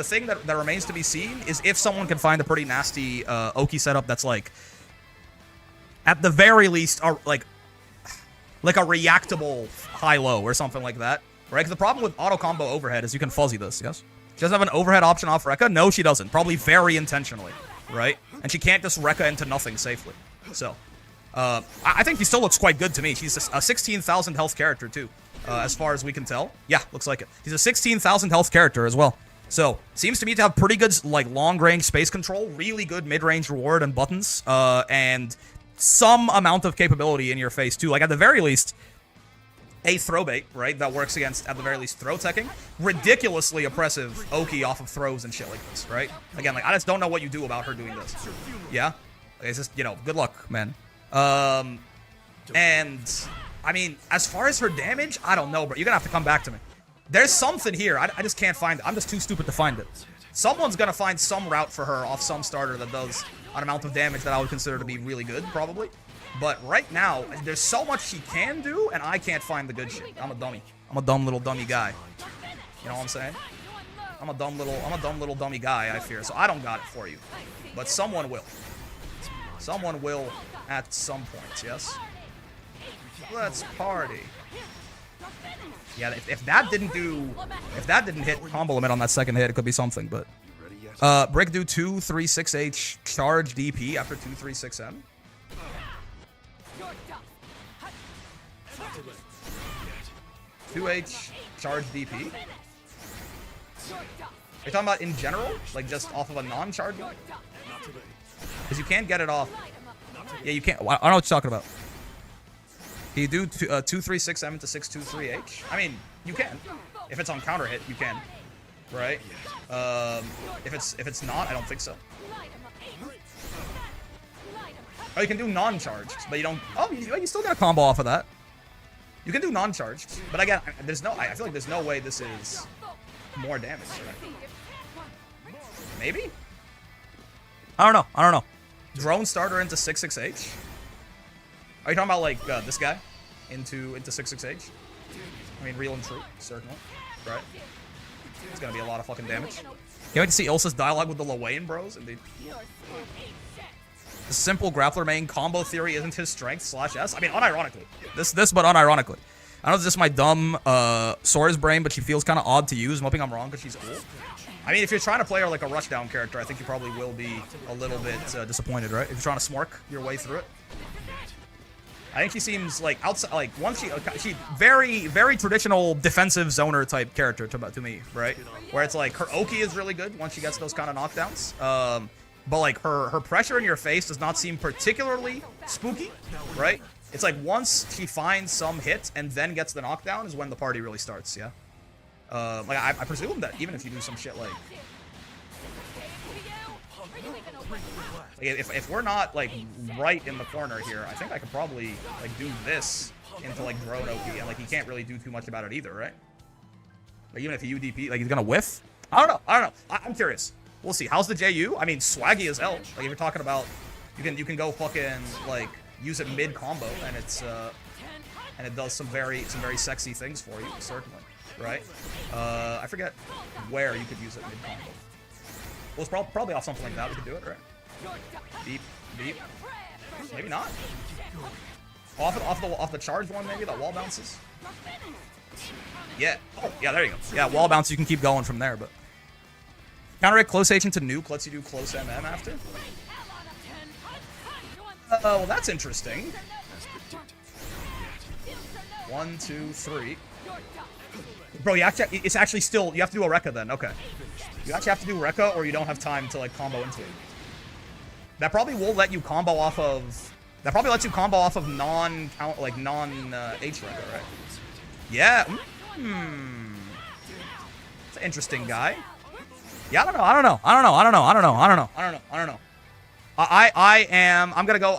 thing that remains to be seen is if someone can find a pretty nasty Oki setup that's like, at the very least, like a reactable high-low or something like that. Right? Because the problem with auto combo overhead is you can fuzzy this, yes? She doesn't have an overhead option off Rekka? No, she doesn't. Probably very intentionally, right? And she can't just Rekka into nothing safely. So, I think he still looks quite good to me. He's a 16,000 health character, too, as far as we can tell. Yeah, looks like it. He's a 16,000 health character as well. So, seems to me to have pretty good, like, long-range space control, really good mid-range reward and buttons, and some amount of capability in your face, too. Like, at the very least... a throw bait, right, that works against, at the very least, throw teching. Ridiculously oppressive Oki off of throws and shit like this, right? Again, like, I just don't know what you do about her doing this. Yeah? It's just, you know, good luck, man. And, I mean, as far as her damage, I don't know, bro. You're gonna have to come back to me. There's something here. I just can't find it. I'm just too stupid to find it. Someone's gonna find some route for her off some starter that does an amount of damage that I would consider to be really good, probably. But right now, there's so much she can do, and I can't find the good shit. I'm a dummy. I'm a dumb little dummy guy. You know what I'm saying? I'm a dumb little dummy guy, I fear. So I don't got it for you. But someone will. Someone will at some point, yes? Let's party. Yeah, if that didn't hit combo limit on that second hit, it could be something, but... Brick do 236H charge DP after 236M. 2H charge DP. Are you talking about in general? Like just off of a non-charge? Because you can't get it off. Yeah, you can't. I don't know what you're talking about. Can you do 236M to 623H? I mean, you can. If it's on counter hit, you can. Right? If it's not, I don't think so. Oh, you can do non-charged, but you don't. Oh, you still got a combo off of that. You can do non-charged, but again, there's no. I feel like there's no way this is more damage. Right? Maybe. I don't know. Drone starter into 66H. Are you talking about like this guy into 66H? I mean, real and true, certainly. Right. It's gonna be a lot of fucking damage. Can't wait to see Ilsa's dialogue with the Lowain bros. Indeed. The simple grappler main combo theory isn't his strength /S. I mean, unironically. This, but unironically. I know this is my dumb Sora's brain, but she feels kind of odd to use. I'm hoping I'm wrong because she's cool. I mean, if you're trying to play her like a rushdown character, I think you probably will be a little bit disappointed, right? If you're trying to smork your way through it. I think she seems like outside, like once she very traditional defensive zoner type character to me, right? Where it's like her Oki is really good once she gets those kind of knockdowns. But like her pressure in your face does not seem particularly spooky, right? It's like once she finds some hit and then gets the knockdown is when the party really starts. Yeah. Like I presume that even if you do some shit like if we're not like right in the corner here, I think I could probably like do this into like drone OP, and like he can't really do too much about it either, right? Like even if he UDP, like he's gonna whiff. I don't know. I'm curious. We'll see. How's the JU? I mean, swaggy as hell. Like if you're talking about, you can go fucking like use it mid combo, and it's and it does some very sexy things for you, certainly, right? I forget where you could use it mid combo. Well, it's probably off something like that. We could do it, right? Deep. Maybe not. Off the charge one, maybe that wall bounces. Yeah. Oh, yeah. There you go. Yeah, wall bounce. You can keep going from there, but counter it close H into nuke lets you do close MM after. Oh, well, that's interesting. 1, 2, 3. Bro, it's actually still, you have to do a Rekka then. Okay. You actually have to do Rekka, or you don't have time to like combo into it. That probably will let you combo off of. That probably lets you combo off of non H Rekka, right? Yeah. It's an interesting guy. Yeah, I don't know. I'm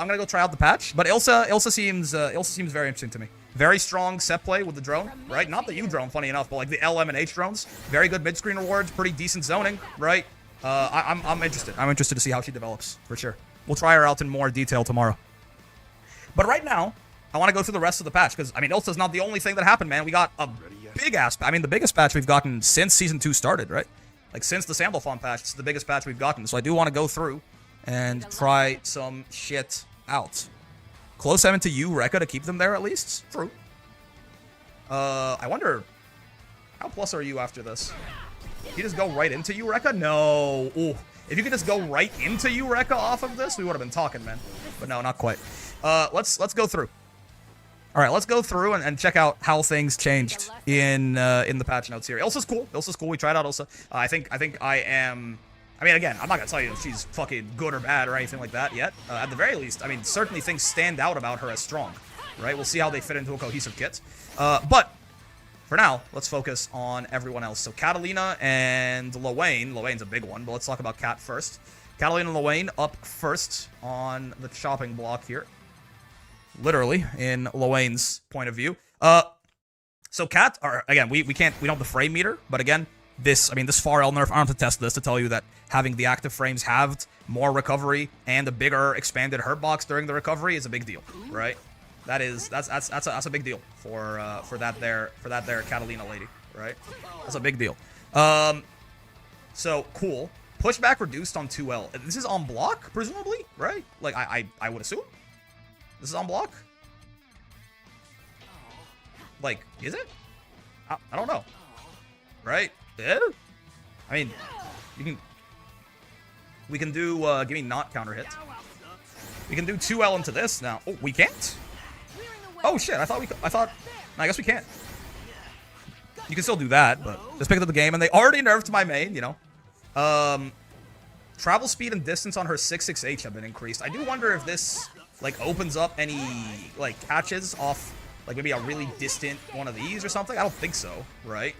gonna go try out the patch, but Ilsa seems very interesting to me. Very strong set play with the drone, right? Not the U drone, funny enough, but like the LM and H drones. Very good mid-screen rewards, pretty decent zoning, right? I'm interested. I'm interested to see how she develops, for sure. We'll try her out in more detail tomorrow. But right now, I want to go through the rest of the patch, because, I mean, Ilsa's not the only thing that happened, man. We got a big-ass... I mean, the biggest patch we've gotten since Season 2 started, right? Like, since the Sandalphon patch, it's the biggest patch we've gotten. So I do want to go through and try some shit out. Close 7 to you, Rekka, to keep them there at least. True. I wonder... How plus are you after this? You just go right into you, Rekka? No. Ooh. If you could just go right into you, Rekka, off of this, we would have been talking, man. But no, not quite. Let's go through. All right, let's go through and check out how things changed in the patch notes here. Ilsa's cool. Ilsa's cool. We tried out Ilsa. I think I am... I mean, again, I'm not going to tell you if she's fucking good or bad or anything like that yet. At the very least, I mean, certainly things stand out about her as strong, right? We'll see how they fit into a cohesive kit. But for now, let's focus on everyone else. So Catalina and Lowain. Lowain's a big one, but let's talk about Cat first. Catalina and Lowain up first on the chopping block here. Literally, in Lowain's point of view. So Cat, again, we don't have the frame meter, but again, this far L nerf, I don't have to test this to tell you that having the active frames halved, more recovery, and a bigger expanded hurt box during the recovery is a big deal, right? That's a big deal for that there Catalina lady, right? That's a big deal. So cool. Pushback reduced on 2L. This is on block, presumably, right? Like I would assume. This is on block. Like, is it? I don't know. Right? Yeah? I mean, we can do, give me not counter hit. We can do 2L into this now. Oh, we can't? Oh shit, I guess we can't. You can still do that, but just pick up the game, and they already nerfed my main, you know. Travel speed and distance on her 6/6H have been increased. I do wonder if this, like, opens up any, like, catches off, like, maybe a really distant one of these or something. I don't think so, right?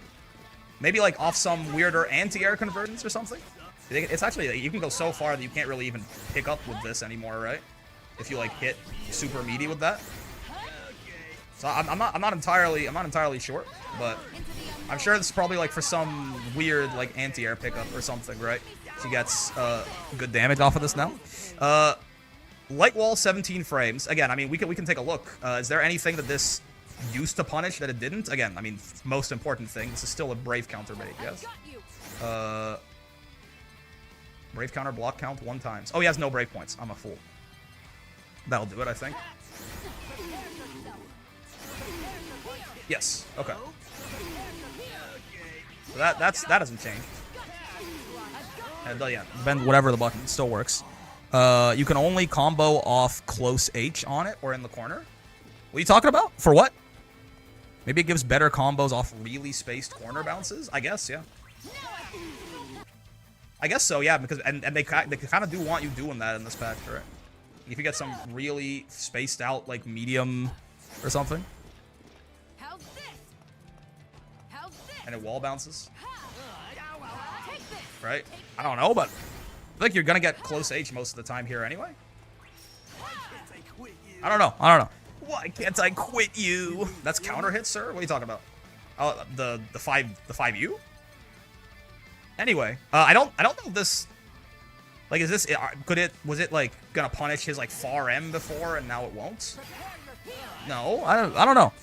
Maybe, like, off some weirder anti-air conversions or something. It's actually, like, you can go so far that you can't really even pick up with this anymore, right? If you, like, hit super meaty with that. So I'm not entirely sure, but I'm sure this is probably, like, for some weird, like, anti-air pickup or something, right? She gets good damage off of this now. Light wall, 17 frames. Again, I mean, we can take a look. Is there anything that this used to punish that it didn't? Again, I mean, most important thing, this is still a brave counter bait, yes? Brave counter block count 1 time. Oh, he has no brave points. I'm a fool. That'll do it, I think. Yes. Okay. So that doesn't change. And yeah, bend whatever the button still works. You can only combo off close H on it or in the corner. What are you talking about? For what? Maybe it gives better combos off really spaced corner bounces? I guess, yeah. I guess so, yeah, because and they kind of do want you doing that in this patch, right? If you get some really spaced out like medium or something. How's this? How's this? And it wall bounces. Take this. Right? I don't know, but I feel like you're gonna get close H most of the time here anyway. I don't know. Why can't I quit you? That's counter hit, sir? What are you talking about? Oh, the 5U? Anyway, I don't know if this, like, is this, was it like gonna punish his like far M before and now it won't? No, I don't know.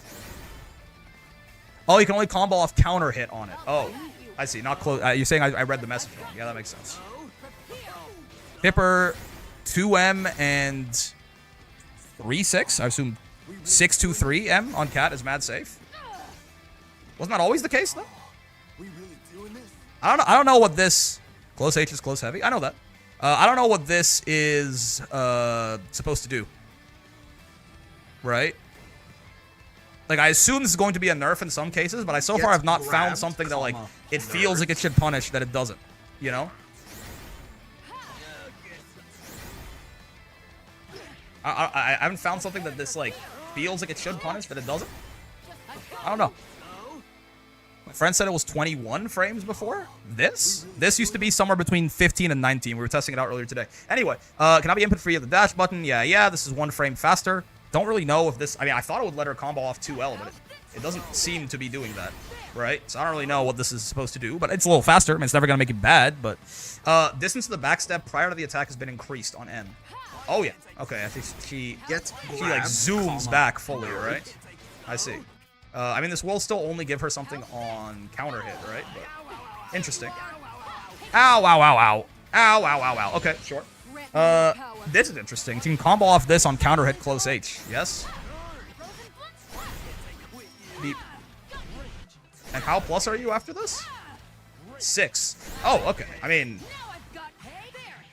Oh, you can only combo off counter hit on it. Oh, I see. Not close. You're saying I read the message wrong. Yeah, that makes sense. Pipper, 2M and 3-6. I assume 6-2-3M on Cat is mad safe. Wasn't that always the case though? I don't know what this close H is close heavy. I know that. I don't know what this is supposed to do. Right? Like, I assume this is going to be a nerf in some cases, but so far I've not found something that, like, it feels like it should punish that it doesn't. You know? I haven't found something that this, like, feels like it should punish that it doesn't. I don't know. My friend said it was 21 frames before. This used to be somewhere between 15 and 19. We were testing it out earlier today. Anyway, can I be input free of the dash button? Yeah, this is 1 frame faster. Don't really know if this, I mean, I thought it would let her combo off 2L, but it doesn't seem to be doing that, right? So I don't really know what this is supposed to do, but it's a little faster. I mean, it's never going to make it bad, but distance to the backstep prior to the attack has been increased on N. Oh, yeah. Okay, I think she like zooms back fully, right? I see. I mean, this will still only give her something on counter hit, right? But interesting. Ow, ow, ow, ow. Ow, ow, ow, ow. Okay, sure. This is interesting. You can combo off this on counter hit close H. Yes? Beep. And how plus are you after this? 6. Oh, okay. I mean,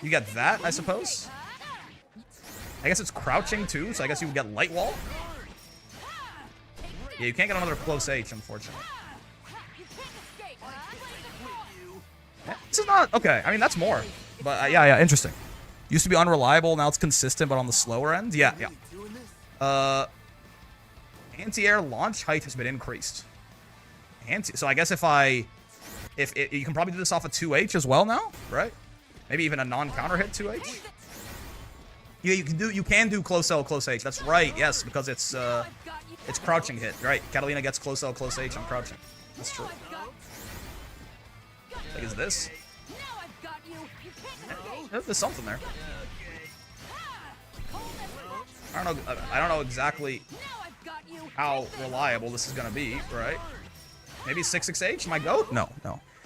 you get that, I suppose? I guess it's crouching too, so I guess you would get light wall. Yeah, you can't get another close H, unfortunately. Yeah, this is not... Okay, I mean, that's more. But, yeah, interesting. Used to be unreliable, now it's consistent, but on the slower end? Yeah. Anti-air launch height has been increased. So I guess if you can probably do this off a 2H as well now, right? Maybe even a non-counter hit 2H? Yeah, you can do close L, close H. That's right, yes, because it's crouching hit, right? Catalina gets close L, close H on crouching. That's true. Like, is this? There's something there. I don't know exactly how reliable this is gonna be, right? Maybe 6-6H? My goat? No.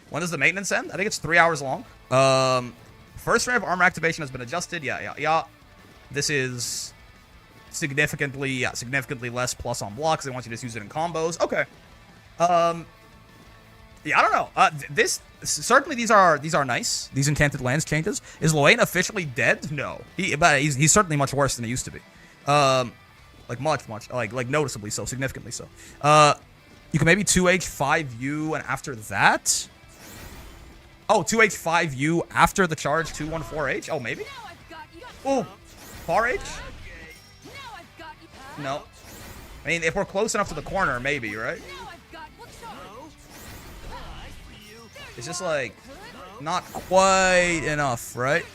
When does the maintenance end? I think it's 3 hours long. First frame of armor activation has been adjusted. Yeah. This is significantly less plus on blocks. They want you to just use it in combos. Okay. Yeah, I don't know. Certainly these are nice. These enchanted lands changes. Is Lowain officially dead? No. But he's certainly much worse than he used to be. Like much, like noticeably so, significantly so. You can maybe 2H 5U and after that. Oh, 2H 5U after the charge 214H. Oh, maybe. Oh, far H. No. I mean, if we're close enough to the corner, maybe, right? It's just like not quite enough, right?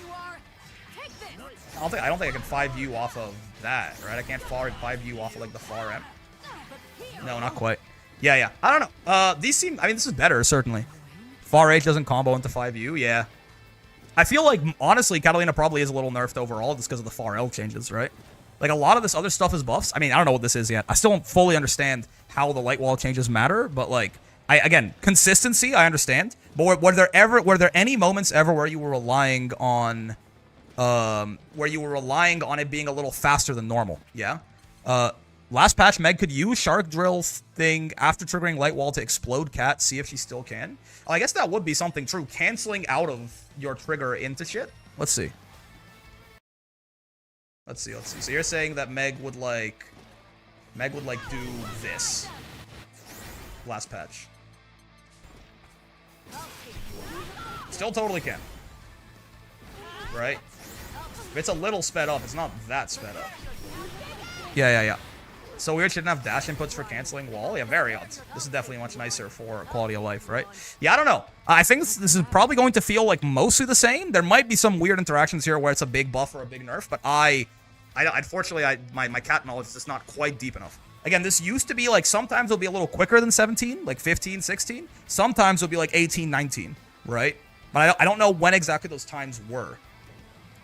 I don't think I can 5U off of that, right? I can't 5U off of like the far M. No, not quite. Yeah. I don't know. These seem, I mean, this is better, certainly. Far H doesn't combo into 5U, yeah. I feel like, honestly, Catalina probably is a little nerfed overall just because of the far L changes, right? Like, a lot of this other stuff is buffs. I mean, I don't know what this is yet. I still don't fully understand how the light wall changes matter, but, like, again, consistency, I understand. But were there any moments ever where you were relying on it being a little faster than normal? Yeah. Last patch, Meg could use Shark Drill thing after triggering Light Wall to explode Cat, see if she still can. I guess that would be something true. Canceling out of your trigger into shit. Let's see. So you're saying that Meg would, like, Meg would, like, do this. Last patch. Still totally can. Right? If it's a little sped up, it's not that sped up. Yeah. So weird shouldn't have dash inputs for canceling wall? Yeah, very odd. This is definitely much nicer for quality of life, right? Yeah, I don't know. I think this is probably going to feel like mostly the same. There might be some weird interactions here where it's a big buff or a big nerf, but unfortunately, my cat knowledge is just not quite deep enough. Again, this used to be like sometimes it'll be a little quicker than 17, like 15, 16. Sometimes it'll be like 18, 19, right? But I don't know when exactly those times were.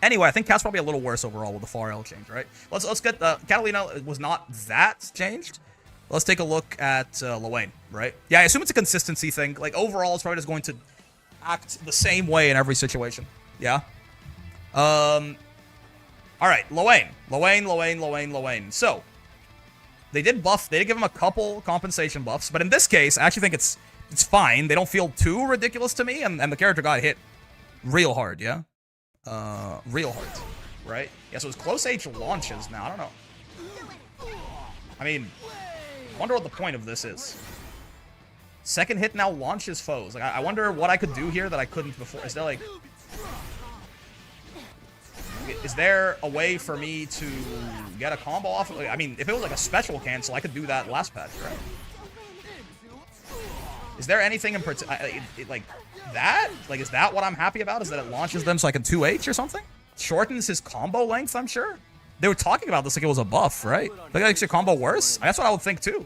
Anyway, I think Cat's probably a little worse overall with the far L change, right? Let's get Catalina was not that changed. Let's take a look at Lowain, right? Yeah, I assume it's a consistency thing. Like overall, it's probably just going to act the same way in every situation. Yeah. All right, Lowain. So they did buff. They did give him a couple compensation buffs, but in this case, I actually think it's fine. They don't feel too ridiculous to me, and the character got hit real hard. Yeah. Real hard, right? Yeah, so it's close H launches now. I don't know. I mean, I wonder what the point of this is. Second hit now launches foes. Like, I wonder what I could do here that I couldn't before. Is there like... Is there a way for me to get a combo off? Like, I mean, if it was like a special cancel, I could do that last patch, right? Is there anything in particular, like that? Like, is that what I'm happy about? Is that it launches them so I can 2H or something? Shortens his combo length, I'm sure. They were talking about this like it was a buff, right? Like, that makes your combo worse? That's what I would think, too.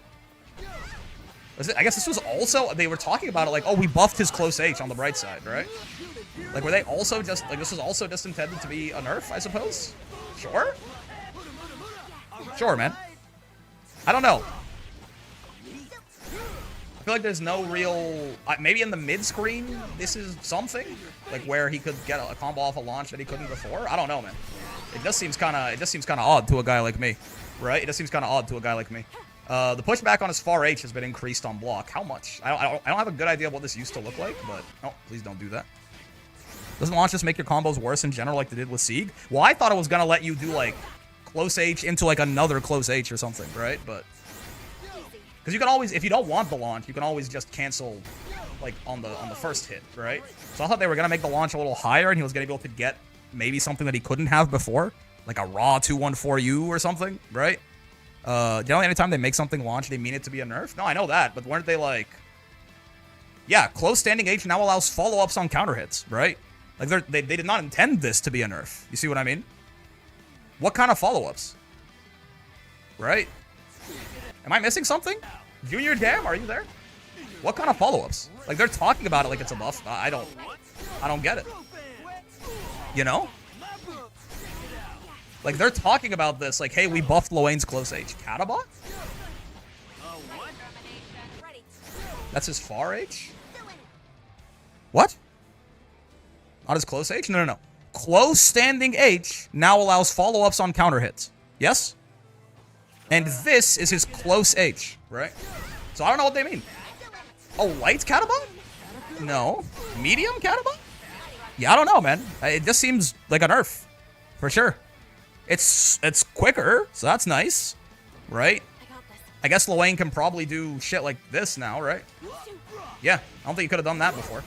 I guess this was also, they were talking about it like, oh, we buffed his close H on the bright side, right? Like, were they also just, like, this was also just intended to be a nerf, I suppose? Sure? Sure, man. I don't know. I feel like there's no real... maybe in the mid-screen, this is something? Like, where he could get a combo off a launch that he couldn't before? I don't know, man. It just seems kind of odd to a guy like me, right? It just seems kind of odd to a guy like me. The pushback on his far H has been increased on block. How much? I don't have a good idea of what this used to look like, but... Oh, please don't do that. Doesn't launch just make your combos worse in general like they did with Sieg? Well, I thought it was going to let you do, like, close H into, like, another close H or something, right? But... Because you can always, if you don't want the launch, you can always just cancel, like, on the first hit, right? So I thought they were going to make the launch a little higher, and he was going to be able to get maybe something that he couldn't have before. Like a raw 214U or something, right? Do you know anytime they make something launch, they mean it to be a nerf? No, I know that, but weren't they like... Yeah, close standing H now allows follow-ups on counter hits, right? Like, they did not intend this to be a nerf. You see what I mean? What kind of follow-ups? Right? Am I missing something? Junior Jam, are you there? What kind of follow-ups? Like, they're talking about it like it's a buff. I don't get it. You know? Like, they're talking about this like, hey, we buffed Lowain's close H. Catabot? That's his far H? What? Not his close H? No. Close standing H now allows follow-ups on counter hits. Yes? And this is his close H, right? So I don't know what they mean. Oh, light Catabot? No. Medium Catabot? Yeah, I don't know, man. It just seems like a nerf. For sure. It's quicker, so that's nice. Right? I guess Lowain can probably do shit like this now, right? Yeah, I don't think he could have done that before.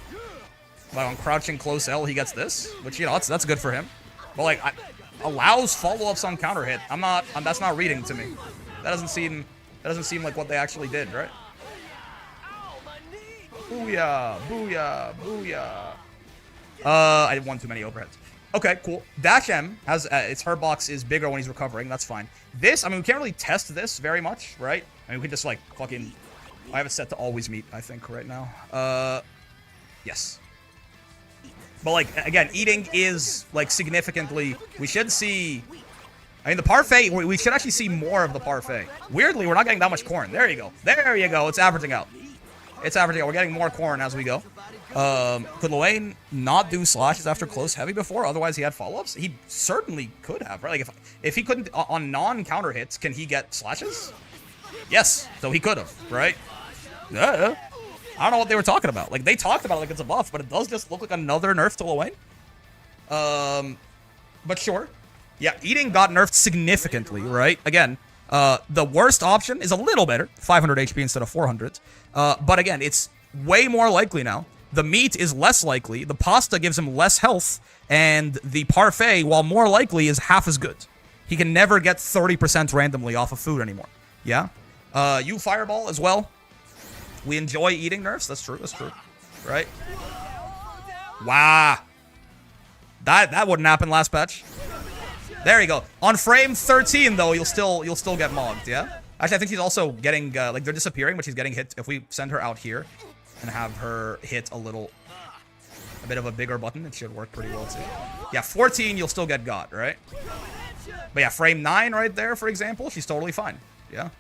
Like on crouching close L, he gets this, which, you know, that's good for him. But like, allows follow-ups on counter hit. That's not reading to me. That doesn't seem like what they actually did, right? Booyah, booyah, booyah. I did one too many overheads. Okay, cool. Dash M has its hurt box is bigger when he's recovering. That's fine. This, I mean, we can't really test this very much, right? I mean, we can just like fucking. I have it set to always meet, I think, right now. Yes. But like again, eating is like significantly. We should see. I mean, the parfait. We should actually see more of the parfait. Weirdly, we're not getting that much corn. There you go. There you go. It's averaging out. It's averaging out. We're getting more corn as we go. Could Lowain not do slashes after close heavy before? Otherwise, he had follow-ups. He certainly could have, right? Like if he couldn't on non-counter hits, can he get slashes? Yes. So he could have, right? I don't know what they were talking about. Like they talked about it like it's a buff, but it does just look like another nerf to Lowain. But sure. Yeah, eating got nerfed significantly, right? Again, The worst option is a little better, 500 HP instead of 400. But again, it's way more likely now. The meat is less likely, the pasta gives him less health, and the parfait, while more likely, is half as good. He can never get 30% randomly off of food anymore. Yeah? You fireball as well. We enjoy eating nerfs. That's true. That's true. Right? Wow. That wouldn't happen last patch. There you go. On frame 13 though, you'll still get mogged, yeah? Actually, I think he's also getting like they're disappearing, but she's getting hit. If we send her out here and have her hit a bit of a bigger button, it should work pretty well too. Yeah, 14 you'll still get got, right? But yeah, frame 9 right there, for example, she's totally fine. Yeah.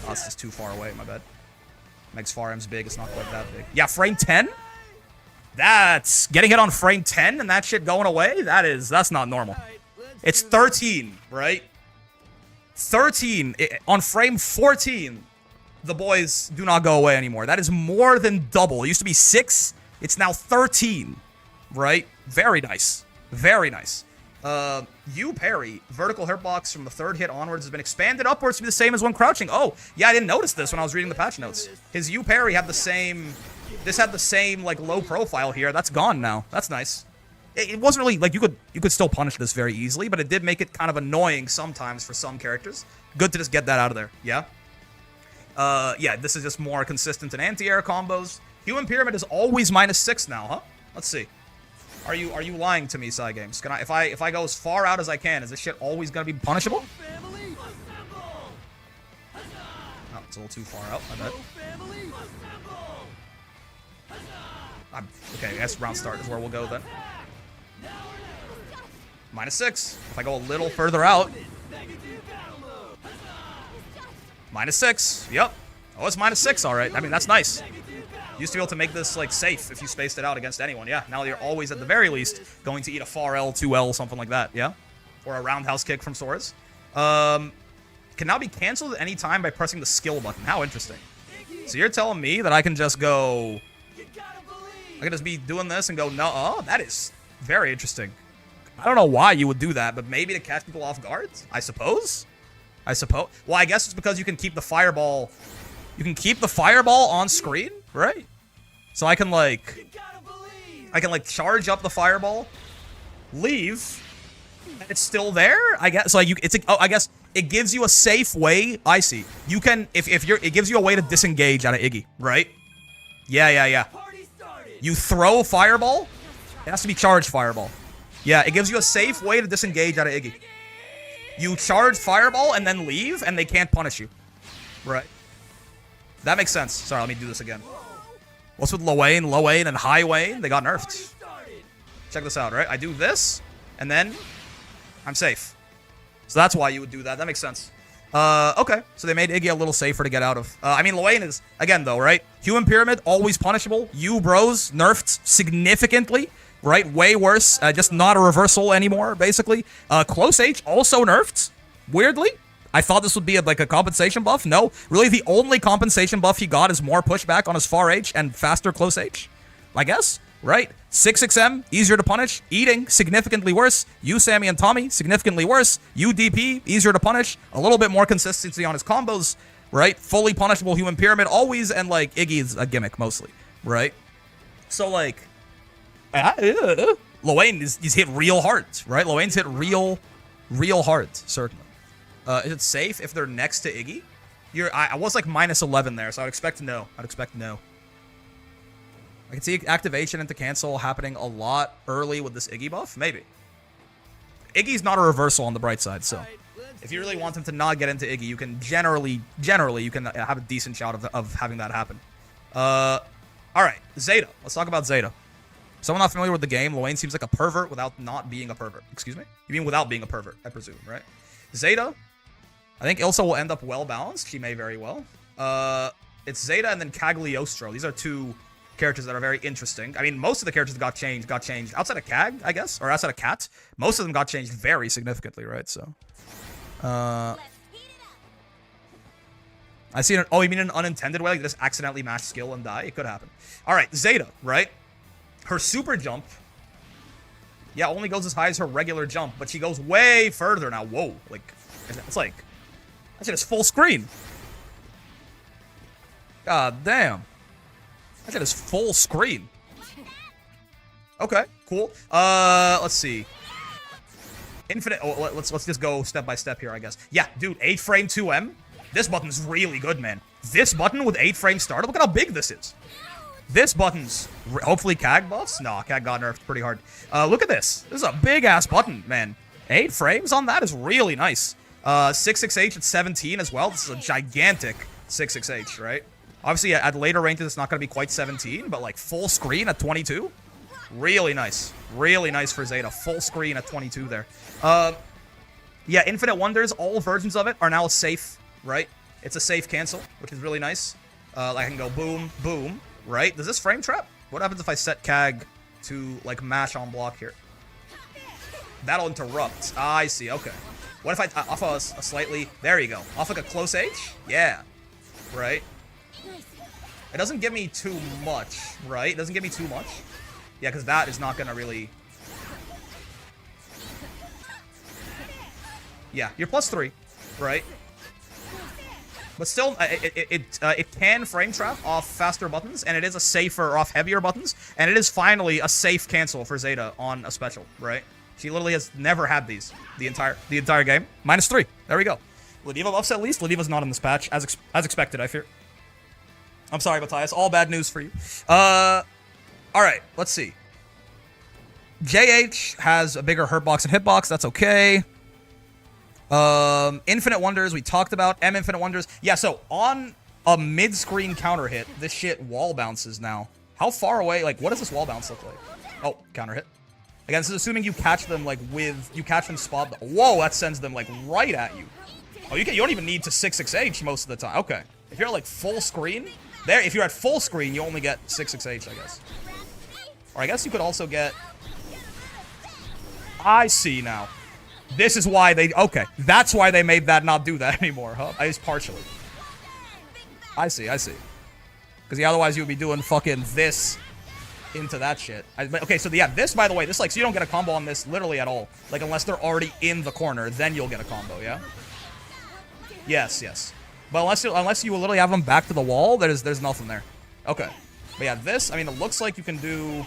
Oh, it's just too far away, my bad. Makes Farm's big, it's not quite that big. Yeah, frame 10? That's getting hit on frame 10 and that shit going away? That's not normal. It's 13, right? 13. On frame 14, the boys do not go away anymore. That is more than double. It used to be 6. It's now 13, right? Very nice. Very nice. U parry, vertical hitbox from the 3rd hit onwards has been expanded upwards to be the same as when crouching. Oh, yeah, I didn't notice this when I was reading the patch notes. His U parry had the same... This had the same, like, low profile here. That's gone now. That's nice. It wasn't really, like, you could still punish this very easily, but it did make it kind of annoying sometimes for some characters. Good to just get that out of there, yeah? Yeah, this is just more consistent in anti-air combos. Human Pyramid is always -6 now, huh? Let's see. Are you lying to me, Side Games? Can I, if I go as far out as I can, is this shit always gonna be punishable? Oh, it's a little too far out, I bet. Okay, I guess round start is where we'll go then. -6. If I go a little further out. -6. Yep. Oh, it's -6, alright. I mean, that's nice. Used to be able to make this, like, safe if you spaced it out against anyone. Yeah, now you're always, at the very least, going to eat a far L, 2L, something like that. Yeah? Or a roundhouse kick from swords. Can now be canceled at any time by pressing the skill button. How interesting. So you're telling me that I can just go... I can just be doing this and go, no, oh, that is very interesting. I don't know why you would do that, but maybe to catch people off guard, I suppose? Well, I guess it's because you can keep the fireball... You can keep the fireball on screen, right? So I can, like... charge up the fireball, leave, and it's still there? I guess, like, I guess it gives you a safe way. I see. You can, it gives you a way to disengage out of Iggy, right? Yeah. You throw fireball, it has to be charged fireball. Yeah, it gives you a safe way to disengage out of Iggy. You charge fireball and then leave, and they can't punish you. Right. That makes sense. Sorry, let me do this again. What's with Lowain and Highwain? They got nerfed. Check this out, right? I do this, and then I'm safe. So that's why you would do that. That makes sense. Okay. So they made Iggy a little safer to get out of. I mean, Lowain is, again, though, right? Human Pyramid, always punishable. You bros, nerfed significantly, right? Way worse. Just not a reversal anymore, basically. Close H, also nerfed, weirdly. I thought this would be like a compensation buff. No, really the only compensation buff he got is more pushback on his far H and faster close H, I guess, right? 6XM, easier to punish. Eating, significantly worse. You, Sammy, and Tommy, significantly worse. You, DP, easier to punish. A little bit more consistency on his combos, right? Fully punishable Human Pyramid, always, and like Iggy is a gimmick mostly, right? So like, Lowain is hit real hard, right? Lowain's hit real hard, certainly. Is it safe if they're next to Iggy? I was like -11 there, so I'd expect no. I can see activation into cancel happening a lot early with this Iggy buff. Maybe. Iggy's not a reversal on the bright side, so if you really want him to not get into Iggy, you can generally you can have a decent shot of having that happen. All right, Zeta. Let's talk about Zeta. Someone not familiar with the game, Lowain seems like a pervert without not being a pervert. Excuse me? You mean without being a pervert, I presume, right? Zeta. I think Ilsa will end up well-balanced. She may very well. It's Zeta and then Cagliostro. These are two characters that are very interesting. I mean, most of the characters that got changed. Outside of Cag, I guess? Or outside of Cat. Most of them got changed very significantly, right? So. I see an... Oh, you mean an unintended way? Like, just accidentally match skill and die? It could happen. Alright, Zeta, right? Her super jump... Yeah, only goes as high as her regular jump, but she goes way further now. Whoa. Like, it's like... That shit is full screen. God damn. That shit is full screen. Okay, cool. Let's see. Infinite. Oh, let's just go step by step here, I guess. Yeah, dude, 8 frame 2M. This button's really good, man. This button with 8 frame startup. Look at how big this is. This button's hopefully CAG buffs. No, CAG got nerfed pretty hard. Look at this. This is a big ass button, man. 8 frames on that is really nice. 66H at 17 as well. This is a gigantic 66H, right? Obviously, at later ranges, it's not going to be quite 17, but like full screen at 22. Really nice. Really nice for Zeta. Full screen at 22 there. Yeah, Infinite Wonders, all versions of it are now safe, right? It's a safe cancel, which is really nice. Like I can go boom, boom, right? Does this frame trap? What happens if I set CAG to like mash on block here? That'll interrupt. Ah, I see, okay. What if I off a slightly, there you go. Off like a close H? Yeah, right? It doesn't give me too much, right? It doesn't give me too much. Yeah, because that is not going to really... Yeah, you're +3, right? But still, it can frame trap off faster buttons, and it is a safer off heavier buttons, and it is finally a safe cancel for Zeta on a special, right? She literally has never had these the entire game. -3. There we go. Ladiva buffs at least. Ladiva's not in this patch, as expected, I fear. I'm sorry, Matthias. All bad news for you. Alright, let's see. JH has a bigger hurt box and hitbox. That's okay. Infinite Wonders, we talked about. Infinite Wonders. Yeah, so on a mid-screen counter hit, this shit wall bounces now. How far away? Like, what does this wall bounce look like? Oh, counter hit. Again, this is assuming you catch them, like, you catch them spot. Whoa, that sends them, like, right at you. Oh, you don't even need to 6-6H most of the time. Okay. If you're, like, full screen, there, if you're at full screen, you only get 6-6H, I guess. Or I guess you could also get... I see now. This is why they... Okay. That's why they made that not do that anymore, huh? At least partially. I see. Because yeah, otherwise you would be doing fucking this into that shit. Okay, so yeah, this, by the way, this, like, so you don't get a combo on this literally at all. Like, unless they're already in the corner, then you'll get a combo, yeah? Yes. But unless you literally have them back to the wall, there's nothing there. Okay. But yeah, this, I mean, it looks like you can do...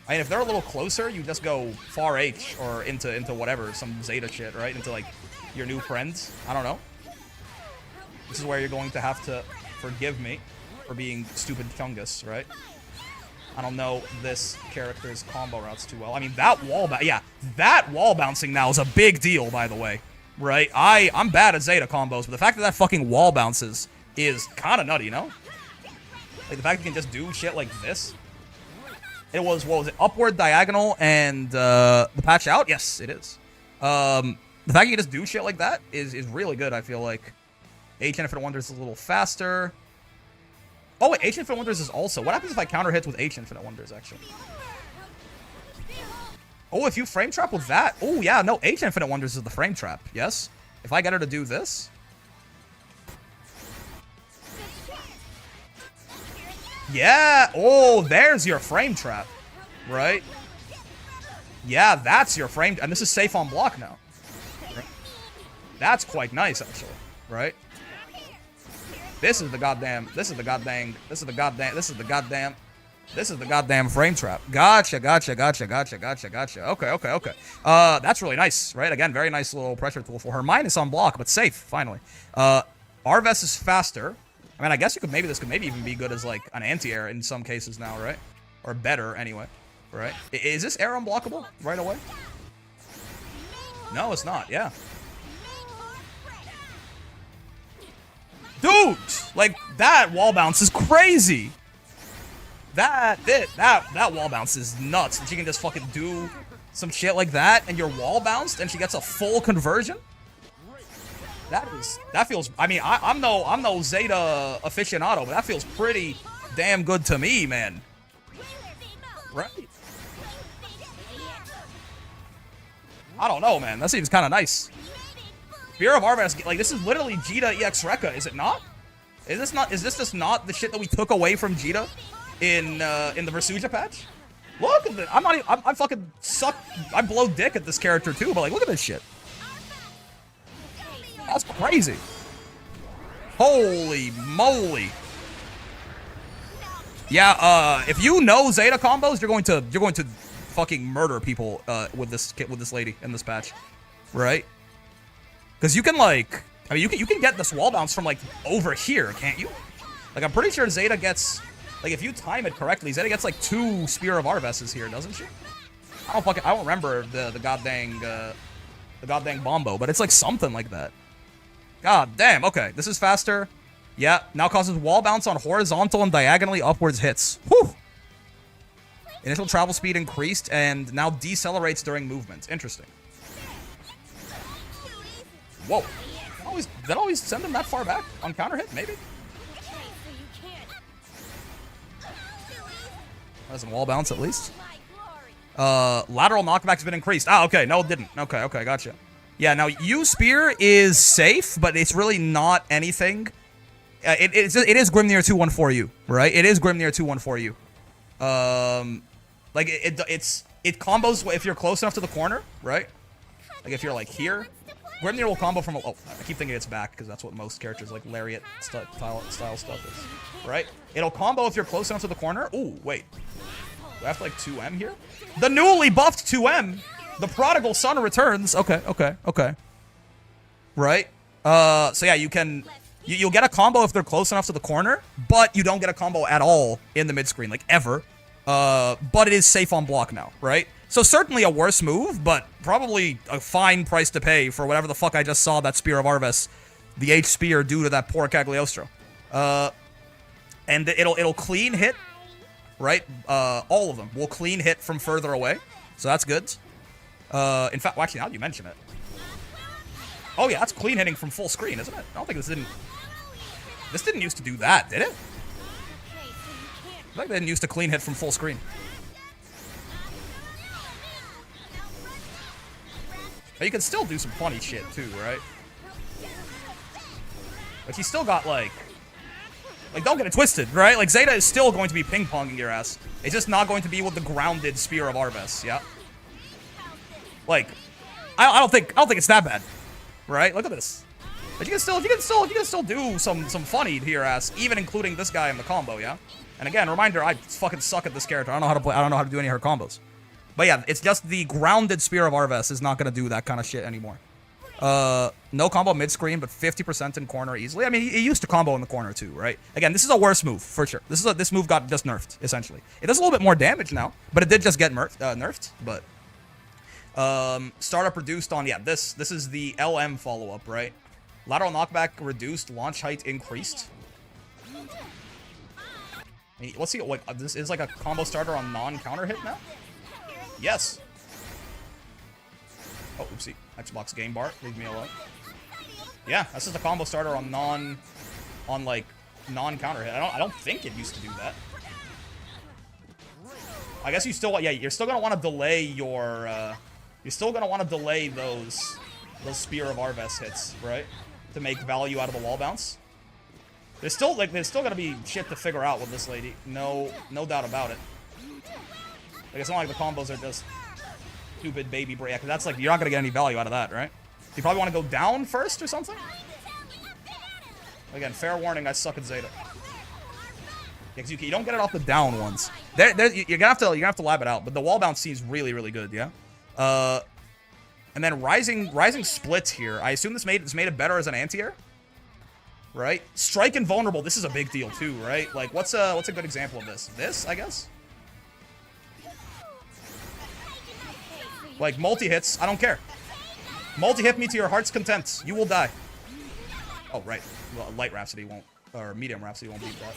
I mean, if they're a little closer, you just go far H or into whatever, some Zeta shit, right? Into, like, your new friends. I don't know. This is where you're going to have to forgive me for being stupid Chungus, right? I don't know this character's combo routes too well. I mean, that wall bouncing now is a big deal, by the way, right? I'm bad at Zeta combos, but the fact that fucking wall bounces is kind of nutty, you know? Like, the fact you can just do shit like this. It was, what was it, upward, diagonal, and the patch out? Yes, it is. The fact you can just do shit like that is really good, I feel like. H Infinite Wonders is a little faster. Oh, wait, H Infinite Wonders is also... What happens if I counter hits with H Infinite Wonders, actually? Oh, if you frame trap with that... Oh, yeah, no, H Infinite Wonders is the frame trap, yes? If I get her to do this... Yeah! Oh, there's your frame trap, right? Yeah, that's your frame... And this is safe on block now. Right? That's quite nice, actually, right? This is the goddamn frame trap. Gotcha. Okay. That's really nice, right? Again, very nice little pressure tool for her. Minus on block, but safe, finally. Arves is faster. I mean, I guess this could maybe even be good as, like, an anti-air in some cases now, right? Or better, anyway, right? Is this air unblockable right away? No, it's not, yeah. Dude! Like, that wall bounce is crazy! That wall bounce is nuts. And she can just fucking do some shit like that, and your wall bounced, and she gets a full conversion? That feels, I mean, I'm no Zeta aficionado, but that feels pretty damn good to me, man. Right? I don't know, man. That seems kind of nice. Fear of Arves, like, this is literally Jita EX Rekka, is it not? Is this just not the shit that we took away from Jita in the Versuja patch? Look at this. I fucking suck. I blow dick at this character too, but like, look at this shit. That's crazy. Holy moly. Yeah, if you know Zeta combos, you're going to fucking murder people with this lady in this patch, right? Because you can like, I mean, you can get this wall bounce from like over here, can't you? Like I'm pretty sure Zeta gets, like if you time it correctly, Zeta gets like 2 Spear of Arveses here, doesn't she? I don't remember the goddamn bombo, but it's like something like that. God damn. Okay, this is faster. Yeah, now causes wall bounce on horizontal and diagonally upwards hits. Whew. Initial travel speed increased and now decelerates during movement. Interesting. Whoa. That always send them that far back on counter hit? Maybe. Doesn't wall bounce at least. Lateral knockback's been increased. Ah, okay. No, it didn't. Okay, gotcha. Yeah, now U Spear is safe, but it's really not anything. It is Grimnir 214U, right? It is Grimnir 214U. Like it combos if you're close enough to the corner, right? Like if you're like here, Grimnir will combo from. Oh, I keep thinking it's back because that's what most characters like Lariat style stuff is, right? It'll combo if you're close enough to the corner. Ooh, wait. Do I have to like 2M here? The newly buffed 2M, the prodigal son returns. Okay. Right. So yeah, you'll get a combo if they're close enough to the corner, but you don't get a combo at all in the mid screen, like ever. But it is safe on block now, right? So certainly a worse move, but probably a fine price to pay for whatever the fuck I just saw that Spear of Arves, the H Spear, do to that poor Cagliostro. And it'll clean hit, right? All of them will clean hit from further away, so that's good. In fact, well, actually, now that you mention it. Oh yeah, that's clean hitting from full screen, isn't it? I don't think this didn't used to do that, did it? I think they didn't used to clean hit from full screen. But you can still do some funny shit too, right? Like you still got like don't get it twisted, right? Like Zeta is still going to be ping-ponging your ass. It's just not going to be with the grounded Spear of Arves, yeah? Like, I don't think it's that bad. Right? Look at this. But you can still do some funny to your ass, even including this guy in the combo, yeah? And again, reminder, I fucking suck at this character. I don't know how to play. I don't know how to do any of her combos. But yeah, it's just the grounded Spear of Arves is not gonna do that kind of shit anymore. No combo mid screen, but 50% in corner easily. I mean, he used to combo in the corner too, right? Again, this is a worse move for sure. This move got just nerfed essentially. It does a little bit more damage now, but it did just get nerfed. But startup reduced on this is the LM follow up, right? Lateral knockback reduced, launch height increased. Let's see, like this is like a combo starter on non-counter hit now. Yes. Oh, oopsie. Xbox game bar, leave me alone. Yeah, this is the combo starter on non-counter hit. I don't think it used to do that. I guess you still, you're still gonna want to delay your, you're still gonna want to delay those Spear of Arves hits, right? To make value out of the wall bounce. There's still gonna be shit to figure out with this lady. No doubt about it. Like it's not like the combos are just stupid baby break. Cause that's like you're not gonna get any value out of that, right? You probably want to go down first or something. Again, fair warning, I suck at Zeta. Yeah, cause you don't get it off the down ones. You're gonna have to lab it out. But the wall bounce seems really good, yeah. And then rising splits here. I assume this made it better as an anti-air, right? Strike invulnerable. This is a big deal too, right? Like what's a good example of this? This, I guess. Like multi-hits, I don't care. Multi-hit me to your heart's content. You will die. Oh, right. Well, Light Rhapsody won't, or Medium Rhapsody won't beat that.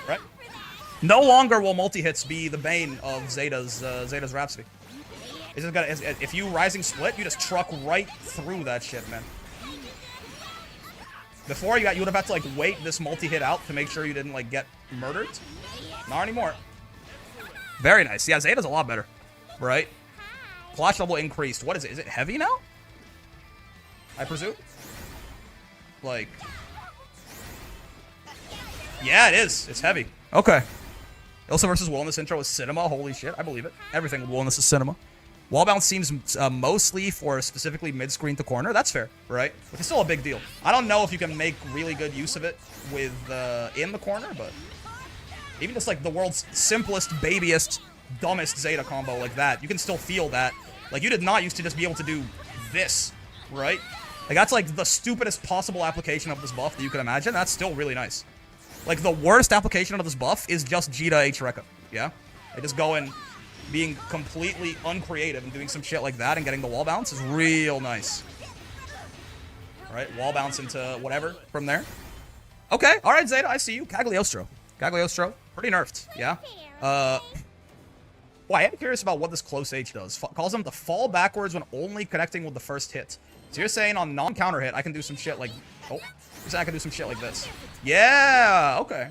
Right? No longer will multi-hits be the bane of Zeta's Rhapsody. It's just gotta, if you rising split, you just truck right through that shit, man. Before you would have had to like wait this multi-hit out to make sure you didn't like get murdered. Not anymore. Very nice. Yeah, Zeta's a lot better. Right? Flash level increased. What is it? Is it heavy now? I presume? Like... Yeah, it is. It's heavy. Okay. Ilsa versus Will in this intro is cinema. Holy shit. I believe it. Everything with Will in this is cinema. Wall bounce seems mostly for specifically mid-screen to corner. That's fair, right? Which is still a big deal. I don't know if you can make really good use of it with in the corner, but even just like the world's simplest, babiest, dumbest Zeta combo like that, you can still feel that. Like, you did not used to just be able to do this, right? Like, that's like the stupidest possible application of this buff that you can imagine. That's still really nice. Like, the worst application of this buff is just Jita H Rekka, yeah? Like, just going, being completely uncreative and doing some shit like that and getting the wall bounce is real nice. Alright, wall bounce into whatever from there. Okay, alright, Zeta, I see you. Cagliostro. Cagliostro, pretty nerfed, yeah? Well, I am curious about what this close H does. Calls them to fall backwards when only connecting with the first hit. So you're saying on non-counter hit, I can do some shit like... Oh, you're saying I can do some shit like this. Yeah, okay.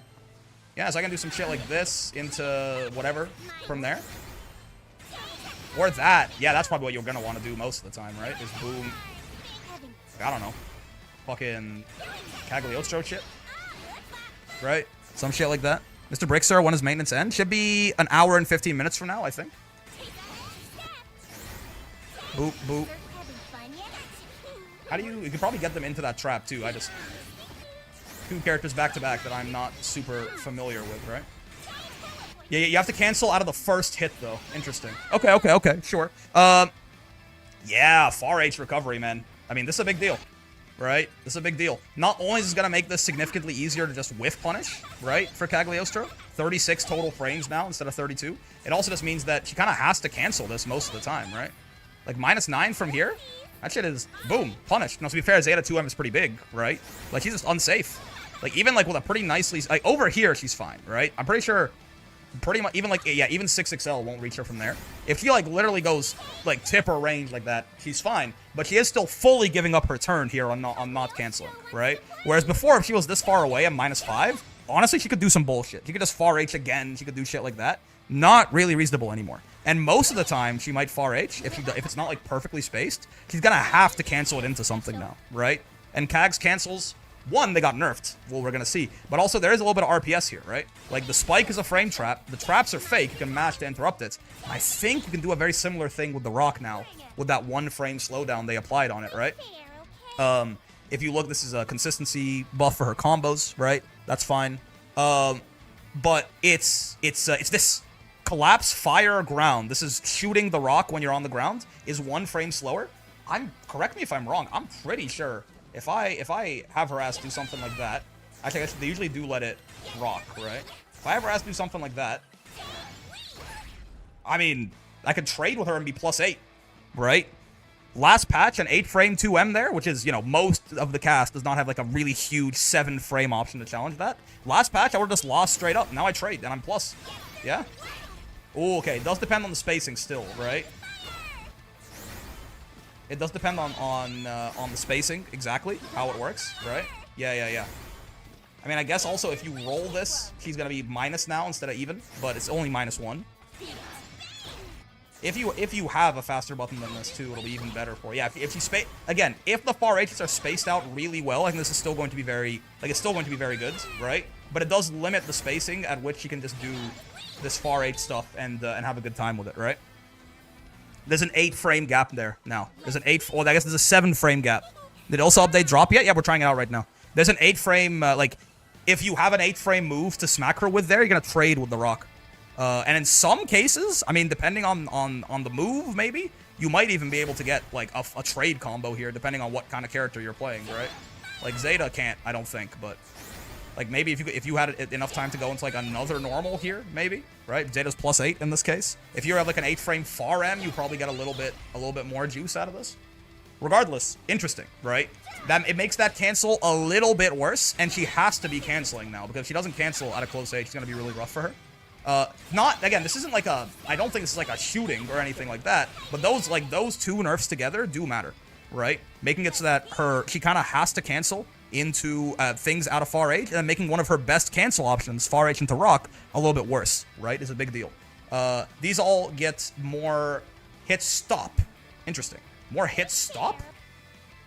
Yeah, so I can do some shit like this into whatever from there. Or that. Yeah, that's probably what you're going to want to do most of the time, right? Is boom. I don't know. Fucking Cagliostro shit. Right? Some shit like that. Mr. Brickstar, when does maintenance end? Should be an hour and 15 minutes from now, I think. Boop, boop. How do you... You could probably get them into that trap, too. I just... Two characters back-to-back that I'm not super familiar with, right? Yeah, you have to cancel out of the first hit, though. Interesting. Okay, sure. Yeah, far H recovery, man. I mean, this is a big deal. Right? This is a big deal. Not only is this going to make this significantly easier to just whiff punish, right, for Cagliostro, 36 total frames now instead of 32, it also just means that she kind of has to cancel this most of the time, right? Like, -9 from here? That shit is, boom, punished. Now, to be fair, Zeta 2M is pretty big, right? Like, she's just unsafe. Like, even, like, with a pretty nicely... Like, over here, she's fine, right? I'm pretty sure... Pretty much, even like, yeah, even 6XL won't reach her from there. If she like literally goes like tip or range like that, she's fine. But she is still fully giving up her turn here on not canceling, right? Whereas before, if she was this far away at -5, honestly, she could do some bullshit. She could just far H again. She could do shit like that. Not really reasonable anymore. And most of the time, she might far H if it's not like perfectly spaced. She's gonna have to cancel it into something now, right? And Cags cancels. One, they got nerfed. Well, we're going to see. But also, there is a little bit of RPS here, right? Like, the spike is a frame trap. The traps are fake. You can mash to interrupt it. I think you can do a very similar thing with the rock now. With that 1 frame slowdown they applied on it, right? If you look, this is a consistency buff for her combos, right? That's fine. But it's this. Collapse, fire, ground. This is shooting the rock when you're on the ground. Is 1 frame slower. Correct me if I'm wrong. I'm pretty sure... If I have her ass do something like that, actually, I guess they usually do let it rock, right? If I have her ass do something like that, I mean, I could trade with her and be +8, right? Last patch, an 8-frame 2M there, which is, you know, most of the cast does not have like a really huge 7-frame option to challenge that. Last patch, I would have just lost straight up. Now I trade, and I'm plus. Yeah? Ooh, okay, it does depend on the spacing still, right? It does depend on the spacing, exactly, how it works, right? Yeah. I mean, I guess also if you roll this, she's going to be minus now instead of even, but it's only -1. If you have a faster button than this, too, it'll be even better for you. Yeah, if you again, if the far H's are spaced out really well, I think this is still going to be very, like, it's still going to be very good, right? But it does limit the spacing at which you can just do this far H stuff and have a good time with it, right? There's an 8-frame gap there now. There's an 8... Well, I guess there's a 7-frame gap. Did Ilsa update drop yet? Yeah, we're trying it out right now. There's an 8-frame... like, if you have an 8-frame move to smack her with there, you're going to trade with the rock. And in some cases, I mean, depending on the move, maybe, you might even be able to get, like, a trade combo here, depending on what kind of character you're playing, right? Like, Zeta can't, I don't think, but... Like, maybe if you had enough time to go into, like, another normal here, maybe, right? Zeta's +8 in this case. If you have, like, an 8-frame far M, you probably get a little bit more juice out of this. Regardless, interesting, right? It makes that cancel a little bit worse, and she has to be canceling now, because if she doesn't cancel at a close H, it's going to be really rough for her. Again, this isn't like I don't think this is like a shooting or anything like that, but those two nerfs together do matter, right? Making it so that she kind of has to cancel into things out of far H, and then making one of her best cancel options, far H into rock, a little bit worse, right? Is a big deal. These all get more hit stop. Interesting. More hit stop?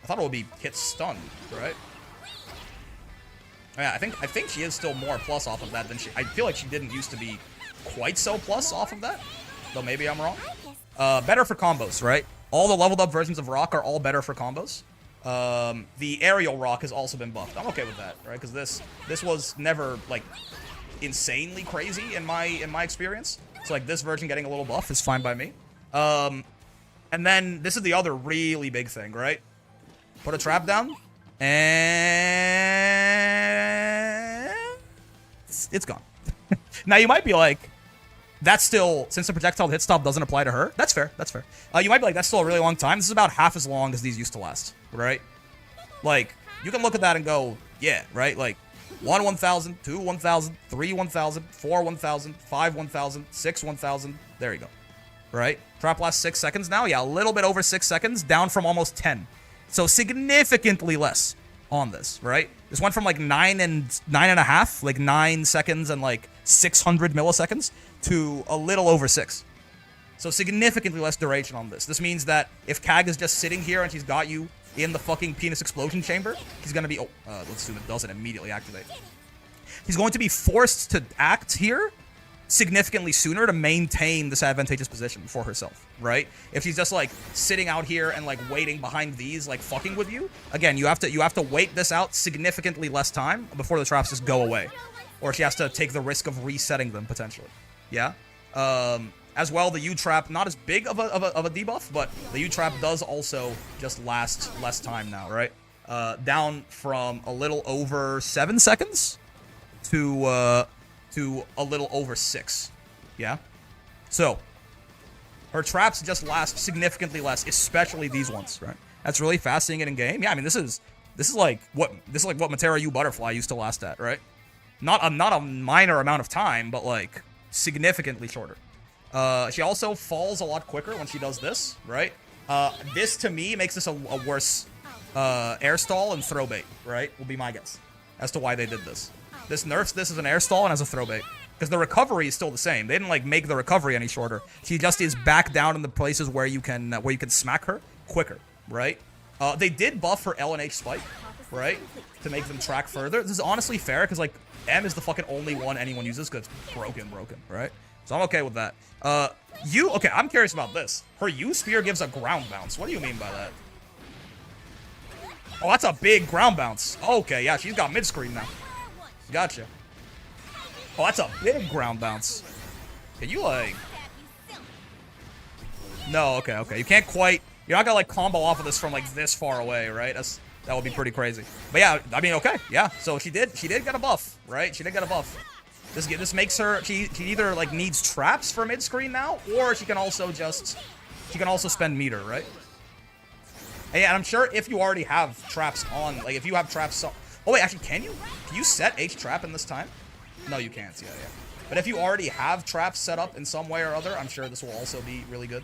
I thought it would be hit stun, right? Yeah, I think she is still more plus off of that than I feel like she didn't used to be quite so plus off of that. Though maybe I'm wrong. Better for combos, right? All the leveled up versions of Rock are all better for combos. The aerial Rock has also been buffed. I'm okay with that, right? Because this was never like insanely crazy in my experience. So like this version getting a little buff is fine by me. And then this is the other really big thing, right? Put a trap down, and it's gone. Now you might be like, that's still, since the projectile hit stop doesn't apply to her, that's fair, that's fair. You might be like, that's still a really long time. This is about half as long as these used to last, right? Like, you can look at that and go, yeah, right? Like, 1, 1,000, 2, 1,000, 3, 1,000, 4, 1,000, 5, 1,000, 6, 1,000. There you go, right? Trap lasts 6 seconds now. Yeah, a little bit over 6 seconds, down from almost 10. So significantly less on this, right? This went from like 9 and 9.5, like 9 seconds and like 600 milliseconds to a little over 6. So significantly less duration on this. This means that if Cag is just sitting here and she's got you in the fucking penis explosion chamber, he's gonna be, let's assume it doesn't immediately activate. He's going to be forced to act here significantly sooner to maintain this advantageous position for herself, right? If she's just like sitting out here and like waiting behind these, like fucking with you, again, you have to wait this out significantly less time before the traps just go away, or she has to take the risk of resetting them potentially. Yeah. As well, the U trap, not as big of a debuff, but the U trap does also just last less time now, right? Down from a little over 7 seconds to a little over 6. Yeah. So her traps just last significantly less, especially these ones, right? That's really fast seeing it in game. Yeah, I mean this is like what Matera U Butterfly used to last at, right? Not a minor amount of time, but like significantly shorter. She also falls a lot quicker when she does this, right? This to me makes this a worse air stall and throw bait, right? Will be my guess as to why they did this. This nerfs this as an air stall and as a throw bait. Because the recovery is still the same. They didn't like make the recovery any shorter. She just is back down in the places where you can smack her quicker, right? They did buff her L and H spike, right? To make them track further. This is honestly fair because like M is the fucking only one anyone uses because it's broken, right? So I'm okay with that. Okay, I'm curious about this. Her U spear gives a ground bounce. What do you mean by that? Oh, that's a big ground bounce. Okay, yeah, she's got mid-screen now. Gotcha. Oh, that's a big ground bounce. Can you, like... No, okay. You can't quite... You're not gonna, like, combo off of this from, like, this far away, right? That would be pretty crazy. But yeah, I mean, okay. Yeah, so she did get a buff, right? She did get a buff. This makes her... She either, like, needs traps for mid-screen now, or she can also just... She can also spend meter, right? And yeah, and I'm sure if you already have traps on... Like, if you have traps... Oh, wait, actually, can you? Can you set H-trap in this time? No, you can't. Yeah. But if you already have traps set up in some way or other, I'm sure this will also be really good.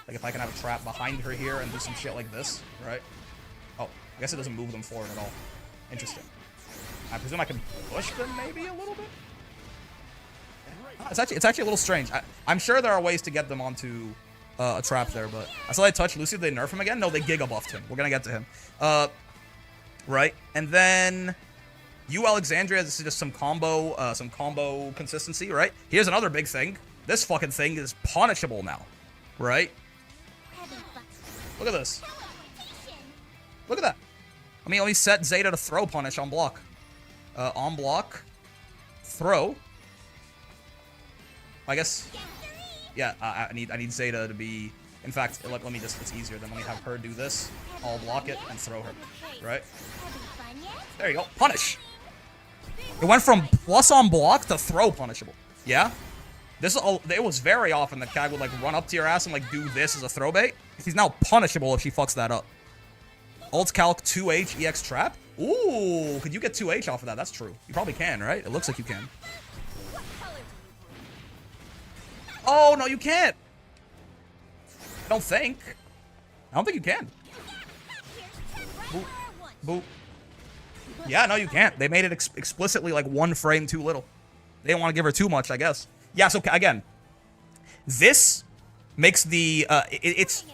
Like, if I can have a trap behind her here and do some shit like this, right? Oh, I guess it doesn't move them forward at all. Interesting. I presume I can push them maybe a little bit? It's actually a little strange. I'm sure there are ways to get them onto a trap there, but I saw they touch Lucy. Did they nerf him again? No, they Giga buffed him. We're gonna get to him. Right? And then... U Alexandria, this is just some combo consistency, right? Here's another big thing. This fucking thing is punishable now, right? Look at this. Look at that. Let me set Zeta to throw punish on block. On block. Throw. I guess. Yeah, I need Zeta to be... In fact, let me just... It's easier than let me have her do this. I'll block it and throw her, right? There you go. Punish. It went from plus on block to throw punishable. Yeah? It was very often that Cag would like run up to your ass and like do this as a throw bait. He's now punishable if she fucks that up. Alt calc 2H EX trap? Ooh, could you get 2H off of that? That's true. You probably can, right? It looks like you can. Oh, no, you can't. I don't think you can. Boop. Boop. Yeah, no, you can't. They made it explicitly like 1 frame too little. They didn't want to give her too much, I guess. Yeah, so again, this makes the...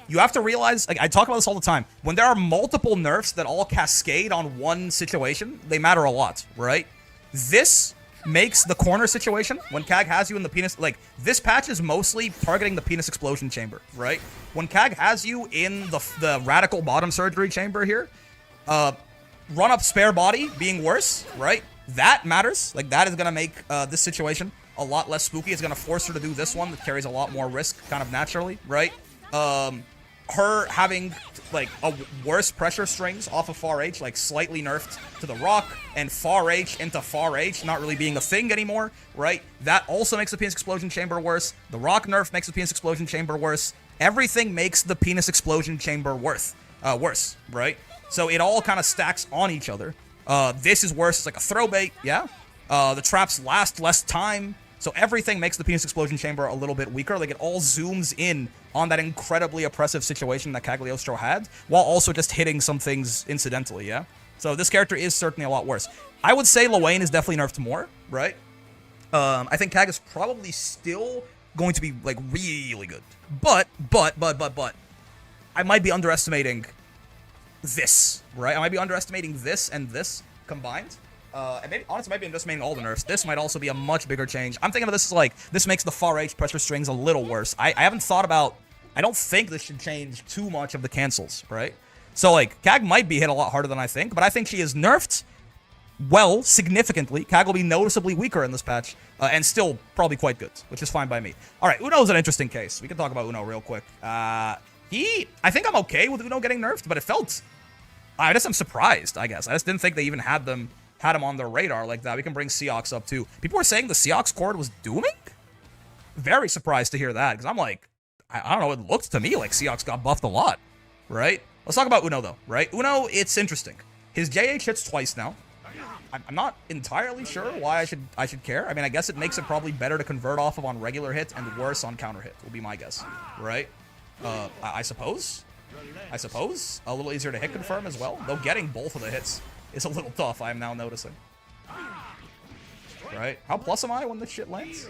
you have to realize, like I talk about this all the time, when there are multiple nerfs that all cascade on one situation, they matter a lot, right? This makes the corner situation, when Cag has you in the penis, like, this patch is mostly targeting the penis explosion chamber, right? When Cag has you in the radical bottom surgery chamber here, run up spare body being worse, right? That matters. Like, that is going to make this situation a lot less spooky. It's going to force her to do this one that carries a lot more risk kind of naturally, right? Her having, like, a worse pressure strings off of far H, like, slightly nerfed to the rock, and far H into far H not really being a thing anymore, right? That also makes the penis explosion chamber worse. The rock nerf makes the penis explosion chamber worse. Everything makes the penis explosion chamber worse, right? So it all kind of stacks on each other. This is worse. It's like a throw bait, yeah? The traps last less time. So everything makes the penis explosion chamber a little bit weaker. Like, it all zooms in on that incredibly oppressive situation that Cagliostro had, while also just hitting some things incidentally, yeah? So this character is certainly a lot worse. I would say Lowain is definitely nerfed more, right? I think Cag is probably still going to be, like, really good. But, I might be underestimating this, right? I might be underestimating this and this combined. And maybe, honestly, I might be underestimating all the nerfs. This might also be a much bigger change. I'm thinking of this as, like, this makes the far H pressure strings a little worse. I haven't thought about... I don't think this should change too much of the cancels, right? So, like, Cag might be hit a lot harder than I think, but I think she is nerfed well, significantly. Cag will be noticeably weaker in this patch, and still probably quite good, which is fine by me. All right, Uno's an interesting case. We can talk about Uno real quick. I think I'm okay with Uno getting nerfed, but it felt... I'm surprised, I guess. I just didn't think they even had him on their radar like that. We can bring Seox up too. People were saying the Seox cord was dooming? Very surprised to hear that, because I'm like, I don't know, it looked to me like Seox got buffed a lot, right? Let's talk about Uno though, right? Uno, it's interesting. His JH hits twice now. I'm not entirely sure why I should care. I mean, I guess it makes it probably better to convert off of on regular hit and worse on counter hit, will be my guess, right? I suppose. A little easier to hit confirm as well, though getting both of the hits is a little tough, I am now noticing. Right? How plus am I when this shit lands?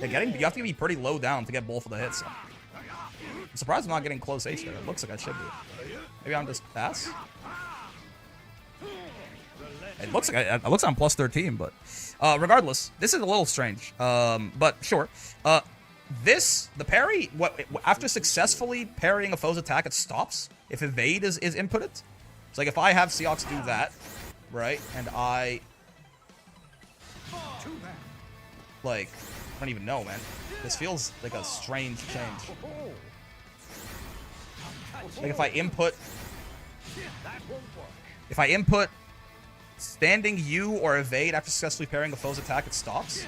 Yeah, you have to be pretty low down to get both of the hits. I'm surprised I'm not getting close H there. It looks like I should be. Maybe I'm just pass? It looks like I'm plus 13, but regardless, this is a little strange. But sure. The parry, after successfully parrying a foe's attack, it stops if evade is inputted. So, like, if I have Seox do that, right, and I, like, I don't even know, man. This feels like a strange change. Like, if I input standing U or evade after successfully parrying a foe's attack, it stops?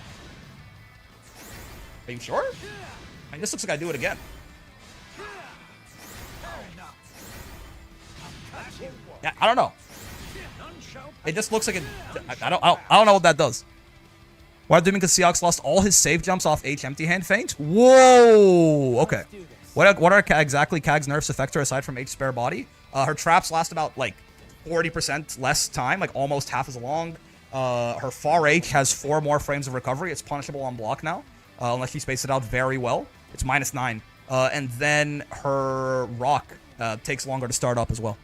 Are you sure? I mean, this looks like I do it again. Yeah, I don't know. It just looks like it. I don't know what that does. Why do you mean because Seox lost all his save jumps off H empty hand feint? Whoa. Okay. What are exactly Cag's nerfs affect her aside from H spare body? Her traps last about like 40% less time, like almost half as long. Her far H has 4 more frames of recovery. It's punishable on block now, unless you space it out very well. It's -9. And then her rock takes longer to start up as well.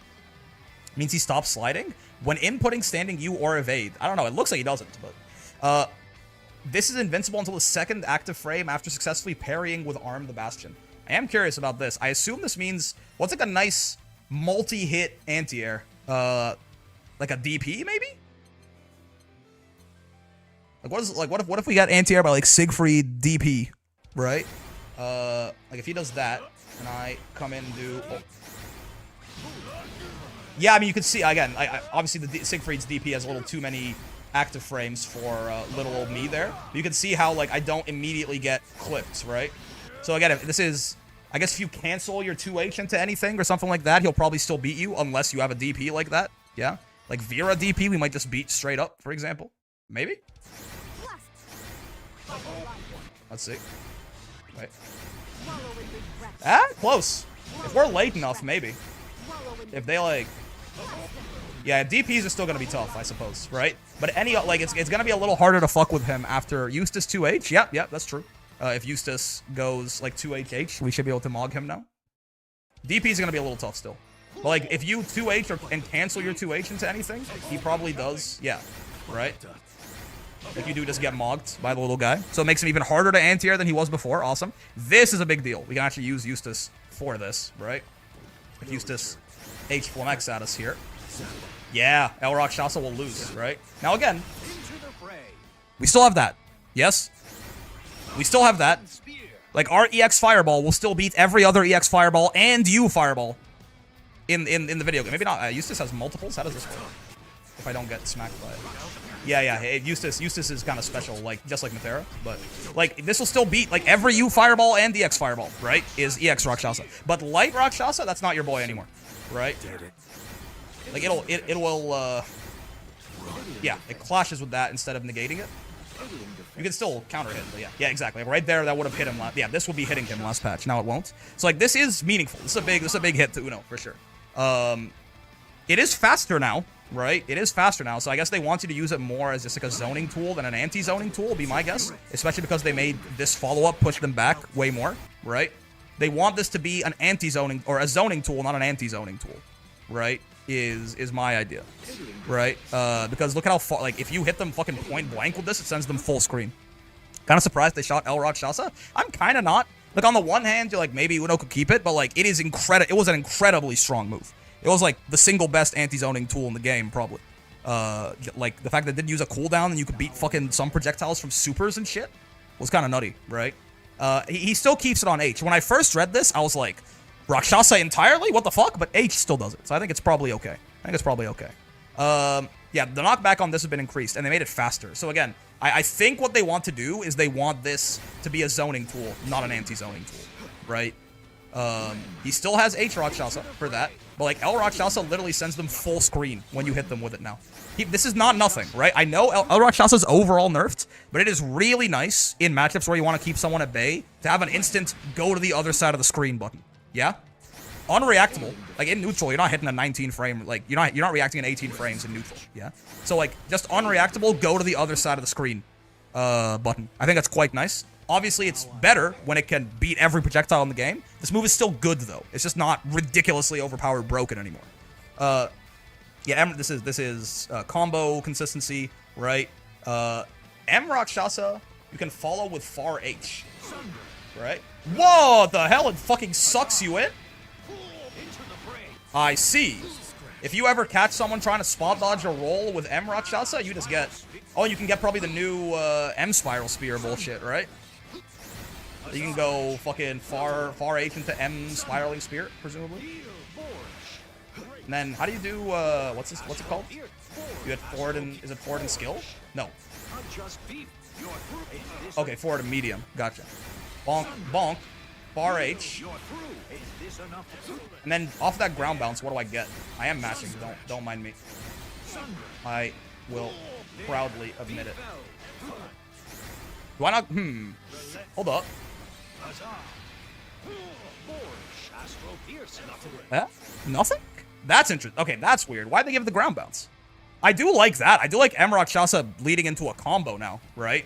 Means he stops sliding when inputting standing U or evade. I don't know. It looks like he doesn't, but this is invincible until the second active frame after successfully parrying with Arm the Bastion. I am curious about this. I assume this means what's like a nice multi-hit anti-air, like a DP maybe. Like what if we got anti-air by like Siegfried DP, right? Like if he does that and I come in and do. Oh. Yeah, I mean, you can see, again, obviously the Siegfried's DP has a little too many active frames for little old me there. You can see how, like, I don't immediately get clipped, right? So, again, if this is, I guess if you cancel your 2H into anything or something like that, he'll probably still beat you unless you have a DP like that, yeah? Like Vera DP, we might just beat straight up, for example. Maybe? Let's see. Wait. Ah, close. If we're late enough, maybe. If they, like... Yeah, DPs are still going to be tough, I suppose, right? But any, like, it's going to be a little harder to fuck with him after Eustace 2H. Yep, that's true. If Eustace goes, like, 2HH, we should be able to Mog him now. DPs are going to be a little tough still. But, like, if you 2H and cancel your 2H into anything, he probably does. Yeah, right? Like, you do just get mogged by the little guy. So it makes him even harder to anti-air than he was before. Awesome. This is a big deal. We can actually use Eustace for this, right? If Eustace H Flamex at us here. Yeah, El Rakshasa will lose, right? Now again, we still have that. Yes? We still have that. Like, our EX Fireball will still beat every other EX Fireball and you Fireball in the video game. Maybe not. Eustace has multiples? How does this work? If I don't get smacked by it. Yeah. Hey, Eustace is kind of special, like, just like Mathera. But, like, this will still beat, like, every U Fireball and EX Fireball, right? Is EX Rakshasa. But Light Rakshasa, that's not your boy anymore, right? Like, it will, yeah, it clashes with that instead of negating it. You can still counter hit, but yeah. Yeah, exactly. Right there, that would have hit him last. Yeah, this will be hitting him last patch. Now it won't. So, like, this is meaningful. This is a big hit to Uno, for sure. It is faster now, right? It is faster now, so I guess they want you to use it more as just like a zoning tool than an anti-zoning tool, would be my guess. Especially because they made this follow-up push them back way more, right? They want this to be an anti-zoning, or a zoning tool, not an anti-zoning tool, right? Is my idea, right? Because look at how far, like, if you hit them fucking point blank with this, it sends them full screen. Kind of surprised they shot El Rakshasa. I'm kind of not. Like, on the one hand, you're like, maybe Uno could keep it, but, like, it was an incredibly strong move. It was, like, the single best anti-zoning tool in the game, probably. Like, the fact that it didn't use a cooldown and you could beat fucking some projectiles from supers and shit was kind of nutty, right? He still keeps it on H. When I first read this, I was like, Rakshasa entirely? What the fuck? But H still does it, so I think it's probably okay. Yeah, the knockback on this has been increased, and they made it faster. So again, I think what they want to do is they want this to be a zoning tool, not an anti-zoning tool, right? He still has H Rakshasa for that, but like El Rakshasa literally sends them full screen when you hit them with it now. This is not nothing, right? I know El Rakshasa's overall nerfed, but it is really nice in matchups where you want to keep someone at bay to have an instant go to the other side of the screen button. Yeah? Unreactable. Like, in neutral, you're not hitting a 19 frame. Like, you're not reacting in 18 frames in neutral. Yeah? So, like, just unreactable, go to the other side of the screen button. I think that's quite nice. Obviously, it's better when it can beat every projectile in the game. This move is still good, though. It's just not ridiculously overpowered broken anymore. Yeah, this is combo consistency, right? M Rakshasa, you can follow with far H. Right? Whoa, the hell? It fucking sucks you in? I see. If you ever catch someone trying to spot dodge or roll with M Rakshasa, you just get... Oh, you can get probably the new M Spiral Spear bullshit, right? You can go fucking far H into M Spiraling Spear, presumably. And then, how do you do, what's it called? You had forward and... Is it forward and skill? No. Okay, forward and medium. Gotcha. Bonk, bonk, bar H, and then off that ground bounce, what do I get? I am mashing, don't mind me. I will proudly admit it. Do I not, hold up. Yeah? Nothing? That's interesting. Okay, that's weird. Why'd they give it the ground bounce? I do like that. I do like M Rakshasa leading into a combo now, right?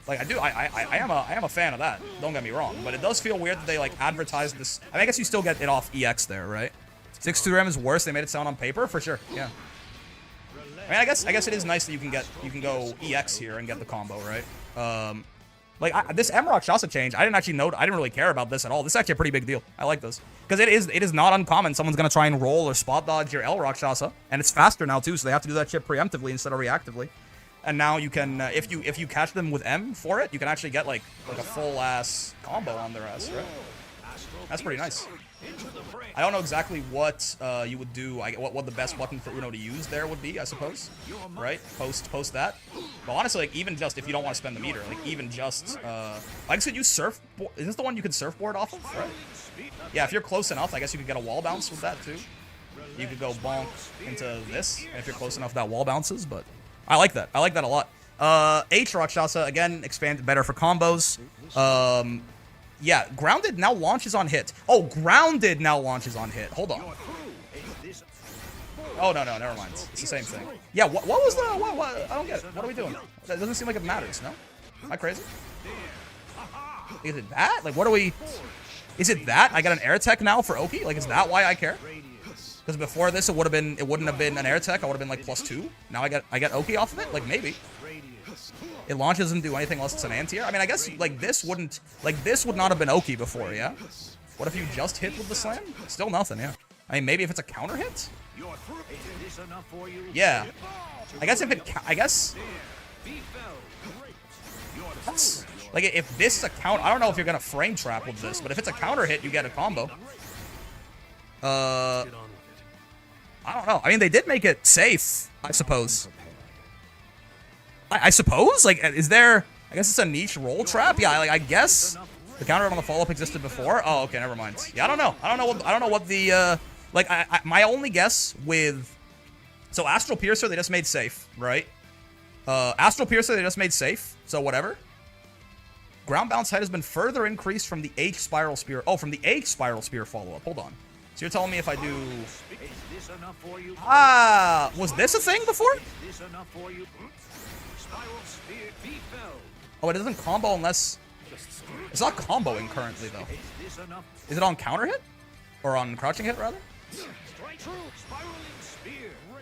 Like, I am a fan of that. Don't get me wrong, but it does feel weird that they like advertise this. I mean, I guess you still get it off EX there, right? 6-2 is worse. They made it sound on paper for sure. Yeah. I mean, I guess it is nice that you can go EX here and get the combo, right? Like this M Rakshasa change, I didn't really care about this at all. This is actually a pretty big deal. I like this because it is not uncommon. Someone's gonna try and roll or spot dodge your El Rakshasa, and it's faster now too, so they have to do that shit preemptively instead of reactively. And now you can, if you catch them with M for it, you can actually get like a full ass combo on their ass, right? That's pretty nice. I don't know exactly what you would do. What the best button for Uno to use there would be, I suppose, right? Post that. But honestly, like even just if you don't want to spend the meter, like even just, I guess you surfboard. Is this the one you can surfboard off of? Right? Yeah, if you're close enough, I guess you could get a wall bounce with that too. You could go bonk into this, and if you're close enough, that wall bounces. But I like that. I like that a lot. H Rakshasa, again, expanded better for combos. Yeah, Grounded now launches on hit. Oh, Grounded now launches on hit. Hold on. Oh, no, never mind. It's the same thing. Yeah, what was the... What? I don't get it. What are we doing? That doesn't seem like it matters, no? Am I crazy? Is it that? Like, what are we... Is it that? I got an air tech now for Oki? Like, is that why I care? Because before this, it wouldn't have been an air tech. I would have been like +2. Now I get Oki off of it. Like maybe. It launches and do anything unless it's an anti-air. I mean, I guess like this would not have been Oki before, yeah? What if you just hit with the slam? Still nothing, yeah. I mean, maybe if it's a counter hit? Yeah. I guess that's, like if this is a counter, I don't know if you're gonna frame trap with this, but if it's a counter hit, you get a combo. I don't know. I mean, they did make it safe, I suppose. I suppose? Like, is there... I guess it's a niche roll trap? Yeah, I guess the counter on the follow-up existed before. Oh, okay, never mind. Yeah, I don't know. I don't know what the... like, my only guess with... So, Astral Piercer, they just made safe, right? Astral Piercer, they just made safe, so whatever. Ground Bounce Head has been further increased from the H Spiral Spear. Oh, from the H Spiral Spear follow-up. Hold on. So you're telling me if I do... Ah, was this a thing before? Oh, it doesn't combo unless... It's not comboing currently, though. Is it on counter hit? Or on crouching hit, rather?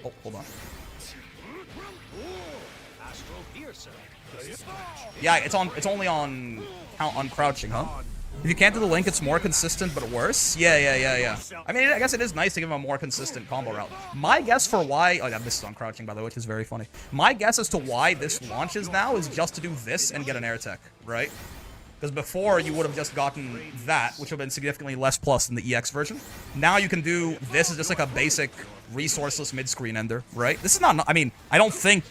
Oh, hold on. Yeah, it's only on crouching, huh? If you can't do the link, it's more consistent, but worse? Yeah. I mean, I guess it is nice to give him a more consistent combo route. My guess for why... Oh, yeah, this is on crouching, by the way, which is very funny. My guess as to why this launches now is just to do this and get an air tech, right? Because before, you would have just gotten that, which would have been significantly less plus than the EX version. Now you can do... This is just like a basic resourceless mid-screen ender, right? This is not... I mean, I don't think...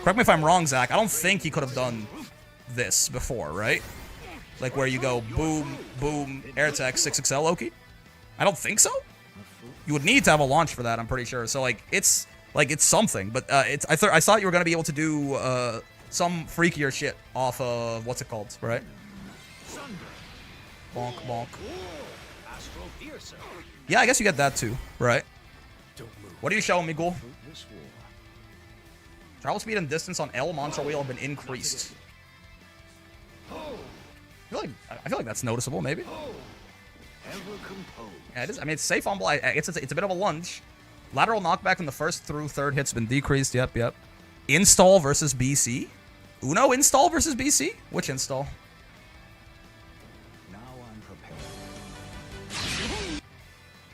Correct me if I'm wrong, Zach. I don't think he could have done this before, right? Like where you go boom, boom, air tech, 6XL Loki? I don't think so. You would need to have a launch for that, I'm pretty sure. So like it's something, but I thought you were gonna be able to do some freakier shit off of what's it called, right? Bonk, bonk. Yeah, I guess you get that too, right? What are you showing me, Ghoul? Travel speed and distance on L Mantra Wheel have been increased. I feel like that's noticeable, maybe. Yeah, it is. I mean, it's safe on ball. It's a bit of a lunge. Lateral knockback from the first through third hit's been decreased. Yep. Install versus BC. Uno install versus BC? Which install? Now I'm prepared.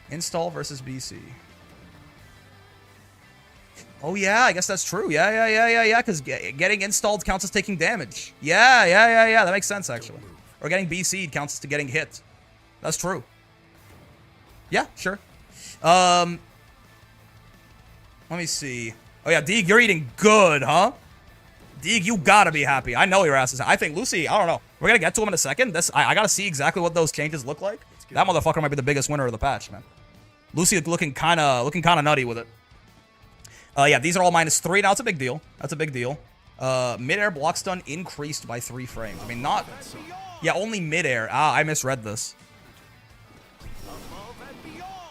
Install versus BC. Oh, yeah, I guess that's true. Yeah, because getting installed counts as taking damage. Yeah, that makes sense, actually. Or getting BC'd counts as getting hit. That's true. Yeah, sure. Let me see. Oh, yeah, Deeg, you're eating good, huh? Deeg, you gotta be happy. I know your ass is... I think Lucy, I don't know. We're gonna get to him in a second. I gotta see exactly what those changes look like. That motherfucker might be the biggest winner of the patch, man. Lucy looking kind of nutty with it. Yeah, these are all -3. Now, it's a big deal. That's a big deal. Mid-air block stun increased by 3 frames. I mean, not... Yeah, only mid-air. Ah, I misread this.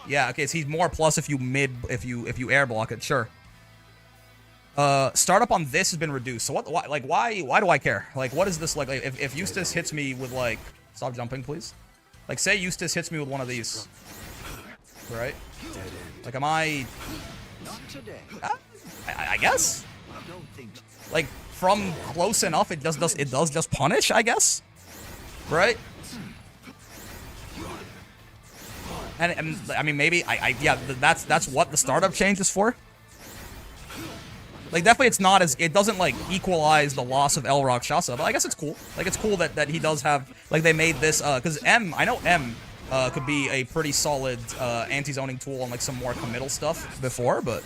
Yeah, okay, so he's more plus if you air block it. Sure. Startup on this has been reduced. So why do I care? Like, what is this like? If Eustace hits me with like... Stop jumping, please. Like, say Eustace hits me with one of these. Right? Like, am I... I guess? Like, from close enough, it does just punish, I guess? Right? And I mean, maybe, yeah, that's what the startup change is for? Like, definitely it's not as... It doesn't, like, equalize the loss of El Rakshasa, but I guess it's cool. Like, it's cool that he does have... Like, they made this... Because I know M could be a pretty solid anti-zoning tool on, like, some more committal stuff before, but...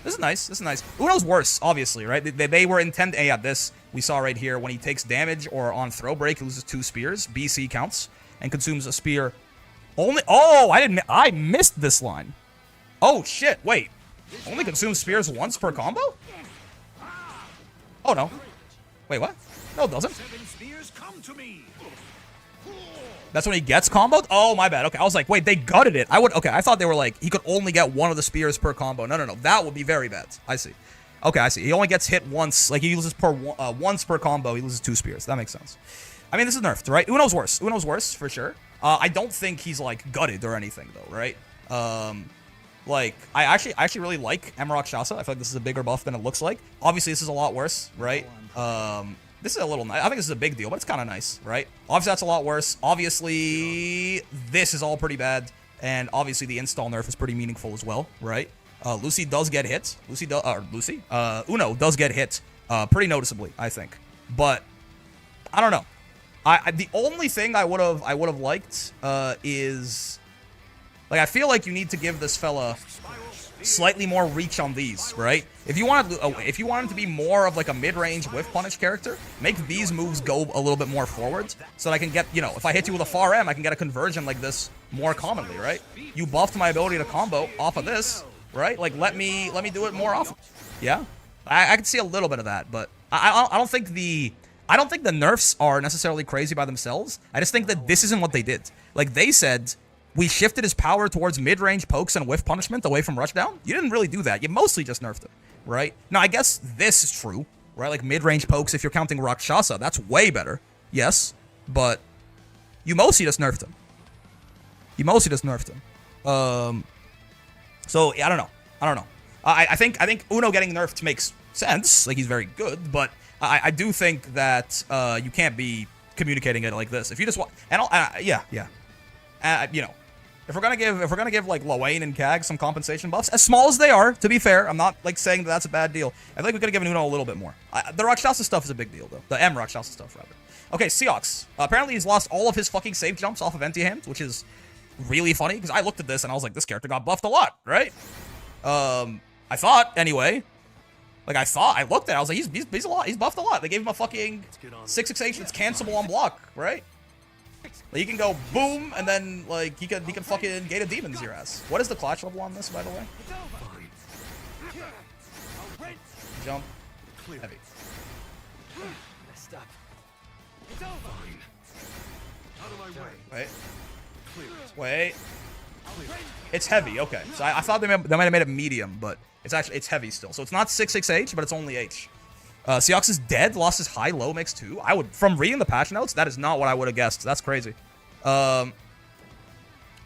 This is nice. This is nice. Uno's worse, obviously, right? They were intended... Yeah, this we saw right here. When he takes damage or on throw break, he loses 2 spears. BC counts. And consumes a spear... Only... Oh, I missed this line. Oh, shit. Wait. Only consumes spears once per combo? Oh, no. Wait, what? No, it doesn't. That's when he gets comboed? Oh, my bad. Okay, I was like, wait, they gutted it. Okay, I thought they were like, he could only get 1 of the spears per combo. No. That would be very bad. I see. Okay, I see. He only gets hit once. Like, he loses once per combo. He loses 2 spears. That makes sense. I mean, this is nerfed, right? Uno's worse. Uno's worse, for sure. I don't think he's, like, gutted or anything, though, right? Like, I actually really like Rakshasa. I feel like this is a bigger buff than it looks like. Obviously, this is a lot worse, right? This is a little nice. I think this is a big deal, but it's kind of nice, right? Obviously, that's a lot worse. Obviously, this is all pretty bad. And obviously, the install nerf is pretty meaningful as well, right? Lucy does get hit. Uno does get hit pretty noticeably, I think. But I don't know. The only thing I would have liked is, like, I feel like you need to give this fella slightly more reach on these, right? If you want him to be more of like a mid-range whiff punish character, make these moves go a little bit more forwards, so that I can get, you know, if I hit you with a far M, I can get a conversion like this more commonly, right? You buffed my ability to combo off of this, right? Like, let me do it more often. Yeah, I can see a little bit of that, but I don't think the nerfs are necessarily crazy by themselves. I just think that this isn't what they did. Like, they said, we shifted his power towards mid-range pokes and whiff punishment away from rushdown. You didn't really do that. You mostly just nerfed him, right? Now, I guess this is true, right? Like, mid-range pokes, if you're counting Rakshasa, that's way better. Yes, but you mostly just nerfed him. So, I don't know. I think Uno getting nerfed makes sense. Like, he's very good, but I do think that you can't be communicating it like this. If you just want, and you know, if we're gonna give like Lowain and Cag some compensation buffs, as small as they are, to be fair, I'm not like saying that that's a bad deal. I think we could have given Uno a little bit more. The Rakshasa stuff is a big deal though. The Rakshasa stuff rather. Okay, Seox. Apparently he's lost all of his fucking save jumps off of empty hands, which is really funny because I looked at this and I was like, this character got buffed a lot, right? I thought anyway. Like, I looked at it, I was like, he's a lot, he's buffed a lot. They gave him a fucking 668 that's cancelable on block, right? Like, he can go boom, and then, like, he can fucking gate a demon's your ass. What is the clutch level on this, by the way? Jump. Heavy. Wait. It's heavy, okay. So I thought they might have made it medium, but it's heavy still. So it's not 6H, but it's only H. Seox is dead, lost his high-low mix too. From reading the patch notes, that is not what I would have guessed. That's crazy. Apparently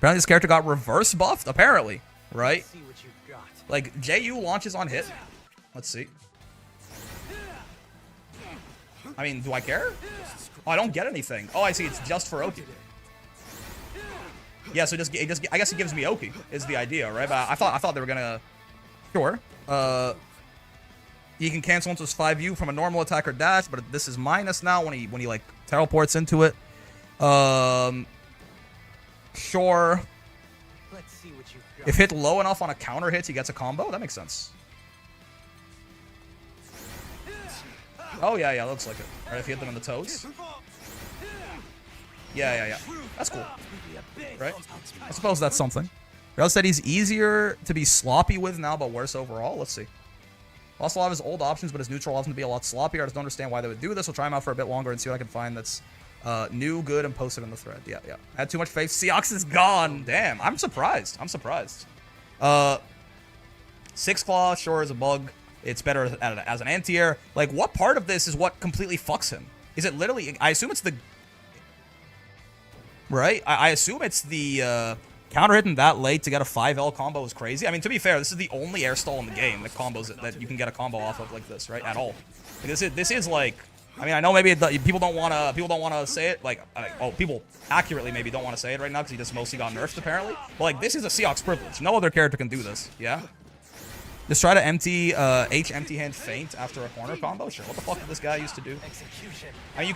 this character got reverse buffed, apparently, right? Like, JU launches on hit. Let's see. I mean, do I care? Oh, I don't get anything. Oh, I see, it's just for Oki. Yeah, so I guess it gives me Oki, is the idea, right? But I thought they were gonna... Sure. He can cancel into his 5U from a normal attack or dash, but this is minus now when he like teleports into it. Sure. Let's see what you've got. If hit low enough on a counter hit, he gets a combo. That makes sense. Oh yeah, looks like it. Right, if you hit them in the toes. Yeah. That's cool. Right? I suppose that's something. Rail said he's easier to be sloppy with now, but worse overall. Let's see. Lost a lot of his old options, but his neutral allows him to be a lot sloppier. I just don't understand why they would do this. We'll try him out for a bit longer and see what I can find that's new, good, and post it in the thread. Yeah. I had too much faith. Seox is gone. Damn. I'm surprised. Six Claw, sure, is a bug. It's better as an anti-air. Like, what part of this is what completely fucks him? Is it literally... I assume it's the... Right? I assume it's the... Counter hitting that late to get a 5L combo is crazy. I mean, to be fair, this is the only air stall in the game that combos it, that you can get a combo off of like this, right? At all. Like, this is like, I mean, I know maybe people don't want to say it, like, people accurately maybe don't want to say it right now because he just mostly got nerfed apparently. But like, this is a Seox privilege. No other character can do this. Yeah. Just try to empty empty hand feint after a corner combo. Sure. What the fuck did this guy used to do? I mean, you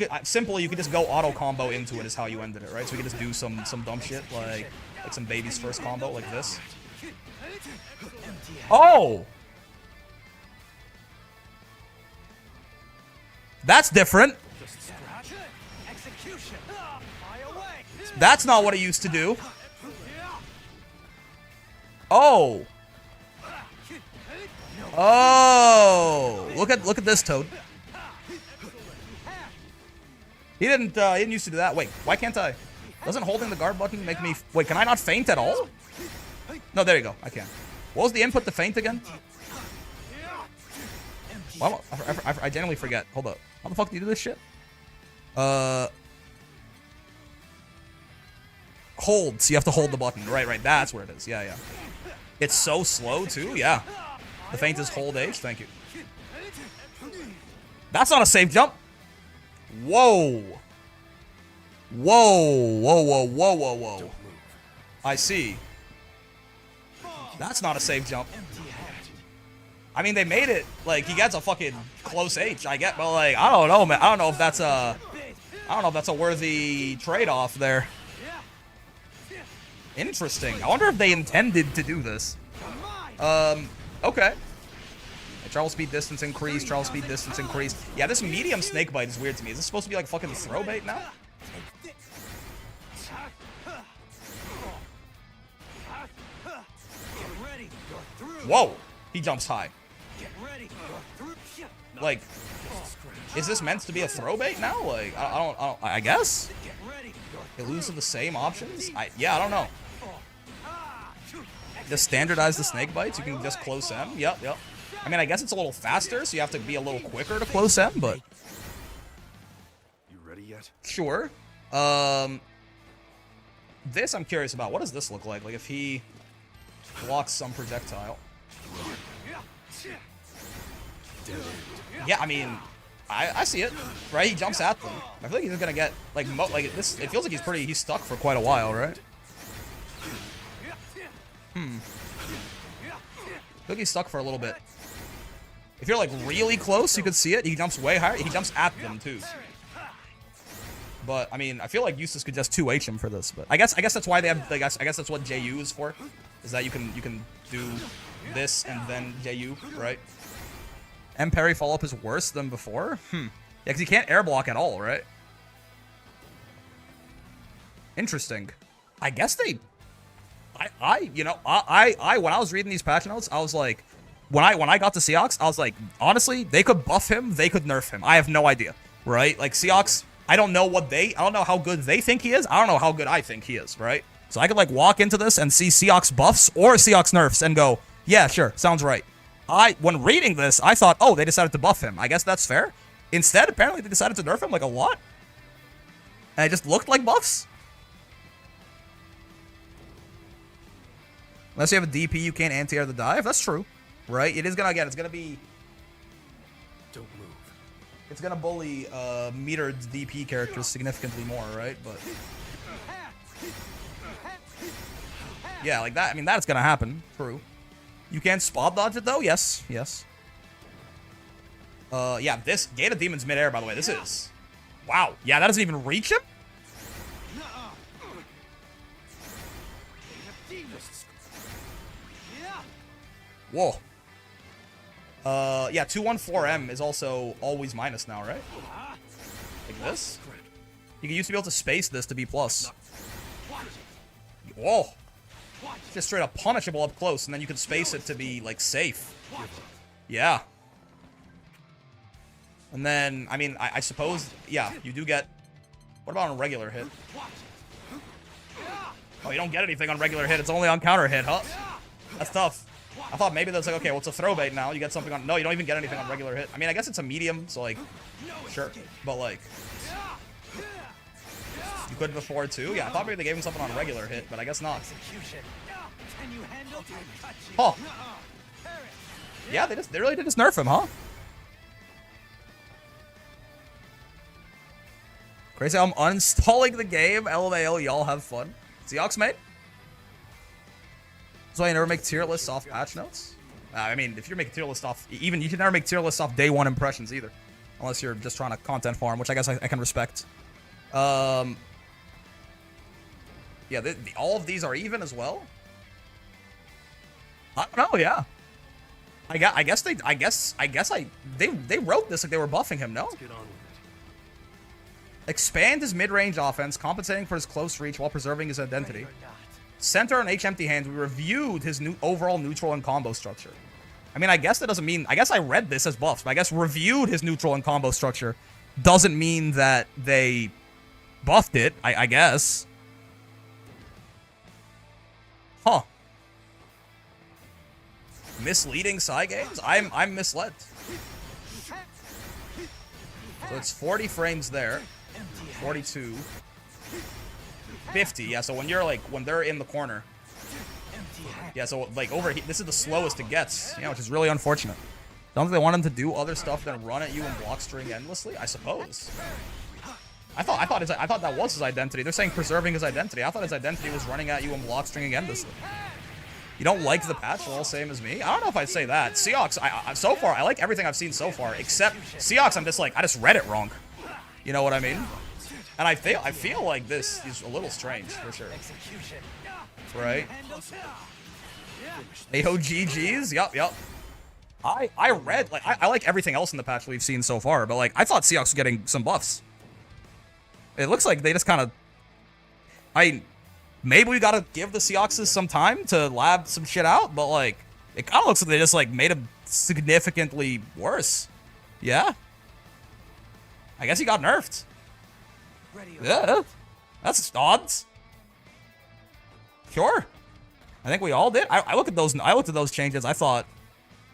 could just go auto combo into it is how you ended it, right? So you could just do some dumb shit like some baby's first combo like this. Oh! That's different. That's not what it used to do. Oh! Oh! Look at this Toad. He didn't used to do that. Wait, why can't I? Doesn't holding the guard button make me... Wait, can I not feint at all? No, there you go. I can. What was the input to feint again? Well, I genuinely forget. Hold up. How the fuck do you do this shit? Hold. So you have to hold the button. Right. That's where it is. Yeah. It's so slow, too. Yeah. The feint is hold H. Thank you. That's not a safe jump. Whoa. Whoa. Whoa, whoa, whoa, whoa, whoa. I see. That's not a safe jump. I mean, they made it, like, he gets a fucking close H, I get, but, like, I don't know, man. I don't know if that's a worthy trade-off there. Interesting. I wonder if they intended to do this. Okay. Travel speed, distance increase, travel speed, distance increase. Yeah, this medium snake bite is weird to me. Is this supposed to be like fucking throw bait now? Whoa! He jumps high. Like, is this meant to be a throw bait now? Like, I guess? Elusive the same options? Yeah, I don't know. Just standardize the snake bites. You can just close M. Yep. I mean, I guess it's a little faster, so you have to be a little quicker to close M, but... You ready yet? Sure. This I'm curious about. What does this look like? Like, if he blocks some projectile. Yeah, I mean, I see it, right? He jumps at them. I feel like he's gonna get, like this... It feels like he's stuck for quite a while, right? I feel like he's stuck for a little bit. If you're like really close, you could see it. He jumps way higher. He jumps at them too. But I mean, I feel like Eustace could just 2H him for this. But I guess that's why they have. I guess that's what JU is for. Is that you can do this and then JU, right? M parry follow up is worse than before. Yeah, because you can't air block at all, right? Interesting. I guess they. You know, when I was reading these patch notes, I was like, when I got to Seox, I was like, honestly, they could buff him, they could nerf him. I have no idea, right? Like Seox, I don't know how good they think he is. I don't know how good I think he is, right? So I could like walk into this and see Seox buffs or Seox nerfs and go, yeah, sure, sounds right. When reading this, I thought, oh, they decided to buff him. I guess that's fair. Instead, apparently they decided to nerf him like a lot. And it just looked like buffs. Unless you have a DP, you can't anti-air the dive. That's true, right? It is gonna, again, it's gonna be... Don't move. It's gonna bully metered DP characters significantly more, right? But... yeah, like that. I mean, that's gonna happen. True. You can spot dodge it, though? Yes. Yes. Yeah, this Gate of Demons midair, by the way. This is... wow. Yeah, that doesn't even reach him? Whoa. Yeah, 214M is also always minus now, right? Like this? You used to be able to space this to B+. Whoa. Just straight up punishable up close, and then you can space it to be, like, safe. Yeah. And then, I mean, I suppose, yeah, you do get... what about on a regular hit? Oh, you don't get anything on regular hit. It's only on counter hit, huh? That's tough. I thought maybe that's like, okay, well, it's a throw bait now. You get something on... no, you don't even get anything on regular hit. I mean, I guess it's a medium, so, like, sure. But, like... you could before, too? Yeah, I thought maybe they gave him something on regular hit, but I guess not. Huh. Yeah, they really did just nerf him, huh? Crazy how I'm uninstalling the game. LMAO, y'all have fun. Seox, mate? So I never make tier lists off patch notes? I mean, if you're making tier lists off... even you can never make tier lists off day one impressions either. Unless you're just trying to content farm, which I guess I can respect. Yeah, all of these are even as well? I don't know, yeah. I guess they wrote this like they were buffing him, no? Let's get on with it. Expand his mid-range offense, compensating for his close reach while preserving his identity. Center on H empty hands, we reviewed his new overall neutral and combo structure. I mean, I guess that doesn't mean... I guess I read this as buffs, but I guess reviewed his neutral and combo structure doesn't mean that they buffed it, I guess. Huh. Misleading side games? I'm misled. So it's 40 frames there. 42. 50, yeah, so when you're like, when they're in the corner. Yeah, so like this is the slowest it gets, you know, which is really unfortunate. Don't think they want him to do other stuff than run at you and block string endlessly? I suppose. I thought that was his identity. They're saying preserving his identity. I thought his identity was running at you and block stringing endlessly. You don't like the patch, well, same as me? I don't know if I'd say that. Seox, so far, I like everything I've seen so far, except Seox, I'm just like, I just read it wrong. You know what I mean? And I feel like this is a little strange, for sure. Right? Ayo GG's? Yup. I read, like, I like everything else in the patch we've seen so far, but, like, I thought Seox was getting some buffs. It looks like they just kind of... maybe we gotta give the Seoxes some time to lab some shit out, but, like, it kind of looks like they just, like, made him significantly worse. Yeah? I guess he got nerfed. Yeah. That's odds. Sure. I think we all did. I looked at those changes. I thought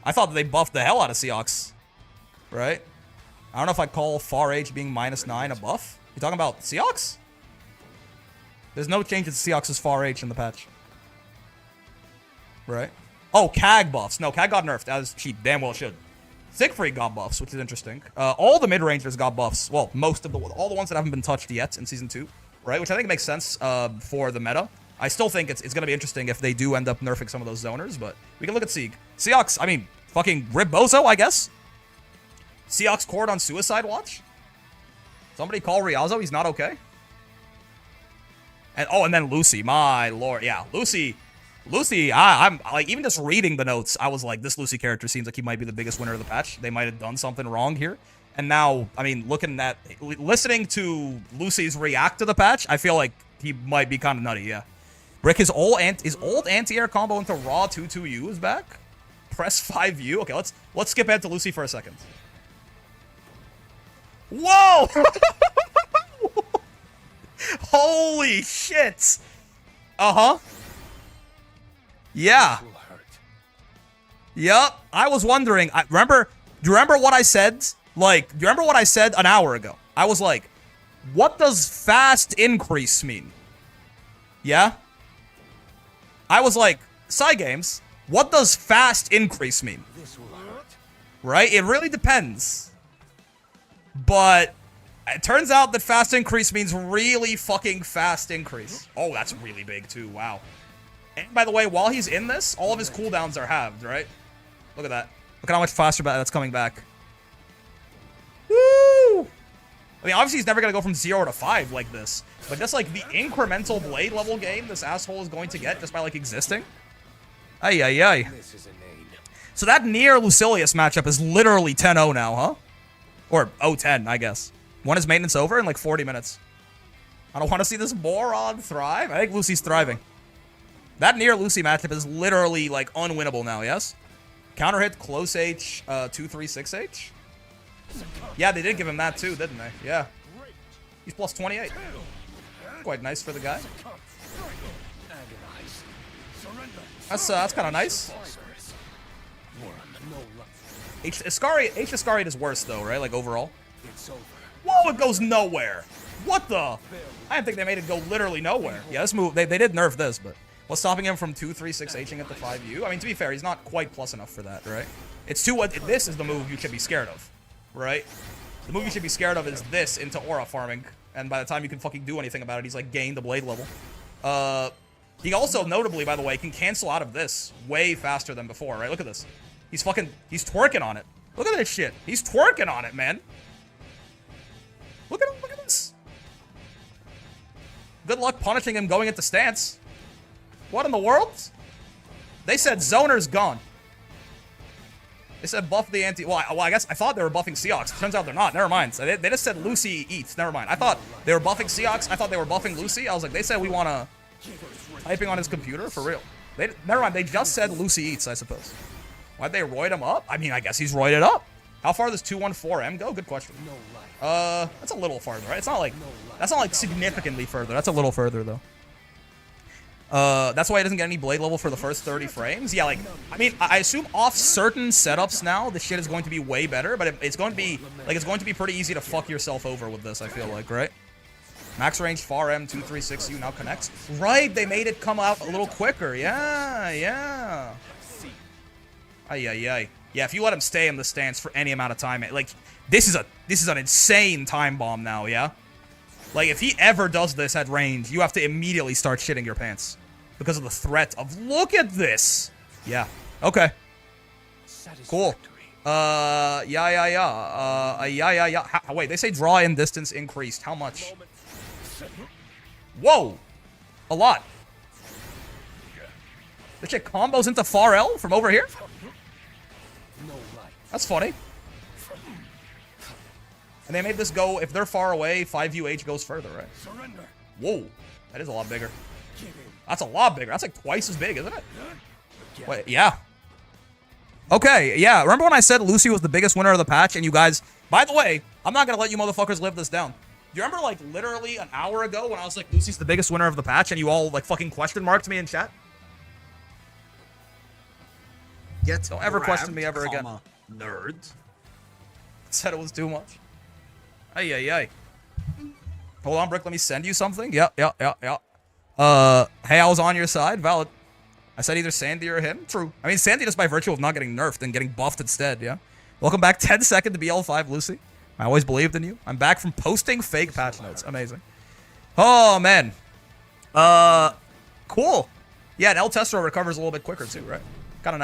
that they buffed the hell out of Seox. Right? I don't know if I'd call Far Age being -9 a buff. You talking about Seox? There's no changes to Seox's Far H in the patch. Right? Oh, Cag buffs. No, Cag got nerfed, as she damn well should. Siegfried got buffs, which is interesting. All the mid-rangers got buffs. Well, all the ones that haven't been touched yet in Season 2. Right? Which I think makes sense for the meta. I still think it's going to be interesting if they do end up nerfing some of those zoners, but we can look at Sieg. Seox, I mean, fucking Ribbozo, I guess? Seox Cord on Suicide Watch? Somebody call Riazo, he's not okay. And then Lucy, my lord, yeah, Lucy, I'm like, even just reading the notes, I was like, this Lucy character seems like he might be the biggest winner of the patch. They might have done something wrong here. And now, I mean, listening to Lucy's react to the patch, I feel like he might be kind of nutty, yeah. Brick, his old anti-air combo into raw 2-2U is back. Press 5U. Okay, let's skip ahead to Lucy for a second. Whoa! Holy shit! Uh-huh. Yeah. Yup. I was wondering. Do you remember what I said? Like, do you remember what I said an hour ago? I was like, what does fast increase mean? Yeah? I was like, side games, what does fast increase mean? Right? It really depends. But it turns out that fast increase means really fucking fast increase. Oh, that's really big too. Wow. And by the way, while he's in this, all of his cooldowns are halved, right? Look at that. Look at how much faster that's coming back. Woo! I mean, obviously he's never going to go from 0 to 5 like this. But just like the incremental blade level gain this asshole is going to get just by like existing. Ay, ay, ay. So that near Lucilius matchup is literally 10-0 now, huh? Or 0-10, I guess. One is maintenance over in like 40 minutes. I don't want to see this moron thrive. I think Lucy's thriving. That near Lucy matchup is literally like unwinnable now, yes? Counter hit, close H, 2-3-6H. Yeah, they did give him that too, didn't they? Yeah. He's plus 28. Quite nice for the guy. That's kind of nice. H Iscariot is worse though, right? Like overall. Whoa, it goes nowhere. What the? I didn't think they made it go literally nowhere. Yeah, this move, they did nerf this, but what's stopping him from 2-3-6Hing at the 5U? I mean, to be fair, he's not quite plus enough for that, right? This is the move you should be scared of, right? The move you should be scared of is this into aura farming, and by the time you can fucking do anything about it, he's like gained the blade level. He also, notably, by the way, can cancel out of this way faster than before, right? Look at this. He's twerking on it. Look at this shit. He's twerking on it, man. Look at him, look at this. Good luck punishing him going into stance. What in the world? They said Zoner's gone. They said buff the anti... Well, I guess I thought they were buffing Seox. Turns out they're not. Never mind. So they just said Lucy eats. Never mind. I thought they were buffing Seox. I thought they were buffing Lucy. I was like, they said we want to... Typing on his computer? For real. Never mind. They just said Lucy eats, I suppose. Why'd they roid him up? I mean, I guess he's roided up. How far does 214M go? Good question. That's a little farther, right? It's not like... That's not like significantly further. That's a little further, though. That's why he doesn't get any blade level for the first 30 frames. Yeah, like, I mean, I assume off certain setups now, the shit is going to be way better, but it's going to be, like, it's going to be pretty easy to fuck yourself over with this, I feel like, right? Max range far M236U now connects. Right, they made it come out a little quicker. Yeah, yeah. Ay, ay, ay. Yeah, if you let him stay in the stance for any amount of time, like, this is an insane time bomb now, yeah? Like, if he ever does this at range, you have to immediately start shitting your pants. Because of the threat of, look at this! Yeah. Okay. Cool. Yeah. Wait, they say draw in distance increased. How much? Whoa! A lot. This shit combos into far L from over here? That's funny. And they made this go, if they're far away, 5UH goes further, right? Whoa. That is a lot bigger. That's a lot bigger. That's like twice as big, isn't it? Wait, yeah. Okay, yeah. Remember when I said Lucy was the biggest winner of the patch, and you guys... By the way, I'm not gonna let you motherfuckers live this down. Do you remember, like, literally an hour ago when I was like, Lucy's the biggest winner of the patch, and you all, like, fucking question marked me in chat? Don't ever question me ever again. Nerds. Said it was too much. Ay, ay, ay. Hold on, Brick, let me send you something. Yeah. Hey, I was on your side. Valid. I said either Sandy or him. True. I mean, Sandy just by virtue of not getting nerfed and getting buffed instead, yeah? Welcome back, 10-second to BL5, Lucy. I always believed in you. I'm back from posting fake patch notes. Amazing. Oh, man. Cool. Yeah, an L Testro recovers a little bit quicker, too, right? Kind of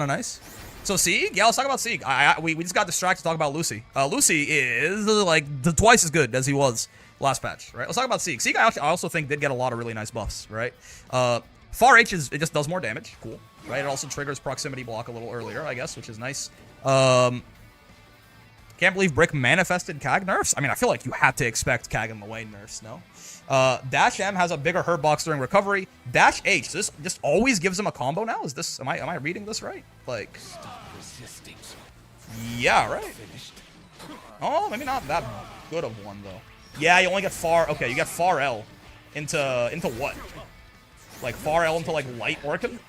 nice. So, Sieg? Yeah, let's talk about Sieg. We just got distracted to talk about Lucy. Lucy is, like, twice as good as he was last patch, right? Let's talk about Sieg. Sieg, I also think, did get a lot of really nice buffs, right? Far H it just does more damage. Cool. Right? It also triggers proximity block a little earlier, I guess, which is nice. Can't believe Brick manifested Cag nerfs. I mean, I feel like you had to expect Cag and Lowain nerfs, no? Dash M has a bigger hurt box during recovery. Dash H, this just always gives him a combo now? Is this, am I reading this right? Like, yeah, right? Oh, maybe not that good of one, though. Yeah, you only get far, okay, you get far L into what? Like, far L into, like, light Orchid?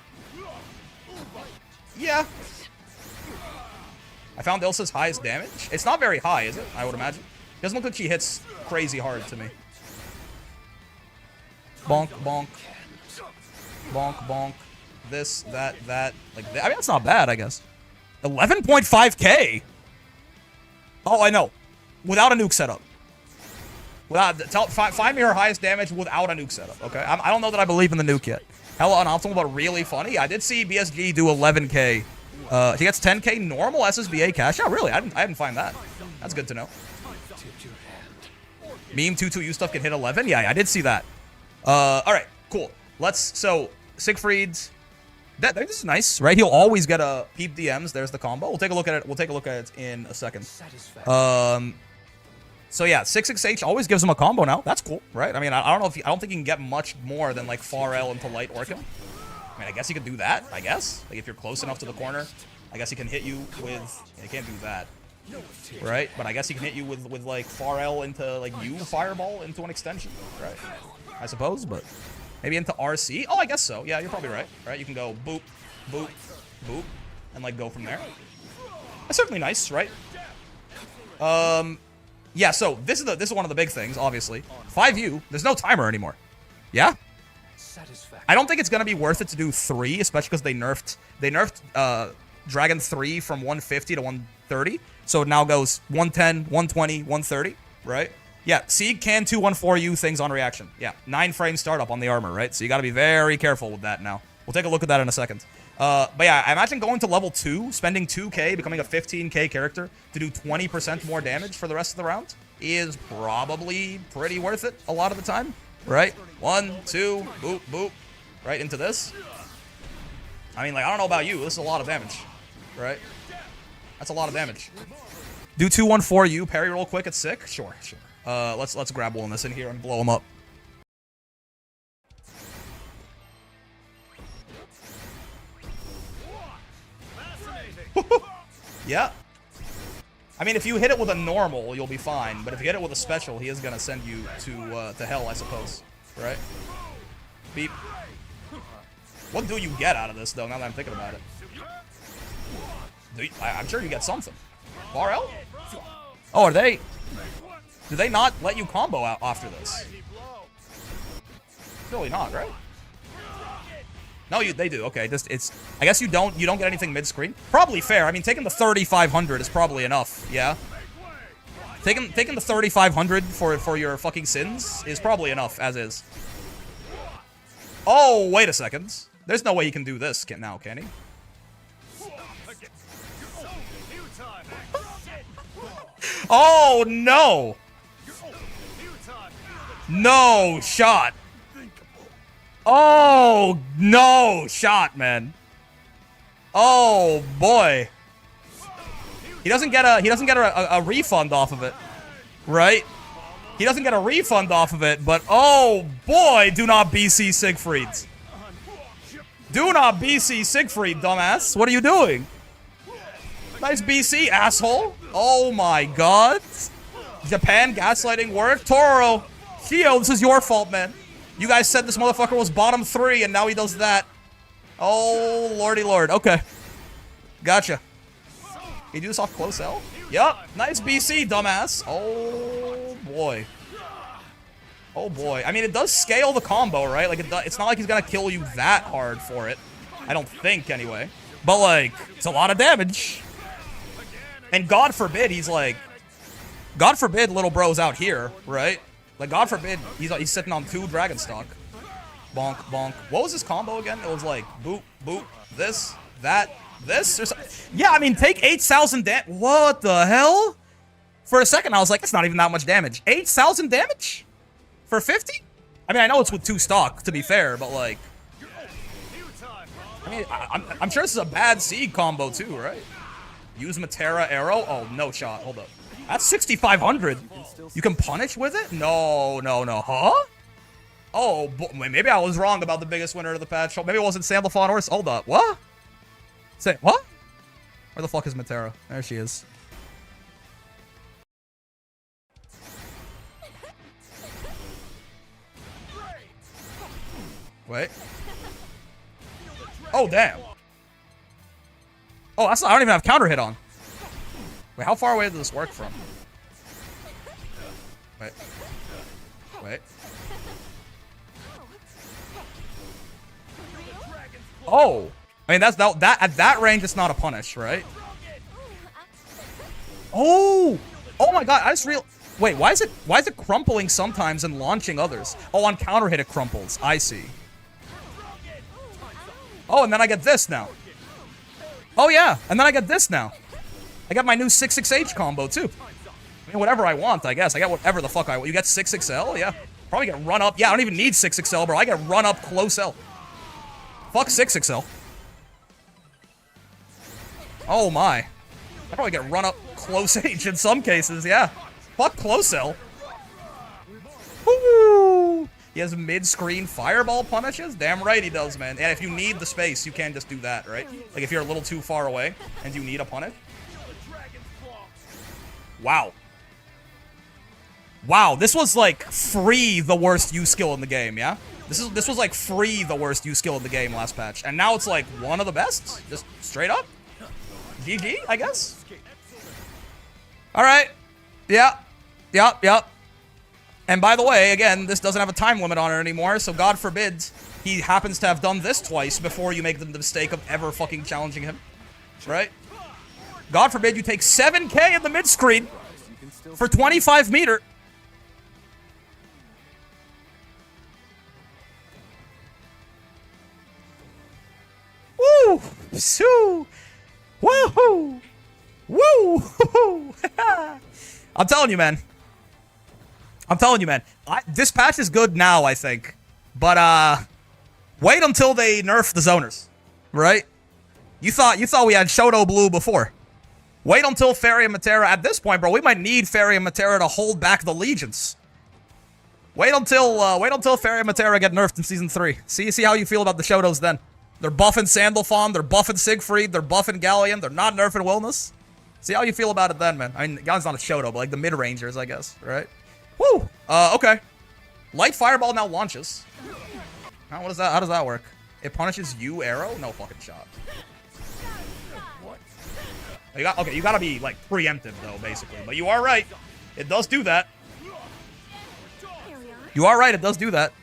Yeah. I found Ilsa's highest damage. It's not very high, is it? I would imagine. Doesn't look like she hits crazy hard to me. Bonk, bonk. Bonk, bonk. This, that. Like, I mean, that's not bad, I guess. 11.5k? Oh, I know. Without a nuke setup. Find me her highest damage without a nuke setup, okay? I don't know that I believe in the nuke yet. Hella unoptimal, but really funny. I did see BSG do 11k. She gets 10k normal SSBA cash. Yeah, really? I didn't find that. That's good to know. Meme 2-2U stuff can hit 11? Yeah, I did see that. Alright, cool. So, Siegfried's... This is nice, right? He'll always get a peep DMs. There's the combo. We'll take a look at it in a second. So yeah, 6-6H always gives him a combo now. That's cool, right? I mean, I don't think he can get much more than like far L into light Orchid. I mean, I guess he could do that, I guess. Like if you're close enough to the corner, I guess he can hit you with, he can't do that. Right? But I guess he can hit you with like far L into like U fireball into an extension, right? I suppose, but maybe into RC. Oh, I guess so. Yeah, you're probably right. Right? You can go boop, boop, boop, and like go from there. That's certainly nice, right? Yeah, so this is one of the big things, obviously. 5U, there's no timer anymore. Yeah? I don't think it's gonna be worth it to do 3, especially because they nerfed Dragon 3 from 150 to 130. So it now goes 110, 120, 130, right? Yeah, Sieg can 214U things on reaction. Yeah, 9 frame startup on the armor, right? So you gotta be very careful with that now. We'll take a look at that in a second. But yeah, I imagine going to level 2, spending 2k, becoming a 15k character to do 20% more damage for the rest of the round is probably pretty worth it a lot of the time, right? 1, 2, boop, boop, right into this. I mean, like, I don't know about you, this is a lot of damage, right? That's a lot of damage. Do 214U, parry real quick at sick? Sure. Let's grab one of this in here and blow him up. Yeah. I mean, if you hit it with a normal, you'll be fine. But if you hit it with a special, he is gonna send you to hell, I suppose. Right? Beep. What do you get out of this, though? Now that I'm thinking about it, I'm sure you get something. Far L? Oh, are they? Do they not let you combo out after this? Really not, right? No, they do. Okay, it's. I guess you don't get anything mid-screen. Probably fair. I mean, taking the 3,500 is probably enough. Yeah. Taking the 3,500 for your fucking sins is probably enough as is. Oh, wait a second. There's no way he can do this now, can he? Oh no! No shot. Oh no shot, man. Oh boy. He doesn't get a refund off of it, right? He doesn't get a refund off of it, but oh boy, do not BC Siegfried. Do not BC Siegfried, dumbass. What are you doing? Nice BC, asshole. Oh my god. Japan gaslighting work. Toro, Shio, this is your fault, man. You guys said this motherfucker was bottom 3, and now he does that. Oh, lordy lord. Okay. Gotcha. Can you do this off close L? Yup. Nice BC, dumbass. Oh, boy. Oh, boy. I mean, it does scale the combo, right? Like, it's not like he's gonna kill you that hard for it. I don't think, anyway. But, like, it's a lot of damage. And God forbid he's, like... God forbid little bro's out here, right? Like, God forbid he's sitting on 2 Dragon Stock. Bonk, bonk. What was his combo again? It was, like, boop, boop, this, that... This or something. Yeah, I mean, take 8,000 damage. What the hell? For a second, I was like, it's not even that much damage. 8,000 damage? For 50? I mean, I know it's with 2 stock, to be fair, but like... I mean, I'm sure this is a bad seed combo too, right? Use Matera arrow? Oh, no shot. Hold up. That's 6,500. You can punish with it? No, no, no. Huh? Oh, maybe I was wrong about the biggest winner of the patch. Maybe it wasn't Sandalphon or... Hold up. What? Say, what? Where the fuck is Matera? There she is. Wait. Oh, damn. Oh, that's not, I don't even have counter hit on. Wait, how far away does this work from? Wait. Wait. Oh. I mean, that at that range, it's not a punish, right? Oh! Oh my god, I just real. Wait, why is it crumpling sometimes and launching others? Oh, on counter hit it crumples. I see. Oh, and then I get this now. Oh yeah, and then I get this now. I got my new 6-6H combo too. I mean, whatever I want, I guess. I got whatever the fuck I want. You get 6XL? Yeah. Probably get run up. Yeah, I don't even need 6XL, bro. I get run up close L. Fuck 6XL. Oh my. I probably get run up close H in some cases, yeah. Fuck close L. Woo! He has mid-screen fireball punishes? Damn right he does, man. And if you need the space, you can just do that, right? Like if you're a little too far away and you need a punish. Wow. Wow, this was like free the worst U skill in the game, yeah? This was like free the worst U skill in the game last patch. And now it's like one of the best? Just straight up? GG, I guess? Alright. Yeah. Yep. And by the way, again, this doesn't have a time limit on it anymore, so God forbid he happens to have done this twice before you make the mistake of ever fucking challenging him. Right? God forbid you take 7k in the mid-screen for 25 meter. Woo! Sue! Woohoo! Woo! I'm telling you, man. This patch is good now, I think. But, wait until they nerf the zoners. Right? You thought we had Shoto Blue before. Wait until Fairy and Matera. At this point, bro, we might need Fairy and Matera to hold back the legions. Wait until Fairy and Matera get nerfed in Season 3. See how you feel about the Shotos then. They're buffing Sandalphon, they're buffing Siegfried, they're buffing Galion, they're not nerfing Wellness. See how you feel about it then, man. I mean, Galion's not a Shoto, but like the mid-rangers, I guess, right? Woo! Okay. Light Fireball now launches. How does that work? It punishes you, arrow? No fucking shot. What? You gotta be, like, preemptive, though, basically. But you are right. It does do that. You are right, it does do that.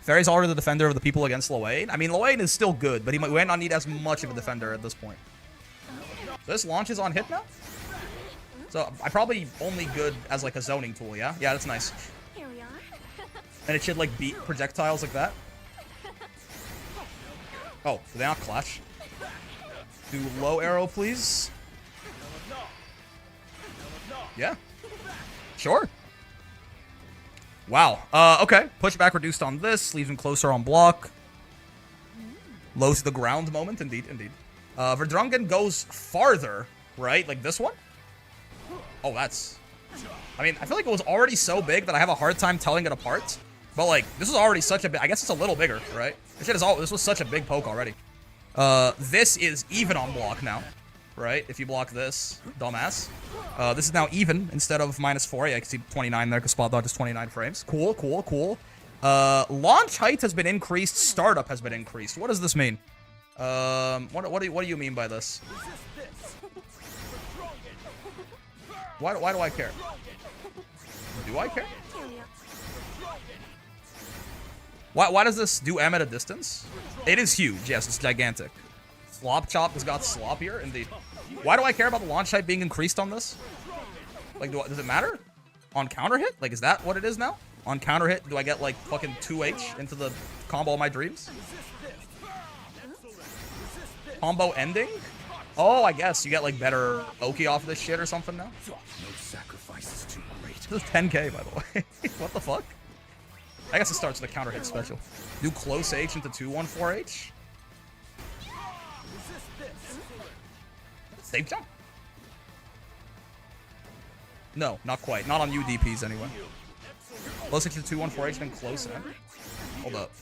Fairy's already the defender of the people against Lowain. I mean, Lowain is still good, but he might not need as much of a defender at this point. So this launches on hit now? So I probably only good as like a zoning tool, yeah? Yeah, that's nice. Here we are. And it should like beat projectiles like that. Oh, do they not clash? Do low arrow, please. Yeah. Sure. Wow. Okay. Pushback reduced on this. Leaves him closer on block. Low to the ground moment. Indeed, indeed. Verdrungen goes farther, right? Like this one? Oh, that's... I mean, I feel like it was already so big that I have a hard time telling it apart. But, like, this is already such a big... I guess it's a little bigger, right? This was such a big poke already. This is even on block now, right? If you block this, dumbass. This is now even instead of -4. Yeah, I can see 29 there because spot dodge is 29 frames. Cool, cool, cool. Launch height has been increased. Startup has been increased. What does this mean? What do you mean by this? Why do I care? Do I care? Why does this do M at a distance? It is huge. Yes, it's gigantic. Slop Chop has got sloppier, indeed. Why do I care about the launch height being increased on this? Like, does it matter? On counter hit? Like, is that what it is now? On counter hit, do I get, like, fucking 2H into the combo of my dreams? Combo ending? Oh, I guess you get, like, better Oki off this shit or something now? No sacrifice is too great. This is 10k, by the way. What the fuck? I guess it starts with a counter hit special. Do close H into 214H? Safe jump. No, not quite. Not on UDPs anyway. Close H to 214H, then close M. Hold up.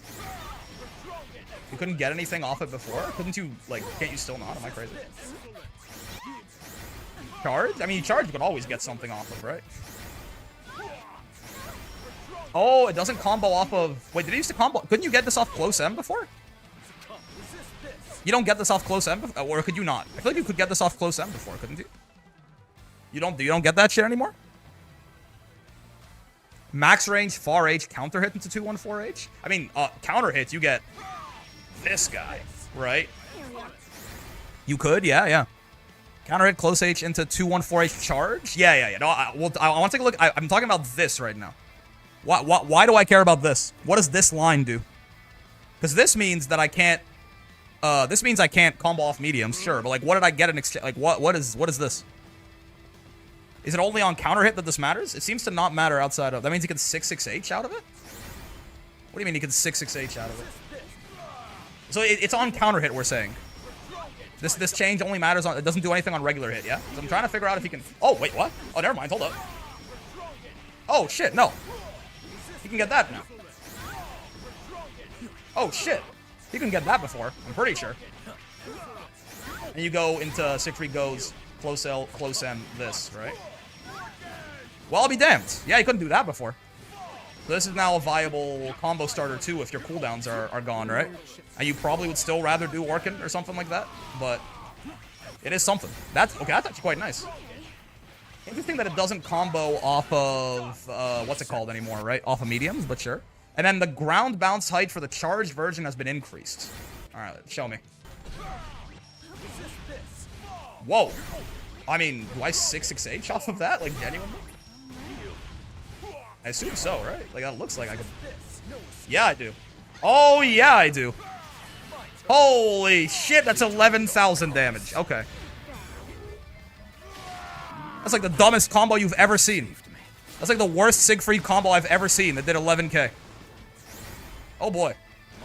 You couldn't get anything off it before? Couldn't you, like, can't you still not? Am I crazy? Charge? I mean, charge you could always get something off of, right? Oh, it doesn't combo off of... Wait, did it used to combo... Couldn't you get this off close M before? You don't get this off close M before? Or could you not? I feel like you could get this off close M before, couldn't you? You don't get that shit anymore? Max range, far H, counter hit into 214H? I mean, counter hit, you get this guy, right? You could, yeah. Counter hit, close H into 214H charge? Yeah. No, I want to take a look. I'm talking about this right now. Why do I care about this? What does this line do? Because this means that I can't... this means I can't combo off mediums, sure. But, like, what did I get in exchange? Like, what is this? Is it only on counter hit that this matters? It seems to not matter outside of... That means he can 6-6H out of it? What do you mean he can 6-6H out of it? So it's on counter hit, we're saying. This change only matters on... It doesn't do anything on regular hit, yeah? So I'm trying to figure out if he can... Oh, wait, what? Oh, never mind. Hold up. Oh, shit, no. He can get that now. Oh, shit. He couldn't get that before, I'm pretty sure. And you go into Siegfried goes close L, close M, this, right? Well, I'll be damned. Yeah, he couldn't do that before. So this is now a viable combo starter too if your cooldowns are gone, right? And you probably would still rather do Orkin or something like that, but it is something. That's actually quite nice. Interesting that it doesn't combo off of, what's it called anymore, right? Off of mediums, but sure. And then the ground bounce height for the charged version has been increased. Alright, show me. Whoa. I mean, do I 6-6H off of that? Like, genuinely? I assume so, right? Like, that looks like I could... Yeah, I do. Oh, yeah, I do. Holy shit, that's 11,000 damage. Okay. That's like the dumbest combo you've ever seen. That's like the worst Siegfried combo I've ever seen that did 11k. Oh boy.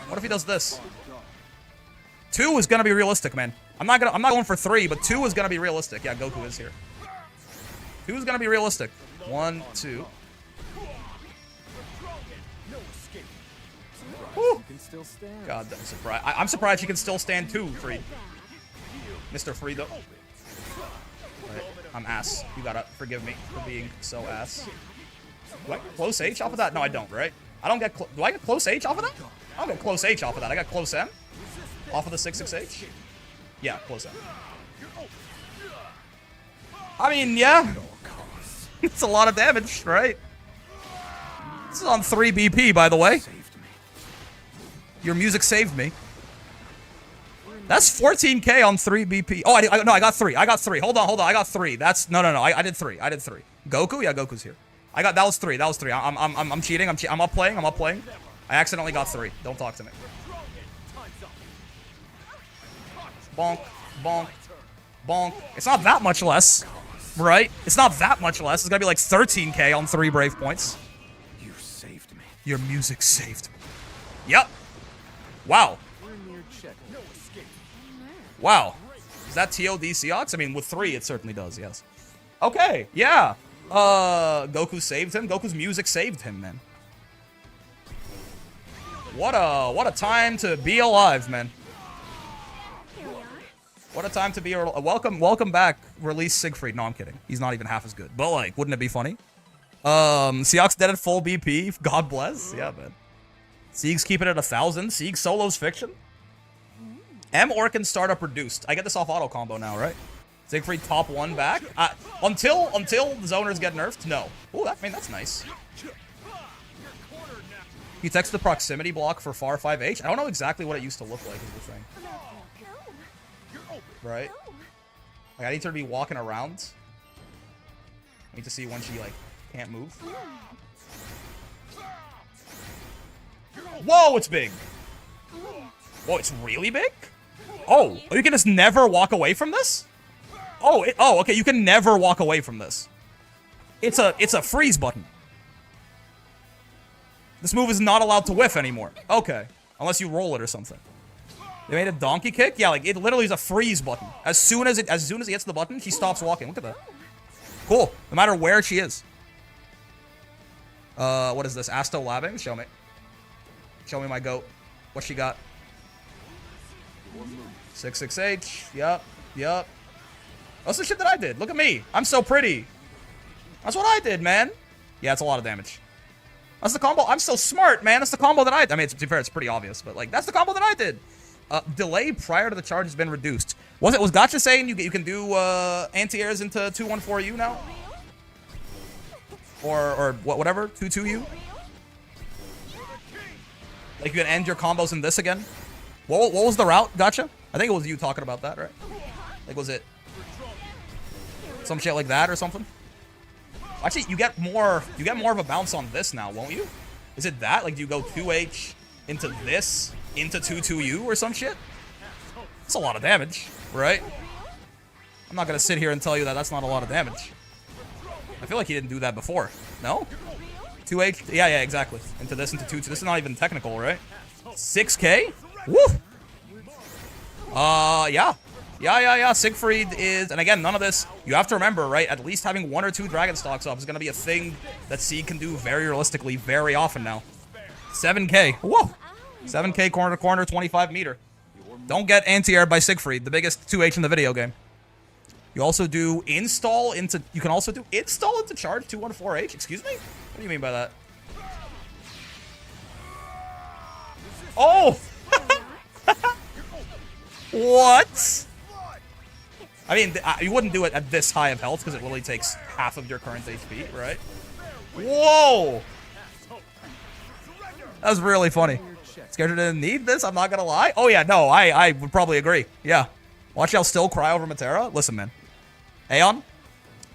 What if he does this? 2 is gonna be realistic, man. I'm not going for 3, but 2 is gonna be realistic. Yeah, Goku is here. 2 is gonna be realistic. 1, 2. Woo. God, I'm surprised. I'm surprised you can still stand 2, Freed. Mr. Freed, though. Right. I'm ass. You gotta forgive me for being so ass. Do I get close H off of that? No, I don't, right? I don't get... Do I get close H off of that? I don't get close H off of that. I got close M off of the 6-6H. Yeah, close M. I mean, yeah. It's a lot of damage, right? This is on 3 BP, by the way. Saved me. Your music saved me. That's 14k on 3 BP. Oh, no, I got 3. I got 3. Hold on. I got 3. That's no. I did 3. I did 3. Goku? Yeah, Goku's here. That was 3. That was 3. I'm cheating. I'm up playing. I accidentally got 3. Don't talk to me. Bonk, bonk, bonk. It's not that much less, right? It's not that much less. It's gonna be like 13k on 3 brave points. You saved me. Your music saved me. Yep. Wow. Wow. Is that TOD Seox? I mean, with 3, it certainly does, yes. Okay, yeah. Goku saved him. Goku's music saved him, man. What a time to be alive, man. What a time to be alive. Welcome back, release Siegfried. No, I'm kidding. He's not even half as good. But, like, wouldn't it be funny? Seox dead at full BP. God bless. Yeah, man. Sieg's keeping it 1,000. Sieg solos fiction. M Orkin startup reduced. I get this off auto combo now, right? Siegfried top 1 back. Until the zoners get nerfed? No. Ooh, that's nice. He texted the proximity block for far 5H. I don't know exactly what it used to look like is the thing. Right? Like, I need her to be walking around. I need to see when she, like, can't move. Whoa, it's big. Whoa, it's really big? Oh, you can just never walk away from this? Oh, okay, you can never walk away from this. It's a freeze button. This move is not allowed to whiff anymore. Okay, unless you roll it or something. They made a donkey kick? Yeah, like, it literally is a freeze button. As soon as it hits the button, she stops walking. Look at that. Cool. No matter where she is. What is this? Asto labbing? Show me. Show me my goat. What she got? 66H. Yup. That's the shit that I did. Look at me. I'm so pretty. That's what I did, man. Yeah, it's a lot of damage. That's the combo. I'm so smart, man. That's the combo that I mean, to be fair, it's pretty obvious, but, like, that's the combo that I did. Delay prior to the charge has been reduced. Was Gotcha saying you can do anti-airs into 214U now? Or whatever, 22U? Like, you can end your combos in this again? What was the route, Gotcha? I think it was you talking about that, right? Like, was it some shit like that or something? Actually, you get more of a bounce on this now, won't you? Is it that? Like, do you go 2H into this, into 22U or some shit? That's a lot of damage, right? I'm not gonna sit here and tell you that that's not a lot of damage. I feel like he didn't do that before. No? 2H? Yeah, exactly. Into this, into 2. This is not even technical, right? 6K? Woo! Yeah. Siegfried is, and again, none of this, you have to remember, right? At least having 1 or 2 dragon stocks up is going to be a thing that Sieg can do very realistically, very often now. 7K. Whoa! 7K corner to corner, 25 meter. Don't get anti-air by Siegfried, the biggest 2H in the video game. You also do install into, you can also do install into charge 214H? Excuse me? What do you mean by that? Oh! What? I mean, you wouldn't do it at this high of health because it literally takes half of your current HP, right? Whoa! That was really funny. Scared you didn't need this? I'm not gonna lie. Oh yeah, no, I would probably agree. Yeah. Watch y'all still cry over Matera. Listen, man. Aeon,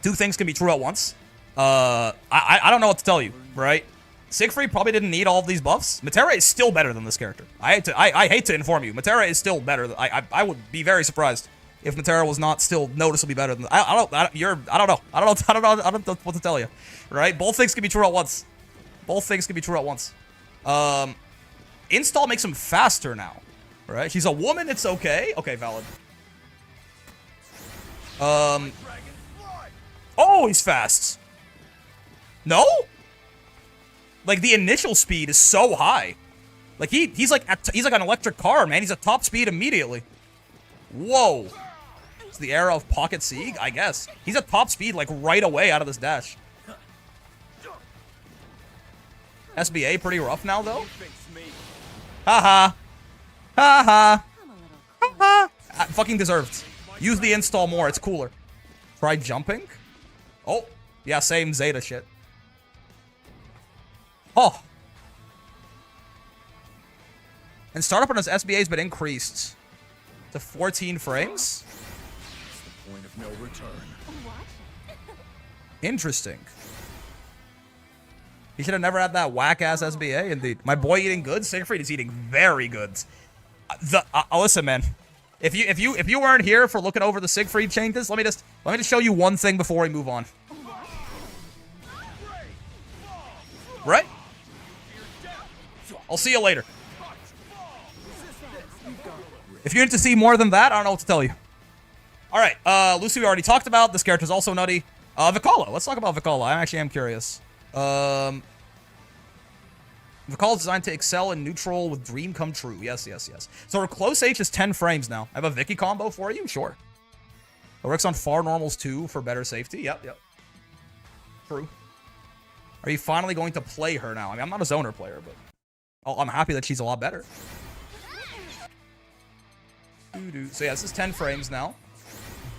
2 things can be true at once. I don't know what to tell you, right? Siegfried probably didn't need all of these buffs. Matera is still better than this character. I hate to inform you. Matera is still better. I would be very surprised if Matera was not still noticeably better than. I don't know. I don't know what to tell you. Right? Both things can be true at once. Both things can be true at once. Install makes him faster now. Right? She's a woman. It's okay. Okay, valid. Oh, he's fast. No? Like, the initial speed is so high. Like, he's like an electric car, man. He's at top speed immediately. Whoa. It's the era of Pocket Sieg, I guess. He's at top speed, like, right away out of this dash. SBA pretty rough now, though. Haha. Haha. Haha. Fucking deserved. Use the install more. It's cooler. Try jumping. Oh. Yeah, same Zeta shit. Oh. And startup on his SBA has been increased to 14 frames. Point of no return. Interesting. He should have never had that whack-ass SBA, indeed. My boy eating good? Siegfried is eating very good. Listen, man. If you weren't here for looking over the Siegfried changes, let me just show you one thing before we move on. Right? I'll see you later. If you need to see more than that, I don't know what to tell you. Alright, Lucy we already talked about. This character's also nutty. Vicala. Let's talk about Vicala. I actually am curious. Vicala's designed to excel in neutral with dream come true. Yes, yes, yes. So her close H is 10 frames now. I have a Vicky combo for you? Sure. It works on far normals too for better safety. Yep, yep. True. Are you finally going to play her now? I mean, I'm not a zoner player, but I'm happy that she's a lot better. So yeah, this is 10 frames now.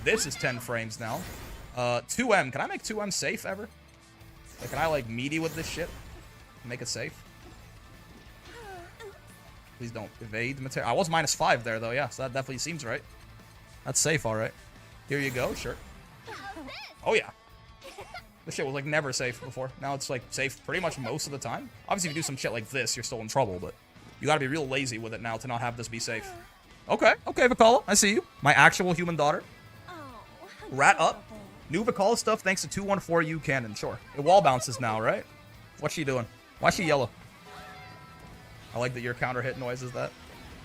This is 10 frames now. 2M. Can I make 2M safe ever? Like, can I, like, meaty with this shit? Make it safe? Please don't evade material. I was -5 there, though, yeah. So that definitely seems right. That's safe, all right. Here you go, sure. Oh, yeah. This shit was, like, never safe before. Now it's, like, safe pretty much most of the time. Obviously, if you do some shit like this, you're still in trouble, but you gotta be real lazy with it now to not have this be safe. Okay, okay, Vicala. I see you. My actual human daughter. Rat up. New Vicala stuff thanks to 214U cannon, sure. It wall bounces now, right? What's she doing? Why's she yellow? I like that your counter hit noise is that.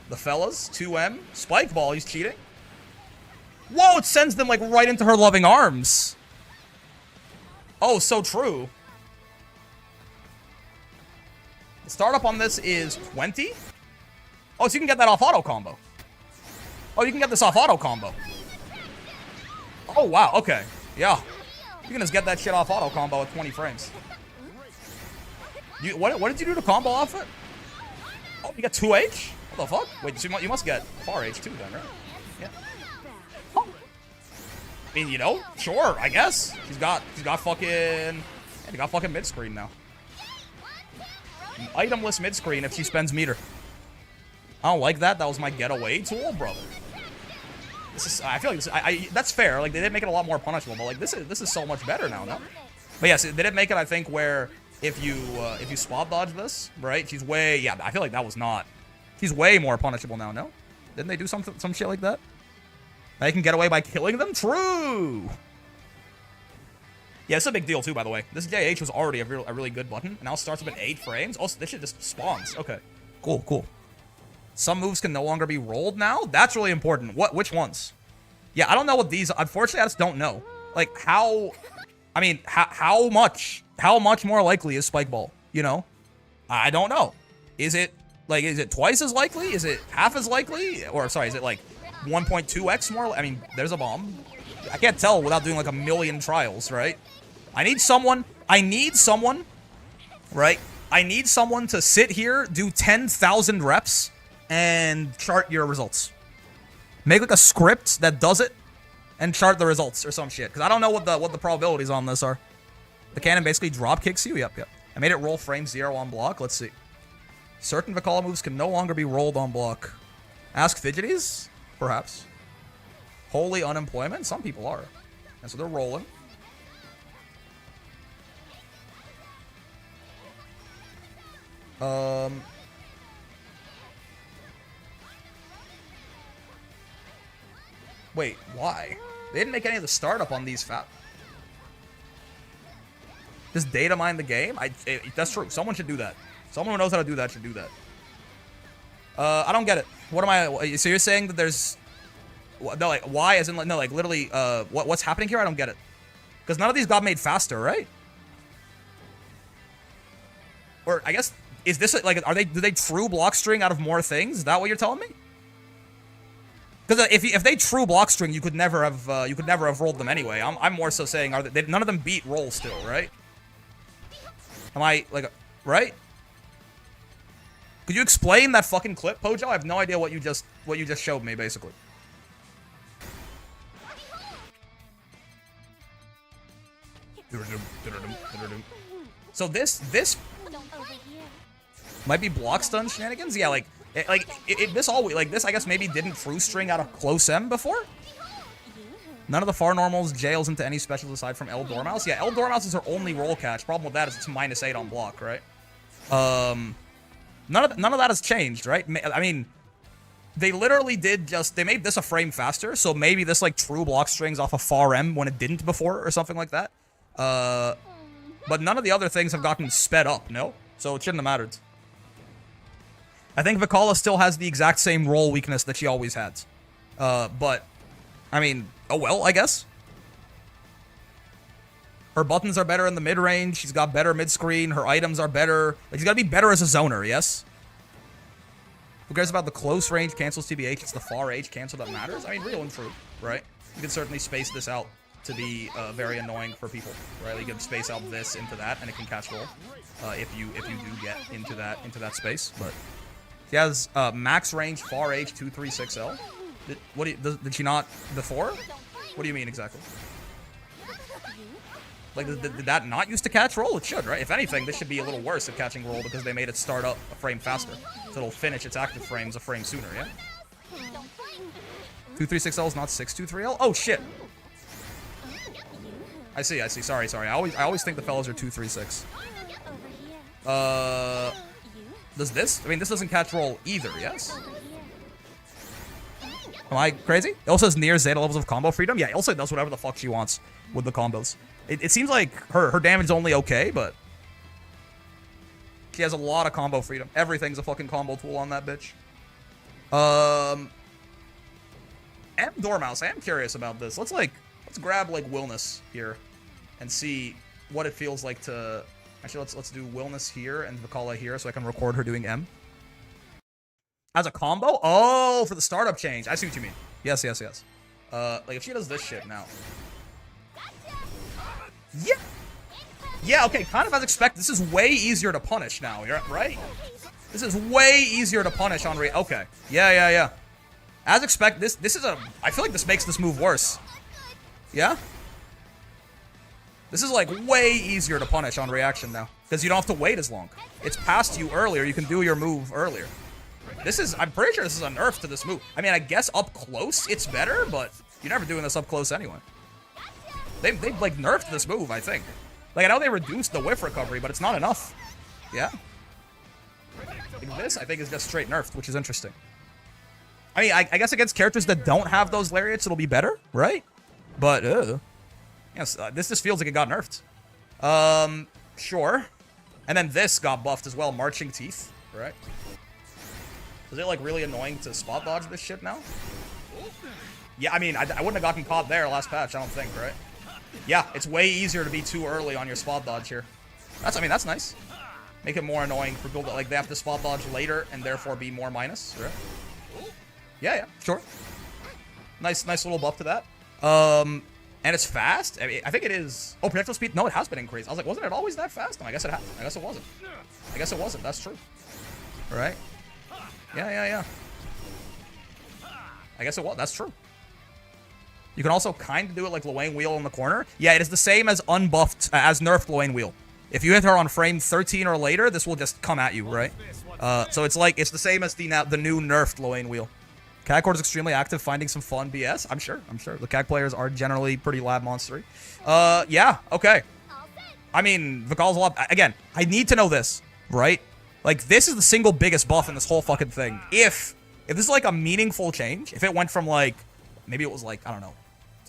The fellas, 2M. Spike ball, he's cheating. Whoa, it sends them like right into her loving arms. Oh, so true. The startup on this is 20. Oh, so you can get that off auto combo. Oh, you can get this off auto combo. Oh, wow, okay. Yeah. You can just get that shit off auto combo at 20 frames. What did you do to combo off it? Oh, you got 2H? What the fuck? Wait, so you must get far H too then, right? Yeah. Huh. I mean, you know, sure, I guess. She's got fucking... Yeah, she got fucking mid-screen now. An itemless mid-screen if she spends meter. I don't like that. That was my getaway tool, brother. This is, I feel like that's fair. Like, they did make it a lot more punishable, but like this is so much better now, no? But yes, they did make it, I think, where if you spot dodge this, right? She's way, yeah, I feel like that was not. She's way more punishable now, no? Didn't they do some shit like that? They can get away by killing them? True! Yeah, it's a big deal too, by the way. This JH was already a really good button, and now it starts up in 8 frames. Oh, this shit just spawns. Okay. Cool, cool. Some moves can no longer be rolled now? That's really important. Which ones? Yeah, I don't know what these... Unfortunately, I just don't know. Like, how... I mean, how much more likely is Spike Ball? You know? I don't know. Is it twice as likely? Is it half as likely? Or, sorry, is it like 1.2x more? I mean, there's a bomb. I can't tell without doing like a million trials, right? I need someone, right? I need someone to sit here, do 10,000 reps, and chart your results. Make like a script that does it, and chart the results or some shit. Because I don't know what the probabilities on this are. The cannon basically drop kicks you. Yep, yep. I made it roll frame 0 on block. Let's see. Certain Vicala moves can no longer be rolled on block. Ask Fidgeties? Perhaps. Holy unemployment? Some people are. And so they're rolling. Wait, why? They didn't make any of the startup on these fat. Just data mine the game? That's true. Someone should do that. Someone who knows how to do that should do that. I don't get it. What am I... So you're saying that there's... No, like, why? As in, no, like, literally, what's happening here? I don't get it. Because none of these got made faster, right? Or, I guess, is this, like, do they true block string out of more things? Is that what you're telling me? Because if they true block string, you could never have rolled them anyway. I'm more so saying, none of them beat roll still, right? Am I, like, right? Could you explain that fucking clip, Pojo? I have no idea what you just showed me, basically. So this Might be block stun shenanigans. Yeah, this always like this. I guess maybe didn't through string out of close M before. None of the far normals jails into any specials aside from El Dormouse. Yeah, El Dormouse is her only roll catch. Problem with that is it's -8 on block, right? None of that has changed, right? I mean, they literally they made this a frame faster, so maybe this like true block strings off of far M when it didn't before or something like that. But none of the other things have gotten sped up, no? So it shouldn't have mattered. I think Vicala still has the exact same roll weakness that she always had. But, I mean, oh well, I guess. Her buttons are better in the mid-range. She's got better mid-screen. Her items are better. Like, she's got to be better as a zoner, yes? Who cares about the close range cancels TBH? It's the far range cancel that matters. I mean, real and true, right? You can certainly space this out to be very annoying for people, right? Like, you can space out this into that, and it can catch roll if you do get into that space. But she has max range far H 236L. Did she not before? What do you mean exactly? Like, did that not used to catch roll? It should, right? If anything, this should be a little worse at catching roll because they made it start up a frame faster. So it'll finish its active frames a frame sooner, yeah? 236L is not 623L? Oh, shit. I see. Sorry. I always think the fellas are 236. Does this? I mean, this doesn't catch roll either, yes? Am I crazy? Ilsa's near Zeta levels of combo freedom? Yeah, Ilsa does whatever the fuck she wants with the combos. It seems like her damage is only okay, but she has a lot of combo freedom. Everything's a fucking combo tool on that bitch. M Dormouse, I am curious about this. Let's grab like Willness here and see what it feels like to actually let's do Willness here and Vicala here so I can record her doing M. As a combo? Oh, for the startup change. I see what you mean. Yes. Like if she does this shit now. Yeah, okay, kind of as expected. This is way easier to punish now, right? This is way easier to punish on Okay. Yeah. As expected, this is I feel like this makes this move worse. Yeah? This is like way easier to punish on reaction now. Because you don't have to wait as long. It's past you earlier, you can do your move earlier. I'm pretty sure this is a nerf to this move. I mean, I guess up close it's better, but you're never doing this up close anyway. They've like nerfed this move, I think. Like, I know they reduced the whiff recovery, but it's not enough. Yeah. Like this, I think, is just straight nerfed, which is interesting. I mean, I guess against characters that don't have those lariats, it'll be better, right? But, yes, this just feels like it got nerfed. Sure. And then this got buffed as well, Marching Teeth, right? Is it, like, really annoying to spot dodge this shit now? Yeah, I mean, I wouldn't have gotten caught there last patch, I don't think, right? Yeah, it's way easier to be too early on your spot dodge here. That's nice. Make it more annoying for people that, like, they have to spot dodge later and therefore be more minus, right? Yeah, sure. Nice little buff to that. And it's fast? I mean, I think it is... Oh, projectile speed? No, it has been increased. I was like, wasn't it always that fast? No, I guess it has. I guess it wasn't. That's true. Right? Yeah. I guess it was. That's true. You can also kind of do it like Lowain Wheel in the corner. Yeah, it is the same as unbuffed, as nerfed Lowain Wheel. If you hit her on frame 13 or later, this will just come at you, right? So it's the same as the new nerfed Lowain Wheel. CAG Core is extremely active, finding some fun BS. I'm sure. The CAG players are generally pretty lab monstery. Yeah, okay. I mean, Vical's a lot. Again, I need to know this, right? Like, this is the single biggest buff in this whole fucking thing. If this is like a meaningful change, if it went from like, maybe it was like, I don't know,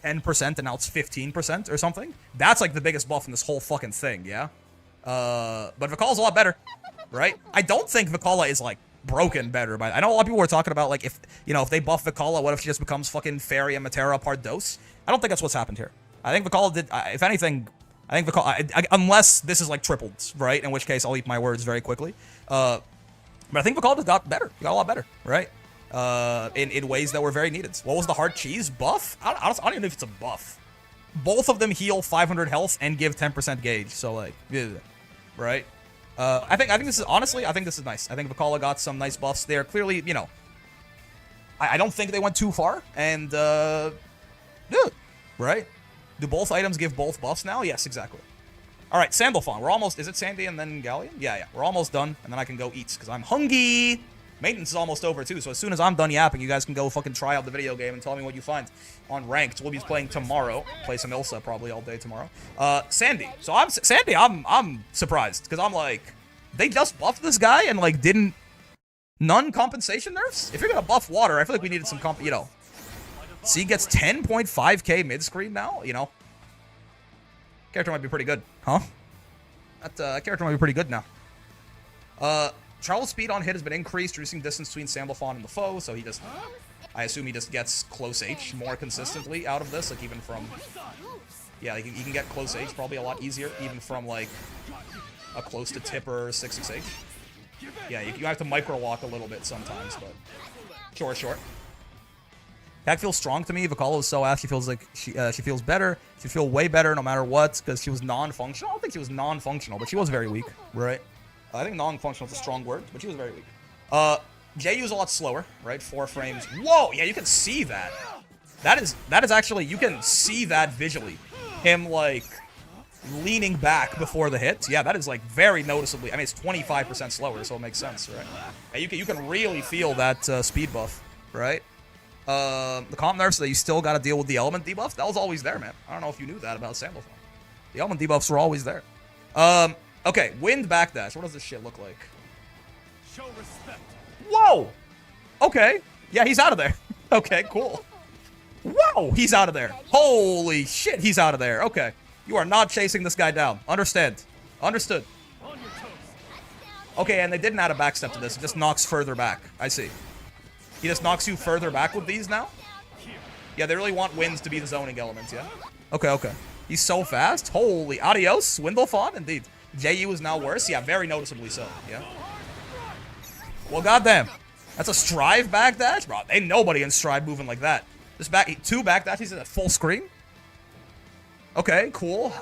10% and now it's 15% or something, that's like the biggest buff in this whole fucking thing, yeah? But Vicala's a lot better, right? I don't think Vicala is like broken better, but I know a lot of people were talking about like if they buff Vicala, what if she just becomes fucking Fairy and Matera part dose? I don't think that's what's happened here. I think Vicala did, if anything, I think Vicala, unless this is like tripled, right? In which case I'll eat my words very quickly. But I think Vicala just got better, got a lot better, right? In ways that were very needed. What was the hard cheese buff? I don't even know if it's a buff. Both of them heal 500 health and give 10% gauge. So like, yeah, right? I think this is honestly, I think this is nice. I think Vicala got some nice buffs there. Clearly, I don't think they went too far. And yeah, right? Do both items give both buffs now? Yes, exactly. All right, Sandalphon. We're almost... Is it Sandy and then Galion? Yeah. We're almost done, and then I can go eat, because I'm hungry. Maintenance is almost over, too, so as soon as I'm done yapping, you guys can go fucking try out the video game and tell me what you find on Ranked. We'll be playing tomorrow. Play some Ilsa probably all day tomorrow. Sandy. So I'm surprised, because I'm like... They just buffed this guy and, like, didn't... None compensation nerfs? If you're gonna buff water, I feel like we needed some you know... C gets 10.5k mid-screen now, you know? Character might be pretty good. Huh? That character might be pretty good now. Travel speed on hit has been increased, reducing distance between Sandalphon and the foe, so he just... I assume he just gets close H more consistently out of this, like even from... Yeah, like, you can get close H probably a lot easier, even from, like, a close to tipper 6 H. Yeah, you have to micro-walk a little bit sometimes, but... Short. Cat feels strong to me. Vocalo is so ass. She feels like she feels better. She feel way better no matter what, because she was non-functional. I don't think she was non-functional, but she was very weak, right? I think non-functional is a strong word, but she was very weak. JU is a lot slower, right? 4 frames. Whoa! Yeah, you can see that. That is actually, you can see that visually. Him, like, leaning back before the hit. Yeah, that is, like, very noticeably. I mean, it's 25% slower, so it makes sense, right? And you can really feel that speed buff, right? The comp nerfs that you still got to deal with the element debuff, that was always there, man. I don't know if you knew that about Sandalphon. The element debuffs were always there. Okay, wind backdash. What does this shit look like? Show respect. Whoa! Okay. Yeah, he's out of there. Okay, cool. Whoa! He's out of there. Holy shit, he's out of there. Okay. You are not chasing this guy down. Understand. Understood. Okay, and they didn't add a backstep to this. It just knocks further back. I see. He just knocks you further back with these now? Yeah, they really want winds to be the zoning elements, yeah? Okay. He's so fast. Holy. Adios. Swindlefon, indeed. JU is now worse. Yeah, very noticeably so. Yeah. Well, goddamn. That's a Strive backdash? Bro, ain't nobody in Strive moving like that. This two backdashes at full screen? Okay, cool.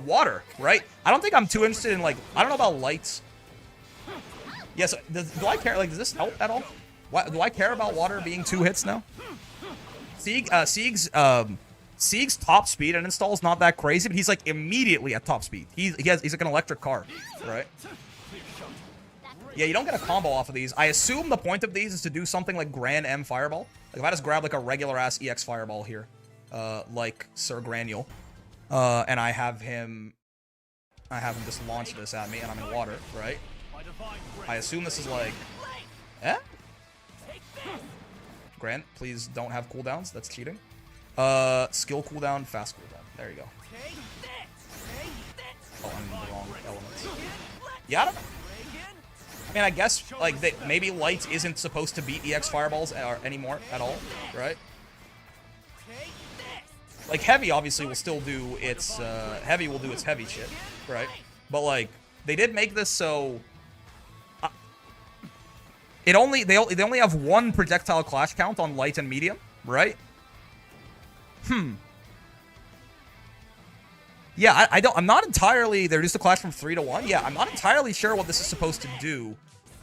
Water, right? I don't think I'm too interested in, like... I don't know about lights. Yes, do I care? Like, does this help at all? Do I care about water being 2 hits now? Sieg's top speed and install is not that crazy, but he's like immediately at top speed. He's like an electric car, right? Yeah, you don't get a combo off of these. I assume the point of these is to do something like Gran M Fireball. Like if I just grab like a regular ass EX Fireball here, like Sir Granule, and I have him just launch this at me, and I'm in water, right? I assume this is like, Grant, please don't have cooldowns. That's cheating. Skill cooldown, fast cooldown. There you go. Oh, I'm in the wrong elements. Yeah, I mean, I guess, like, maybe Light isn't supposed to beat EX Fireballs anymore at all, right? Like, Heavy obviously will still do its, Heavy will do its heavy shit, right? But, like, they did make this so... they only have 1 projectile clash count on light and medium, right? Yeah, I'm not entirely... They reduced the clash from 3 to 1. Yeah, I'm not entirely sure what this is supposed to do.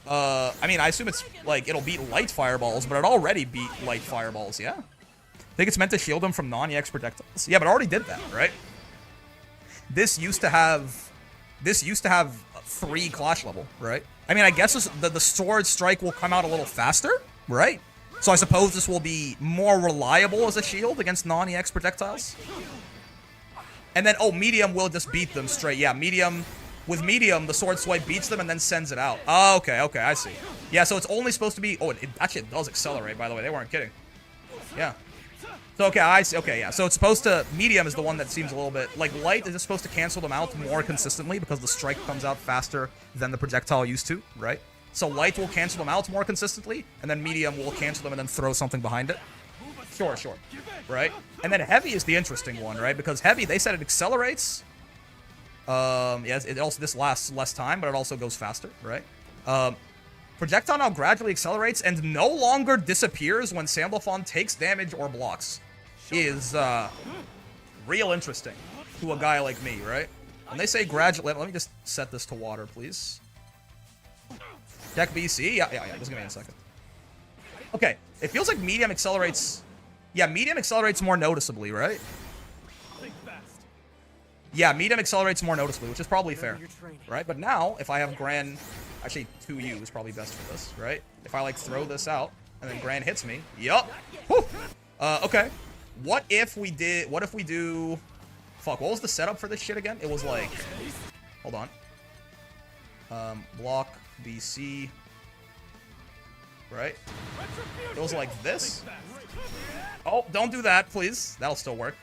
I mean, I assume it's, like, it'll beat light fireballs, but it already beat light fireballs, yeah? I think it's meant to shield them from non-EX projectiles. Yeah, but it already did that, right? This used to have 3 clash level, right? I mean, I guess the sword strike will come out a little faster, right? So I suppose this will be more reliable as a shield against non-EX projectiles. And then, oh, medium will just beat them straight. Yeah, medium. With medium, the sword swipe beats them and then sends it out. Oh, okay, I see. Yeah, so it's only supposed to be... Oh, it actually does accelerate, by the way. They weren't kidding. Yeah. So, okay, I see. Okay, yeah. So it's supposed to... Medium is the one that seems a little bit... Like, light is just supposed to cancel them out more consistently because the strike comes out faster than the projectile used to, right? So light will cancel them out more consistently, and then medium will cancel them and then throw something behind it. Sure. Right? And then heavy is the interesting one, right? Because heavy, they said it accelerates. Yes, it also, this lasts less time, but it also goes faster, right? Projectile now gradually accelerates and no longer disappears when Sandalphon takes damage or blocks. Is, real interesting to a guy like me, right? When they say gradually, let me just set this to water, please. Check BC? Yeah, just give me a second. Okay, it feels like medium accelerates... Yeah, medium accelerates more noticeably, right? Yeah, medium accelerates more noticeably, which is probably fair, right? But now, if I have Gran, actually 2U is probably best for this, right? If I like throw this out and then Gran hits me, yup. Okay. What if we do, fuck, what was the setup for this shit again? It was like, hold on. Block, BC, right? It was like this. Oh, don't do that, please. That'll still work.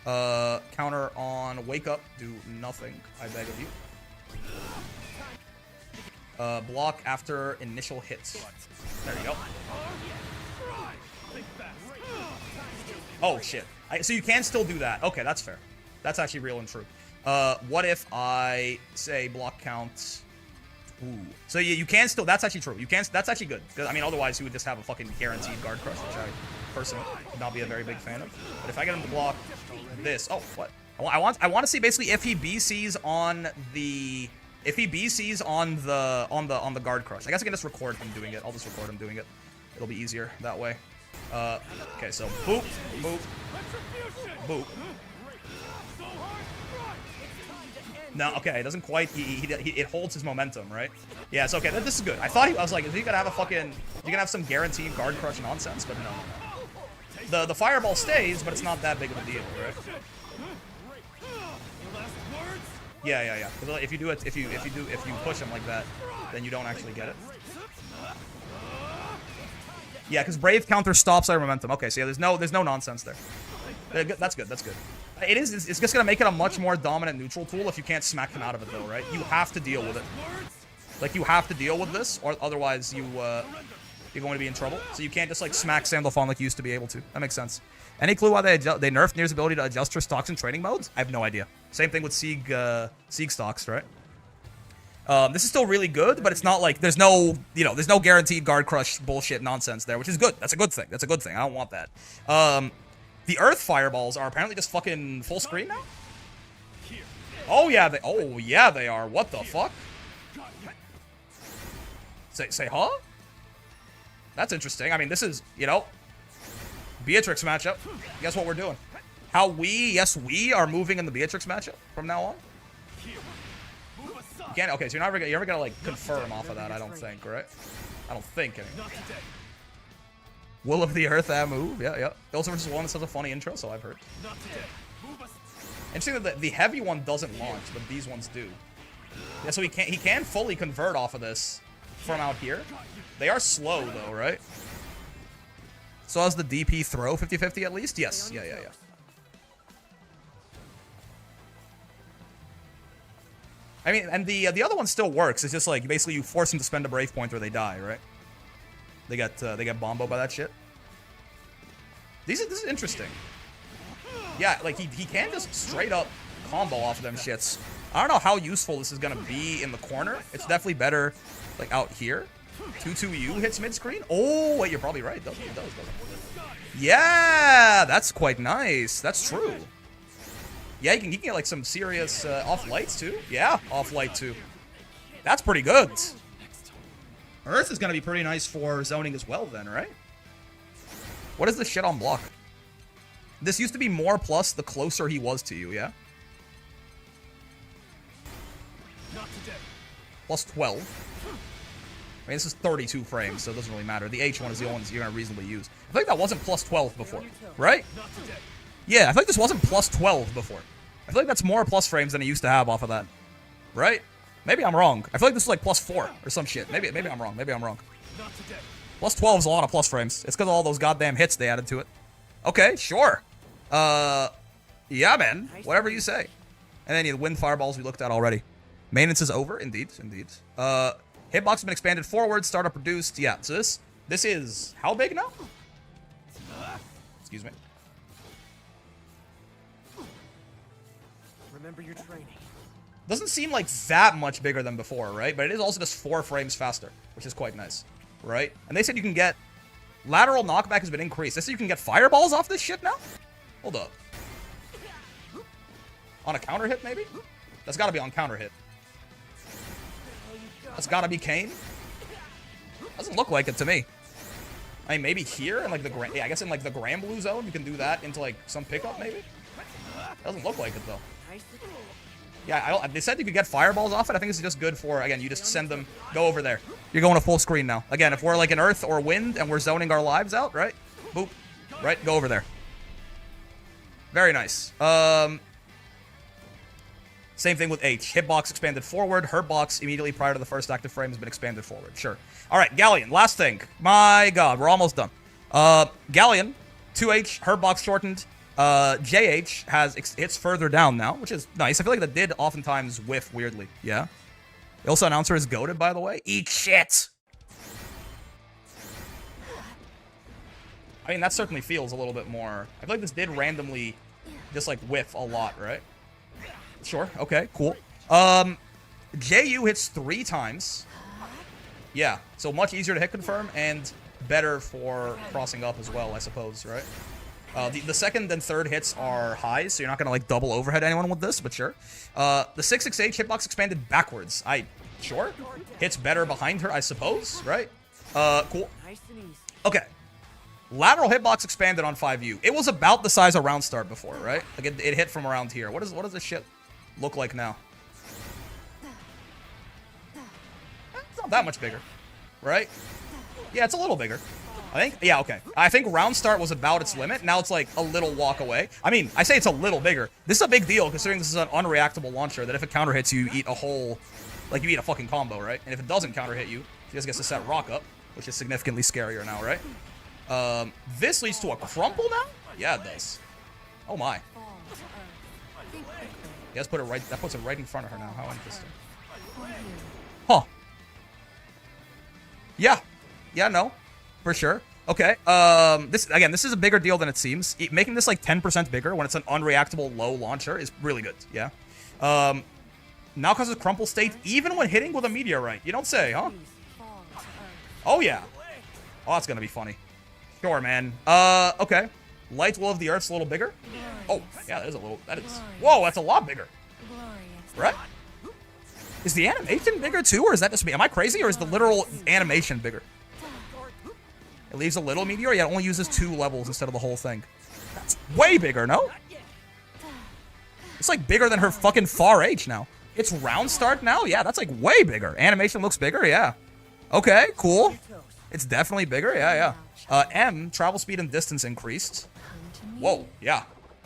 Counter on wake up, do nothing, I beg of you. Block after initial hits. There you go. Oh, shit. So you can still do that. Okay, that's fair. That's actually real and true. What if I say block count? Ooh. So you can still, that's actually true. You can, that's actually good. I mean, otherwise you would just have a fucking guaranteed guard crush, which I personally would not be a very big fan of. But if I get him to block this, oh, what? I want to see basically if he BCs on the, on the guard crush. I guess I can just record him doing it. I'll just record him doing it. It'll be easier that way. Okay, so boop, boop, boop. No, okay, it doesn't quite. It holds his momentum, right? Yeah, it's okay. This is good. I thought I was like, is he gonna have a fucking? You gonna have some guaranteed guard crush nonsense? But no. The fireball stays, but it's not that big of a deal, right? Yeah. If you do it, if you push him like that, then you don't actually get it. Yeah, because Brave counter stops our momentum. Okay, so yeah, there's no nonsense there. That's good. That's good. It's just gonna make it a much more dominant neutral tool if you can't smack him out of it though, right? You have to deal with it. Like you have to deal with this, or otherwise you're going to be in trouble. So you can't just like smack Sandalphon like you used to be able to. That makes sense. Any clue why they nerfed Nir's ability to adjust her stocks in training modes? I have no idea. Same thing with Sieg stocks, right? This is still really good, but it's not like there's no guaranteed guard crush bullshit nonsense there, which is good. That's a good thing. That's a good thing. I don't want that. The Earth fireballs are apparently just fucking full screen now. Oh yeah, they are. What the fuck? Say huh? That's interesting. I mean, this is, Beatrix matchup. Guess what we're doing? Yes, we are moving in the Beatrix matchup from now on. Okay, so you're never gonna like confirm off of that, I don't think, right? I don't think anyway. Will of the Earth that move? Yeah. Ilsa versus 1 is such a funny intro, so I've heard. Interesting that the heavy one doesn't launch, but these ones do. Yeah, so he can fully convert off of this from out here. They are slow though, right? So has the DP throw 50-50 at least? Yes. Yeah. I mean, and the other one still works. It's just like basically you force them to spend a brave point or they die, right? They get bombo by that shit. This is interesting. Yeah, like he can just straight up combo off of them shits. I don't know how useful this is gonna be in the corner. It's definitely better like out here. 2-2U hits mid screen. Oh wait, you're probably right. It does. Yeah, that's quite nice. That's true. Yeah, he can get like some serious off lights too. Yeah, off light too. That's pretty good. Earth is going to be pretty nice for zoning as well then, right? What is this shit on block? This used to be more plus the closer he was to you, yeah? Plus 12. I mean, this is 32 frames, so it doesn't really matter. The H one is the only one you're going to reasonably use. I think that wasn't plus 12 before, right? Yeah, I feel like this wasn't plus 12 before. I feel like that's more plus frames than it used to have off of that, right? Maybe I'm wrong. I feel like this is like plus 4 or some shit. Maybe I'm wrong. Plus 12 is a lot of plus frames. It's because of all those goddamn hits they added to it. Okay, sure. Yeah, man. Whatever you say. And then the wind fireballs we looked at already. Maintenance is over. Indeed. Hitbox has been expanded forward. Startup reduced. Yeah, so this is how big now? Excuse me. Remember your training. Doesn't seem like that much bigger than before, right? But it is also just 4 frames faster, which is quite nice, right? And they said you can get... Lateral knockback has been increased. They said you can get fireballs off this shit now? Hold up. On a counter hit, maybe? That's gotta be on counter hit. That's gotta be Kane? Doesn't look like it to me. I mean, maybe here in like the... I guess in like the Grand Blue zone, you can do that into like some pickup, maybe? Doesn't look like it, though. Yeah, they said you could get fireballs off it. I think this is just good for, again, you just send them, go over there. You're going to full screen now. Again, if we're like in Earth or Wind and we're zoning our lives out, right? Boop. Right, go over there. Very nice. Same thing with H. Hitbox expanded forward. Hurtbox immediately prior to the first active frame has been expanded forward. Sure. All right, Galion. Last thing. My God, we're almost done. Galion, 2H, Hurtbox shortened. JH has hits further down now, which is nice. I feel like that did oftentimes whiff weirdly. Yeah. Ilsa announcer is goated, by the way. Eat shit. I mean, that certainly feels a little bit more. I feel like this did randomly just like whiff a lot, right? Sure. Okay, cool. JU hits 3 times. Yeah, so much easier to hit confirm and better for crossing up as well, I suppose, right? The second and third hits are highs, so you're not going to like double overhead anyone with this, but sure. The 668 hitbox expanded backwards. Sure. Hits better behind her, I suppose, right? Cool. Okay. Lateral hitbox expanded on 5U. It was about the size of round start before, right? Like it hit from around here. What does this shit look like now? It's not that much bigger, right? Yeah, it's a little bigger. I think, yeah, okay. I think round start was about its limit. Now it's like a little walk away. I mean, I say it's a little bigger. This is a big deal considering this is an unreactable launcher that if it counter hits you, you eat a whole, like you eat a fucking combo, right? And if it doesn't counter hit you, she just gets to set rock up, which is significantly scarier now, right? This leads to a crumple now? Yeah, it does. Oh my. Yes, put it right, that puts it right in front of her now. How interesting. Huh. Yeah. Yeah, no. For sure. Okay. This is a bigger deal than it seems. Making this like 10% bigger when it's an unreactable low launcher is really good. Yeah. Now causes crumple state even when hitting with a meteorite. You don't say, huh? Oh yeah. Oh, that's gonna be funny. Sure, man. Okay. Light Will of the Earth's a little bigger. Oh, yeah, that is a little. That is. Whoa, that's a lot bigger. Right? Is the animation bigger too, or is that just me? Am I crazy, or is the literal animation bigger? It leaves a little meteor, yet it only uses 2 levels instead of the whole thing. That's way bigger, no? It's like bigger than her fucking far H now. It's round start now? Yeah, that's like way bigger. Animation looks bigger, yeah. Okay, cool. It's definitely bigger, yeah. M, travel speed and distance increased. Whoa, yeah.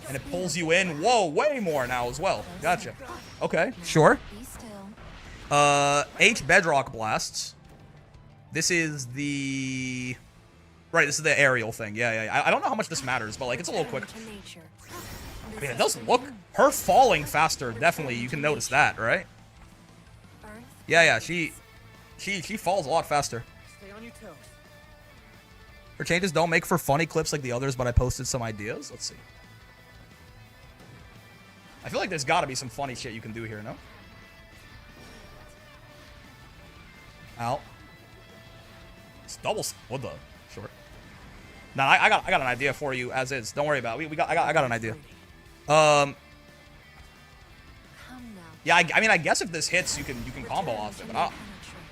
And it pulls you in, whoa, way more now as well. Gotcha. Okay, sure. H, bedrock blasts. This is the... Right, this is the aerial thing. Yeah. I don't know how much this matters, but like it's a little quicker. I mean, it does look... Her falling faster, definitely. You can notice that, right? Yeah. She falls a lot faster. Her changes don't make for funny clips like the others, but I posted some ideas. Let's see. I feel like there's got to be some funny shit you can do here, no? Ow. It's double... What the... Sure. Nah, I got an idea for you as is. Don't worry about it. I got an idea. Yeah, I mean, I guess if this hits, you can combo off it. But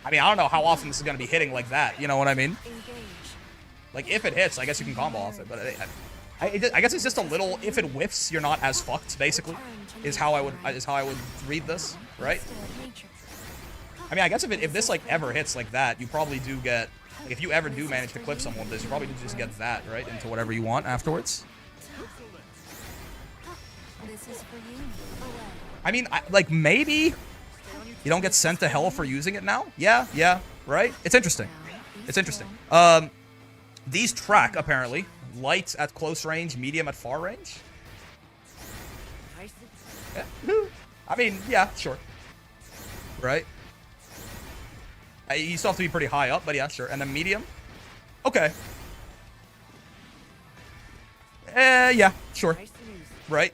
I mean, I don't know how often this is gonna be hitting like that. You know what I mean? Like if it hits, I guess you can combo off it. But I guess it's just a little. If it whiffs, you're not as fucked. Basically, is how I would read this, right? I mean, I guess if this like ever hits like that, you probably do get. Like, if you ever do manage to clip someone with this, you probably just get that, right, into whatever you want afterwards. I mean, like, maybe you don't get sent to hell for using it now? Yeah, right? It's interesting. It's interesting. These track, apparently. Light at close range, medium at far range. Yeah. I mean, yeah, sure. Right? You still have to be pretty high up, but yeah, sure. And then medium. Okay. Yeah, sure. Right.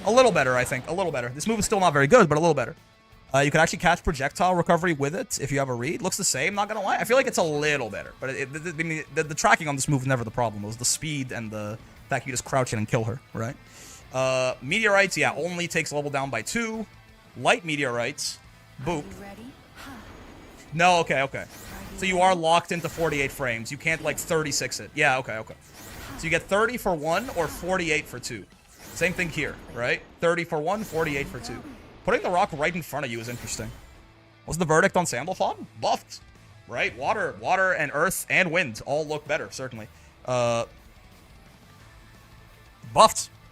A little better, I think. A little better. This move is still not very good, but a little better. You can actually catch projectile recovery with it if you have a read. Looks the same, not gonna lie. I feel like it's a little better. But the tracking on this move was never the problem. It was the speed and the fact you just crouch in and kill her, right? Meteorites, yeah, only takes level down by 2. Light meteorites. Boop. No, okay. So you are locked into 48 frames. You can't, like, 36 it. Yeah, okay. So you get 30 for 1 or 48 for 2. Same thing here, right? 30 for 1, 48 for 2. Putting the rock right in front of you is interesting. What's the verdict on Sandalphon? Buffed, right? Water and earth and wind all look better, certainly. Buffed.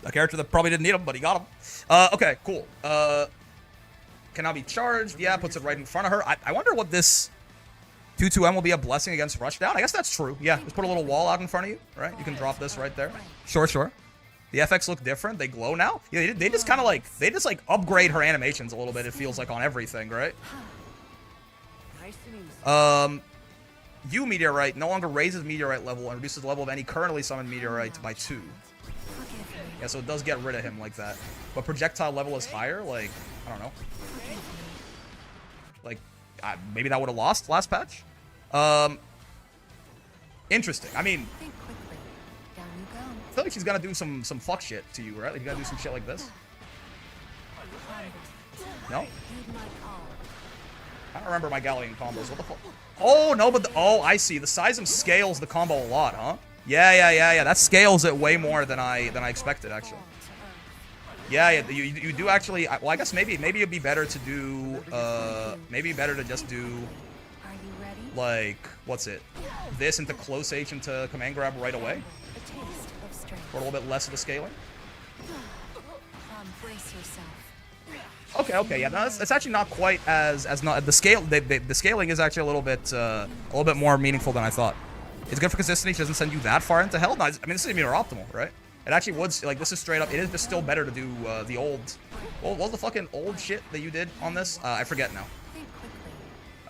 A character that probably didn't need him, but he got him. Okay, cool. Can now be charged. Yeah, puts it right in front of her. I wonder what this 2-2M will be a blessing against Rushdown. I guess that's true. Yeah, just put a little wall out in front of you, right? You can drop this right there. Sure. The FX look different. They glow now. Yeah, they just kind of like, upgrade her animations a little bit, it feels like, on everything, right? U Meteorite no longer raises Meteorite level and reduces the level of any currently summoned Meteorite by 2. Yeah, so it does get rid of him like that. But projectile level is higher, like, I don't know. Like, maybe that would have lost last patch? Interesting. I mean, I feel like she's gonna do some fuck shit to you, right? Like, you gotta do some shit like this. No? I don't remember my Galion combos. What the fuck? Oh, no, but oh, I see. The Seism scales the combo a lot, huh? Yeah. That scales it way more than I expected, actually. Yeah, you do actually. Well, I guess maybe it'd be better to do. Maybe better to just do. Like, what's it? This into close H into command grab right away. For a little bit less of the scaling. Okay, yeah, no, it's actually not quite as not the scale. The scaling is actually a little bit more meaningful than I thought. It's good for consistency. She doesn't send you that far into hell. No, I mean, this is meter optimal, right? It actually would, like, this is straight up. It is just still better to do the old. What was the fucking old shit that you did on this? I forget now.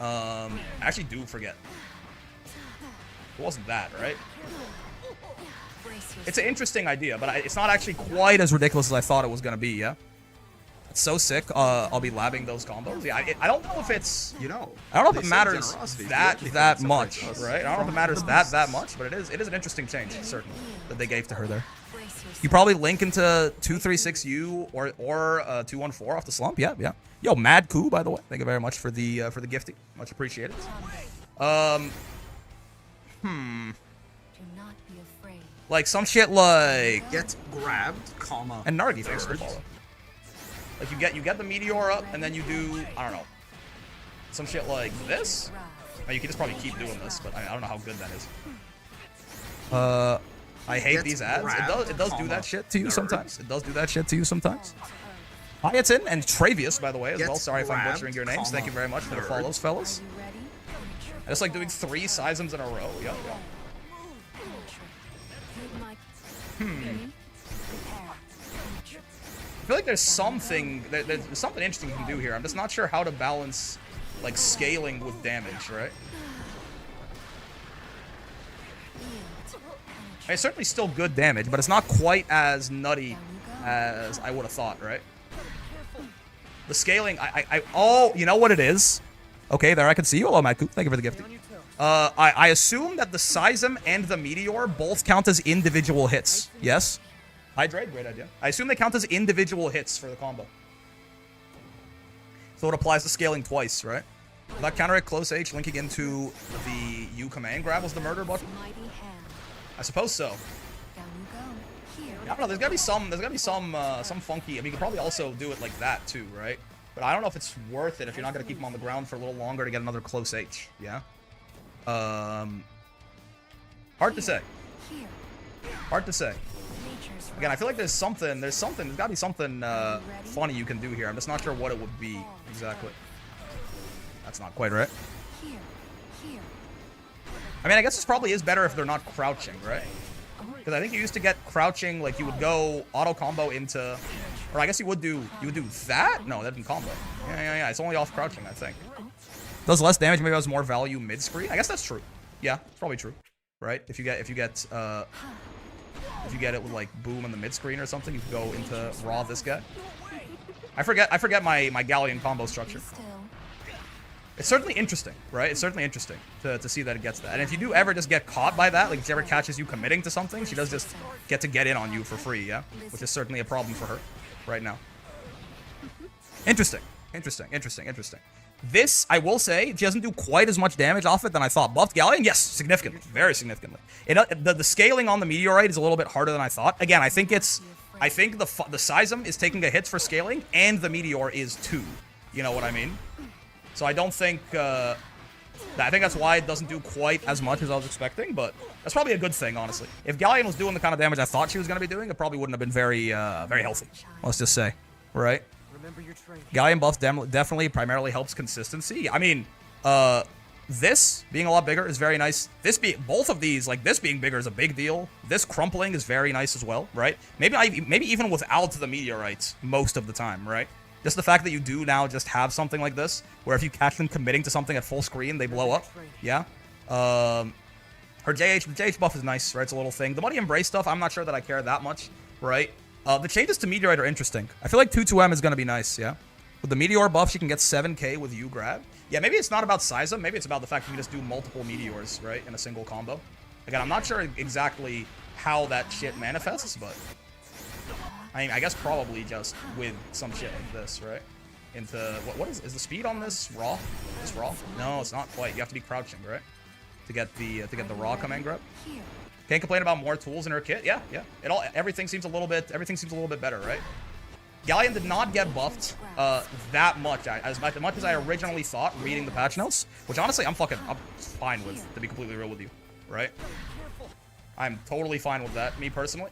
I actually do forget. It wasn't that, right? It's an interesting idea, but it's not actually quite as ridiculous as I thought it was gonna be. Yeah. It's so sick. I'll be labbing those combos. Yeah, I don't know if it's, You know, I don't know if it they said matters generosity. that They much, separates us right? I don't know if it matters from that much, but it is an interesting change, certainly, that they gave to her there. You probably link into 236U or 214 off the slump. Yeah. Yo, Mad Coup, by the way. Thank you very much for the gifting. Much appreciated. Like some shit like Get grabbed, comma. and Nargi thanks for the follow. Like you get the meteor up and then you do, I don't know, some shit like this. Now you can just probably keep doing this, but I don't know how good that is. I hate these ads. It does do that shit to you sometimes. It does do that shit to you sometimes. Hyatin and Travius, by the way, as well. Sorry if I'm butchering your names. Thank you very much for the follows, fellas. I just like doing 3 Seisms in a row. Yeah. I feel like there's something interesting you can do here. I'm just not sure how to balance like scaling with damage, right? It's certainly still good damage, but it's not quite as nutty as I would have thought, right? The scaling, oh, you know what it is? Okay, there I can see you. Hello, Maku. Thank you for the gift. I assume that the Seism and the Meteor both count as individual hits. Yes? Hydrate, great idea. I assume they count as individual hits for the combo. So it applies to scaling twice, right? That counter at close H linking into the U command grab was the murder button? I suppose so. I don't know, there's gotta be some funky, I mean, you could probably also do it like that too, right? But I don't know if it's worth it if you're not gonna keep him on the ground for a little longer to get another close H, yeah? Hard to say. Hard to say. Again, I feel like there's gotta be something funny you can do here. I'm just not sure what it would be exactly. That's not quite right. I mean, I guess this probably is better if they're not crouching, right? Because I think you used to get crouching, like you would go auto combo into, or I guess you would do that? No, that didn't combo. Yeah. It's only off crouching, I think. Does less damage, maybe has more value mid screen. I guess that's true. Yeah, it's probably true, right? If you get it with like boom on the mid screen or something, you can go into raw this guy. I forget my Galion combo structure. It's certainly interesting, right? It's certainly interesting to see that it gets that. And if you do ever just get caught by that, like if she ever catches you committing to something, she does just get in on you for free, yeah? Which is certainly a problem for her right now. Interesting. This, I will say, she doesn't do quite as much damage off it than I thought. Buffed Galion? Yes, significantly. Very significantly. The scaling on the Meteorite is a little bit harder than I thought. Again, I think it's I think the Seism is taking a hit for scaling, and the Meteor is too. You know what I mean? So I don't think, I think that's why it doesn't do quite as much as I was expecting, but that's probably a good thing, honestly. If Galion was doing the kind of damage I thought she was going to be doing, it probably wouldn't have been very, very healthy. Let's just say, right? Galion buff definitely primarily helps consistency. I mean, this being a lot bigger is very nice. Both of these, like this being bigger is a big deal. This crumpling is very nice as well, right? Maybe even without the meteorites most of the time, right? Just the fact that you do now just have something like this, where if you catch them committing to something at full screen, they blow up. Yeah. The JH buff is nice, right? It's a little thing. The Muddy Embrace stuff, I'm not sure that I care that much, right? The changes to Meteorite are interesting. I feel like 2-2M is going to be nice, yeah? With the Meteor buff, she can get 7k with U grab. Yeah, maybe it's not about Seism. Maybe it's about the fact you can just do multiple Meteors, right, in a single combo. Again, I'm not sure exactly how that shit manifests, but... I mean, I guess probably just with some shit like this, right? Into... What is the speed on this raw? Is this raw? No, it's not quite. You have to be crouching, right? To get the raw command grab. Can't complain about more tools in her kit. Yeah, yeah. Everything seems a little bit better, right? Galion did not get buffed that much, as much as I originally thought reading the patch notes, which honestly I'm fine with, to be completely real with you, right? I'm totally fine with that, me personally.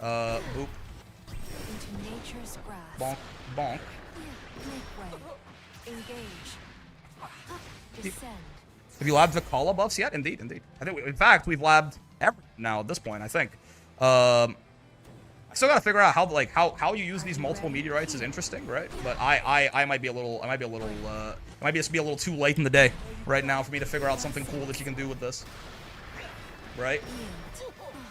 Boop. Bonk, bonk. Have you labbed the Kala buffs yet? Indeed, indeed. I think, in fact, we've labbed everything now at this point, I think. I still gotta figure out how you use these multiple meteorites is interesting, right? But I might be a little it might just be a little too late in the day right now for me to figure out something cool that you can do with this, right?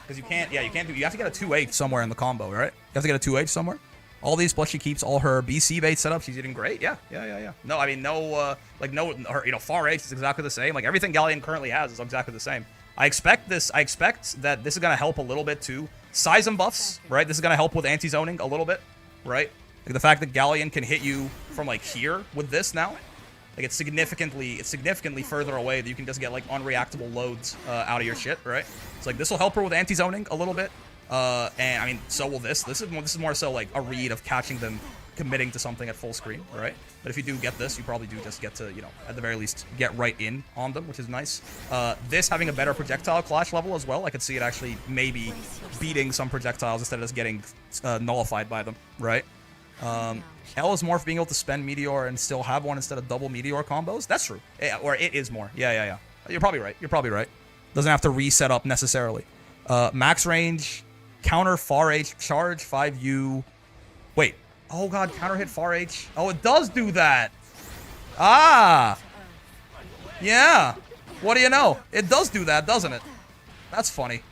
Because you have to get a 2H somewhere in the combo, right? You have to get a 2H somewhere. All these, plus she keeps all her BC bait set up. She's eating great. Yeah. No, I mean, her, Far H is exactly the same. Like, everything Galion currently has is exactly the same. I expect that this is going to help a little bit, too. Seism buffs, right? This is going to help with anti-zoning a little bit, right? Like, the fact that Galion can hit you from, like, here with this now. Like, it's significantly further away that you can just get, like, unreactable loads out of your shit, right? It's like, this will help her with anti-zoning a little bit. And I mean, so will this. This is more so like a read of catching them committing to something at full screen, right? But if you do get this, you probably do just get to, at the very least, get right in on them, which is nice. This having a better projectile clash level as well, I could see it actually maybe beating some projectiles instead of just getting nullified by them, right? L is more for being able to spend Meteor and still have one instead of double Meteor combos. That's true. Yeah, or it is more. Yeah. You're probably right. Doesn't have to reset up necessarily. Max range... Counter Far H, charge 5U. Wait. Oh god, counter hit Far H. Oh, it does do that. Ah. Yeah. What do you know? It does do that, doesn't it? That's funny.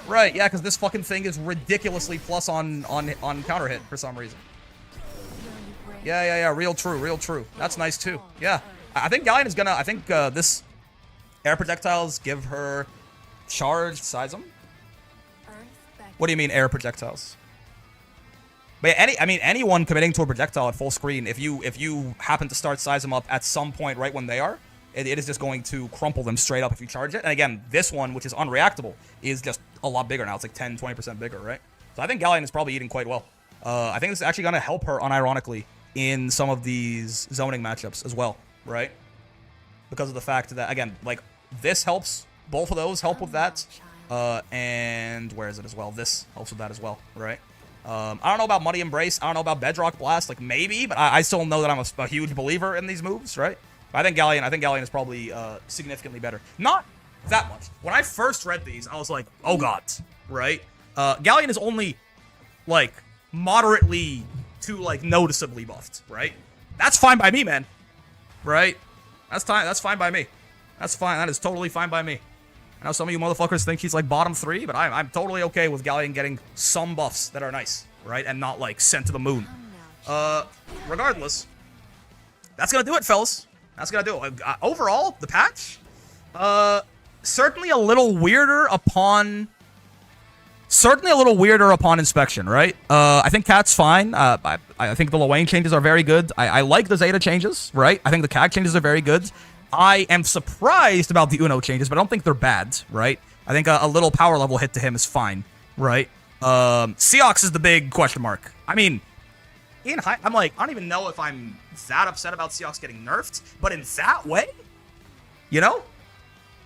Right, yeah, because this fucking thing is ridiculously plus on counter hit for some reason. Yeah. Real true. That's nice too. Yeah. I think Galion is gonna, this air projectiles give her charged Seism. What do you mean air projectiles? But anyone committing to a projectile at full screen, if you happen to start Seism up at some point right when they are, it is just going to crumple them straight up if you charge it. And again, this one, which is unreactable, is just a lot bigger now. It's like 10-20% bigger, right? So I think Galion is probably eating quite well. I think this is actually going to help her unironically in some of these zoning matchups as well, right? Because of the fact that, again, like, this helps. Both of those help with that. And where is it as well? This helps with that as well, right? I don't know about Muddy Embrace. I don't know about Bedrock Blast. Like, maybe, but I still know that I'm a huge believer in these moves, right? But I think Galion is probably significantly better. Not that much. When I first read these, I was like, oh god, right? Galion is only, like, moderately to, like, noticeably buffed, right? That's fine by me, man. Right? That's fine by me. That's fine. That is totally fine by me. I know some of you motherfuckers think he's like bottom 3, but I'm totally okay with Galion getting some buffs that are nice, right? And not like sent to the moon. Regardless, that's gonna do it, fellas. That's gonna do it. Overall, the patch, certainly a little weirder upon inspection, right? I think Cat's fine. I think the Lowain changes are very good. I like the Zeta changes, right? I think the Cag changes are very good. I am surprised about the Uno changes, but I don't think they're bad, right? I think a little power level hit to him is fine. right? Seox is the big question mark. I mean, I'm like, I don't even know if I'm that upset about Seox getting nerfed, but in that way, you know?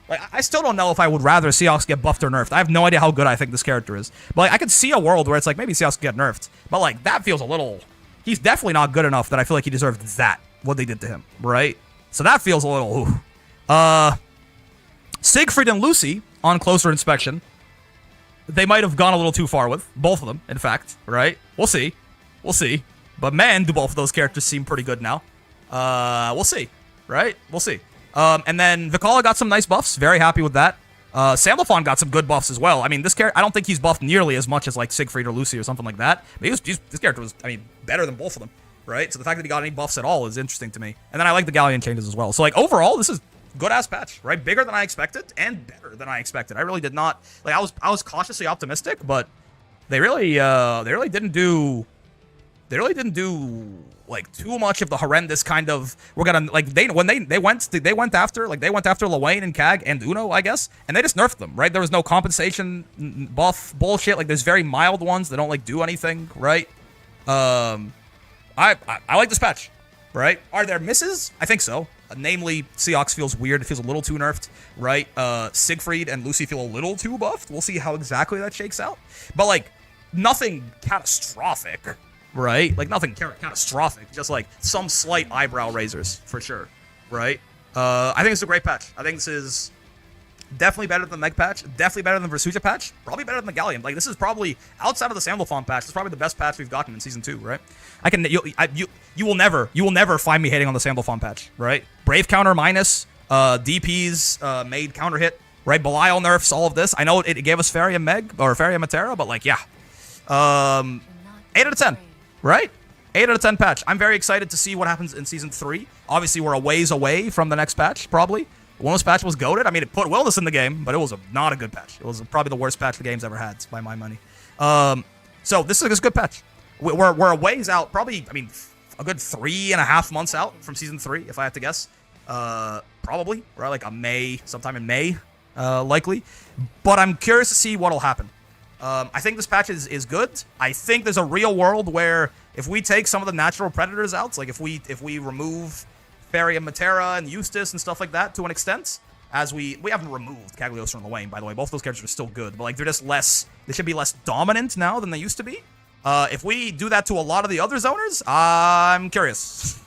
Like, I still don't know if I would rather Seox get buffed or nerfed. I have no idea how good I think this character is. But like, I could see a world where it's like, maybe Seox could get nerfed. But like, that feels a little... He's definitely not good enough that I feel like he deserved that, what they did to him, right? So that feels a little... Siegfried and Lucy, on closer inspection, they might have gone a little too far with. Both of them, in fact, right? We'll see. We'll see. But man, do both of those characters seem pretty good now. We'll see, right? We'll see. And then Vikala got some nice buffs. Very happy with that. Sandalphon got some good buffs as well. I mean, this character, I don't think he's buffed nearly as much as like Siegfried or Lucy or something like that. But this character was, I mean, better than both of them, right? So the fact that he got any buffs at all is interesting to me. And then I like the Galion changes as well. So like overall, this is good ass patch, right? Bigger than I expected and better than I expected. I really did not like. I was cautiously optimistic, but they really didn't do like too much of the horrendous kind of we're gonna like they went after Lowain and Cag and Uno, I guess, and they just nerfed them, right? There was no compensation buff bullshit. Like there's very mild ones that don't like do anything, right? I like this patch, right? Are there misses? I think so. Namely, Seox feels weird. It feels a little too nerfed, right? Siegfried and Lucy feel a little too buffed. We'll see how exactly that shakes out. But like nothing catastrophic. Right? Like, nothing catastrophic. Just, like, some slight eyebrow raisers, for sure. Right? I think it's a great patch. I think this is definitely better than the Meg patch. Definitely better than the Versucha patch. Probably better than the Galion. Like, this is probably, outside of the Sandalphon patch, this is probably the best patch we've gotten in Season 2, right? You will never find me hating on the Sandalphon patch, right? Brave counter minus, DPs, made counter hit, right? Belial nerfs, all of this. I know it gave us Faria Meg, or Faria Matera, but, like, yeah. 8 out of 10. Right? 8 out of 10 patch. I'm very excited to see what happens in Season 3. Obviously, we're a ways away from the next patch, probably. Wellness patch was goated. I mean, it put wellness in the game, but it was not a good patch. It was probably the worst patch the game's ever had, by my money. So this is a good patch. We're a ways out, probably, I mean, a good 3.5 months out from Season 3, if I had to guess. Probably, right? Like sometime in May, likely. But I'm curious to see what'll happen. I think this patch is good. I think there's a real world where if we take some of the natural predators out, like if we remove Faria and Matera and Eustace and stuff like that to an extent, as we haven't removed Cagliostro and Lowain, by the way. Both those characters are still good, but like they're just less, they should be less dominant now than they used to be. If we do that to a lot of the other zoners, I'm curious.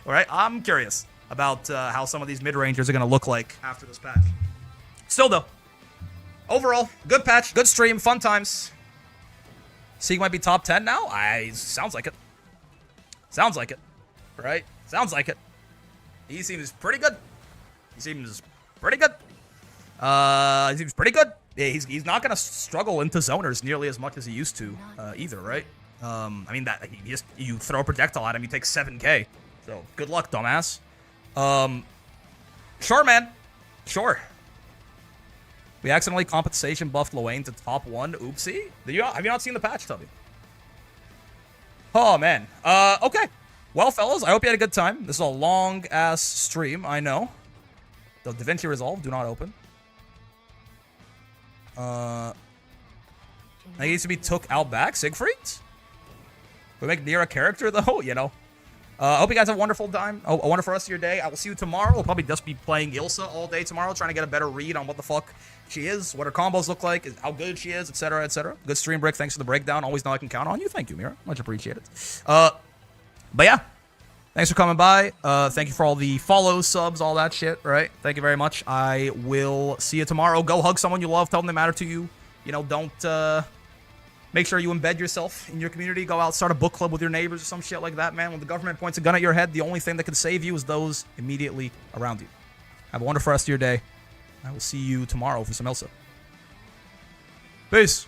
All right, I'm curious about how some of these mid-rangers are going to look like after this patch. Still though, overall, good patch, good stream, fun times. Sieg might be top 10 now? Sounds like it. Sounds like it. Right? Sounds like it. He seems pretty good. He seems pretty good. Yeah, he's not going to struggle into zoners nearly as much as he used to either, right? I mean, you throw a projectile at him, you take 7k. So, good luck, dumbass. Sure, man. Sure. We accidentally compensation buffed Lowain to top 1. Oopsie. Have you not seen the patch, Tubby? Oh, man. Okay. Well, fellas, I hope you had a good time. This is a long-ass stream, I know. The DaVinci Resolve, do not open. I think he needs to be took out back. Siegfried? We make Near a character, though, you know. I hope you guys have a wonderful time. A wonderful rest of your day. I will see you tomorrow. We'll probably just be playing Ilsa all day tomorrow, trying to get a better read on what the fuck she is, what her combos look like, how good she is, etc., etc. Good stream, Brick. Thanks for the breakdown. Always know I can count on you. Thank you, Mira. Much appreciated. But yeah, thanks for coming by. Thank you for all the follows, subs, all that shit, right? Thank you very much. I will see you tomorrow. Go hug someone you love. Tell them they matter to you. You know, don't... Make sure you embed yourself in your community. Go out, start a book club with your neighbors or some shit like that, man. When the government points a gun at your head, the only thing that can save you is those immediately around you. Have a wonderful rest of your day. I will see you tomorrow for some Elsa. Peace.